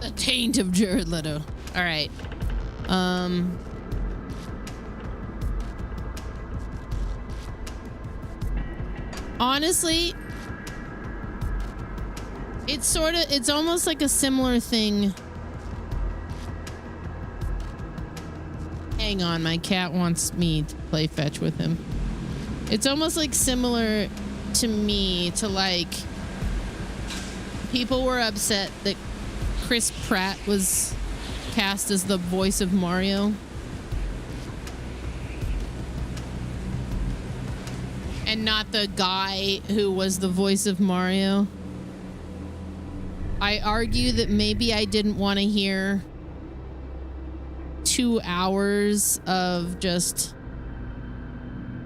The taint of Jared Leto. All right. Honestly, It's almost like a similar thing. Hang on, my cat wants me to play fetch with him. It's almost like similar to me to like people were upset that Chris Pratt was cast as the voice of Mario. And not the guy who was the voice of Mario. I argue that maybe I didn't want to hear 2 hours of just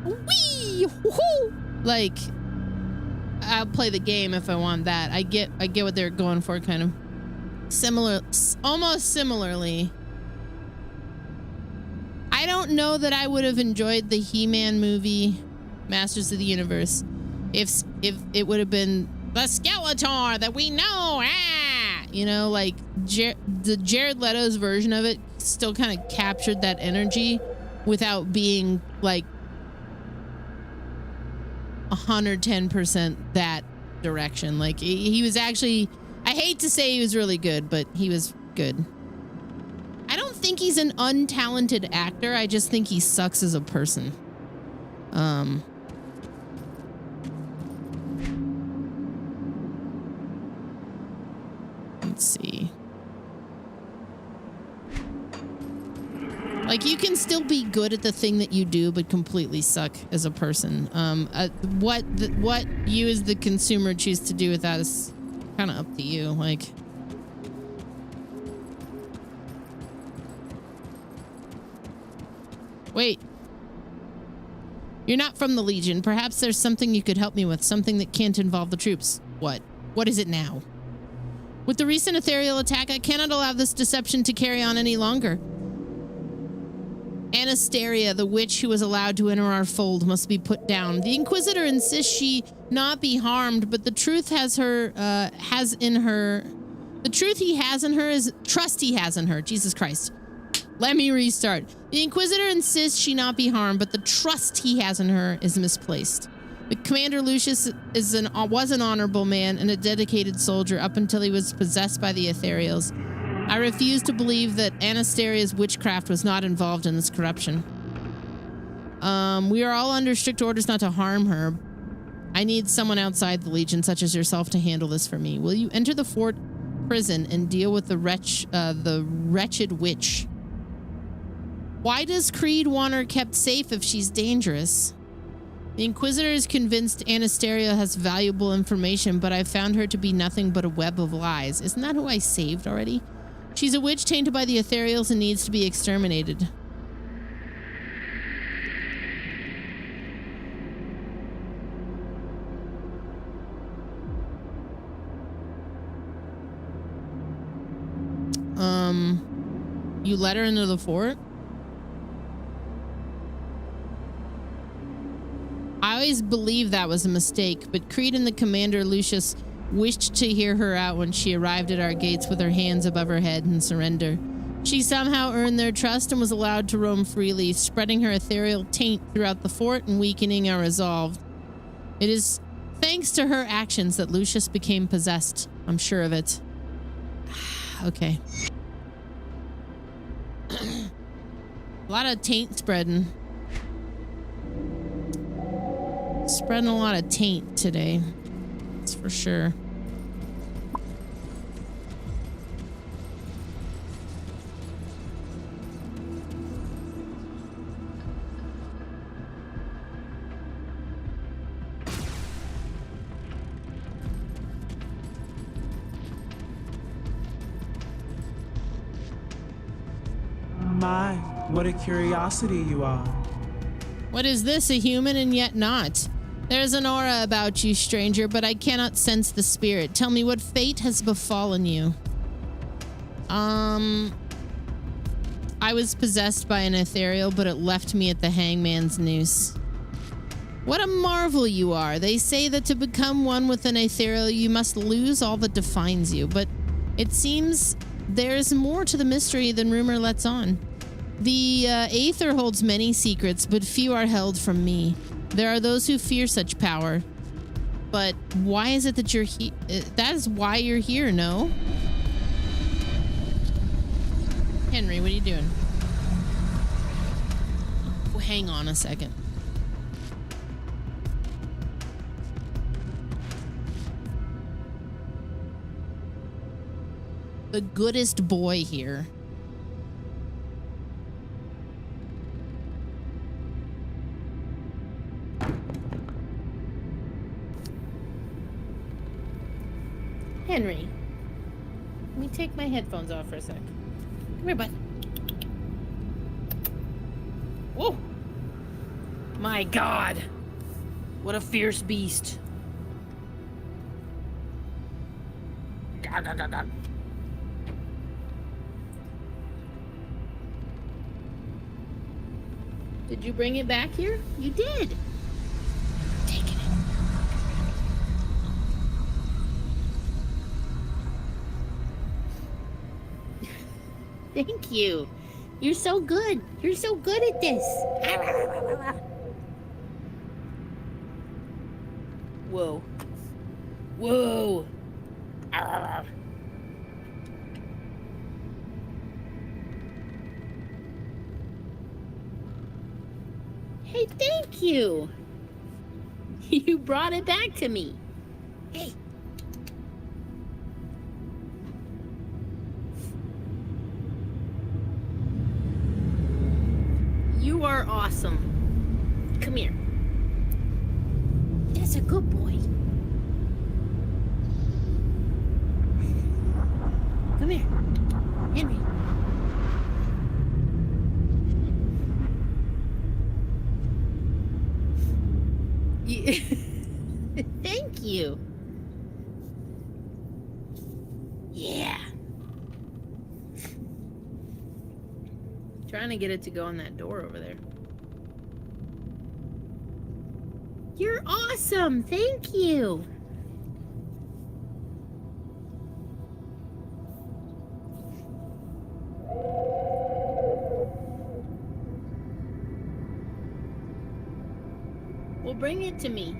wee woohoo. Like, I'll play the game if I want that. I get what they're going for, kind of similar, almost similarly. I don't know that I would have enjoyed the He-Man movie Masters of the Universe if it would have been the Skeletor that we know, you know, like the Jared Leto's version of it still kind of captured that energy without being like 110% that direction. Like he was actually, I hate to say he was really good, but he was good. I don't think he's an untalented actor. I just think he sucks as a person. Let's see. Like, you can still be good at the thing that you do, but completely suck as a person. What you as the consumer choose to do with that is kind of up to you. Like, wait. You're not from the Legion. Perhaps there's something you could help me with. Something that can't involve the troops. What? What is it now? With the recent ethereal attack, I cannot allow this deception to carry on any longer. Anastasia, the witch who was allowed to enter our fold, must be put down. The Inquisitor insists she not be harmed, but the truth he has in her is trust he has in her. Jesus Christ. Let me restart. The Inquisitor insists she not be harmed, but the trust he has in her is misplaced. The Commander Lucius was an honorable man and a dedicated soldier up until he was possessed by the Ethereals. I refuse to believe that Anastasia's witchcraft was not involved in this corruption. We are all under strict orders not to harm her. I need someone outside the Legion, such as yourself, to handle this for me. Will you enter the fort prison and deal with the wretched witch? Why does Creed want her kept safe if she's dangerous? The Inquisitor is convinced Anastasia has valuable information, but I've found her to be nothing but a web of lies. Isn't that who I saved already? She's a witch tainted by the Ethereals and needs to be exterminated. You let her into the fort? I always believed that was a mistake, but Creed and the Commander Lucius wished to hear her out when she arrived at our gates with her hands above her head in surrender. She somehow earned their trust and was allowed to roam freely, spreading her ethereal taint throughout the fort and weakening our resolve. It is thanks to her actions that Lucius became possessed. I'm sure of it. Okay. A lot of taint spreading. Spreading a lot of taint today. That's for sure. My, what a curiosity you are. What is this, a human and yet not? There's an aura about you, stranger, but I cannot sense the spirit. Tell me what fate has befallen you. I was possessed by an ethereal, but it left me at the hangman's noose. What a marvel you are. They say that to become one with an ethereal, you must lose all that defines you, but it seems there's more to the mystery than rumor lets on. The Aether holds many secrets, but few are held from me. There are those who fear such power. But why is it that you're here? That is why you're here, no? Henry, what are you doing? Oh, hang on a second. The goodest boy here. Henry, let me take my headphones off for a sec. Come here, bud. Whoa! My God! What a fierce beast. Gah, gah, gah, gah. Did you bring it back here? You did. Taking it. Thank you. You're so good. You're so good at this. Whoa. Whoa. Hey, thank you. You brought it back to me. Hey. You are awesome. Come here. That's a good boy. Come here. Henry. Thank you. Yeah. Trying to get it to go in that door over there. You're awesome. Thank you. Well, bring it to me.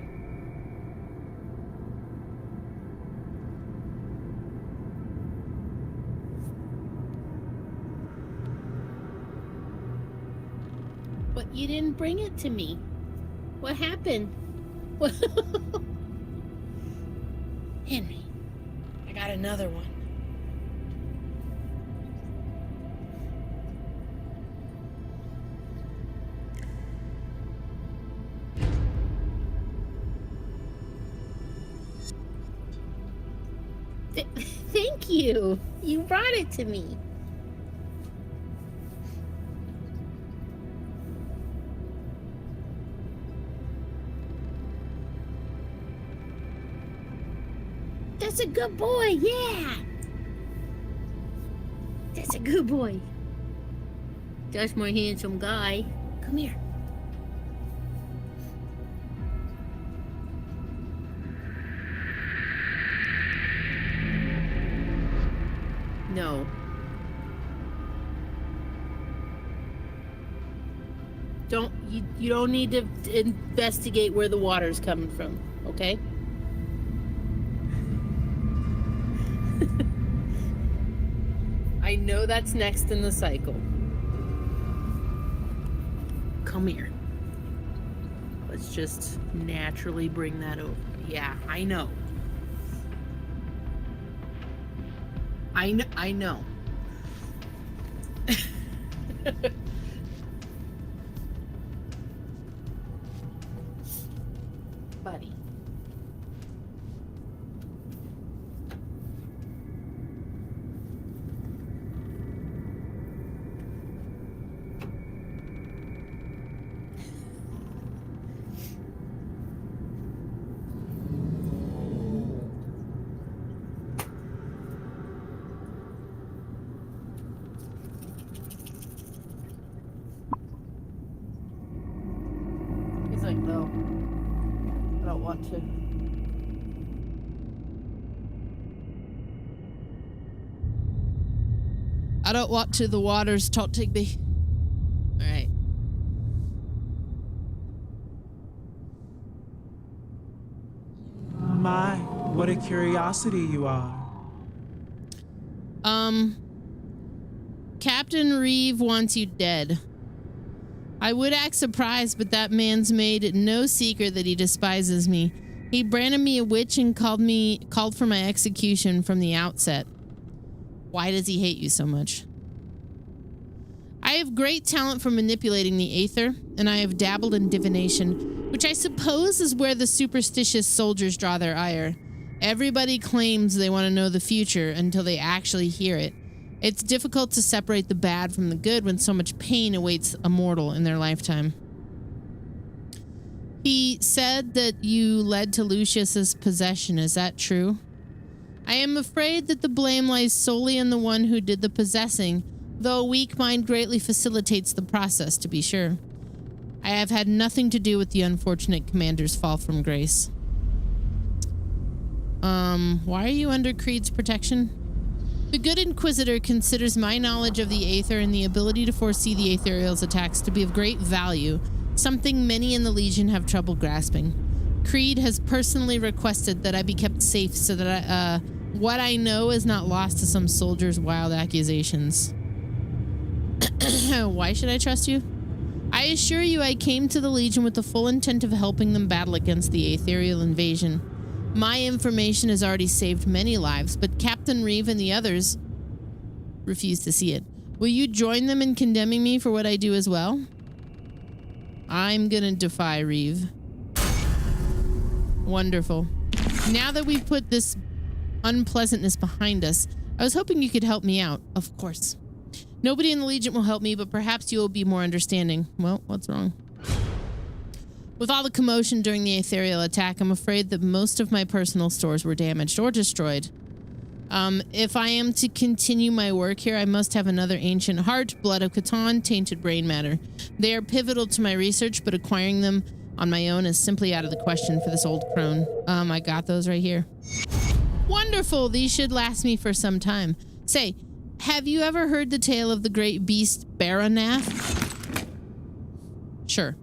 But you didn't bring it to me. What happened? Henry, I got another one. Thank you. You brought it to me. That's a good boy, yeah. That's a good boy. That's my handsome guy. Come here. No. You don't need to investigate where the water's coming from, okay? I know that's next in the cycle. Come here. Let's just naturally bring that over. Yeah, I know. I know. Buddy. He's like, no, I don't want to. I don't want to. The water's taunting me. All right. What a curiosity you are. Captain Reeve wants you dead. I would act surprised, but that man's made it no secret that he despises me. He branded me a witch and called for my execution from the outset. Why does he hate you so much? I have great talent for manipulating the aether, and I have dabbled in divination, which I suppose is where the superstitious soldiers draw their ire. Everybody claims they want to know the future until they actually hear it. It's difficult to separate the bad from the good when so much pain awaits a mortal in their lifetime. He said that you led to Lucius's possession. Is that true? I am afraid that the blame lies solely on the one who did the possessing, though a weak mind greatly facilitates the process, to be sure. I have had nothing to do with the unfortunate commander's fall from grace. Why are you under Creed's protection? The good Inquisitor considers my knowledge of the Aether and the ability to foresee the Aetherial's attacks to be of great value, something many in the Legion have trouble grasping. Creed has personally requested that I be kept safe so that what I know is not lost to some soldier's wild accusations. Why should I trust you? I assure you I came to the Legion with the full intent of helping them battle against the Aetherial invasion. My information has already saved many lives, but Captain Reeve and the others refuse to see it. Will you join them in condemning me for what I do as well? I'm gonna defy Reeve. Wonderful. Now that we've put this unpleasantness behind us, I was hoping you could help me out. Of course. Nobody in the Legion will help me, but perhaps you will be more understanding. Well, what's wrong? With all the commotion during the Aetherial attack, I'm afraid that most of my personal stores were damaged or destroyed. If I am to continue my work here, I must have another ancient heart, blood of Catan, tainted brain matter. They are pivotal to my research, but acquiring them on my own is simply out of the question for this old crone. I got those right here. Wonderful! These should last me for some time. Say, have you ever heard the tale of the great beast Baranath? Sure.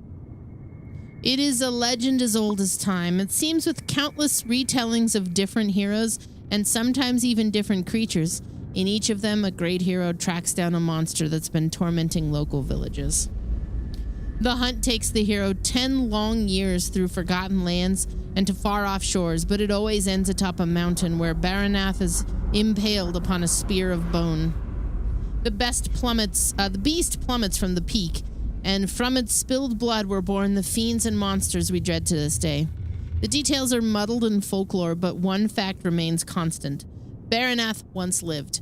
It is a legend as old as time. It seems with countless retellings of different heroes and sometimes even different creatures. In each of them, a great hero tracks down a monster that's been tormenting local villages. The hunt takes the hero 10 long years through forgotten lands and to far-off shores, but it always ends atop a mountain where Baranath is impaled upon a spear of bone. The beast plummets from the peak, and from its spilled blood were born the fiends and monsters we dread to this day. The details are muddled in folklore, but one fact remains constant. Baranath once lived.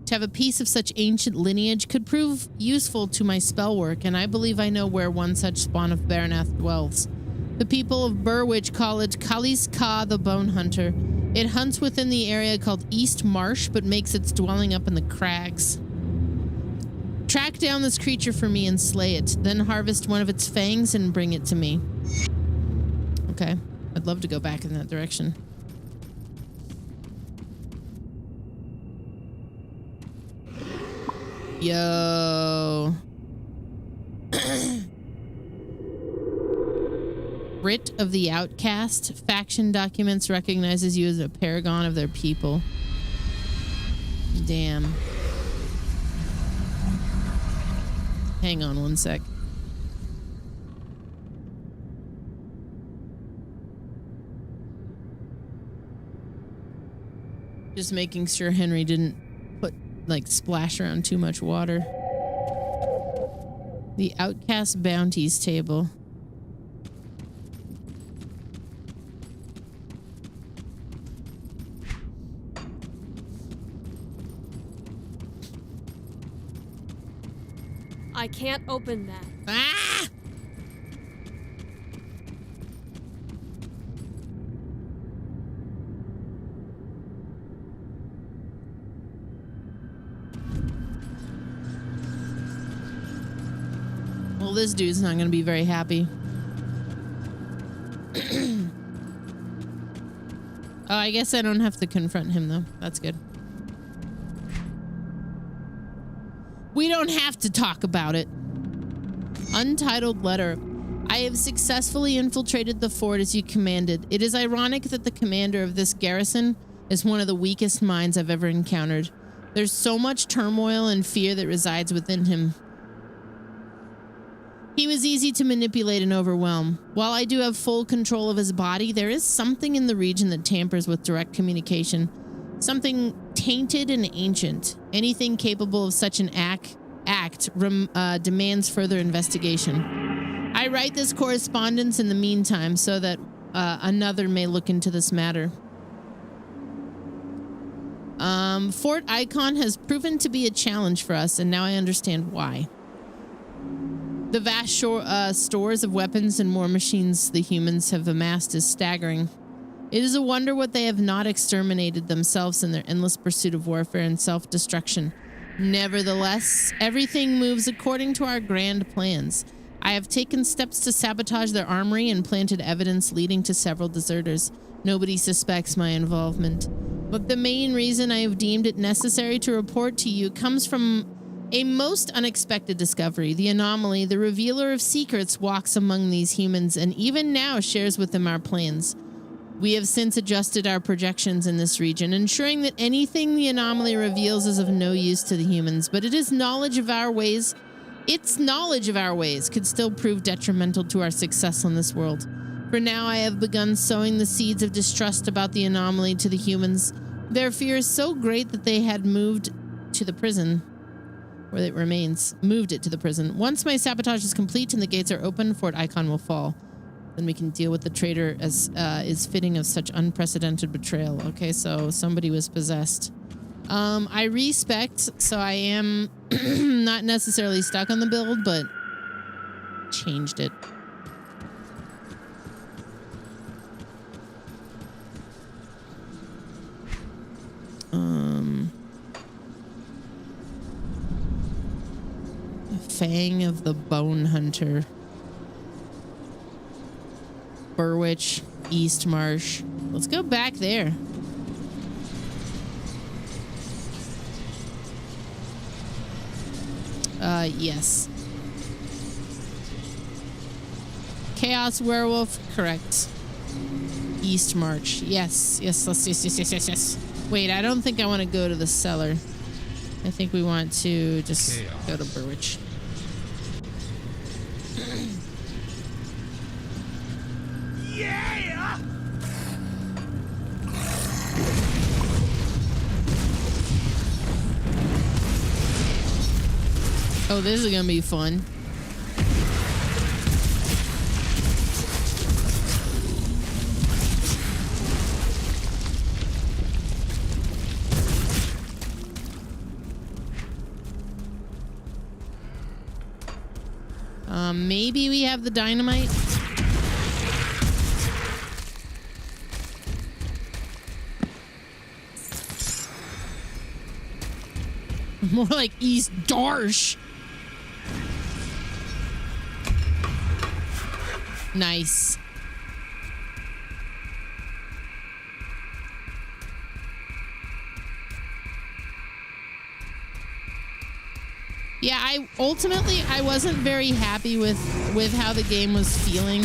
To have a piece of such ancient lineage could prove useful to my spell work, and I believe I know where one such spawn of Baranath dwells. The people of Burwich call it Kalis Ka the Bone Hunter. It hunts within the area called East Marsh, but makes its dwelling up in the crags. Track down this creature for me and slay it, then harvest one of its fangs and bring it to me. Okay, I'd love to go back in that direction. Yo. Writ of the Outcast. Faction documents recognizes you as a paragon of their people. Damn. Hang on one sec. Just making sure Henry didn't splash around too much water. The Outcast Bounties table. I can't open that. Ah! Well, this dude's not going to be very happy. Oh, I guess I don't have to confront him, though. That's good. We don't have to talk about it. Untitled letter. I have successfully infiltrated the fort as you commanded. It is ironic that the commander of this garrison is one of the weakest minds I've ever encountered. There's so much turmoil and fear that resides within him. He was easy to manipulate and overwhelm. While I do have full control of his body, there is something in the region that tampers with direct communication. Something tainted and ancient. Anything capable of such an act demands further investigation. I write this correspondence in the meantime so that another may look into this matter. Fort Icon has proven to be a challenge for us, and now I understand why. The vast stores of weapons and war machines the humans have amassed is staggering. It is a wonder what they have not exterminated themselves in their endless pursuit of warfare and self-destruction. Nevertheless, everything moves according to our grand plans. I have taken steps to sabotage their armory and planted evidence leading to several deserters. Nobody suspects my involvement. But the main reason I have deemed it necessary to report to you comes from a most unexpected discovery. The anomaly, the revealer of secrets, walks among these humans and even now shares with them our plans. We have since adjusted our projections in this region, ensuring that anything the anomaly reveals is of no use to the humans, but its knowledge of our ways could still prove detrimental to our success on this world. For now, I have begun sowing the seeds of distrust about the anomaly to the humans. Their fear is so great that they had moved to the prison, where it remains, moved it to the prison. Once my sabotage is complete and the gates are open, Fort Icon will fall. Then we can deal with the traitor as is fitting of such unprecedented betrayal. Okay, so somebody was possessed. I respect, so I am not necessarily stuck on the build, but changed it. Fang of the Bone Hunter. Burwich, East Marsh. Let's go back there. Yes. Chaos Werewolf, correct. East March. Yes. Yes. Wait, I don't think I want to go to the cellar. I think we want to just go to Burwich. Yeah! Oh, this is gonna be fun. Maybe we have the dynamite. More like East Darsh. Nice. Yeah, I wasn't very happy with how the game was feeling.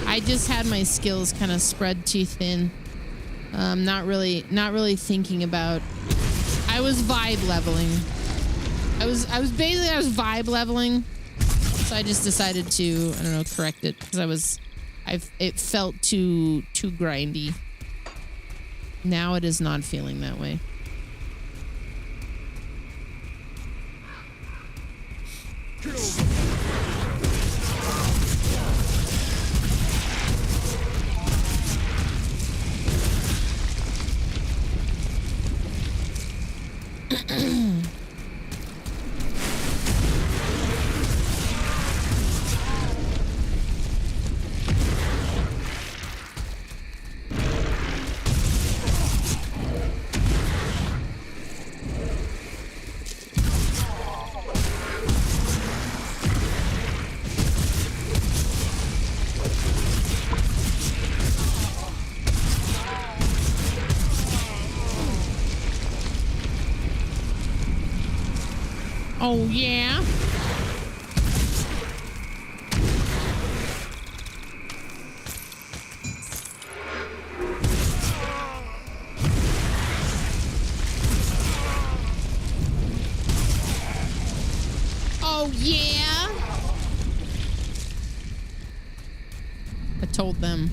I just had my skills kind of spread too thin. Not really thinking about. I was vibe leveling. I was vibe leveling. So I just decided to, I don't know, correct it because it felt too grindy. Now it is not feeling that way. Oh, yeah. Oh, yeah. I told them.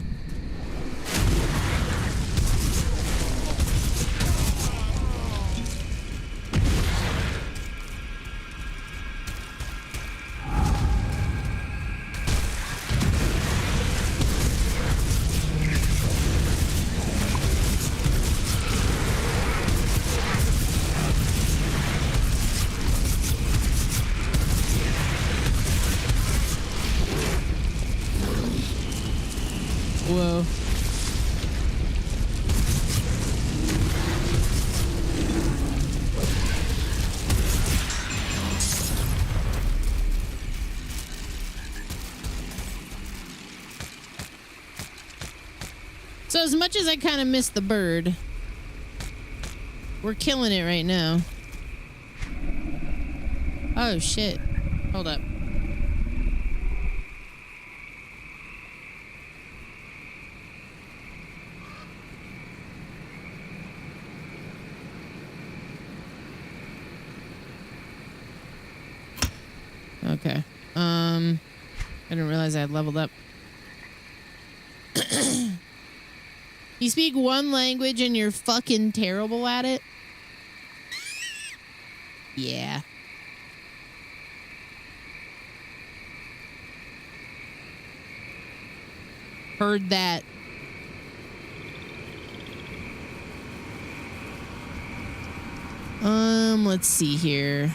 Whoa. So as much as I kind of miss the bird, we're killing it right now. Oh shit. Hold up. Okay. I didn't realize I had leveled up. You speak one language and you're fucking terrible at it? Yeah. Heard that. Let's see here.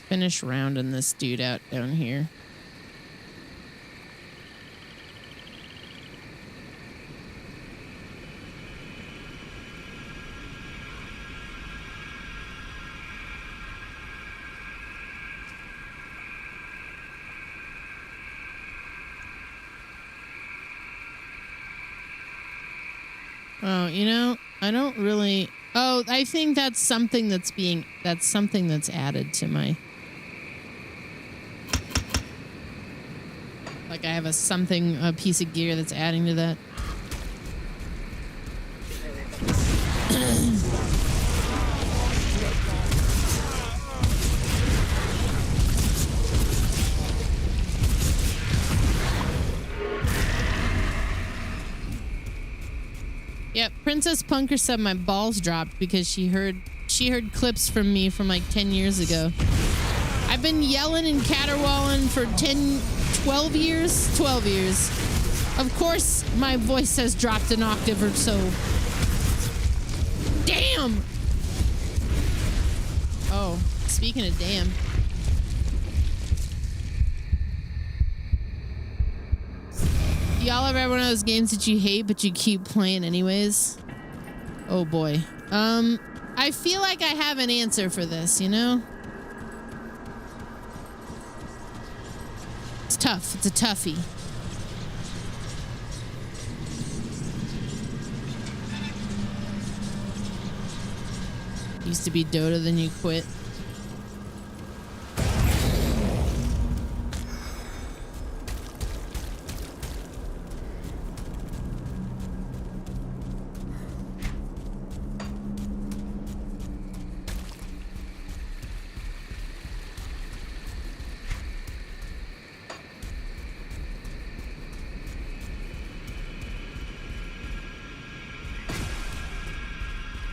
Finish rounding this dude out down here. Oh, you know, I don't really... Oh, I think that's something that's added to my... Like I have a piece of gear that's adding to that. Yep, Princess Punker said my balls dropped because she heard clips from me from like 10 years ago. I've been yelling and caterwauling for 12 years? 12 years. Of course, my voice has dropped an octave or so. Damn! Oh, speaking of damn. Y'all ever have one of those games that you hate but you keep playing anyways? Oh boy. I feel like I have an answer for this, you know? It's tough. It's a toughie. Used to be Dota, then you quit.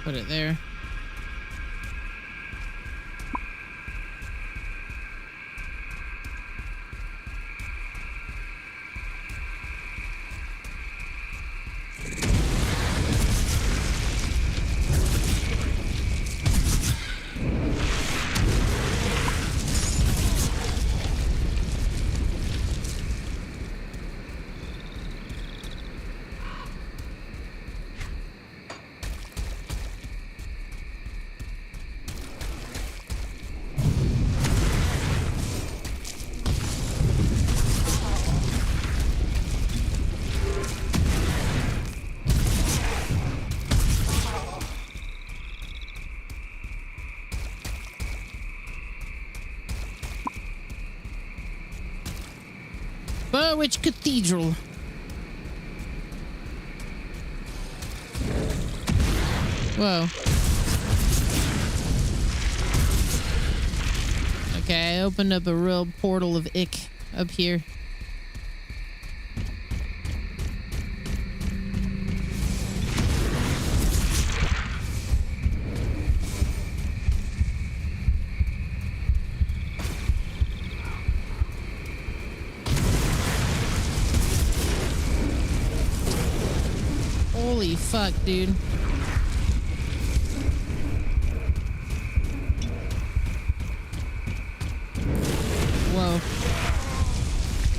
Put it there. Burwich Cathedral. Whoa. Okay, I opened up a real portal of ick up here. Holy fuck, dude. Whoa.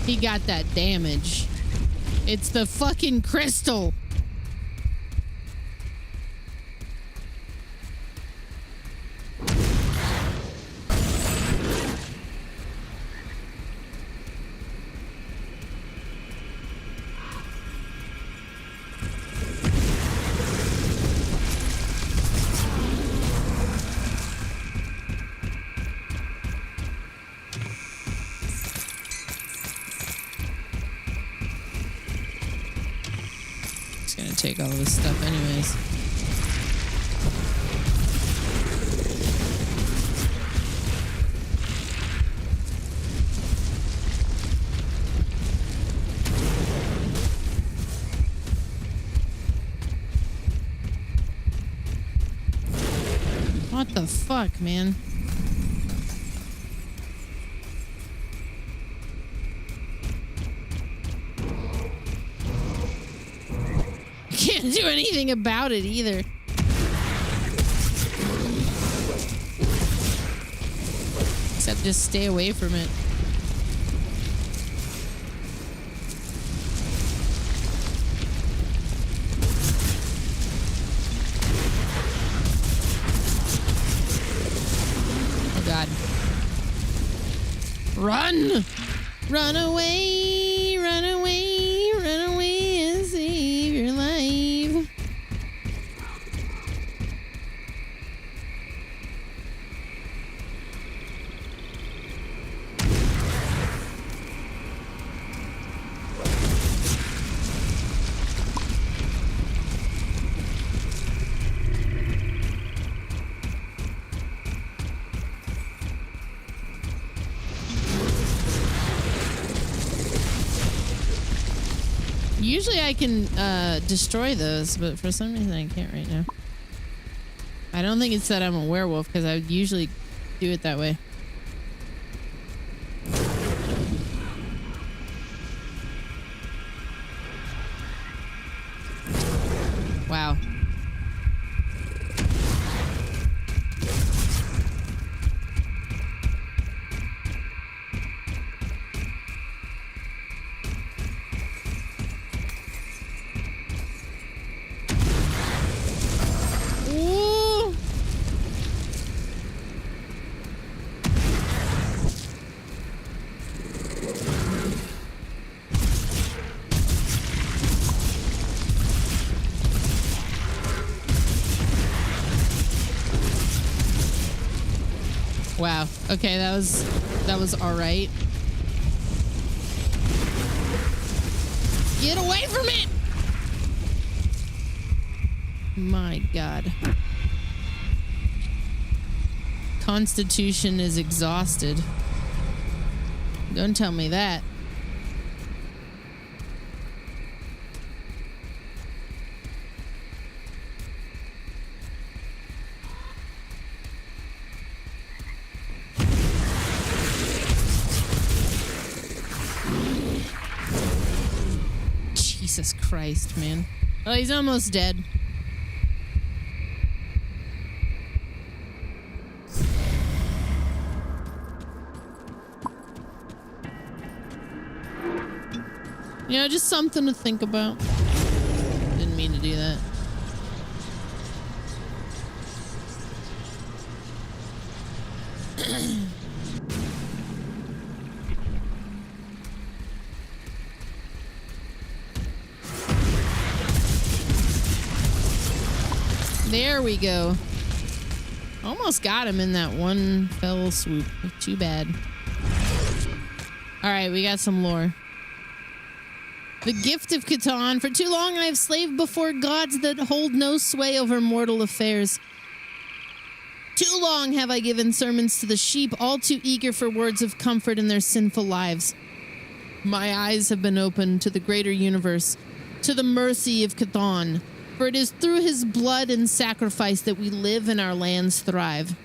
He got that damage. It's the fucking crystal. Take all this stuff anyways. What the fuck, man? Can't do anything about it either. Except just stay away from it. Oh God. Run! Run away! Run away! Run away and save your life. Usually I can destroy those, but for some reason I can't right now. I don't think it's that I'm a werewolf, because I would usually do it that way. Wow. Wow. Okay, that was all right. Get away from it! My God. Constitution is exhausted. Don't tell me that. Jesus Christ, man. Oh, he's almost dead. You know, just something to think about. Didn't mean to do that. There we go. Almost got him in that one fell swoop. Too bad. All right, we got some lore. The gift of Catan. For too long I have slaved before gods that hold no sway over mortal affairs. Too long have I given sermons to the sheep, all too eager for words of comfort in their sinful lives. My eyes have been opened to the greater universe, to the mercy of Catan, for it is through his blood and sacrifice that we live and our lands thrive.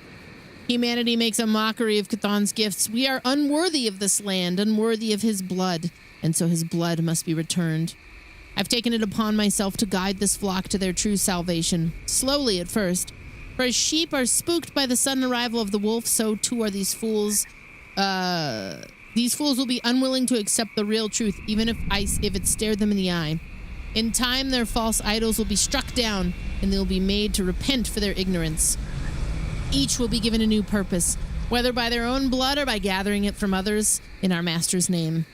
Humanity makes a mockery of Catan's gifts. We are unworthy of this land, unworthy of his blood, and so his blood must be returned. I've taken it upon myself to guide this flock to their true salvation, slowly at first. For as sheep are spooked by the sudden arrival of the wolf, so too are these fools. These fools will be unwilling to accept the real truth, even if it stared them in the eye. In time, their false idols will be struck down, and they will be made to repent for their ignorance. Each will be given a new purpose, whether by their own blood or by gathering it from others in our master's name.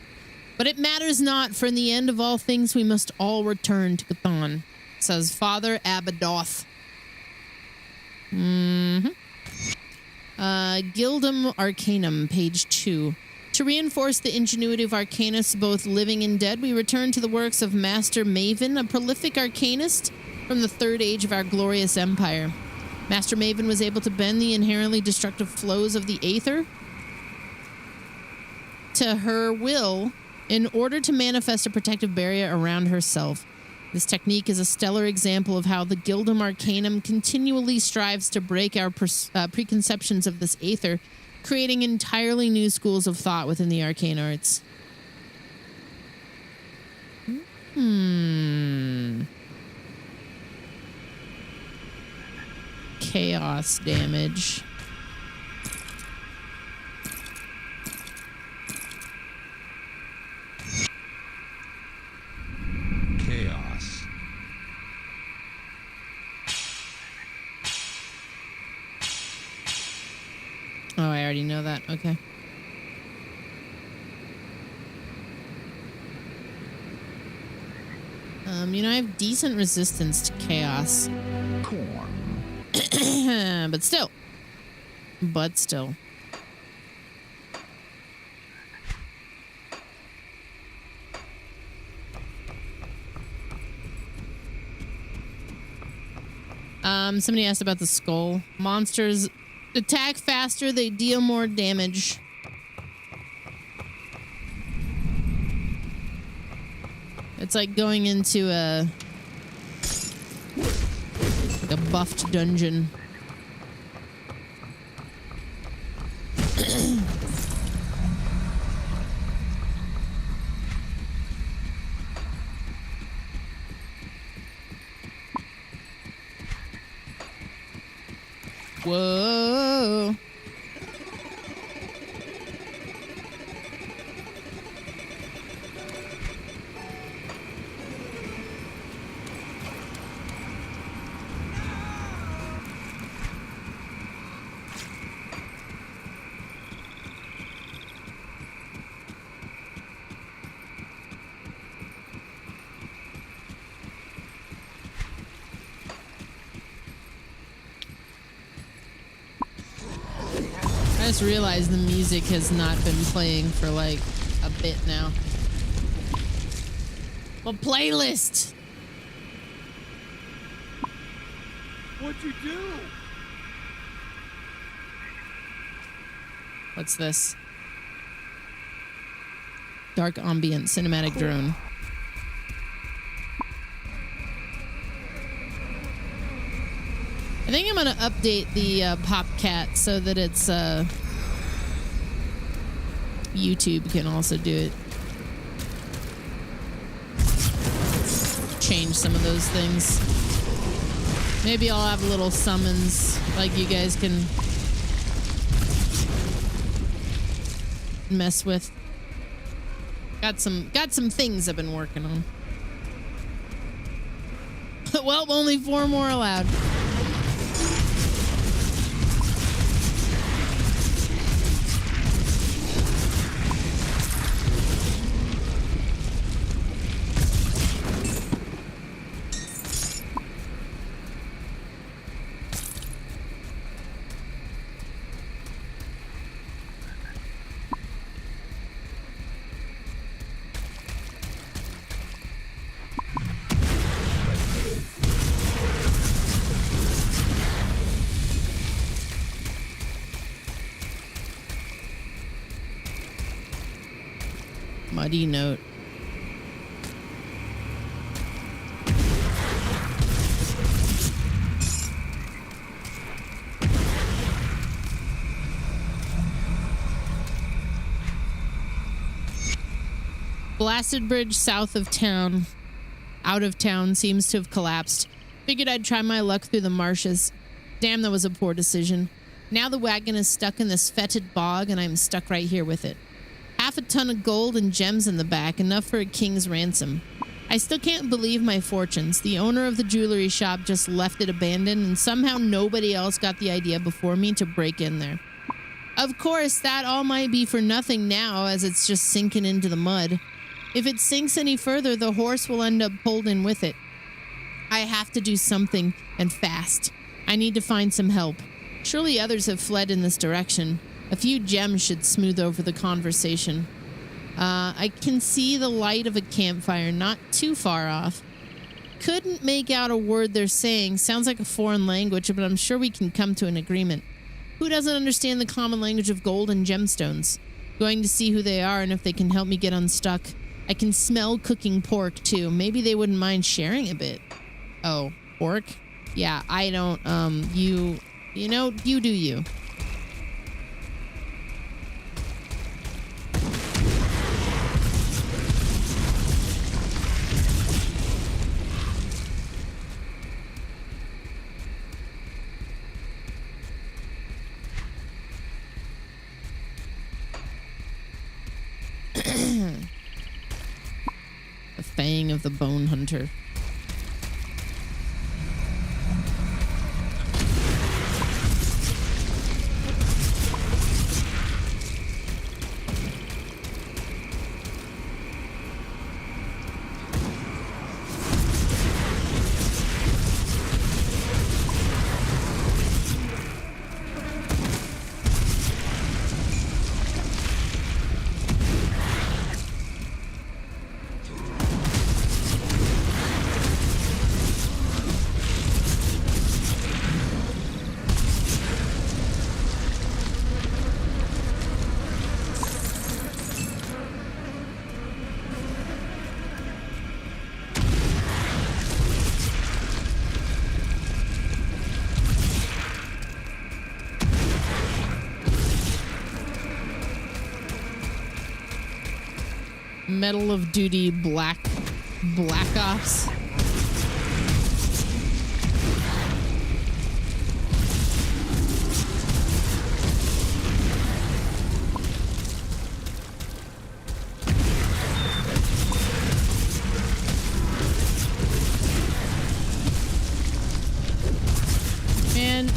But it matters not, for in the end of all things we must all return to Catan, says Father Abadoth. Gildum Arcanum, page 2. To reinforce the ingenuity of arcanists, both living and dead, we return to the works of Master Maven, a prolific arcanist from the third age of our glorious empire. Master Maven was able to bend the inherently destructive flows of the aether to her will in order to manifest a protective barrier around herself. This technique is a stellar example of how the Gildum Arcanum continually strives to break our preconceptions of this aether, creating entirely new schools of thought within the arcane arts. Chaos damage. Chaos. Oh, I already know that. Okay. I have decent resistance to chaos. But still. Somebody asked about the skull. Monsters attack faster, they deal more damage. It's like going into a buffed dungeon. Whoa. I just realized the music has not been playing for like a bit now. Well, playlist. What'd you do? What's this? Dark ambient cinematic drone. I think I'm gonna update the PopCat so that it's YouTube can also do it. Change some of those things. Maybe I'll have little summons like you guys can mess with. Got some things I've been working on. Well, only 4 more allowed. Muddy note. Blasted bridge south of town, out of town, seems to have collapsed. Figured I'd try my luck through the marshes. Damn, that was a poor decision. Now the wagon is stuck in this fetid bog and I'm stuck right here with it. Half a ton of gold and gems in the back, enough for a king's ransom. I still can't believe my fortunes. The owner of the jewelry shop just left it abandoned and somehow nobody else got the idea before me to break in there. Of course, that all might be for nothing now as it's just sinking into the mud. If it sinks any further, the horse will end up pulled in with it. I have to do something, and fast. I need to find some help. Surely others have fled in this direction. A few gems should smooth over the conversation. I can see the light of a campfire not too far off. Couldn't make out a word they're saying. Sounds like a foreign language, but I'm sure we can come to an agreement. Who doesn't understand the common language of gold and gemstones? Going to see who they are and if they can help me get unstuck. I can smell cooking pork, too. Maybe they wouldn't mind sharing a bit. Oh, pork? Yeah, I don't, you know, you do you. The Fang of the Bone Hunter. Medal of Duty Black Ops. Man,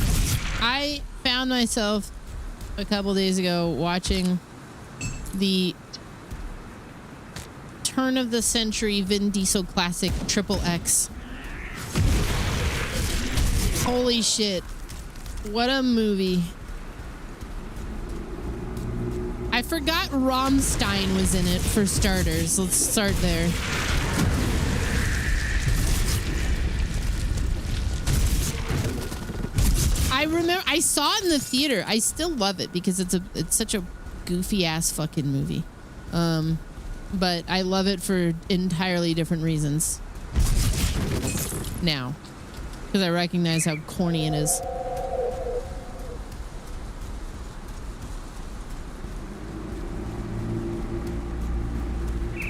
I found myself a couple days ago watching the turn of the century Vin Diesel classic XXX. Holy shit. What a movie. I forgot Rammstein was in it for starters. Let's start there. I remember I saw it in the theater. I still love it because it's such a goofy ass fucking movie. But I love it for entirely different reasons now, because I recognize how corny it is.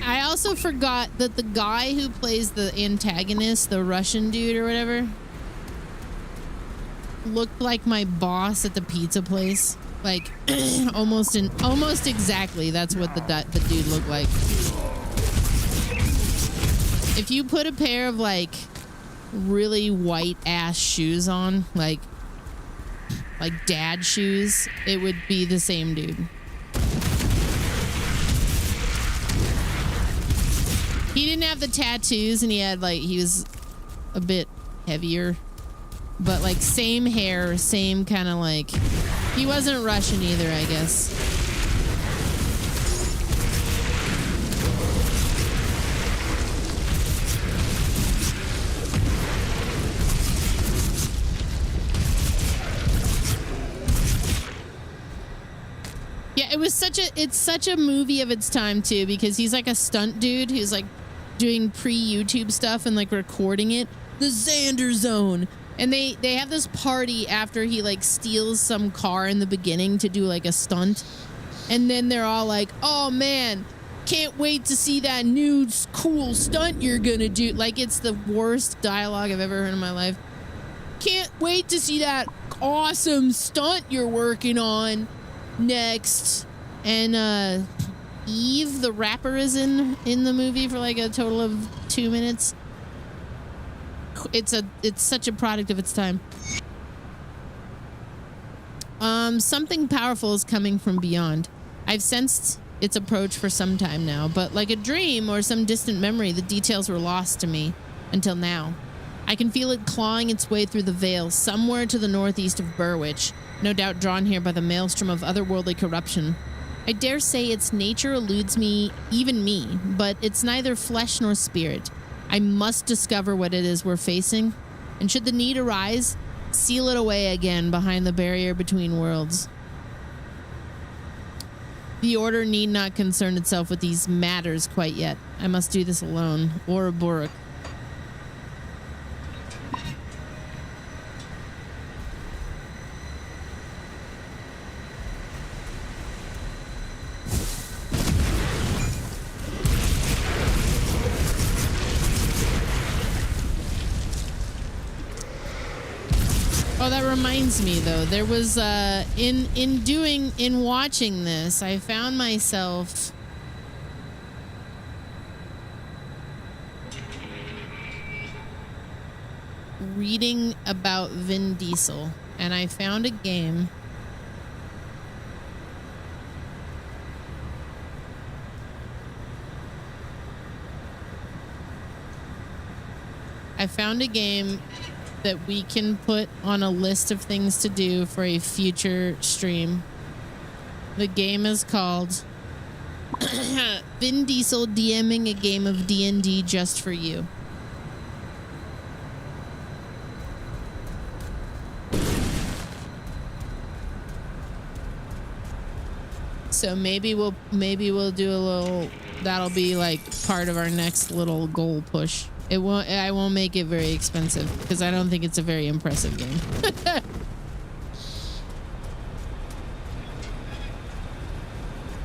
I also forgot that the guy who plays the antagonist, the Russian dude or whatever, looked like my boss at the pizza place. Like almost exactly. That's what the dude looked like. If you put a pair of like really white ass shoes on, like dad shoes, it would be the same dude. He didn't have the tattoos and he was a bit heavier, but like same hair, same kind of like. He wasn't Russian either, I guess. Yeah, it's such a movie of its time too, because he's like a stunt dude who's like doing pre-YouTube stuff and like recording it. The Xander Zone. And they have this party after he like steals some car in the beginning to do like a stunt. And then they're all like, "Oh man, can't wait to see that new cool stunt you're gonna do." Like, it's the worst dialogue I've ever heard in my life. "Can't wait to see that awesome stunt you're working on next." And Eve, the rapper, is in the movie for like a total of 2 minutes. It's such a product of its time. Something powerful is coming from beyond. I've sensed its approach for some time now, but like a dream or some distant memory, the details were lost to me until now. I can feel it clawing its way through the veil somewhere to the northeast of Burwich, no doubt drawn here by the maelstrom of otherworldly corruption. I dare say its nature eludes me, even me, but it's neither flesh nor spirit. I must discover what it is we're facing, and should the need arise, seal it away again behind the barrier between worlds. The Order need not concern itself with these matters quite yet. I must do this alone, or Buruk. Oh, that reminds me though. There was in watching this, I found myself reading about Vin Diesel, and I found a game that we can put on a list of things to do for a future stream. The game is called Vin Diesel DMing a game of D&D just for you. So maybe we'll do a little, that'll be like part of our next little goal push. I won't make it very expensive because I don't think it's a very impressive game.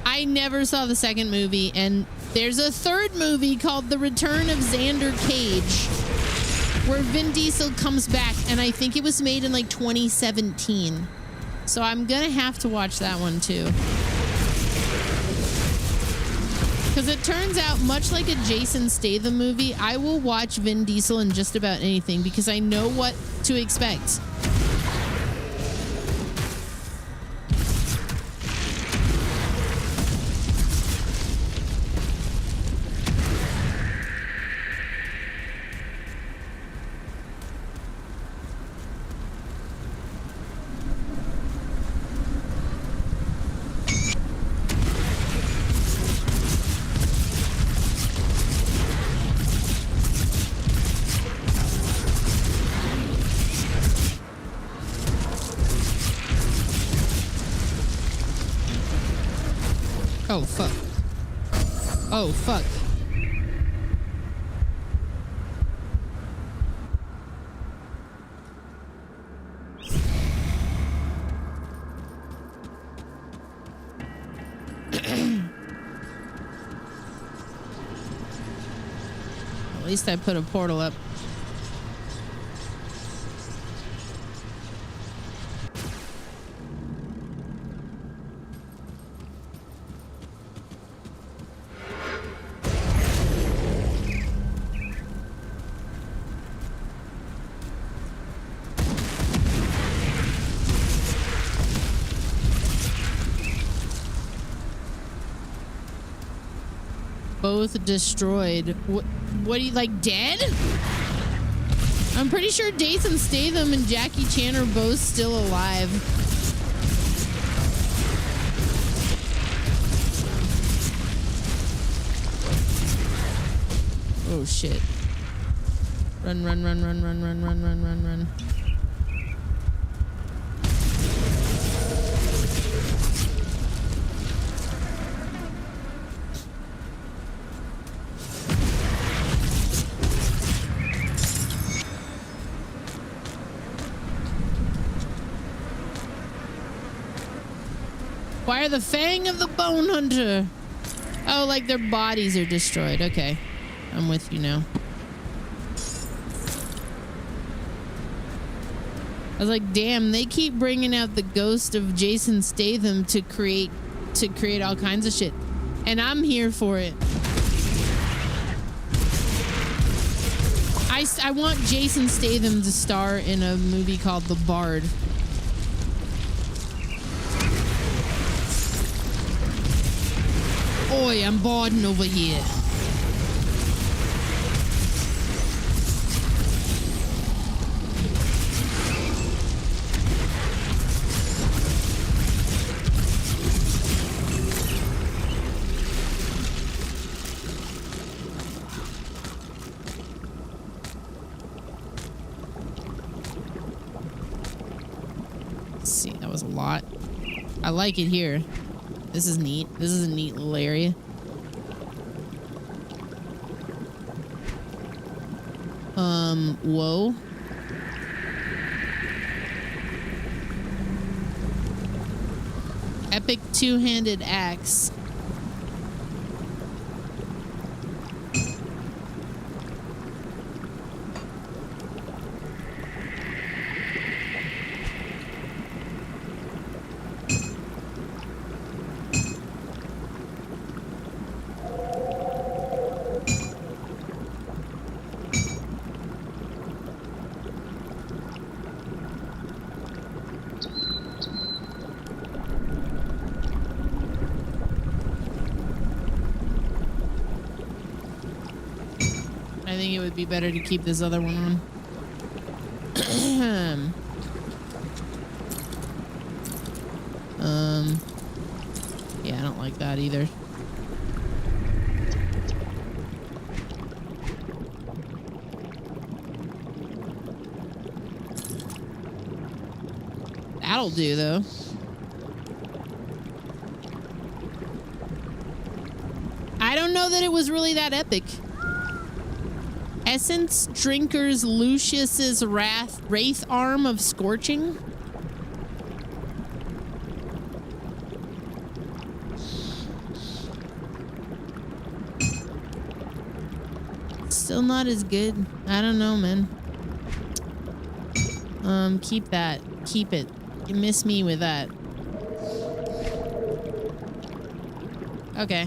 I never saw the second movie, and there's a third movie called The Return of Xander Cage, where Vin Diesel comes back, and I think it was made in like 2017. So I'm gonna have to watch that one too. Because it turns out, much like a Jason Statham movie, I will watch Vin Diesel in just about anything because I know what to expect. Oh, fuck. Oh, fuck. At least I put a portal up. Both destroyed. What are you, like, dead? I'm pretty sure Jason Statham and Jackie Chan are both still alive. Oh shit. Run, run, run, run, run, run, run, run, run, run. Acquire the Fang of the Bone Hunter. Oh, like their bodies are destroyed. Okay. I'm with you now. I was like, damn, they keep bringing out the ghost of Jason Statham to create all kinds of shit. And I'm here for it. I want Jason Statham to star in a movie called The Bard. Oi, I'm barding over here. See, that was a lot. I like it here. This is neat. This is a neat little area. Whoa. Epic two-handed axe. I think it would be better to keep this other one on. Yeah, I don't like that either. That'll do, though. I don't know that it was really that epic. Essence Drinkers Lucius's Wraith Arm of Scorching. Still not as good. I don't know, man. Keep that. Keep it. You miss me with that. Okay.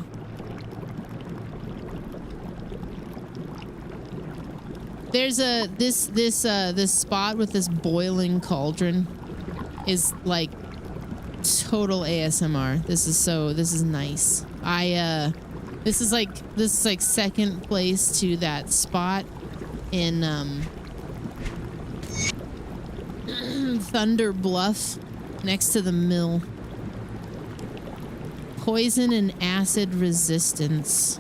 There's this spot with this boiling cauldron is like total ASMR. This is nice. This is like second place to that spot in Thunder Bluff next to the mill. Poison and acid resistance.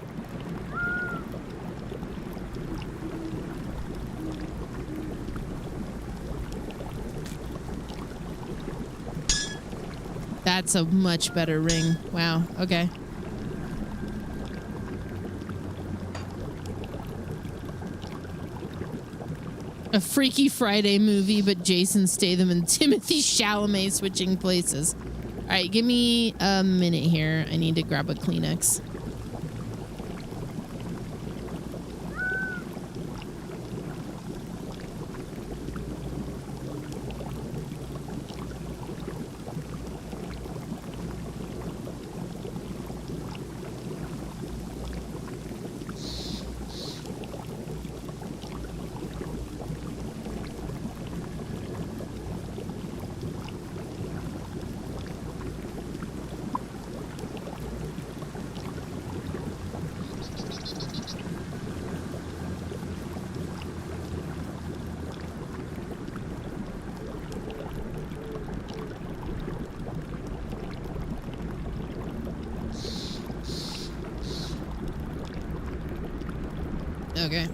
That's a much better ring. Wow. Okay. A Freaky Friday movie, but Jason Statham and Timothy Chalamet switching places. All right, give me a minute here. I need to grab a Kleenex. Okay.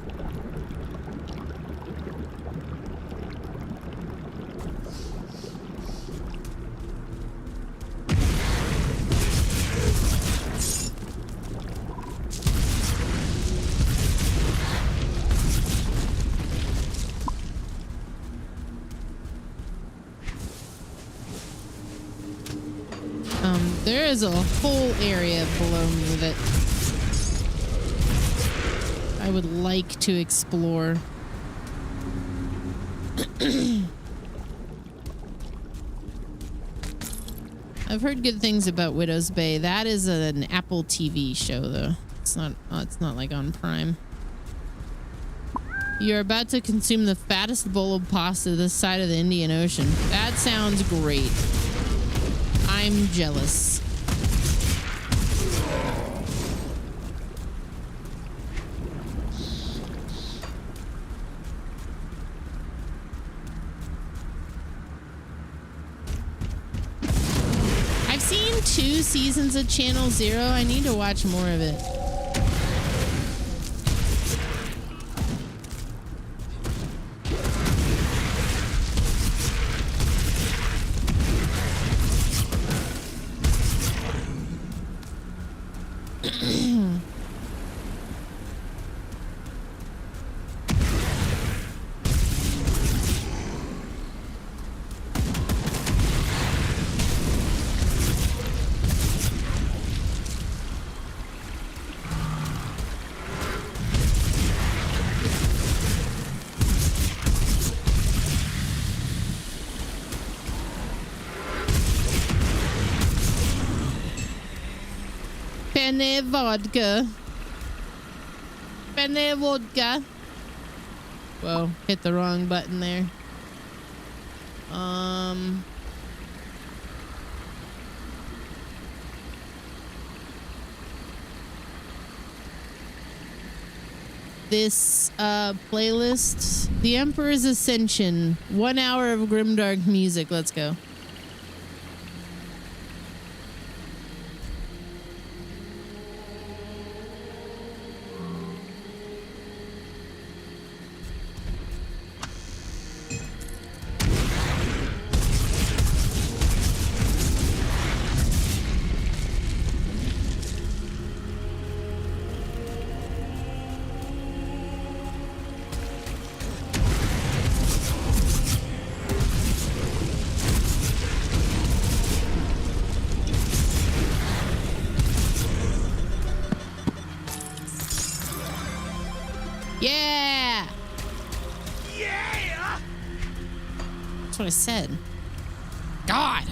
There's a whole area below me that I would like to explore. I've heard good things about Widow's Bay. That is an Apple TV show, though. It's not like on Prime. You're about to consume the fattest bowl of pasta this side of the Indian Ocean. That sounds great. I'm jealous. I've seen 2 seasons of Channel Zero. I need to watch more of it. Penne vodka. Penne vodka. Whoa, hit the wrong button there. This playlist, The Emperor's Ascension, 1 hour of grimdark music. Let's go. Yeah! Yeah! That's what I said. God!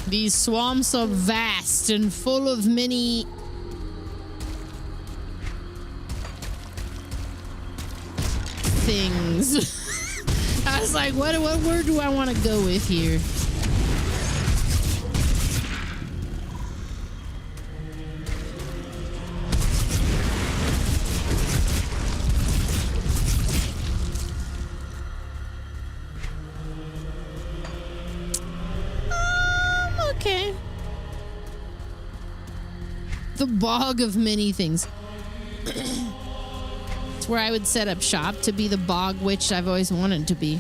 These swamps are vast and full of many things. I was like, what word do I want to go with here? Okay. The bog of many things. It's where I would set up shop to be the bog witch I've always wanted to be.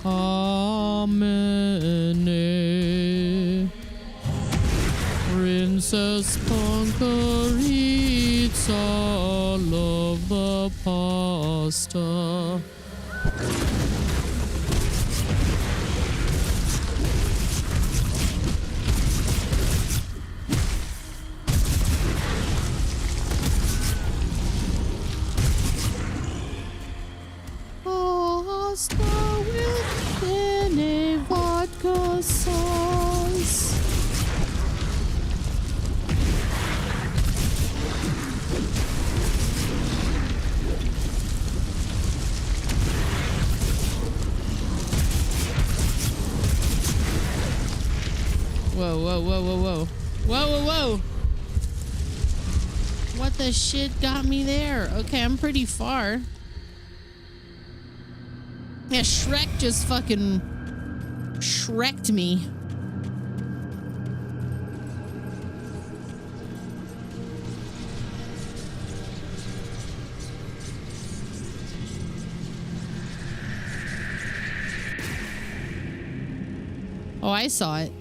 Amen. Princess Conquerita, love the pasta. Pasta with any vodka sauce. Whoa, whoa, whoa, whoa, whoa. Whoa, whoa, whoa. What the shit got me there? Okay, I'm pretty far. Yeah, Shrek just fucking Shrek'd me. Oh, I saw it.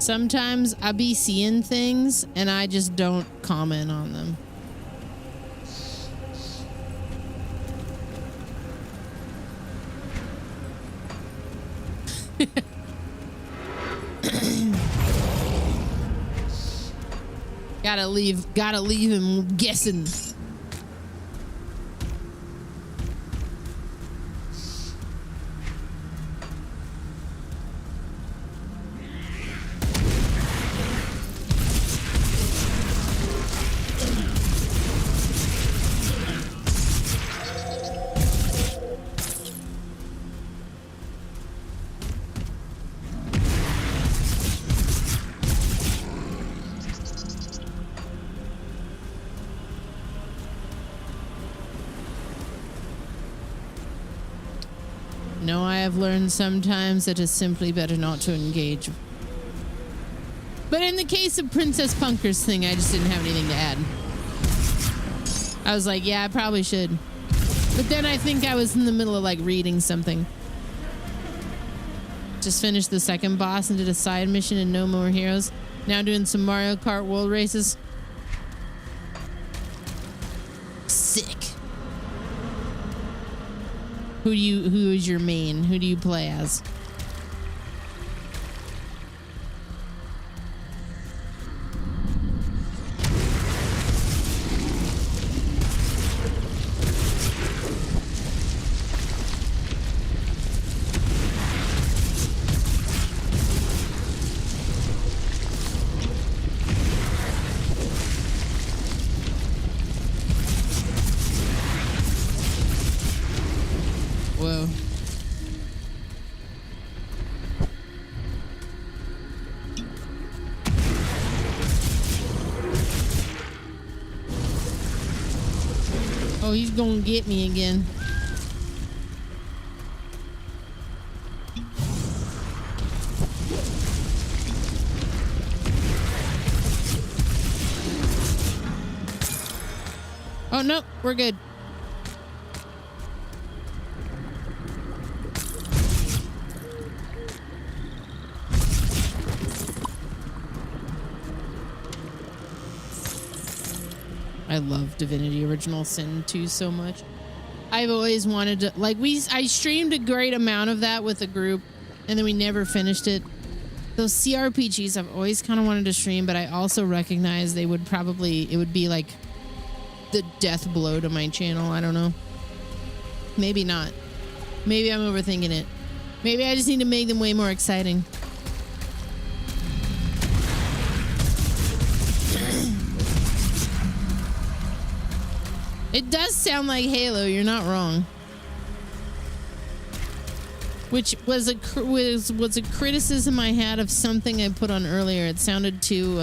Sometimes I be seeing things and I just don't comment on them. Gotta leave him guessing. No, I have learned sometimes that it's simply better not to engage. But in the case of Princess Punker's thing, I just didn't have anything to add. I was like, yeah, I probably should. But then I think I was in the middle of like reading something. Just finished the second boss and did a side mission in No More Heroes. Now doing some Mario Kart World Races. Sick. Who is your main? Who do you play as? Whoa. Oh, he's gonna get me again. Oh, no, we're good. I love Divinity Original Sin 2 so much. I've always wanted to, like, I streamed a great amount of that with a group, and then we never finished it. Those CRPGs I've always kind of wanted to stream, but I also recognize it would be like the death blow to my channel. I don't know. Maybe not. Maybe I'm overthinking it. Maybe I just need to make them way more exciting. It does sound like Halo, you're not wrong. Which was a criticism I had of something I put on earlier. It sounded too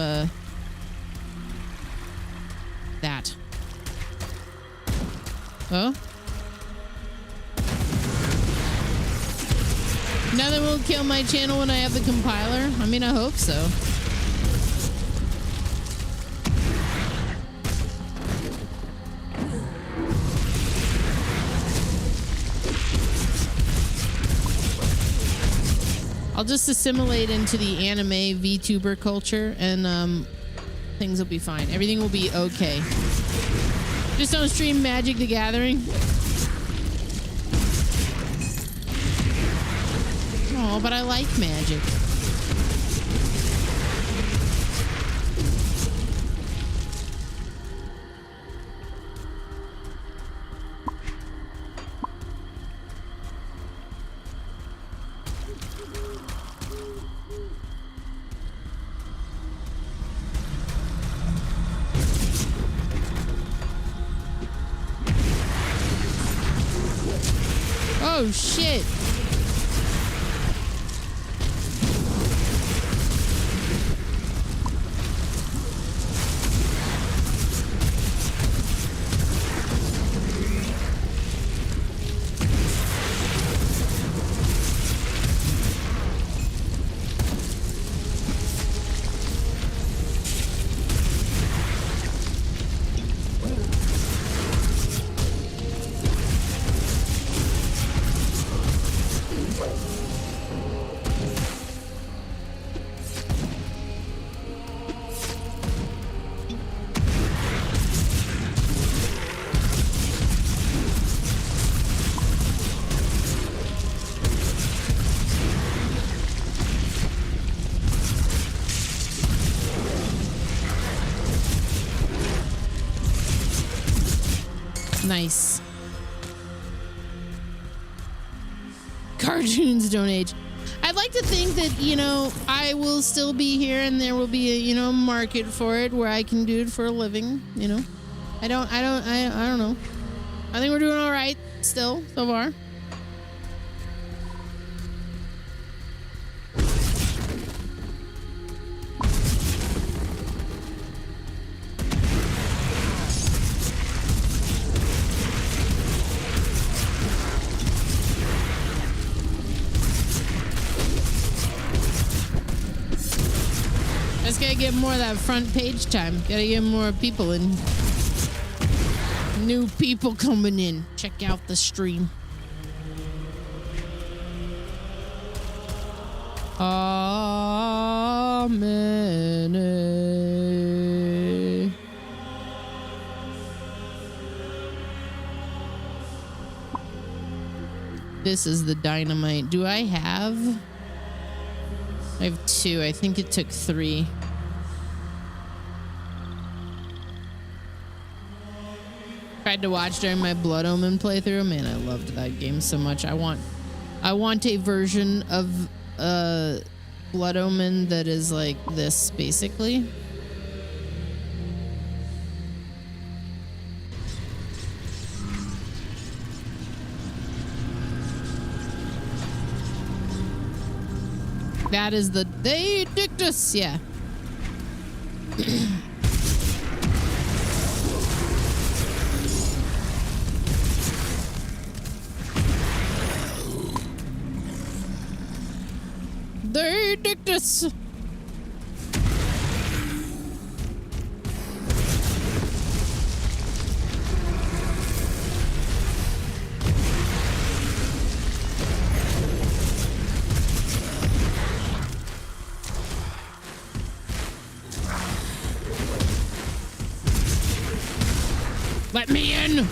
that. Oh? Nothing will kill my channel when I have the compiler? I mean, I hope so. I'll just assimilate into the anime VTuber culture and things will be fine. Everything will be okay. Just don't stream Magic the Gathering. Oh, but I like Magic. Oh, shit. Nice. Cartoons don't age. I'd like to think that, you know, I will still be here and there will be a, you know, market for it where I can do it for a living, you know. I don't know. I think we're doing all right still so far. Just gotta get more of that front page time. Gotta get more people in. New people coming in. Check out the stream. Amen. This is the dynamite. Do I have? I have 2. I think it took 3. Tried to watch during my Blood Omen playthrough. Man, I loved that game so much. I want a version of Blood Omen that is like this, basically. That is the Dictus, yeah. They Dictus. Let me in.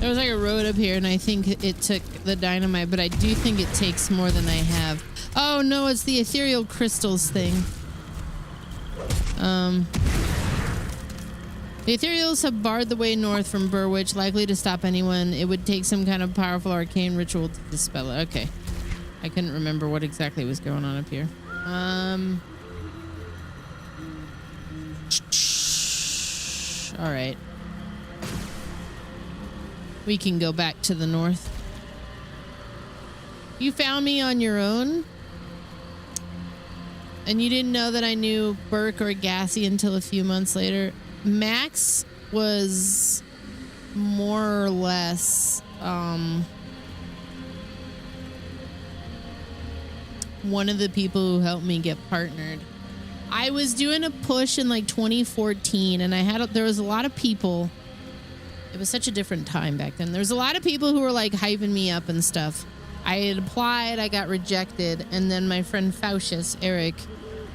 There was like a road up here, and I think it took the dynamite, but I do think it takes more than I have. Oh no, it's the ethereal crystals thing. The ethereals have barred the way north from Burwitch, likely to stop anyone. It would take some kind of powerful arcane ritual to dispel it. Okay. I couldn't remember what exactly was going on up here. All right. We can go back to the north. You found me on your own? And you didn't know that I knew Burke or Gassy until a few months later? Max was more or less one of the people who helped me get partnered. I was doing a push in like 2014, and there was a lot of people. It was such a different time back then. There was a lot of people who were like hyping me up and stuff. I had applied, I got rejected, and then my friend Faucius, Eric,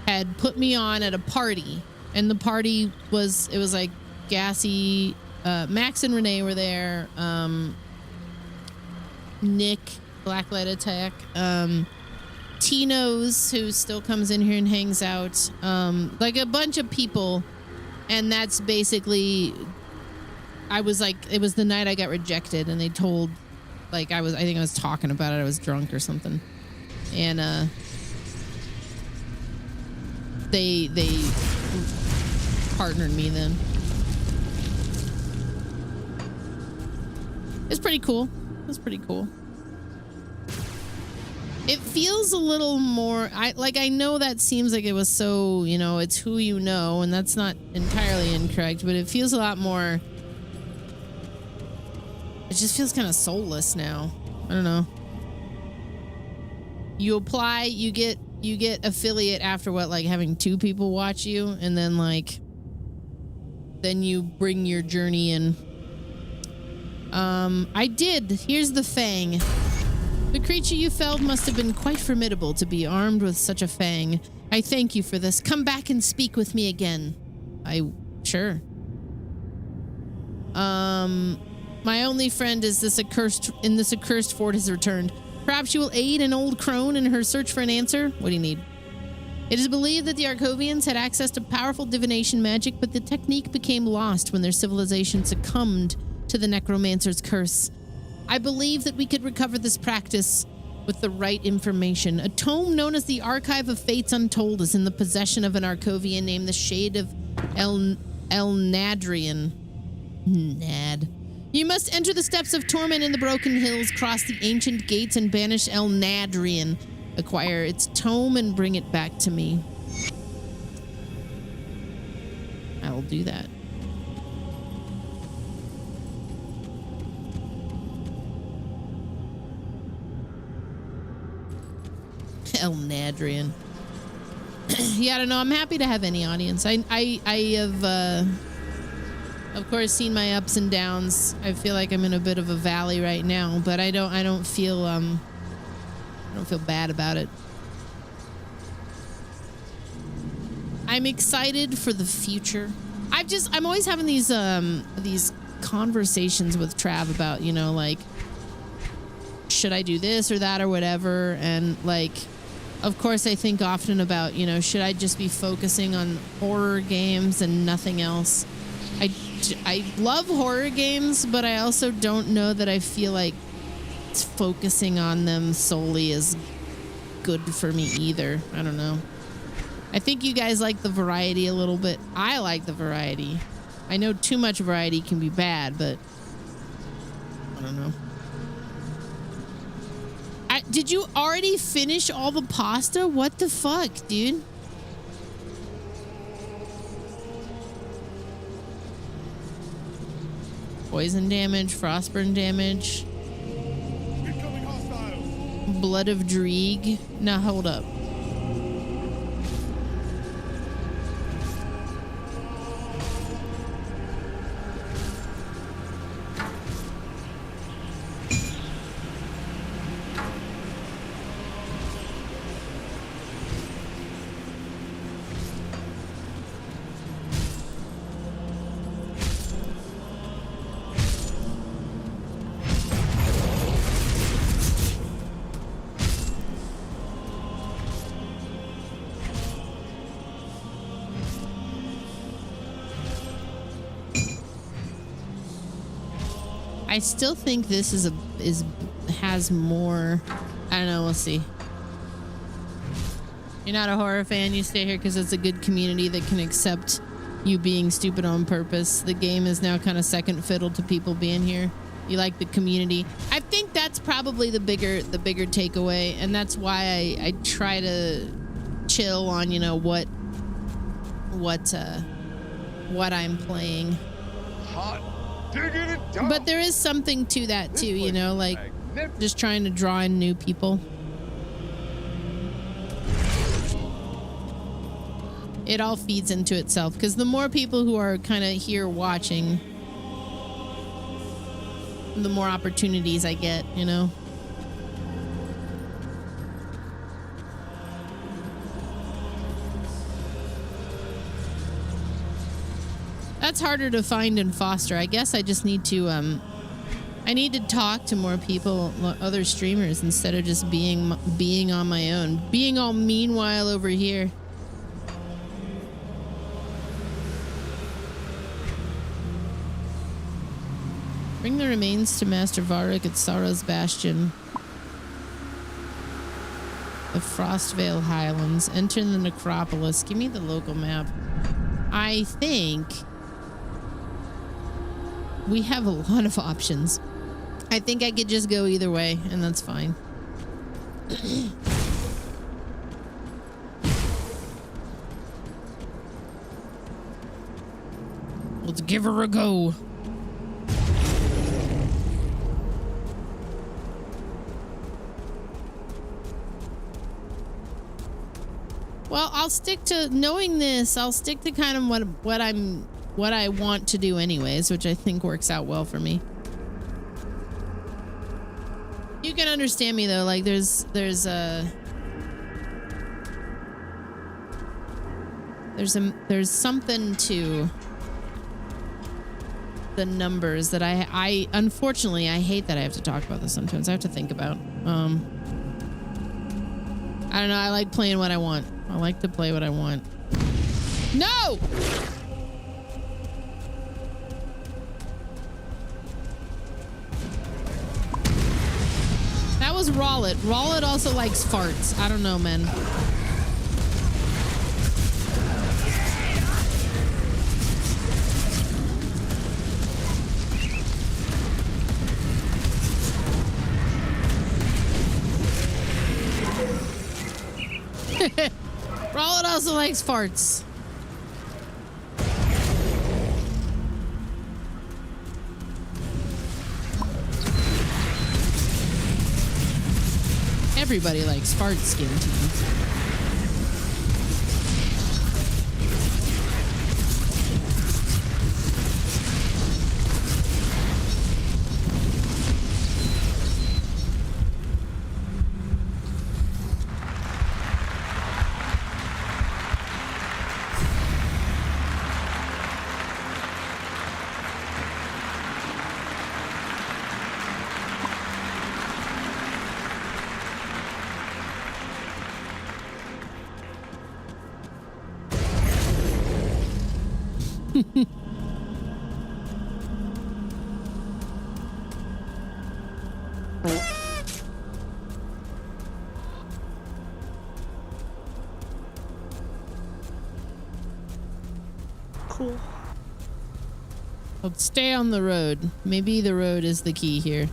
had put me on at a party. And the party was like Gassy, Max and Renee were there, Nick, Blacklight Attack, Tino's, who still comes in here and hangs out, like a bunch of people. And that's basically... I was like, it was the night I got rejected, and they told, like, I think I was talking about it. I was drunk or something. And, they partnered me then. It's pretty cool. It's pretty cool. It feels a little more, I know that seems like it was so, you know, it's who you know, and that's not entirely incorrect, but it feels a lot more... It just feels kind of soulless now. I don't know. You apply, you get you get affiliate after what, like having 2 people watch you, and then like then you bring your journey in. I did. Here's the fang. The creature you felled must have been quite formidable to be armed with such a fang. I thank you for this. Come back and speak with me again. Sure. My only friend is this accursed fort has returned. Perhaps you will aid an old crone in her search for an answer? What do you need? It is believed that the Arcovians had access to powerful divination magic, but the technique became lost when their civilization succumbed to the necromancer's curse. I believe that we could recover this practice with the right information. A tome known as the Archive of Fates Untold is in the possession of an Arcovian named the Shade of El Nadrian. Nad. You must enter the steps of torment in the Broken Hills, cross the ancient gates, and banish El Nadrian. Acquire its tome and bring it back to me. I will do that. El Nadrian. Yeah, I don't know. I'm happy to have any audience. I have, of course, seen my ups and downs. I feel like I'm in a bit of a valley right now, but I don't feel bad about it. I'm excited for the future. I'm always having these conversations with Trav about, you know, like, should I do this or that or whatever? And like, of course, I think often about, you know, should I just be focusing on horror games and nothing else? I love horror games, but I also don't know that I feel like focusing on them solely is good for me either. I don't know. I think you guys like the variety a little bit. I like the variety. I know too much variety can be bad, but I don't know. Did you already finish all the pasta? What the fuck, dude? Poison damage, frostburn damage. Blood of Dreeg. Now hold up. I still think this has more. I don't know. We'll see. You're not a horror fan. You stay here because it's a good community that can accept you being stupid on purpose. The game is now kind of second fiddle to people being here. You like the community. I think that's probably the bigger takeaway, and that's why I try to chill on, you know, what I'm playing. Hot. But there is something to that too, you know, like just trying to draw in new people. It all feeds into itself because the more people who are kind of here watching, the more opportunities I get, you know. That's harder to find and foster. I guess I just need to I need to talk to more people, other streamers, instead of just being on my own, being all meanwhile over here. Bring the remains to Master Varric at Sorrow's Bastion. The Frostvale Highlands. Enter the necropolis. Give me the local map. I think we have a lot of options. I think I could just go either way, and that's fine. Let's give her a go. Well, I'll stick to knowing this. I'll stick to kind of what I want to do anyways, which I think works out well for me. You can understand me though. Like there's something to the numbers that I unfortunately I hate that I have to talk about this sometimes. I have to think about. I don't know. I like playing what I want. I like to play what I want. No! That was Rollet. Rollet also likes farts. I don't know, man. Rollet also likes farts. Everybody likes fart skin teams. Cool. Let's stay on the road. Maybe the road is the key here.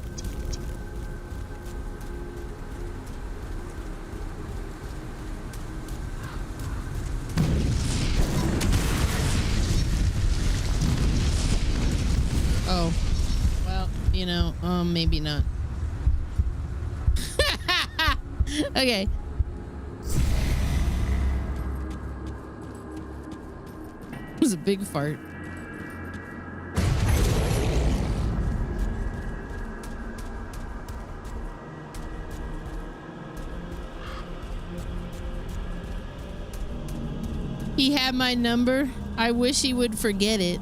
Oh, well, you know, maybe not. Okay. It was a big fart. He had my number. I wish he would forget it.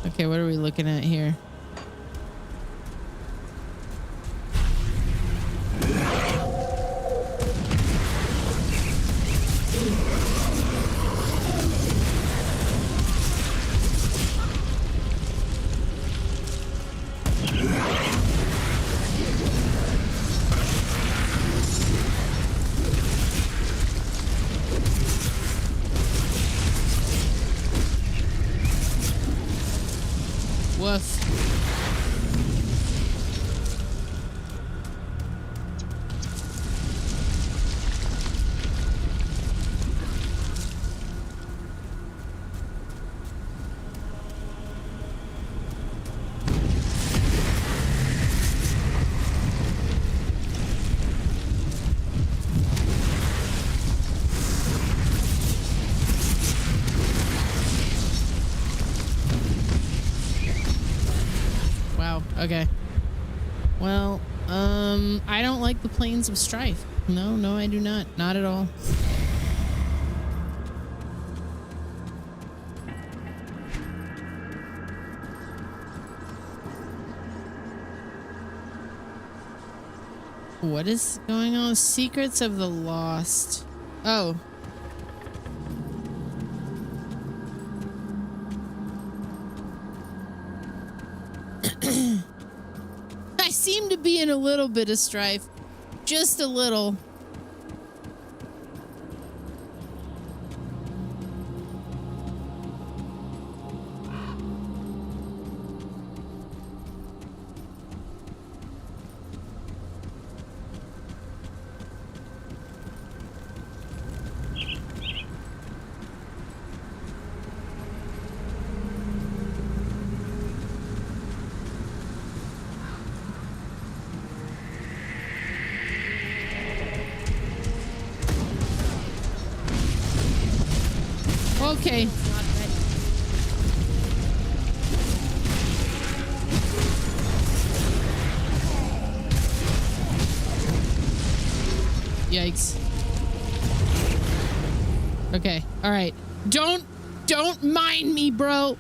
Okay, what are we looking at here? Woof. Wow. Okay. Well, I don't like the Plains of Strife. No, I do not. Not at all. What is going on? Secrets of the Lost. Oh. I seem to be in a little bit of strife. Just a little. Okay. It's not ready. Yikes. Okay. All right. Don't mind me, bro.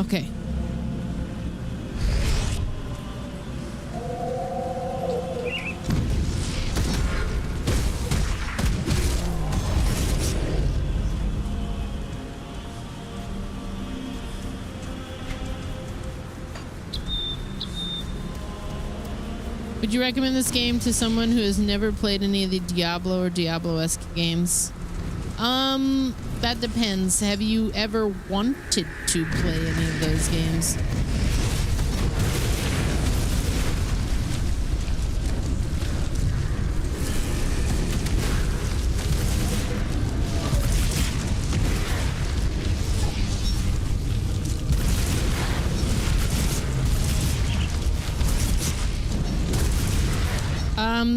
Okay. Would you recommend this game to someone who has never played any of the Diablo or Diablo-esque games? That depends. Have you ever wanted to play any of those games?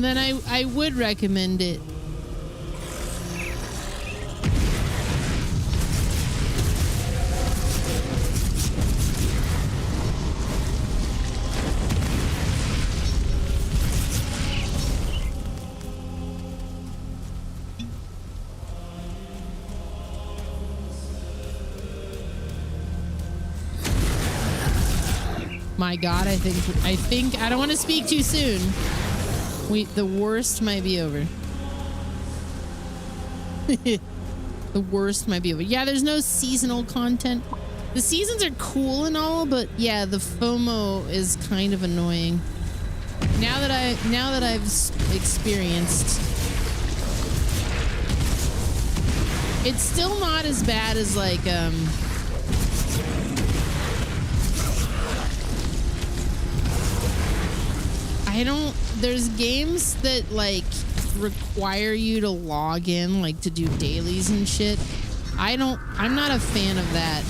Then I would recommend it. My God, I think I don't want to speak too soon. The worst might be over. The worst might be over. Yeah, there's no seasonal content. The seasons are cool and all, but yeah, the FOMO is kind of annoying. Now that I've experienced, it's still not as bad as like there's games that like require you to log in, like to do dailies and shit. I'm not a fan of that.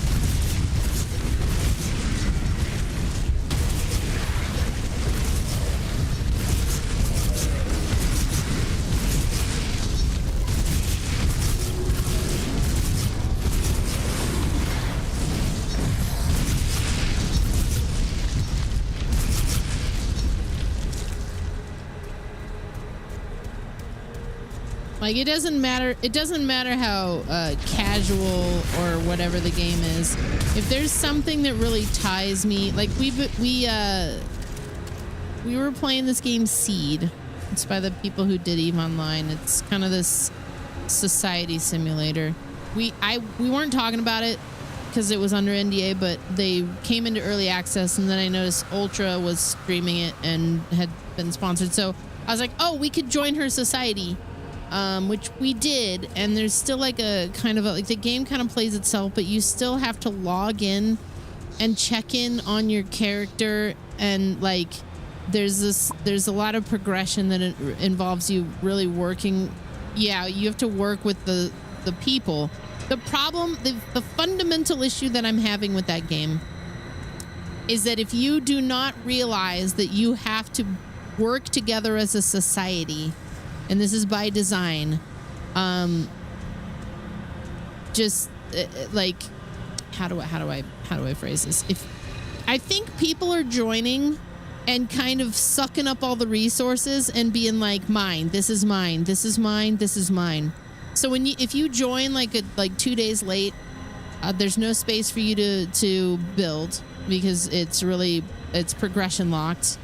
Like it doesn't matter how casual or whatever the game is. If there's something that really ties me, like we were playing this game Seed. It's by the people who did EVE Online. It's kind of this society simulator. We weren't talking about it because it was under NDA, but they came into early access, and then I noticed Ultra was streaming it and had been sponsored. So I was like, oh, we could join her society. Which we did, and there's still like a kind of like the game kind of plays itself, but you still have to log in and check in on your character, and like there's a lot of progression that it involves you really working. Yeah, you have to work with the people. The problem, the fundamental issue that I'm having with that game is that if you do not realize that you have to work together as a society, and this is by design, just like how do I phrase this? If I think people are joining and kind of sucking up all the resources and being like, mine, this is mine, this is mine, this is mine. So if you join like 2 days late, there's no space for you to build because it's progression locked.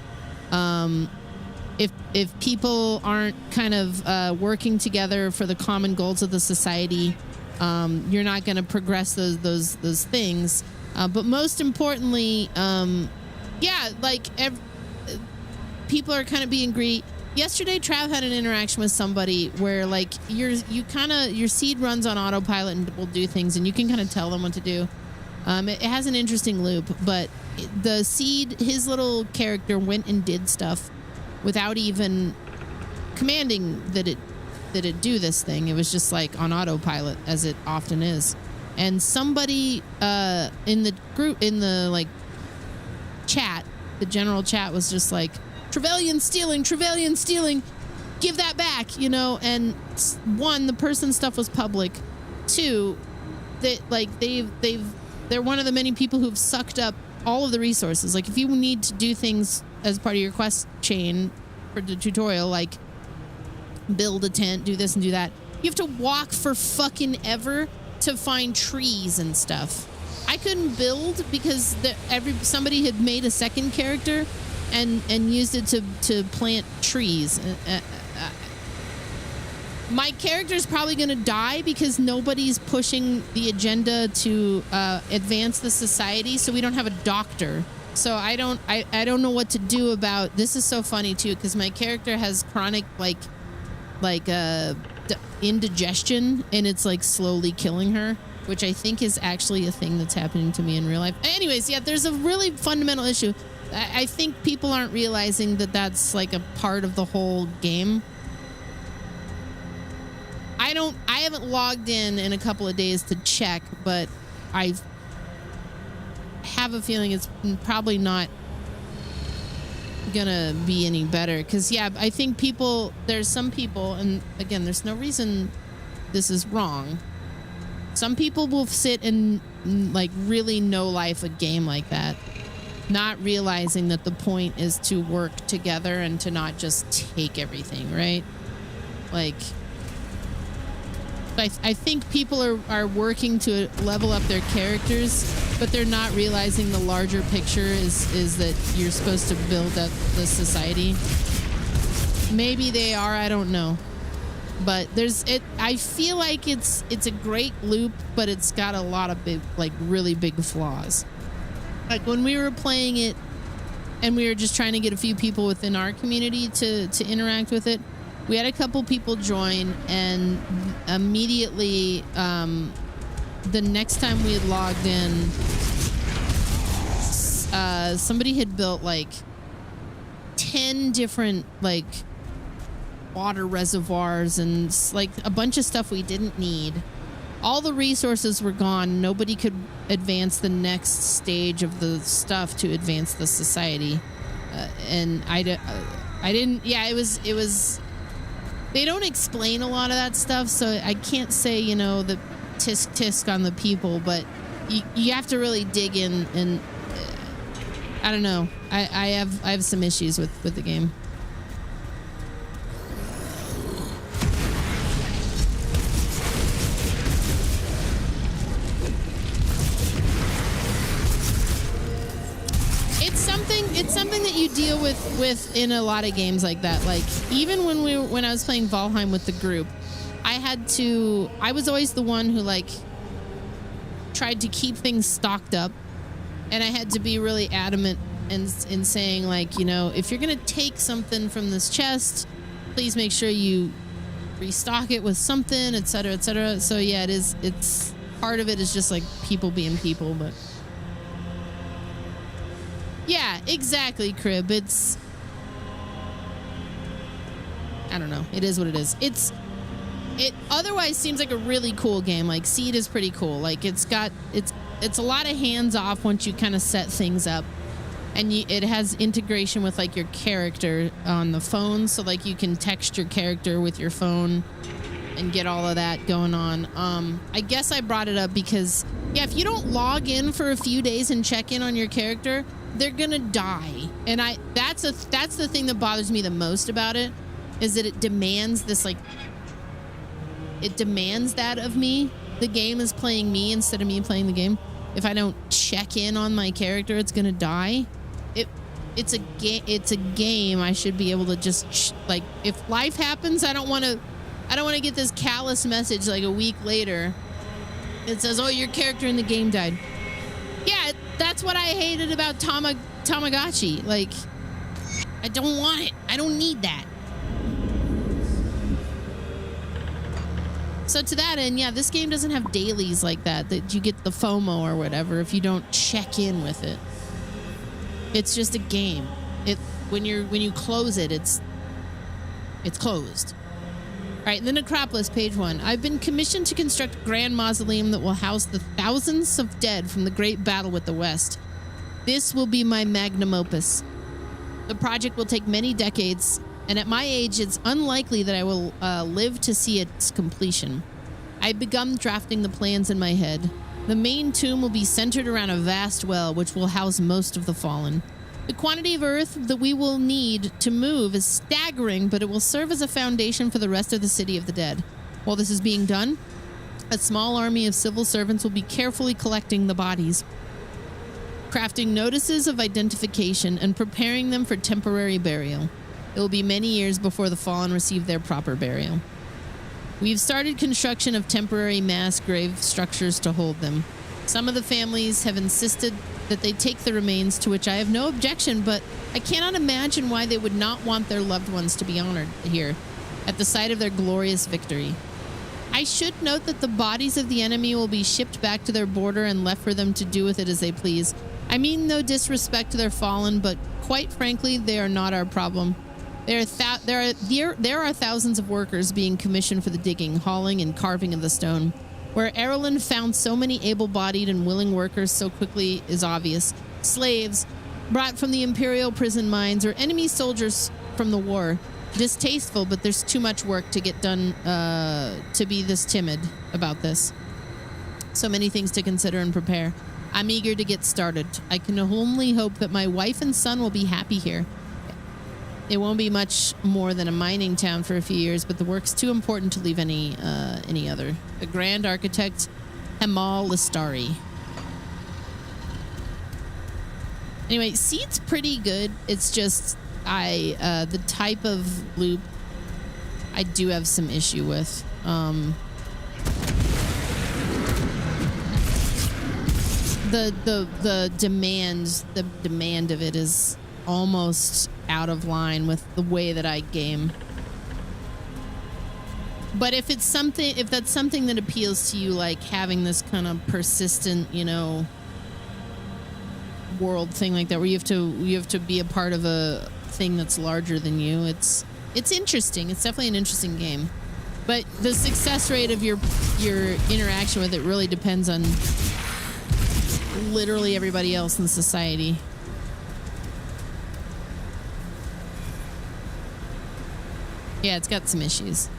If people aren't kind of working together for the common goals of the society, you're not going to progress those things. But most importantly, people are kind of being greedy. Yesterday, Trav had an interaction with somebody where like your seed runs on autopilot and will do things, and you can kind of tell them what to do. It has an interesting loop, but the seed, his little character went and did stuff without even commanding that it do this thing. It was just like on autopilot, as it often is. And somebody in the group, in the like chat, the general chat was just like, Trevelyan's stealing, give that back, you know. And one, the person's stuff was public. Two, that like they're one of the many people who've sucked up all of the resources. Like if you need to do things as part of your quest chain for the tutorial, like build a tent, do this and do that, you have to walk for fucking ever to find trees and stuff. I couldn't build because somebody had made a second character and used it to plant trees. My character's probably gonna die because nobody's pushing the agenda to advance the society, so we don't have a doctor. So I don't know what to do about this. Is so funny too because my character has chronic like indigestion, and it's like slowly killing her, which I think is actually a thing that's happening to me in real life. Anyways, yeah, there's a really fundamental issue. I think people aren't realizing that that's like a part of the whole game. I haven't logged in a couple of days to check, but I have a feeling it's probably not gonna be any better. Because yeah, I think there's some people, and again, there's no reason this is wrong. Some people will sit and like really no life a game like that, not realizing that the point is to work together and to not just take everything, right? Like, I think people are working to level up their characters, but they're not realizing the larger picture is that you're supposed to build up the society. Maybe they are, I don't know. But I feel like it's a great loop, but it's got a lot of big, like really big flaws. Like when we were playing it and we were just trying to get a few people within our community to interact with it, we had a couple people join, and immediately the next time we had logged in, somebody had built like 10 different like water reservoirs and like a bunch of stuff we didn't need. All the resources were gone. Nobody could advance the next stage of the stuff to advance the society. And I didn't, yeah, it was, they don't explain a lot of that stuff, so I can't say, you know, the tisk on the people, but you have to really dig in, and I don't know. I have some issues with the game. It's something that you deal with in a lot of games like that. Like even when I was playing Valheim with the group, I was always the one who like tried to keep things stocked up, and I had to be really adamant in saying, like, you know, if you're gonna take something from this chest, please make sure you restock it with something, etc., etc. So yeah, it's part of it is just like people being people, but yeah, exactly, Crib. I don't know. It is what it is. It otherwise seems like a really cool game. Like Seed is pretty cool. Like it's a lot of hands off once you kind of set things up, and it has integration with like your character on the phone. So like you can text your character with your phone and get all of that going on. I guess I brought it up because yeah, if you don't log in for a few days and check in on your character, they're gonna die. And that's the thing that bothers me the most about it, is that it demands this, like, it demands that of me. The game is playing me instead of me playing the game. If I don't check in on my character, it's gonna die. It's a game. I should be able to just like, if life happens, I don't want to get this callous message like a week later. It says, "Oh, your character in the game died." Yeah, that's what I hated about Tamagotchi. Like, I don't want it. I don't need that. So to that end, yeah, this game doesn't have dailies like that you get the FOMO or whatever if you don't check in with it. It's just a game. When you close it, it's closed. All right, the Necropolis, page 1. I've been commissioned to construct a grand mausoleum that will house the thousands of dead from the great battle with the West. This will be my magnum opus. The project will take many decades, and at my age, it's unlikely that I will live to see its completion. I've begun drafting the plans in my head. The main tomb will be centered around a vast well, which will house most of the fallen. The quantity of earth that we will need to move is staggering, but it will serve as a foundation for the rest of the city of the dead. While this is being done, a small army of civil servants will be carefully collecting the bodies, crafting notices of identification, and preparing them for temporary burial. It will be many years before the fallen receive their proper burial. We've started construction of temporary mass grave structures to hold them. Some of the families have insisted that they take the remains, to which I have no objection, but I cannot imagine why they would not want their loved ones to be honored here at the site of their glorious victory. I should note that the bodies of the enemy will be shipped back to their border and left for them to do with it as they please. I mean no disrespect to their fallen, but quite frankly, they are not our problem. There are thousands of workers being commissioned for the digging, hauling, and carving of the stone. Where Erlen found so many able-bodied and willing workers so quickly is obvious. Slaves, brought from the Imperial prison mines, or enemy soldiers from the war. Distasteful, but there's too much work to get done to be this timid about this. So many things to consider and prepare. I'm eager to get started. I can only hope that my wife and son will be happy here. It won't be much more than a mining town for a few years, but the work's too important to leave any other. The Grand Architect, Hemal Listari. Anyway, Seed's pretty good. It's just the type of loop I do have some issue with. The demand of it is almost out of line with the way that I game. But if that's something that appeals to you, like having this kind of persistent, world thing like that, where you have to be a part of a thing that's larger than you, it's interesting. It's definitely an interesting game. But the success rate of your interaction with it really depends on literally everybody else in society. Yeah, it's got some issues.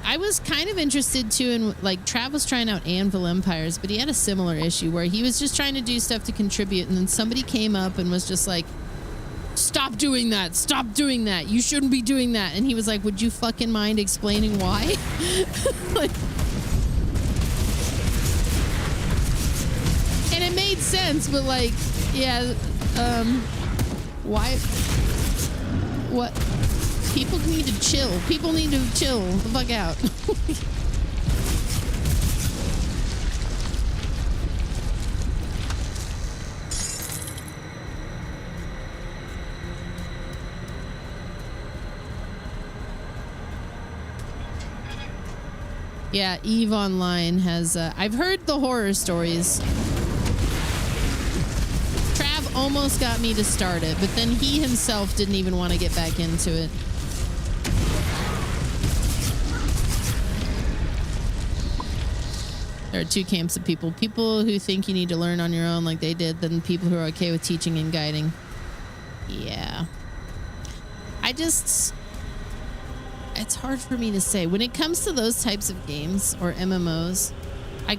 I was kind of interested too in, like, Trav was trying out Anvil Empires, but he had a similar issue where he was just trying to do stuff to contribute, and then somebody came up and was just like, stop doing that, stop doing that, you shouldn't be doing that. And he was like, would you fucking mind explaining why? Like, and it made sense, but like, yeah, why? What? People need to chill. People need to chill the fuck out. Yeah, EVE Online has... I've heard the horror stories. Trav almost got me to start it, but then he himself didn't even want to get back into it. There are two camps of people. People who think you need to learn on your own like they did, then people who are okay with teaching and guiding. Yeah. It's hard for me to say. When it comes to those types of games or MMOs, I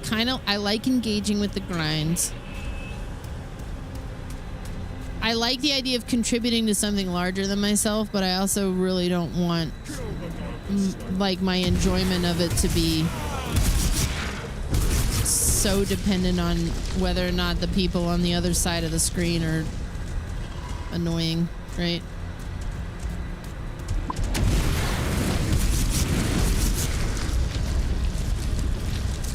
like engaging with the grind. I like the idea of contributing to something larger than myself, but I also really don't want like my enjoyment of it to be so dependent on whether or not the people on the other side of the screen are annoying, right?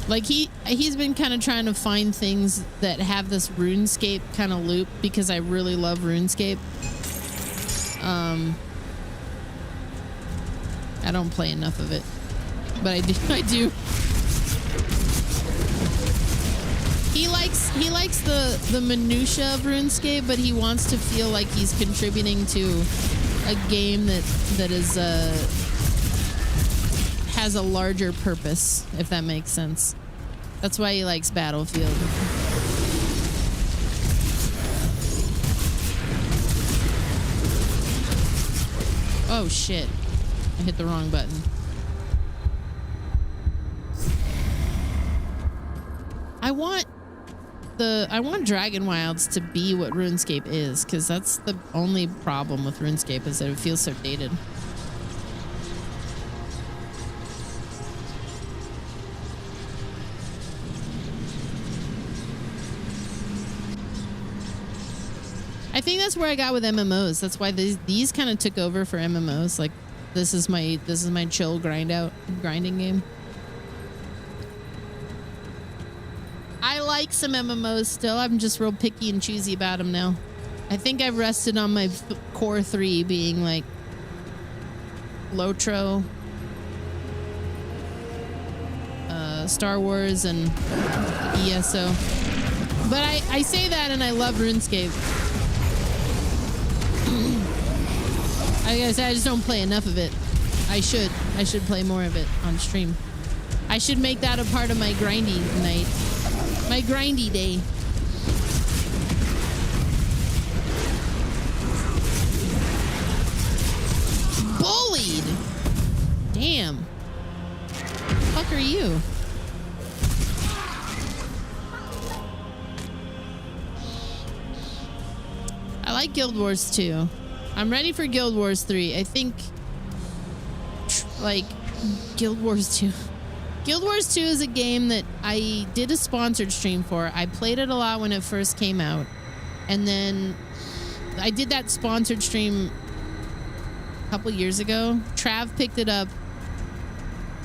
Like he's been kind of trying to find things that have this RuneScape kind of loop, because I really love RuneScape. I don't play enough of it, but I do. He likes the minutia of RuneScape, but he wants to feel like he's contributing to a game that is has a larger purpose, if that makes sense. That's why he likes Battlefield. Oh shit. I hit the wrong button. I want Dragon Wilds to be what RuneScape is, because that's the only problem with RuneScape is that it feels so dated. I think that's where I got with MMOs. That's why these kind of took over for MMOs. Like, this is my chill grinding game. I like some MMOs still. I'm just real picky and choosy about them now. I think I've rested on my core 3 being like Lotro, Star Wars, and ESO. But I say that and I love RuneScape. Like I said, I just don't play enough of it. I should play more of it on stream. I should make that a part of my grindy night. My grindy day. Bullied! Damn. The fuck are you? I like Guild Wars 2. I'm ready for Guild Wars 3. I think, like, Guild Wars 2. Guild Wars 2 is a game that I did a sponsored stream for. I played it a lot when it first came out. And then I did that sponsored stream a couple years ago. Trav picked it up.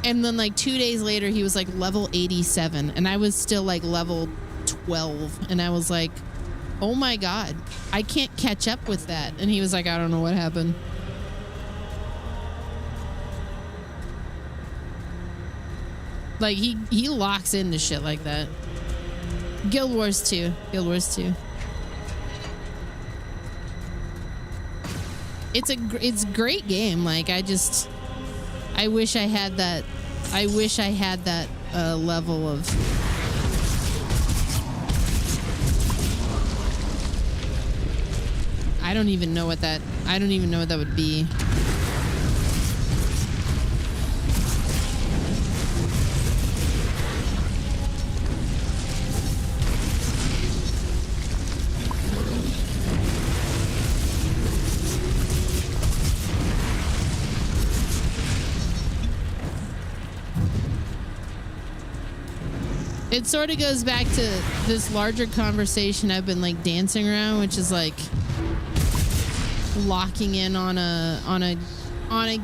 And then, like, 2 days later, he was, like, level 87. And I was still, like, level 12. And I was like, oh my god, I can't catch up with that. And he was like, I don't know what happened. Like, he locks into shit like that. Guild Wars 2. Guild Wars 2. It's a great game. Like, I wish I had that. I wish I had that level of. I don't even know what that would be. It sort of goes back to this larger conversation I've been like dancing around, which is like locking in on a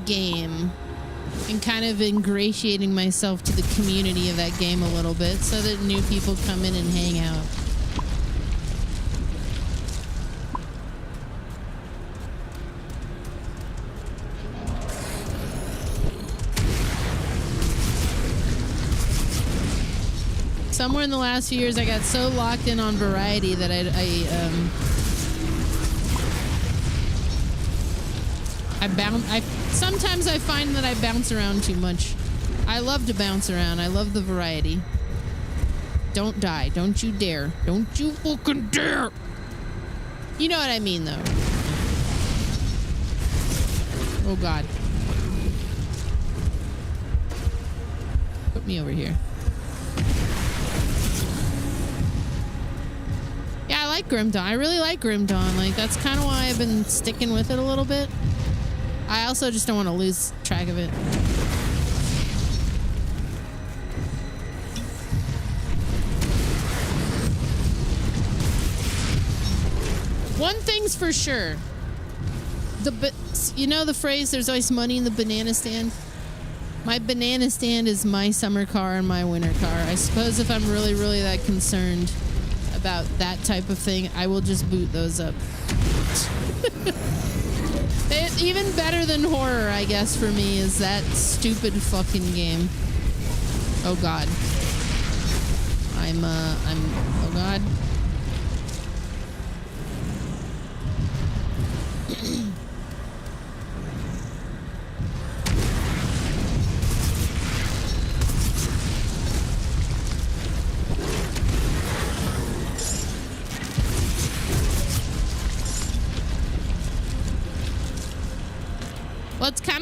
game and kind of ingratiating myself to the community of that game a little bit so that new people come in and hang out. Somewhere in the last few years, I got so locked in on variety that sometimes I find that I bounce around too much. I love to bounce around. I love the variety. Don't die. Don't you dare. Don't you fucking dare. You know what I mean, though. Oh, God. Put me over here. Yeah, I like Grim Dawn. I really like Grim Dawn. Like, that's kind of why I've been sticking with it a little bit. I also just don't want to lose track of it. One thing's for sure. You know the phrase, there's always money in the banana stand? My banana stand is my summer car and my winter car. I suppose if I'm really, really that concerned about that type of thing, I will just boot those up. It's even better than horror, I guess, for me, is that stupid fucking game. Oh, God. Oh, God.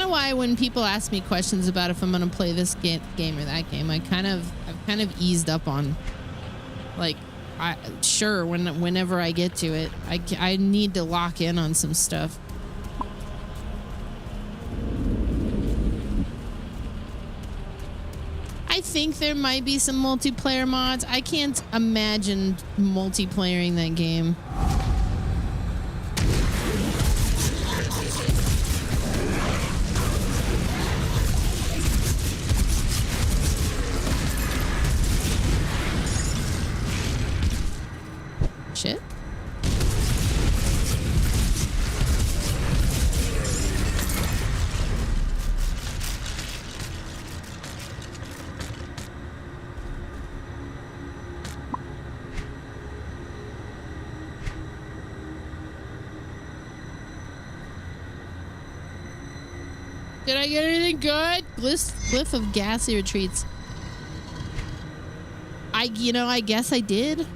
of why when people ask me questions about if I'm gonna play this game or that game, I've kind of eased up on, like, whenever I get to it, I need to lock in on some stuff. I think there might be some multiplayer mods. I can't imagine multiplayering that game. Shit. Did I get anything good? Glyph of ghastly retreats. I guess I did.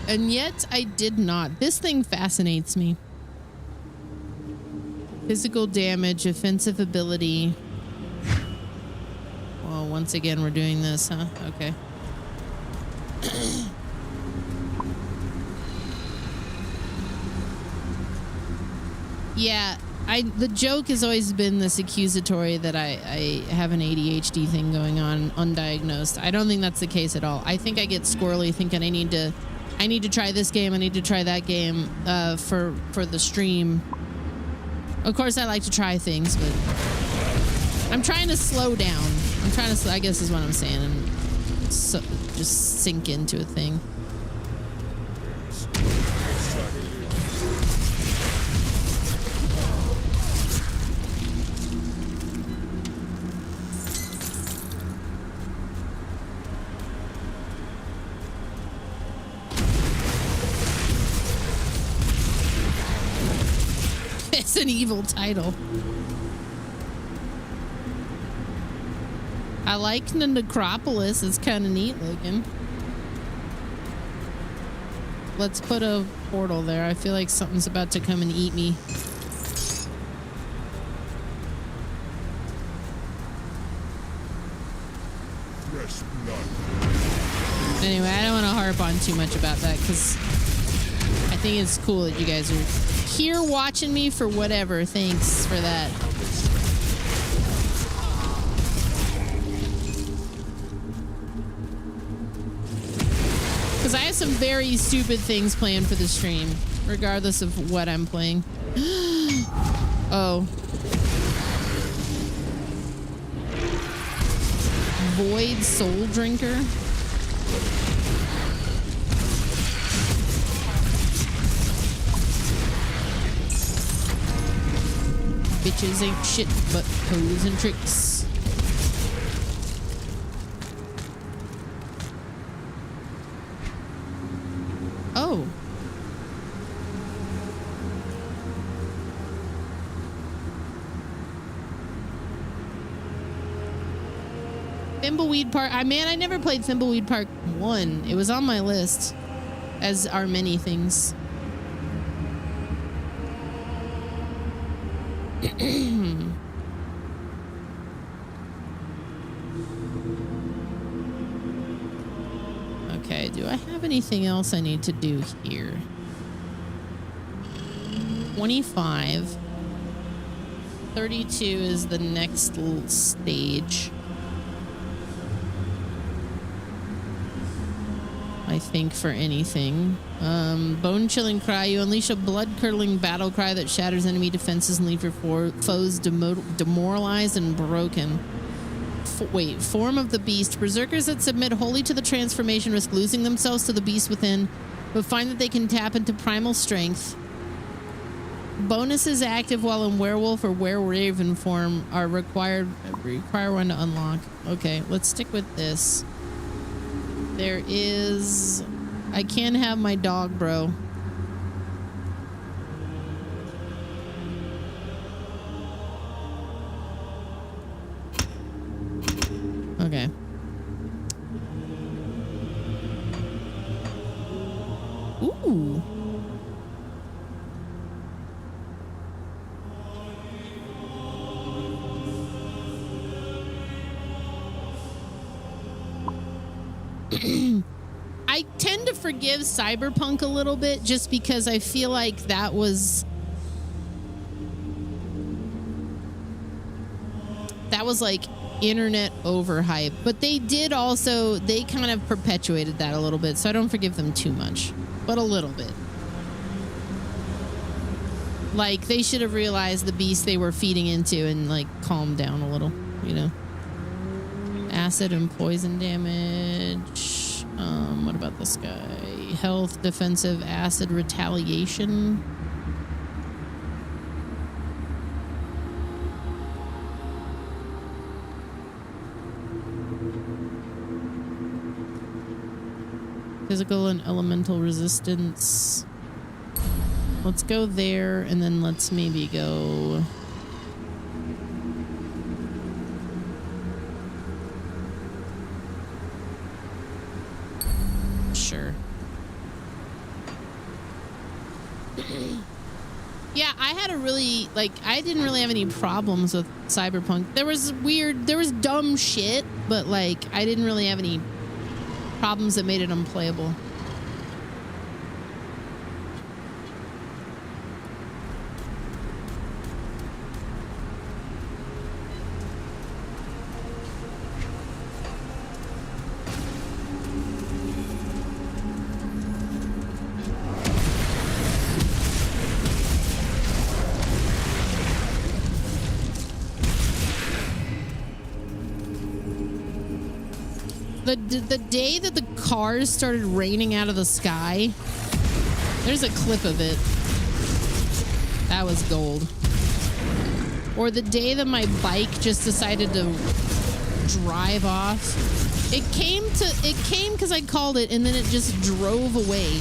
And yet I did not. This thing fascinates me. Physical damage, offensive ability. Well, once again, we're doing this, huh? Okay. Yeah, the joke has always been this accusatory that I have an ADHD thing going on, undiagnosed. I don't think that's the case at all. I think I get squirrely thinking I need to try this game, I need to try that game for the stream. Of course, I like to try things, but I'm trying to slow down. I guess is what I'm saying, and so, just sink into a thing. It's an evil title. I like the necropolis. It's kind of neat looking. Let's put a portal there. I feel like something's about to come and eat me. Anyway, I don't want to harp on too much about that because I think it's cool that you guys are here watching me for whatever. Thanks for that. Because I have some very stupid things planned for the stream, regardless of what I'm playing. Oh. Void Soul Drinker. Bitches ain't shit but hoes and tricks. Oh. Thimbleweed Park. I never played Thimbleweed Park 1. It was on my list, as are many things. Okay, do I have anything else I need to do here? 25. 32 is the next stage. I think for anything. Bone-chilling cry. You unleash a blood-curdling battle cry that shatters enemy defenses and leave your foes demoralized and broken. Form of the beast. Berserkers that submit wholly to the transformation risk losing themselves to the beast within, but find that they can tap into primal strength. Bonuses active while in werewolf or were-raven form are require one to unlock. Okay, let's stick with this. There is... I can't have my dog, bro. Okay. Ooh. I tend to forgive Cyberpunk a little bit just because I feel like that was like internet overhype, but they kind of perpetuated that a little bit, so I don't forgive them too much, but a little bit. Like, they should have realized the beast they were feeding into and like calmed down a little, you know. Acid and poison damage. What about this guy? Health, defensive, acid, retaliation. Physical and elemental resistance. Let's go there, and then let's maybe go... Sure. Yeah, I had a really, like, I didn't really have any problems with Cyberpunk. There was dumb shit, but, like, I didn't really have any problems that made it unplayable. The day that the cars started raining out of the sky, there's a clip of it. That was gold. Or the day that my bike just decided to drive off. It came because I called it, and then it just drove away.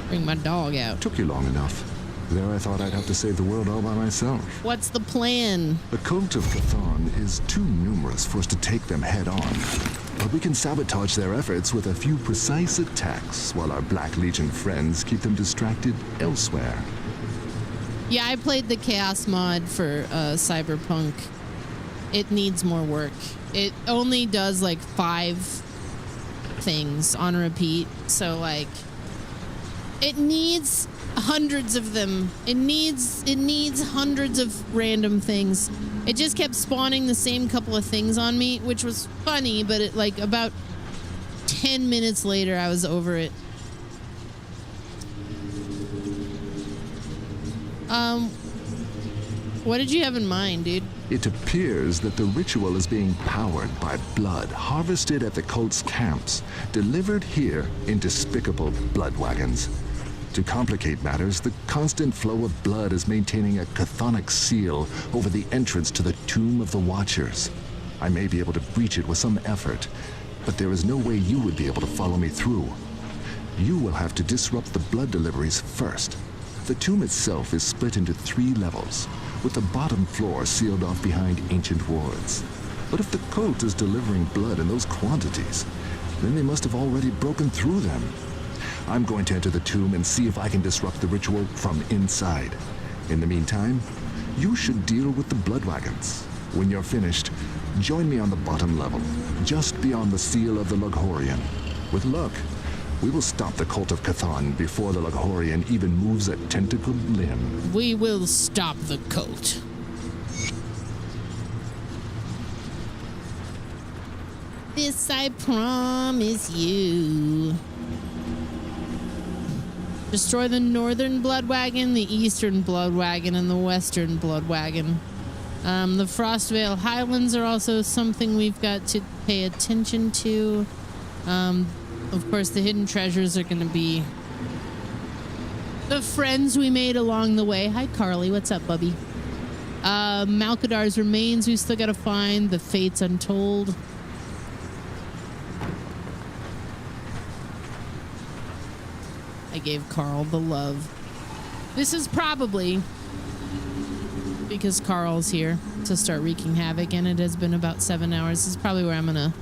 Bring my dog out. Took you long enough. There I thought I'd have to save the world all by myself. What's the plan? The cult of Chthon is too numerous for us to take them head on. But we can sabotage their efforts with a few precise attacks while our Black Legion friends keep them distracted elsewhere. Yeah, I played the Chaos mod for Cyberpunk. It needs more work. It only does like 5 things on repeat. So like, it needs hundreds of them. It needs hundreds of random things. It just kept spawning the same couple of things on me, which was funny, but it like about 10 minutes later I was over it. What did you have in mind, dude? It appears that the ritual is being powered by blood harvested at the cult's camps, delivered here in despicable blood wagons. To complicate matters, the constant flow of blood is maintaining a chthonic seal over the entrance to the Tomb of the Watchers. I may be able to breach it with some effort, but there is no way you would be able to follow me through. You will have to disrupt the blood deliveries first. The tomb itself is split into 3 levels, with the bottom floor sealed off behind ancient wards. But if the cult is delivering blood in those quantities, then they must have already broken through them. I'm going to enter the tomb and see if I can disrupt the ritual from inside. In the meantime, you should deal with the blood wagons. When you're finished, join me on the bottom level, just beyond the seal of the Lughorian. With luck, we will stop the cult of Chthon before the Lughorian even moves a tentacled limb. We will stop the cult. This I promise you. Destroy the northern blood wagon, the eastern blood wagon, and the western blood wagon. The Frostvale Highlands are also something we've got to pay attention to. Of course, the hidden treasures are going to be the friends we made along the way. Hi, Carly. What's up, bubby? Malkadar's remains we still got to find. The Fates Untold. I gave Carl the love. This is probably because Carl's here to start wreaking havoc, and it has been about 7 hours. This is probably where I'm gonna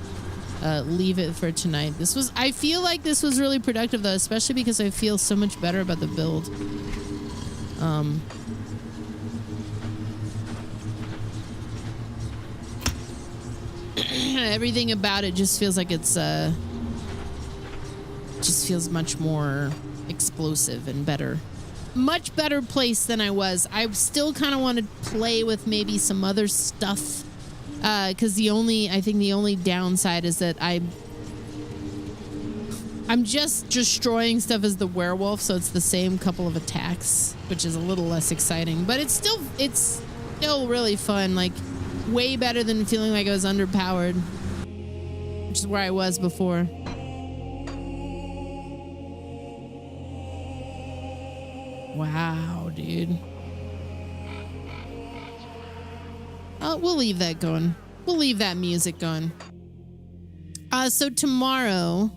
leave it for tonight. I feel like this was really productive though, especially because I feel so much better about the build. Everything about it just feels like it's just feels much more explosive and better. Much better place than I was. I still kind of want to play with maybe some other stuff, because I think the only downside is that I'm just destroying stuff as the werewolf, so it's the same couple of attacks, which is a little less exciting, but it's still really fun. Like, way better than feeling like I was underpowered, which is where I was before. Wow, dude. We'll leave that going. We'll leave that music going. So tomorrow,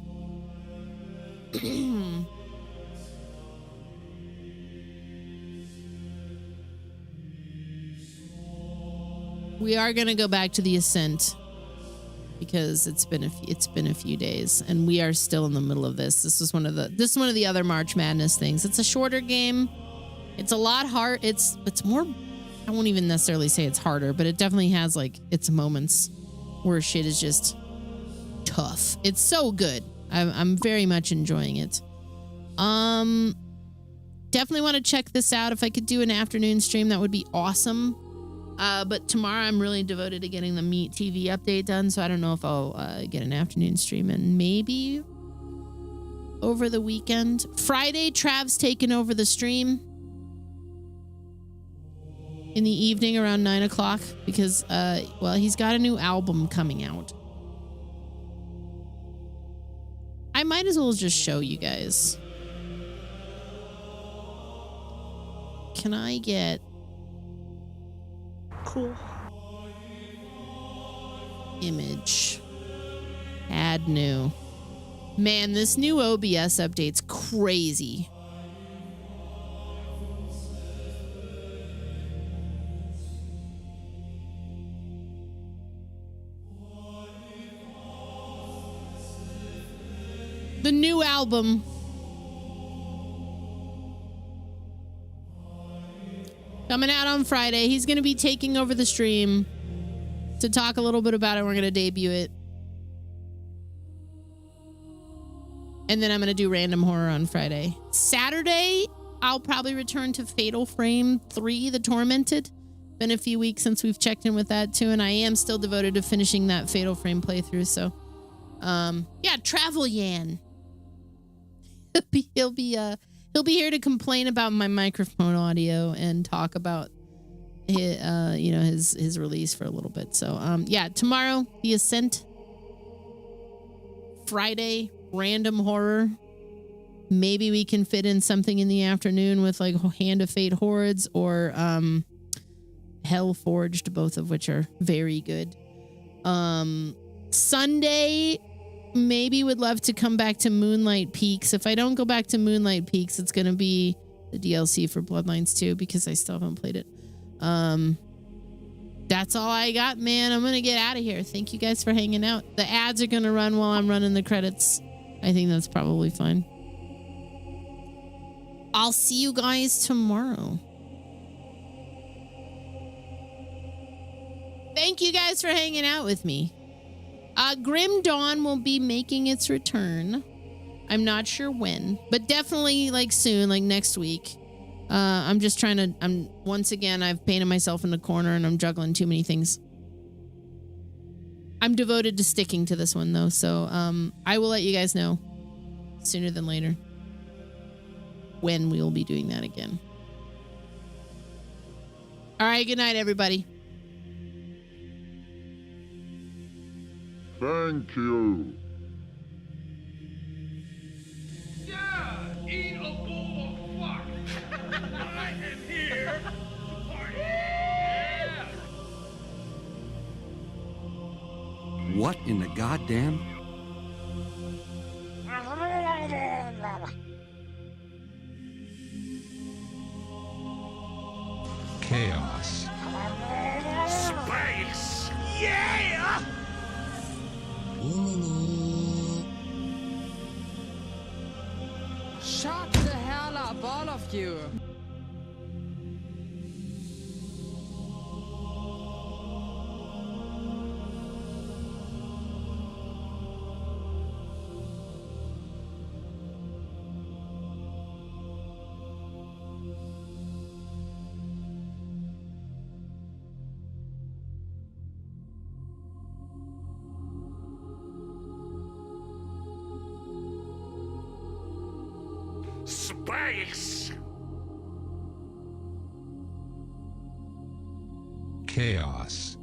we are gonna go back to the Ascent because it's been a few days and we are still in the middle of this. This is one of the other March Madness things. It's a shorter game. It's a lot hard. It's more. I won't even necessarily say it's harder, but it definitely has like its moments where shit is just tough. It's so good. I'm very much enjoying it. Definitely want to check this out. If I could do an afternoon stream, that would be awesome. But tomorrow I'm really devoted to getting the Meat TV update done, so I don't know if I'll get an afternoon stream, and maybe over the weekend. Friday, Trav's taking over the stream in the evening around 9 o'clock because, well, he's got a new album coming out. I might as well just show you guys. Can I get... Cool. Image. Add new. Man, this new OBS update's crazy. The new album. Coming out on Friday. He's going to be taking over the stream to talk a little bit about it. We're going to debut it. And then I'm going to do Random Horror on Friday. Saturday, I'll probably return to Fatal Frame 3, The Tormented. Been a few weeks since we've checked in with that too, and I am still devoted to finishing that Fatal Frame playthrough. So, yeah, Travel Yan. He'll be here to complain about my microphone audio and talk about his release for a little bit. So yeah, tomorrow the Ascent. Friday, Random Horror. Maybe we can fit in something in the afternoon with like Hand of Fate Hordes or Hell Forged, both of which are very good. Sunday, maybe would love to come back to Moonlight Peaks. If I don't go back to Moonlight Peaks, it's going to be the DLC for Bloodlines 2 because I still haven't played it. That's all I got, man. I'm going to get out of here. Thank you guys for hanging out. The ads are going to run while I'm running the credits. I think that's probably fine. I'll see you guys tomorrow. Thank you guys for hanging out with me. Grim Dawn will be making its return. I'm not sure when, but definitely like soon, like next week. I'm just trying to, once again, I've painted myself in the corner and I'm juggling too many things. I'm devoted to sticking to this one though, so I will let you guys know sooner than later when we will be doing that again. All right, good night, everybody. Thank you. Yeah! Eat a bowl of fuck! I am here to party! Yeah! What in the goddamn? Chaos. Space! Yeah! Shut the hell up, all of you. Space! Chaos.